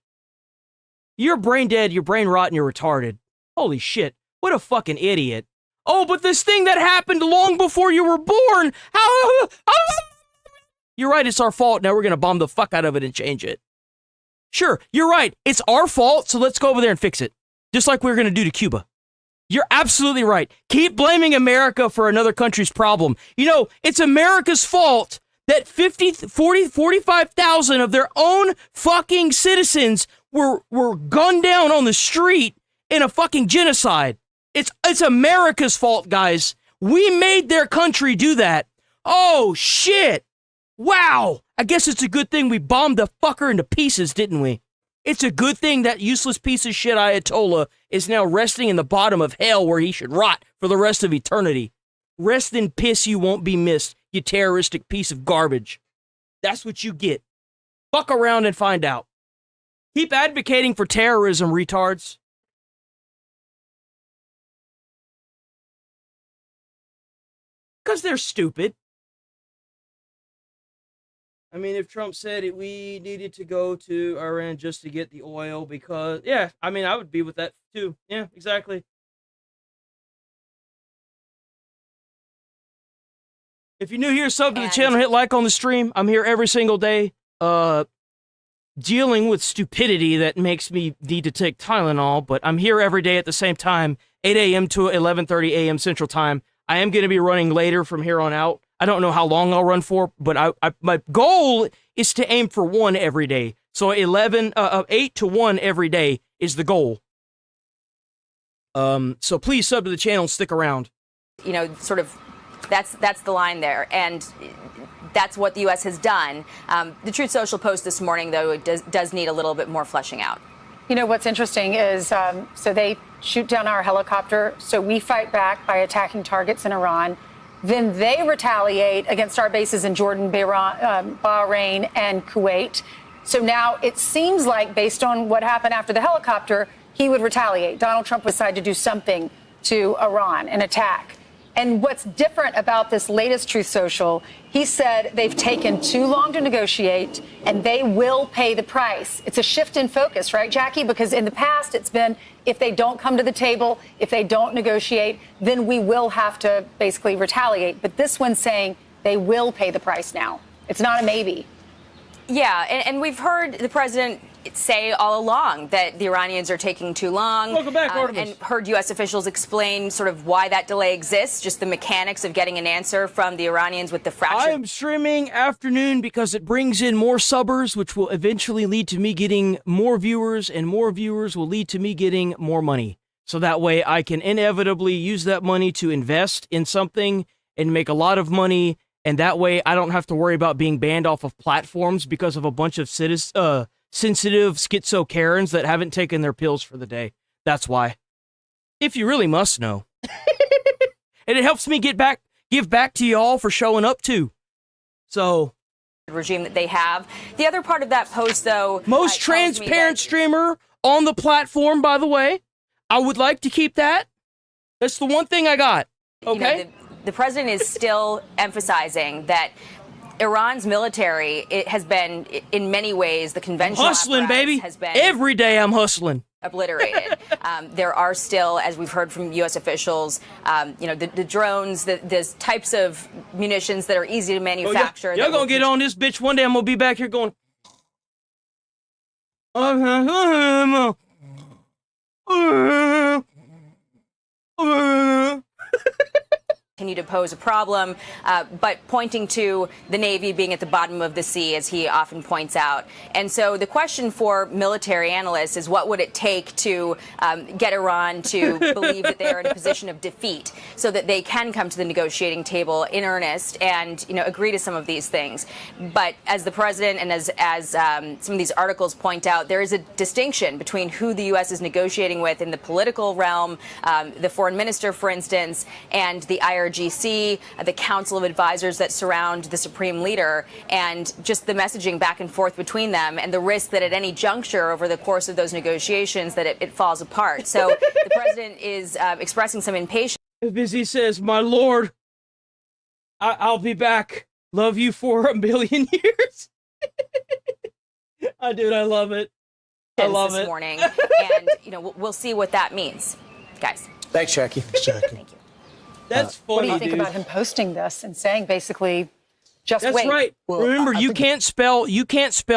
You're brain dead, you're brain rotten, you're retarded. Holy shit, what a fucking idiot. Oh, but this thing that happened long before you were born, You're right, it's our fault. Now we're gonna bomb the fuck out of it and change it. Sure, you're right, it's our fault, so let's go over there and fix it. Just like we're gonna do to Cuba. You're absolutely right. Keep blaming America for another country's problem. You know, it's America's fault that 45,000 of their own fucking citizens were gunned down on the street in a fucking genocide. It's America's fault, guys. We made their country do that. Oh, shit. Wow. I guess it's a good thing we bombed the fucker into pieces, didn't we? It's a good thing that useless piece of shit Ayatollah is now resting in the bottom of hell where he should rot for the rest of eternity. Rest in piss, you won't be missed, you terroristic piece of garbage. That's what you get. Fuck around and find out. Keep advocating for terrorism, retards. Because they're stupid. I mean, if Trump said we needed to go to Iran just to get the oil because, yeah, I mean, I would be with that too. Yeah, exactly. If you're new here, sub to the channel, hit like on the stream. I'm here every single day, dealing with stupidity that makes me need to take Tylenol, but I'm here every day at the same time, 8 a.m. to 11:30 a.m. Central Time. I am going to be running later from here on out. I don't know how long I'll run for, but my goal is to aim for 1 every day. So 8 to 1 every day is the goal. So please sub to the channel and stick around. You know, sort of, that's the line there, and that's what the U.S. has done. The Truth Social post this morning, though, it does need a little bit more fleshing out. You know, what's interesting is, so they shoot down our helicopter, so we fight back by attacking targets in Iran. Then they retaliate against our bases in Jordan, Bahrain, and Kuwait. So now it seems like, based on what happened after the helicopter, he would retaliate. Donald Trump would decide to do something to Iran, an attack. And what's different about this latest Truth Social, he said they've taken too long to negotiate and they will pay the price. It's a shift in focus, right, Jackie? Because in the past, it's been if they don't come to the table, if they don't negotiate, then we will have to basically retaliate. But this one's saying they will pay the price now. It's not a maybe. Yeah, and we've heard the president say all along that the Iranians are taking too long. Welcome back, and heard U.S. officials explain sort of why that delay exists, just the mechanics of getting an answer from the Iranians with the fracture. I am streaming afternoon because it brings in more subbers, which will eventually lead to me getting more viewers, and more viewers will lead to me getting more money. So that way I can inevitably use that money to invest in something and make a lot of money. And that way I don't have to worry about being banned off of platforms because of a bunch of sensitive schizo Karens that haven't taken their pills for the day. That's why. If you really must know. And it helps me give back to y'all for showing up too. So. Regime that they have. The other part of that post, though. Most transparent streamer on the platform, by the way. I would like to keep that. That's the one thing I got. Okay. You know, the president is still emphasizing that Iran's military, it has been, in many ways, the conventional hustling, baby. Has been every day I'm hustling. Obliterated. There are still, as we've heard from U.S. officials, the drones, the types of munitions that are easy to manufacture. Y'all gonna get on this bitch one day. I'm gonna be back here going. Continue to pose a problem, but pointing to the Navy being at the bottom of the sea, as he often points out. And so the question for military analysts is, what would it take to get Iran to believe that they are in a position of defeat so that they can come to the negotiating table in earnest and, agree to some of these things? But as the president and as some of these articles point out, there is a distinction between who the U.S. is negotiating with in the political realm, the foreign minister, for instance, and the IRGC, the Council of Advisors that surround the Supreme Leader, and just the messaging back and forth between them, and the risk that at any juncture over the course of those negotiations that it falls apart. So the president is expressing some impatience. As he says, my lord, I'll be back. Love you for a million years. Dude, I love it. I love this it. Morning, and we'll see what that means, guys. Thanks, Jackie. Thank you. That's funny. What do you think dude. about him posting this and saying basically, just That's wait? right. Well, Remember, you can't spell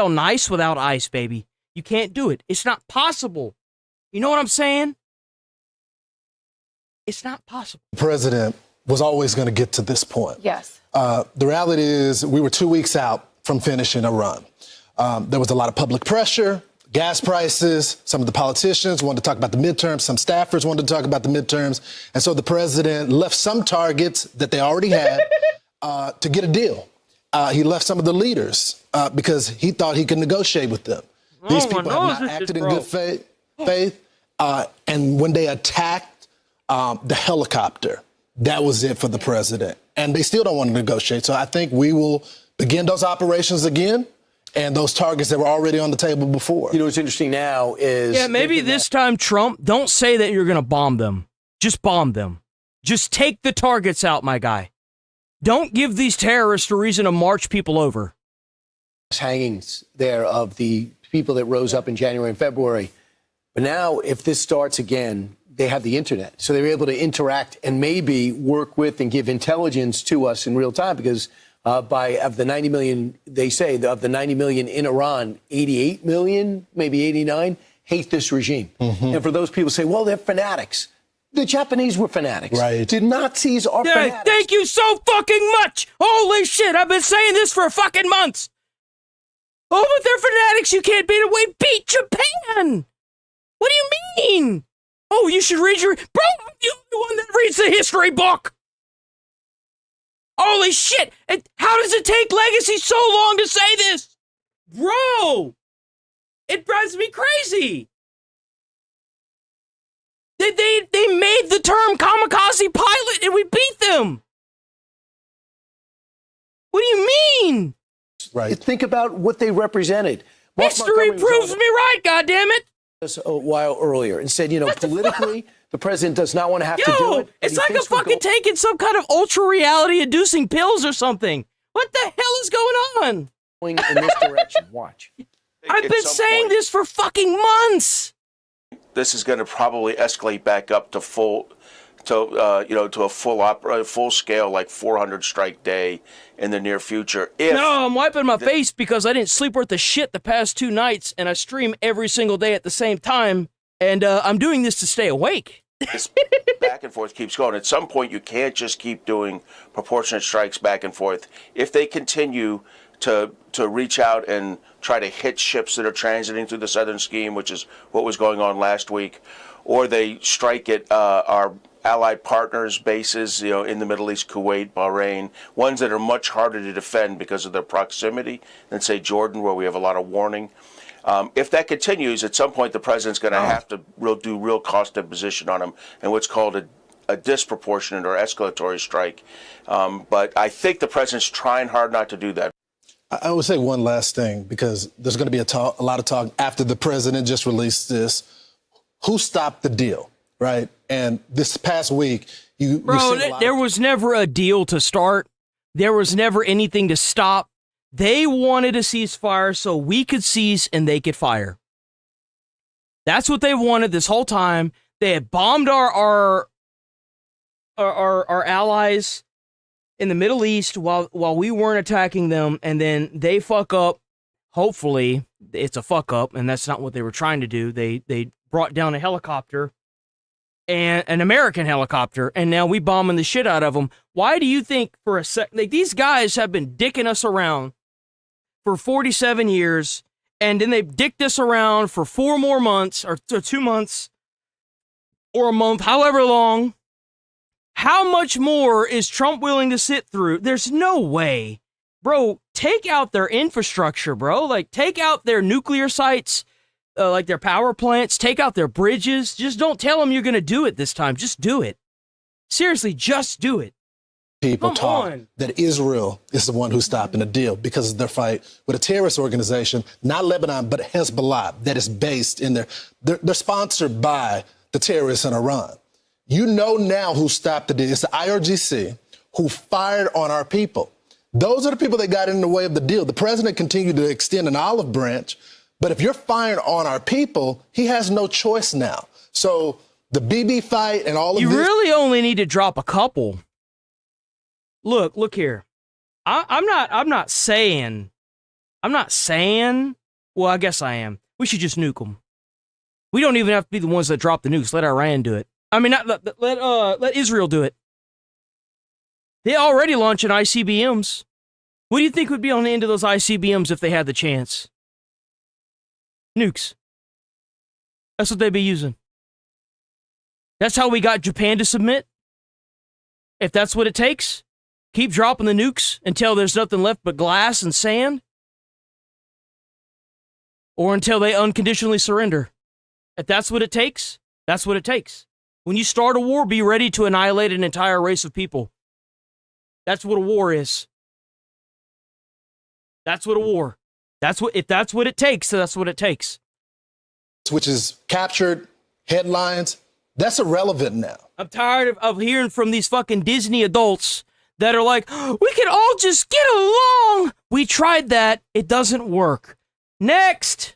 nice without ice, baby. You can't do it. It's not possible. You know what I'm saying? It's not possible. The president was always going to get to this point. Yes. The reality is we were 2 weeks out from finishing a run. There was a lot of public pressure. Gas prices, some of the politicians wanted to talk about the midterms, some staffers wanted to talk about the midterms, and so the president left some targets that they already had to get a deal. He left some of the leaders because he thought he could negotiate with them. These people have not acted in good faith, and when they attacked the helicopter, that was it for the president, and they still don't want to negotiate. So I think we will begin those operations again. And those targets that were already on the table before. What's interesting now is... Yeah, maybe this time, Trump, don't say that you're going to bomb them. Just bomb them. Just take the targets out, my guy. Don't give these terrorists a reason to march people over. Hangings there of the people that rose up in January and February. But now, if this starts again, they have the internet. So they're able to interact and maybe work with and give intelligence to us in real time because... of the 90 million, they say, of the 90 million in Iran, 88 million, maybe 89, hate this regime. Mm-hmm. And for those people who say, well, they're fanatics. The Japanese were fanatics. Right. The Nazis are fanatics. Thank you so fucking much. Holy shit, I've been saying this for fucking months. Oh, but they're fanatics. You can't beat away. Beat Japan. What do you mean? Oh, you should read your... Bro, I'm the only one that reads the history book. Holy shit! How does it take Legacy so long to say this? Bro! It drives me crazy! They made the term kamikaze pilot and we beat them! What do you mean? Right. Think about what they represented. History proves me right, goddammit! A while earlier and said, politically... The president does not want to have to do it. It's like a fucking taking some kind of ultra reality inducing pills or something. What the hell is going on? Going in this direction. Watch. I've been saying this for fucking months. This is going to probably escalate back up to a full scale like 400 strike day in the near future. No, I'm wiping my face because I didn't sleep worth a shit the past 2 nights, and I stream every single day at the same time. And I'm doing this to stay awake. This back and forth keeps going. At some point, you can't just keep doing proportionate strikes back and forth. If they continue to reach out and try to hit ships that are transiting through the southern scheme, which is what was going on last week, or they strike at our allied partners' bases, in the Middle East, Kuwait, Bahrain, ones that are much harder to defend because of their proximity than, say, Jordan, where we have a lot of warning. If that continues, at some point the president's going to have to do real cost imposition on them and what's called a disproportionate or escalatory strike. But I think the president's trying hard not to do that. I would say one last thing, because there's going to be a lot of talk after the president just released this. Who stopped the deal, right? And this past week, there was never a deal to start. There was never anything to stop. They wanted a ceasefire so we could cease and they could fire. That's what they wanted this whole time. They had bombed our allies in the Middle East while we weren't attacking them, and then they fuck up. Hopefully, it's a fuck up, and that's not what they were trying to do. They brought down a helicopter, and an American helicopter, and now we bombing the shit out of them. Why do you think for a sec? Like, these guys have been dicking us around for 47 years, and then they dicked us around for 4 more months, or 2 months, or a month, however long. How much more is Trump willing to sit through? There's no way. Bro, take out their infrastructure, bro. Like, take out their nuclear sites, like their power plants, take out their bridges. Just don't tell them you're going to do it this time. Just do it. Seriously, just do it. People talk that Israel is the one who's stopping the deal because of their fight with a terrorist organization, not Lebanon, but Hezbollah, that is based in there. They're sponsored by the terrorists in Iran. You know now who stopped the deal. It's the IRGC who fired on our people. Those are the people that got in the way of the deal. The president continued to extend an olive branch, but if you're firing on our people, he has no choice now. So the BB fight and all of this. You really only need to drop a couple. Look here. I'm not saying, well, I guess I am. We should just nuke them. We don't even have to be the ones that drop the nukes. Let Iran do it. I mean, let Israel do it. They already launching ICBMs. What do you think would be on the end of those ICBMs if they had the chance? Nukes. That's what they'd be using. That's how we got Japan to submit. If that's what it takes, keep dropping the nukes until there's nothing left but glass and sand. Or until they unconditionally surrender. If that's what it takes, that's what it takes. When you start a war, be ready to annihilate an entire race of people. That's what a war is. That's what a war. If that's what it takes, so that's what it takes. Which is captured headlines. That's irrelevant now. I'm tired of hearing from these fucking Disney adults that are like, we can all just get along. We tried that. It doesn't work. Next.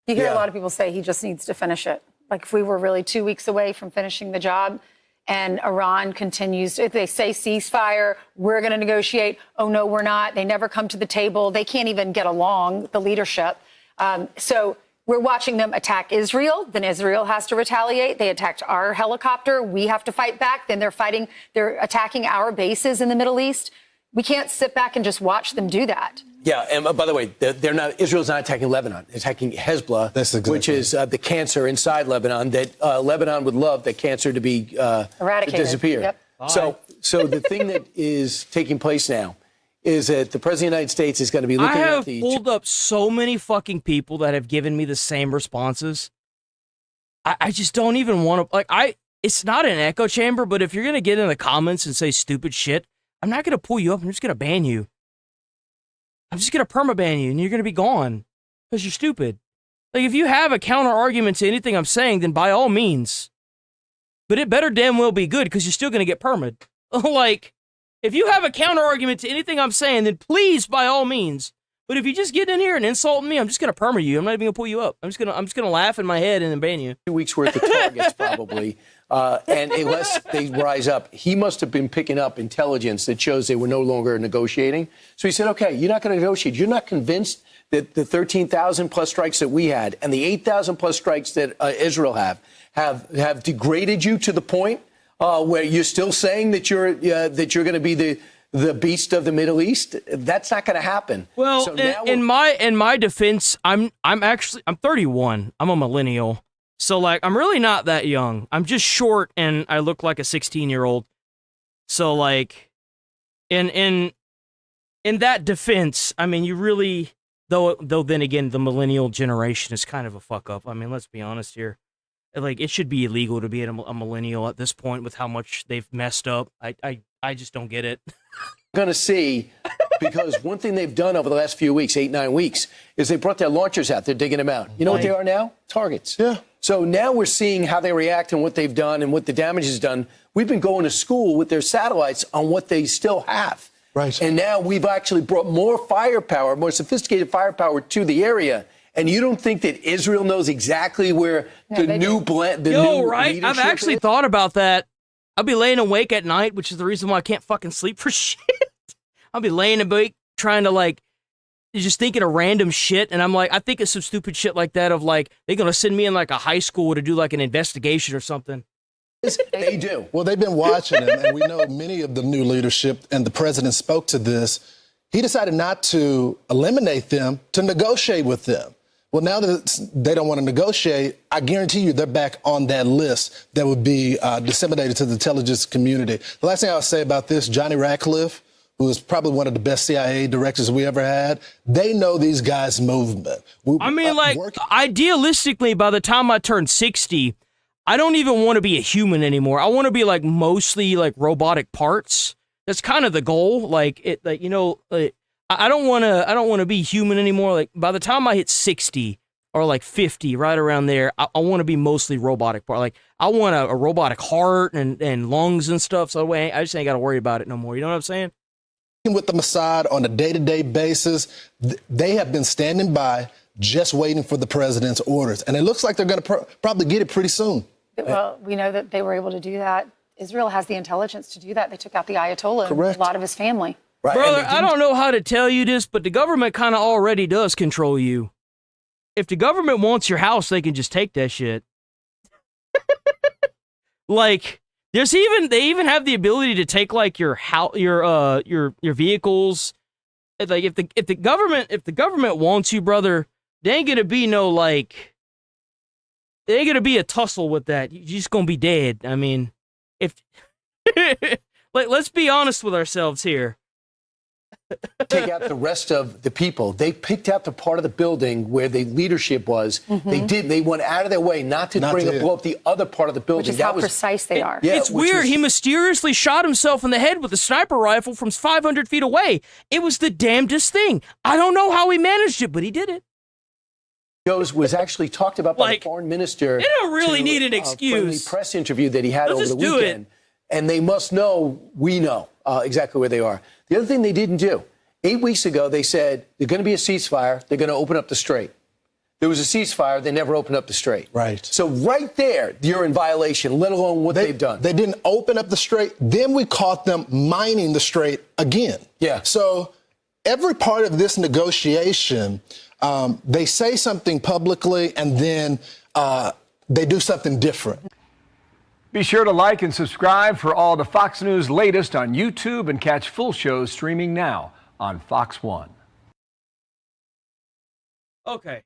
You hear a lot of people say he just needs to finish it. Like, if we were really 2 weeks away from finishing the job and Iran continues, if they say ceasefire, we're going to negotiate. Oh, no, we're not. They never come to the table. They can't even get along, the leadership. So we're watching them attack Israel. Then Israel has to retaliate. They attacked our helicopter. We have to fight back. Then they're attacking our bases in the Middle East. We can't sit back and just watch them do that. Yeah, and by the way, Israel's not attacking Lebanon. It's attacking Hezbollah, which is the cancer inside Lebanon that Lebanon would love that cancer to be eradicated, disappear. Yep. So the thing that is taking place now is that the president of the United States is going to be looking at the... I have pulled up so many fucking people that have given me the same responses. I just don't even want to... It's not an echo chamber, but if you're going to get in the comments and say stupid shit, I'm not going to pull you up. I'm just going to ban you. I'm just going to permaban you, and you're going to be gone because you're stupid. Like, if you have a counter argument to anything I'm saying, then by all means. But it better damn well be good because you're still going to get permad. Like, if you have a counter argument to anything I'm saying, then please, by all means. But if you just get in here and insult me, I'm just going to perma you. I'm not even going to pull you up. I'm just going to laugh in my head and then ban you. 2 weeks worth of targets, probably. And unless they rise up, he must have been picking up intelligence that shows they were no longer negotiating. So he said, okay, you're not going to negotiate. You're not convinced that the 13,000 plus strikes that we had and the 8,000 plus strikes that Israel have degraded you to the point where you're still saying that you're going to be the beast of the Middle East. That's not going to happen. Well, so in my defense, I'm 31. I'm a millennial. So, like, I'm really not that young. I'm just short, and I look like a 16-year-old. So, like, in that defense, I mean, you really, though then again, the millennial generation is kind of a fuck up. I mean, let's be honest here. Like, it should be illegal to be a millennial at this point with how much they've messed up. I just don't get it. Going to see, because one thing they've done over the last few weeks, 8-9 weeks, is they brought their launchers out. They're digging them out. You know what they are now? Targets. Yeah. So now we're seeing how they react and what they've done and what the damage is done. We've been going to school with their satellites on what they still have. Right. And now we've actually brought more firepower, more sophisticated firepower to the area. And you don't think that Israel knows exactly where the new blend, the new right? I've leadership actually is? thought about that. I'll be laying awake at night, which is the reason why I can't fucking sleep for shit. I'll be laying awake trying to, like, just thinking of random shit, and I'm like, I think of some stupid shit like that of, like, they're gonna send me in, like, a high school to do, like, an investigation or something. They do. Well, they've been watching him, and we know many of the new leadership, and the president spoke to this. He decided not to eliminate them, to negotiate with them. Well, now that they don't want to negotiate, I guarantee you they're back on that list that would be disseminated to the intelligence community. The last thing I'll say about this, Johnny Ratcliffe, who is probably one of the best CIA directors we ever had, they know these guys' movement. I mean, like, idealistically, by the time I turn 60, I don't even want to be a human anymore. I want to be, like, mostly, like, robotic parts. That's kind of the goal. Like, I don't want to be human anymore. Like, by the time I hit 60 or, like, 50, right around there, I want to be mostly robotic part. Like, I want a robotic heart and lungs and stuff. So I just ain't got to worry about it no more. You know what I'm saying? With the Mossad on a day-to-day basis, they have been standing by just waiting for the president's orders. And it looks like they're going to probably get it pretty soon. Well, we know that they were able to do that. Israel has the intelligence to do that. They took out the Ayatollah and a lot of his family. Right. Brother, I don't know how to tell you this, but the government kind of already does control you. If the government wants your house, they can just take that shit. Like, they even have the ability to take, like, your vehicles. Like, if the government wants you, brother, there ain't gonna be no, like, there ain't gonna be a tussle with that. You're just gonna be dead. I mean, if like, let's be honest with ourselves here. Take out the rest of the people. They picked out the part of the building where the leadership was. They went out of their way not to blow up the other part of the building. Which is how precise they are. Yeah, it's weird. He mysteriously shot himself in the head with a sniper rifle from 500 feet away. It was the damnedest thing. I don't know how he managed it, but he did it. Was actually talked about by the foreign minister. They don't really need an excuse. A press interview that he had over the do weekend. And they must know, we know exactly where they are. The other thing they didn't do, 8 weeks ago, they said there's going to be a ceasefire. They're going to open up the strait. There was a ceasefire. They never opened up the strait. Right. So right there, you're in violation, let alone what they've done. They didn't open up the strait. Then we caught them mining the strait again. Yeah. So every part of this negotiation, they say something publicly and then they do something different. Be sure to like and subscribe for all the Fox News latest on YouTube and catch full shows streaming now on Fox One. Okay,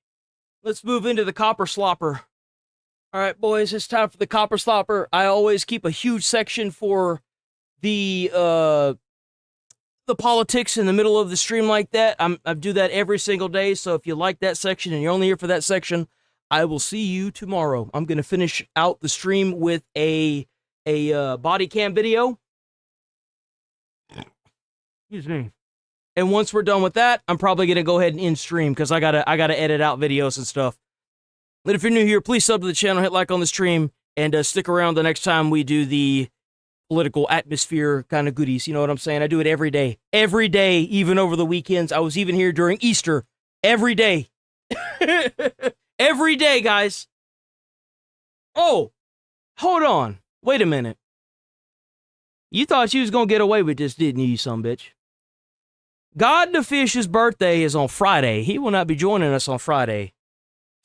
let's move into the copper slopper. All right, boys, it's time for the copper slopper. I always keep a huge section for the politics in the middle of the stream like that. I do that every single day, so if you like that section and you're only here for that section, I will see you tomorrow. I'm going to finish out the stream with a body cam video. Excuse me. And once we're done with that, I'm probably going to go ahead and end stream because I gotta edit out videos and stuff. But if you're new here, please sub to the channel, hit like on the stream, and stick around the next time we do the political atmosphere kind of goodies. You know what I'm saying? I do it every day. Every day, even over the weekends. I was even here during Easter. Every day. Every day, guys. Oh, hold on. Wait a minute. You thought you was going to get away with this, didn't you, you sumbitch? God the Fish's birthday is on Friday. He will not be joining us on Friday.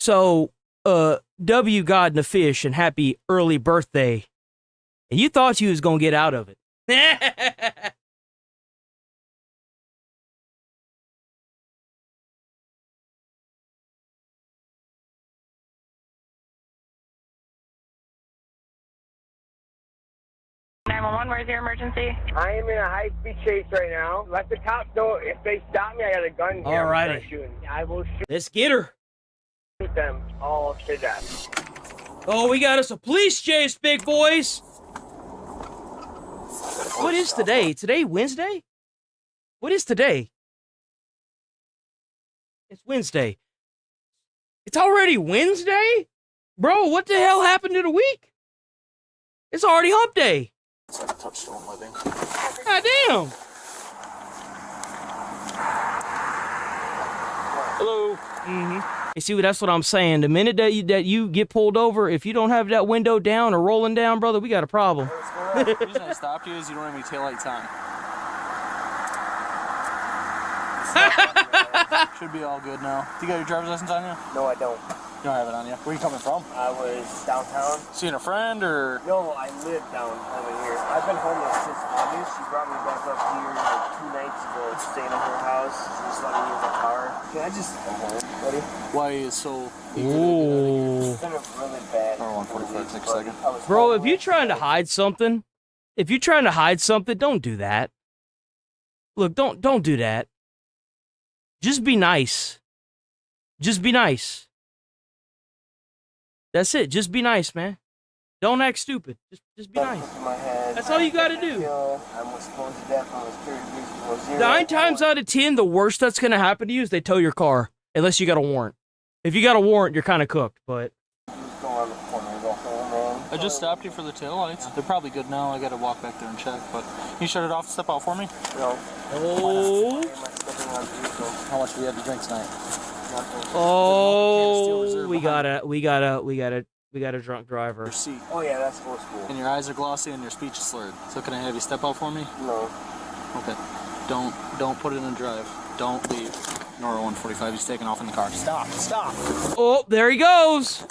So, W God the Fish and happy early birthday. And you thought you was going to get out of it. 911, where's your emergency? I am in a high-speed chase right now. Let the cops know if they stop me, I got a gun here. All righty. I'm shooting. I will Let's get her. shoot them all to death. Oh, we got us a police chase, big boys. What is today? Today Wednesday? What is today? It's Wednesday. It's already Wednesday? Bro, what the hell happened to the week? It's already hump day. Touchstone living. God damn. Hello. Mm-hmm. You see, that's what I'm saying. The minute that you get pulled over, if you don't have that window down or rolling down, brother, we got a problem. The reason I stopped you is you don't have any taillights on. Should be all good now. Do you got your driver's license on you? No, I don't. You don't have it on you. Where are you coming from? I was downtown. Seeing a friend or? No, I live down over here. I've been homeless since August. She brought me back up here like 2 nights ago, staying at her house. She just let me use the car. Can I just go home, buddy? Why is so? Ooh. It's been really bad. Oh, 145, take a second. Bro, if you're trying to hide something, don't do that. Look, don't do that. Just be nice. Just be nice. That's it. Just be nice, man. Don't act stupid. Just be nice. That's all you gotta do. 9 times out of 10, the worst that's gonna happen to you is they tow your car, unless you got a warrant. If you got a warrant, you're kind of cooked. But I just stopped you for the taillights. They're probably good now. I gotta walk back there and check. But can you shut it off and step out for me? No. Oh. How much do we have to drink tonight? Oh, we got a drunk driver. Your seat. Oh yeah, that's old school. And your eyes are glossy and your speech is slurred. So can I have you step out for me? No. Okay. Don't put it in drive. Don't leave. Nora 145, he's taking off in the car. Stop. Oh, there he goes.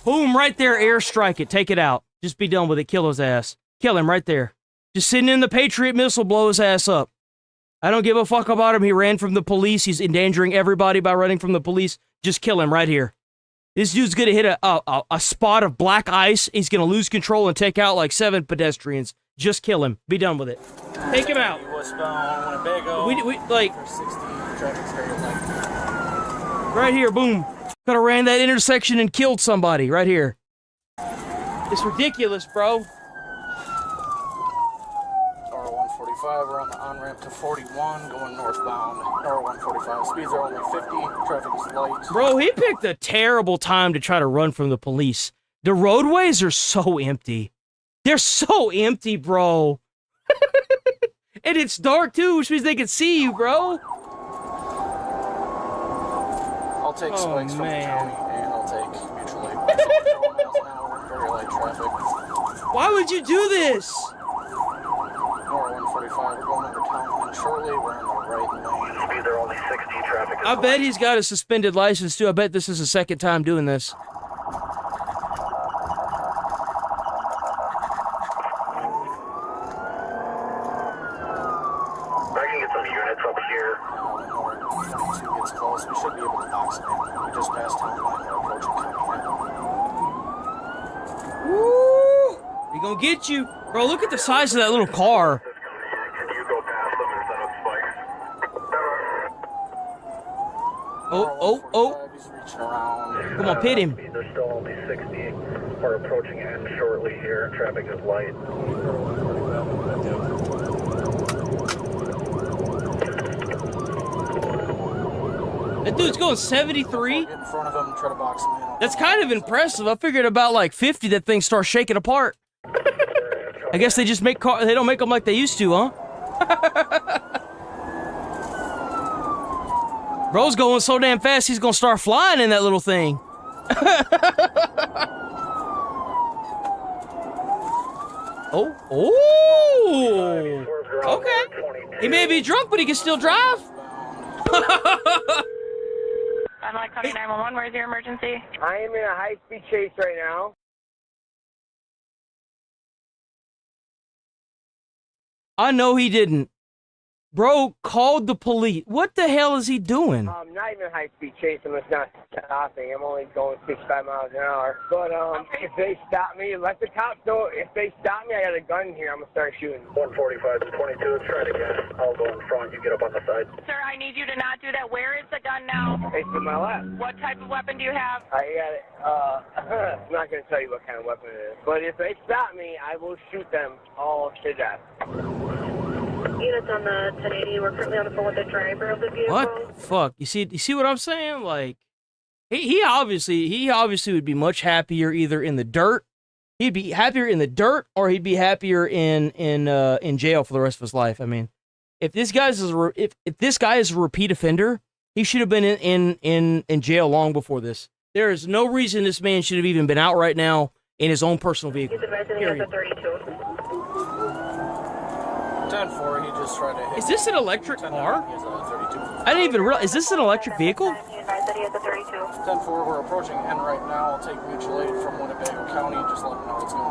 Boom, right there, airstrike it. Take it out. Just be done with it. Kill his ass. Kill him right there. Just sitting in the Patriot missile, blow his ass up. I don't give a fuck about him. He ran from the police. He's endangering everybody by running from the police. Just kill him right here. This dude's gonna hit a spot of black ice. He's gonna lose control and take out like 7 pedestrians. Just kill him. Be done with it. Take him out. We like right here. Boom. Could have ran that intersection and killed somebody right here. It's ridiculous, bro. Nora 145, we're on the on-ramp to 41, going northbound. Nora 145, speeds are only 50, traffic is light. Bro, he picked a terrible time to try to run from the police. The roadways are so empty. They're so empty, bro. And it's dark, too, which means they can see you, bro. I'll take spikes from the county, and I'll take mutual aid. miles an hour, very light traffic. Why would you do this? Nora 145, we're going over town line shortly. We're in the right lane. Speed are only 60, traffic is I bet he's got a suspended license, too. I bet this is the second time doing this. I can get some units up here. Nora 22 gets close. We should be able to box him in. We just passed town line. We're approaching county now. Woo! He gonna get you. Bro, look at the size of that little car. Oh. He's reaching around. Come on, pit him. They're still only 60. We're approaching end shortly here. Traffic is light. That dude's going 73? Get in front of him and try to box him in. That's kind of impressive. I figured about like 50 that thing starts shaking apart. I guess they just make they don't make them like they used to, huh? Bro's going so damn fast, he's gonna start flying in that little thing. Oh. Okay. He may be drunk, but he can still drive. I'm like calling 911. Where's your emergency? I am in a high-speed chase right now. I know he didn't. Bro called the police. What the hell is he doing? Not even high-speed chase. I'm just not stopping. I'm only going 65 miles an hour. But if they stop me, let the cops know. If they stop me, I got a gun here. I'm going to start shooting. 145 to 22. Try it again. I'll go in front. You get up on the side. Sir, I need you to not do that. Where is the gun now? It's in my lap. What type of weapon do you have? I got it. I'm not going to tell you what kind of weapon it is. But if they stop me, I will shoot them all to death. Units on the 1080. We're currently on the phone with the driver of the vehicle. What? Fuck. You see what I'm saying? Like, he obviously would be much happier either in the dirt. He'd be happier in the dirt, or he'd be happier in jail for the rest of his life. I mean, if this guy is a repeat offender, he should have been in jail long before this. There is no reason this man should have even been out right now in his own personal vehicle. Period. 10-4, he just tried to hit. Is this an electric car? I didn't even realize. Is this an electric vehicle? 10-4, we're approaching N right now. I'll take mutual aid from Winnebago County. Just let them know what's going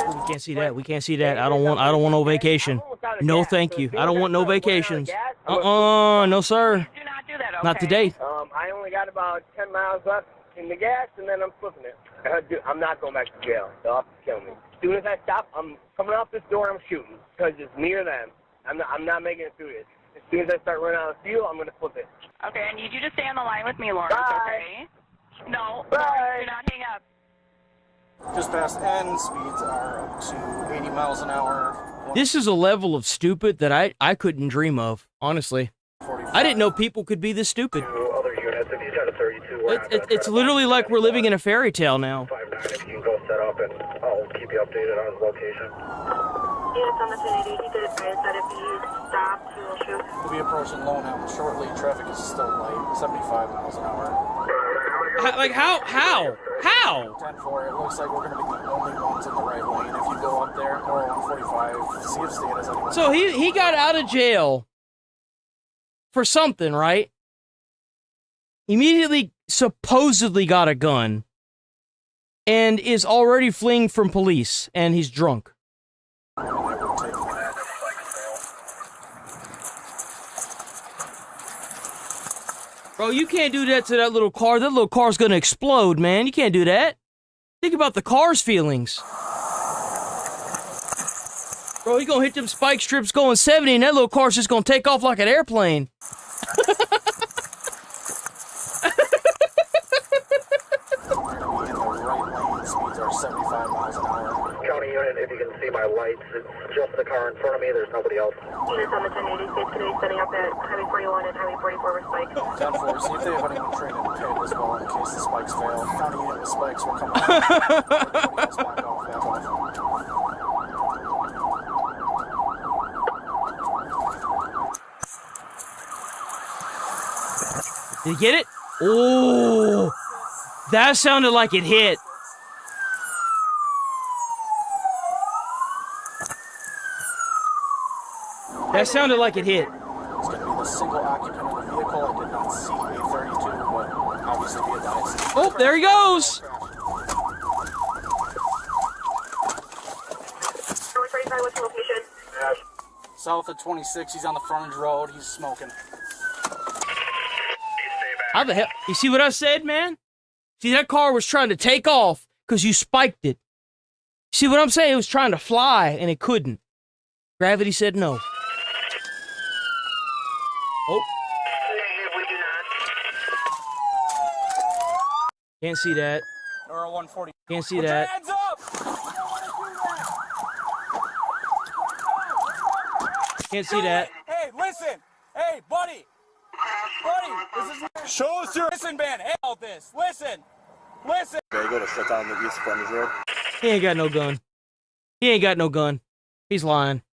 on. We can't see that. We can't see that. I don't want no vacation. No, thank you. I don't want no vacations. No, sir. Do not do that, okay? Not today. I only got about 10 miles left in the gas, and then I'm flipping it. I'm not going back to jail. They'll have to kill me. As soon as I stop, I'm coming out this door, I'm shooting, because it's me or them. I'm not making it through this. As soon as I start running out of fuel, I'm going to flip it. Okay, I need you to stay on the line with me, Lawrence, okay? No, Bye. do not hang up. Just past N, speeds are up to 80 miles an hour. This is a level of stupid that I couldn't dream of, honestly. I didn't know people could be this stupid. Other units, if you got a 32, It's literally like we're living in a fairy tale now. 5-9, if you can go set up, and I'll keep you updated on his location. Units on the 1080. He did advise that if he stopped, he will shoot. We'll be approaching Lone Elm shortly. Traffic is still light, 75 miles an hour. How? 10-4, it looks like we're going to be the only ones in the right lane. If you go up there, or 145, see if State has anyone. So he got out of jail for something, right? Immediately supposedly got a gun and is already fleeing from police, and he's drunk. Bro, you can't do that to that little car. That little car's gonna explode, man. You can't do that. Think about the car's feelings. Bro, you gonna hit them spike strips going 70, and that little car's just gonna take off like an airplane. Speeds are 75 miles an hour. County unit, if you can see my lights, it's just the car in front of me. There's nobody else. Units on the 1080. State's going to be setting up at Highway 41 and Highway 44 with spike. 10-4, see if they have anyone trained in pit as well in case the spikes fail. County unit with spikes will come out. Everybody else lined off that way. Did you get it? Oh, that sounded like it hit. That sounded like it hit. It's going to be the single occupant of the vehicle. I did not see a 32, but obviously be advised. Oh, there he goes. Highway 45, what's your location? South of 26, he's on the frontage road. He's smoking. How the hell? You see what I said, man? See, that car was trying to take off because you spiked it. See what I'm saying? It was trying to fly, and it couldn't. Gravity said no. Oh. Can't see that. Or a 140. Can't see that. Hands up! Can't see that. Hey, listen! Hey, buddy! Buddy, this is... Show us your... Listen, man, hey, all this. Listen! Listen! They go to shut down the east frontage road. He ain't got no gun. He ain't got no gun. He's lying.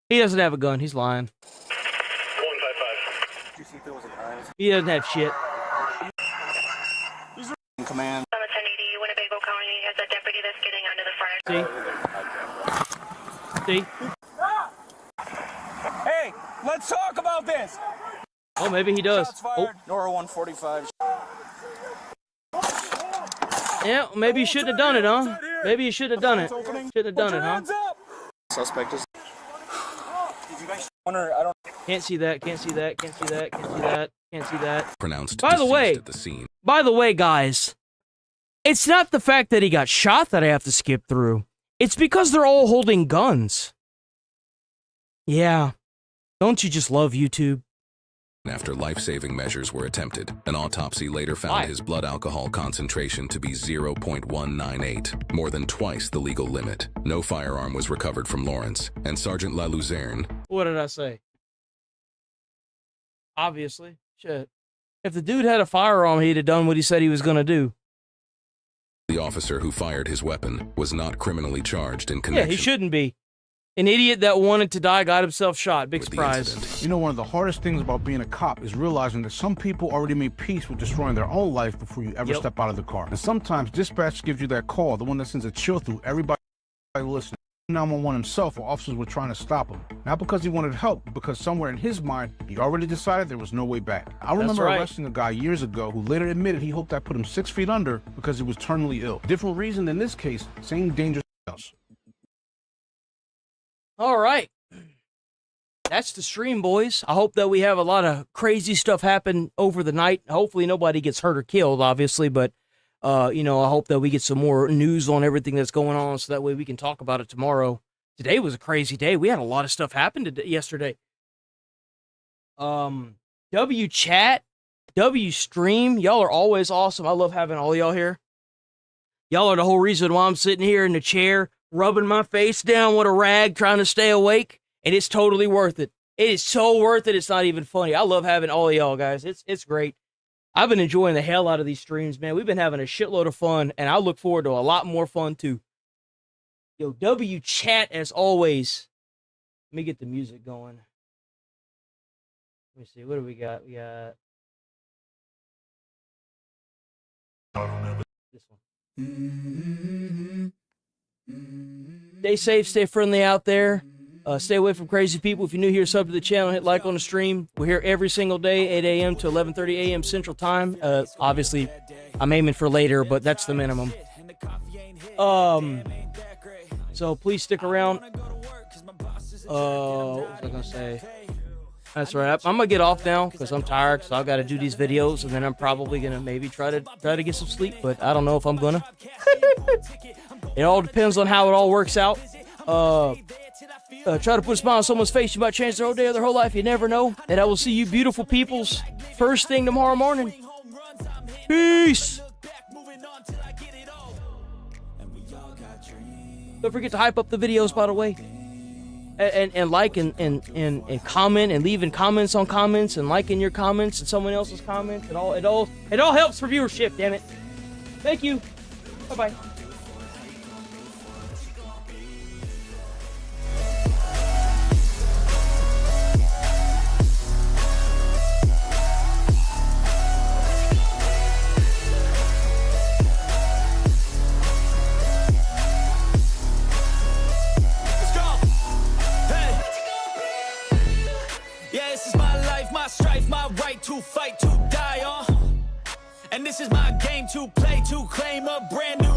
He doesn't have a gun. He's lying. 155. Did you see if there was an eyes? He doesn't have shit. He's in command. On the 1080, Winnebago County has a deputy that's getting onto the front. See? Hey, let's talk about this! Oh, maybe he does. Oh. Nora 145. Yeah, maybe you shouldn't have done it, huh? Maybe you shouldn't have done it. Shouldn't have done it, huh? Suspect is... I don't. Can't see that. Can't see that. Can't see that. Can't see that. Can't see that. Pronounced By the way, at the scene. by the way, guys, it's not the fact that he got shot that I have to skip through. It's because they're all holding guns. Yeah. Don't you just love YouTube? After life-saving measures were attempted, an autopsy later found his blood alcohol concentration to be 0.198, more than twice the legal limit. No firearm was recovered from Lawrence, and Sergeant La Luzerne. What did I say? Obviously. Shit. If the dude had a firearm, he'd have done what he said he was going to do. The officer who fired his weapon was not criminally charged in connection. Yeah, he shouldn't be. An idiot that wanted to die got himself shot. Big surprise. You know, one of the hardest things about being a cop is realizing that some people already made peace with destroying their own life before you ever step out of the car. And sometimes dispatch gives you that call, the one that sends a chill through everybody listening. 911 himself, while officers were trying to stop him. Not because he wanted help, but because somewhere in his mind, he already decided there was no way back. I remember arresting a guy years ago who later admitted he hoped I put him 6 feet under because he was terminally ill. Different reason in this case, same dangerous else. All right. That's the stream, boys. I hope that we have a lot of crazy stuff happen over the night. Hopefully nobody gets hurt or killed, obviously, but, you know, I hope that we get some more news on everything that's going on so that way we can talk about it tomorrow. Today was a crazy day. We had a lot of stuff happen yesterday. W chat, W stream. Y'all are always awesome. I love having all y'all here. Y'all are the whole reason why I'm sitting here in the chair, rubbing my face down with a rag, trying to stay awake, and it's totally worth it. It is so worth it, it's not even funny. I love having all of y'all, guys. It's great. I've been enjoying the hell out of these streams, man. We've been having a shitload of fun, and I look forward to a lot more fun, too. Yo, W chat, as always. Let me get the music going. Let me see, what do we got? We got this one. Stay safe, stay friendly out there. Stay away from crazy people. If you're new here, sub to the channel, hit like on the stream. We're here every single day, 8 a.m. to 11:30 a.m. Central Time. Obviously, I'm aiming for later, but that's the minimum. So please stick around. What was I gonna say? That's right. I'm gonna get off now because I'm tired. So I've got to do these videos, and then I'm probably gonna maybe try to get some sleep, but I don't know if I'm gonna. It all depends on how it all works out. Try to put a smile on someone's face. You might change their whole day or their whole life. You never know. And I will see you beautiful peoples first thing tomorrow morning. Peace. Don't forget to hype up the videos, by the way. And like and comment and leaving comments on comments and liking your comments and someone else's comments. It all helps for viewership, damn it. Thank you. Bye-bye. To fight, to die on. And this is my game to play, to claim a brand new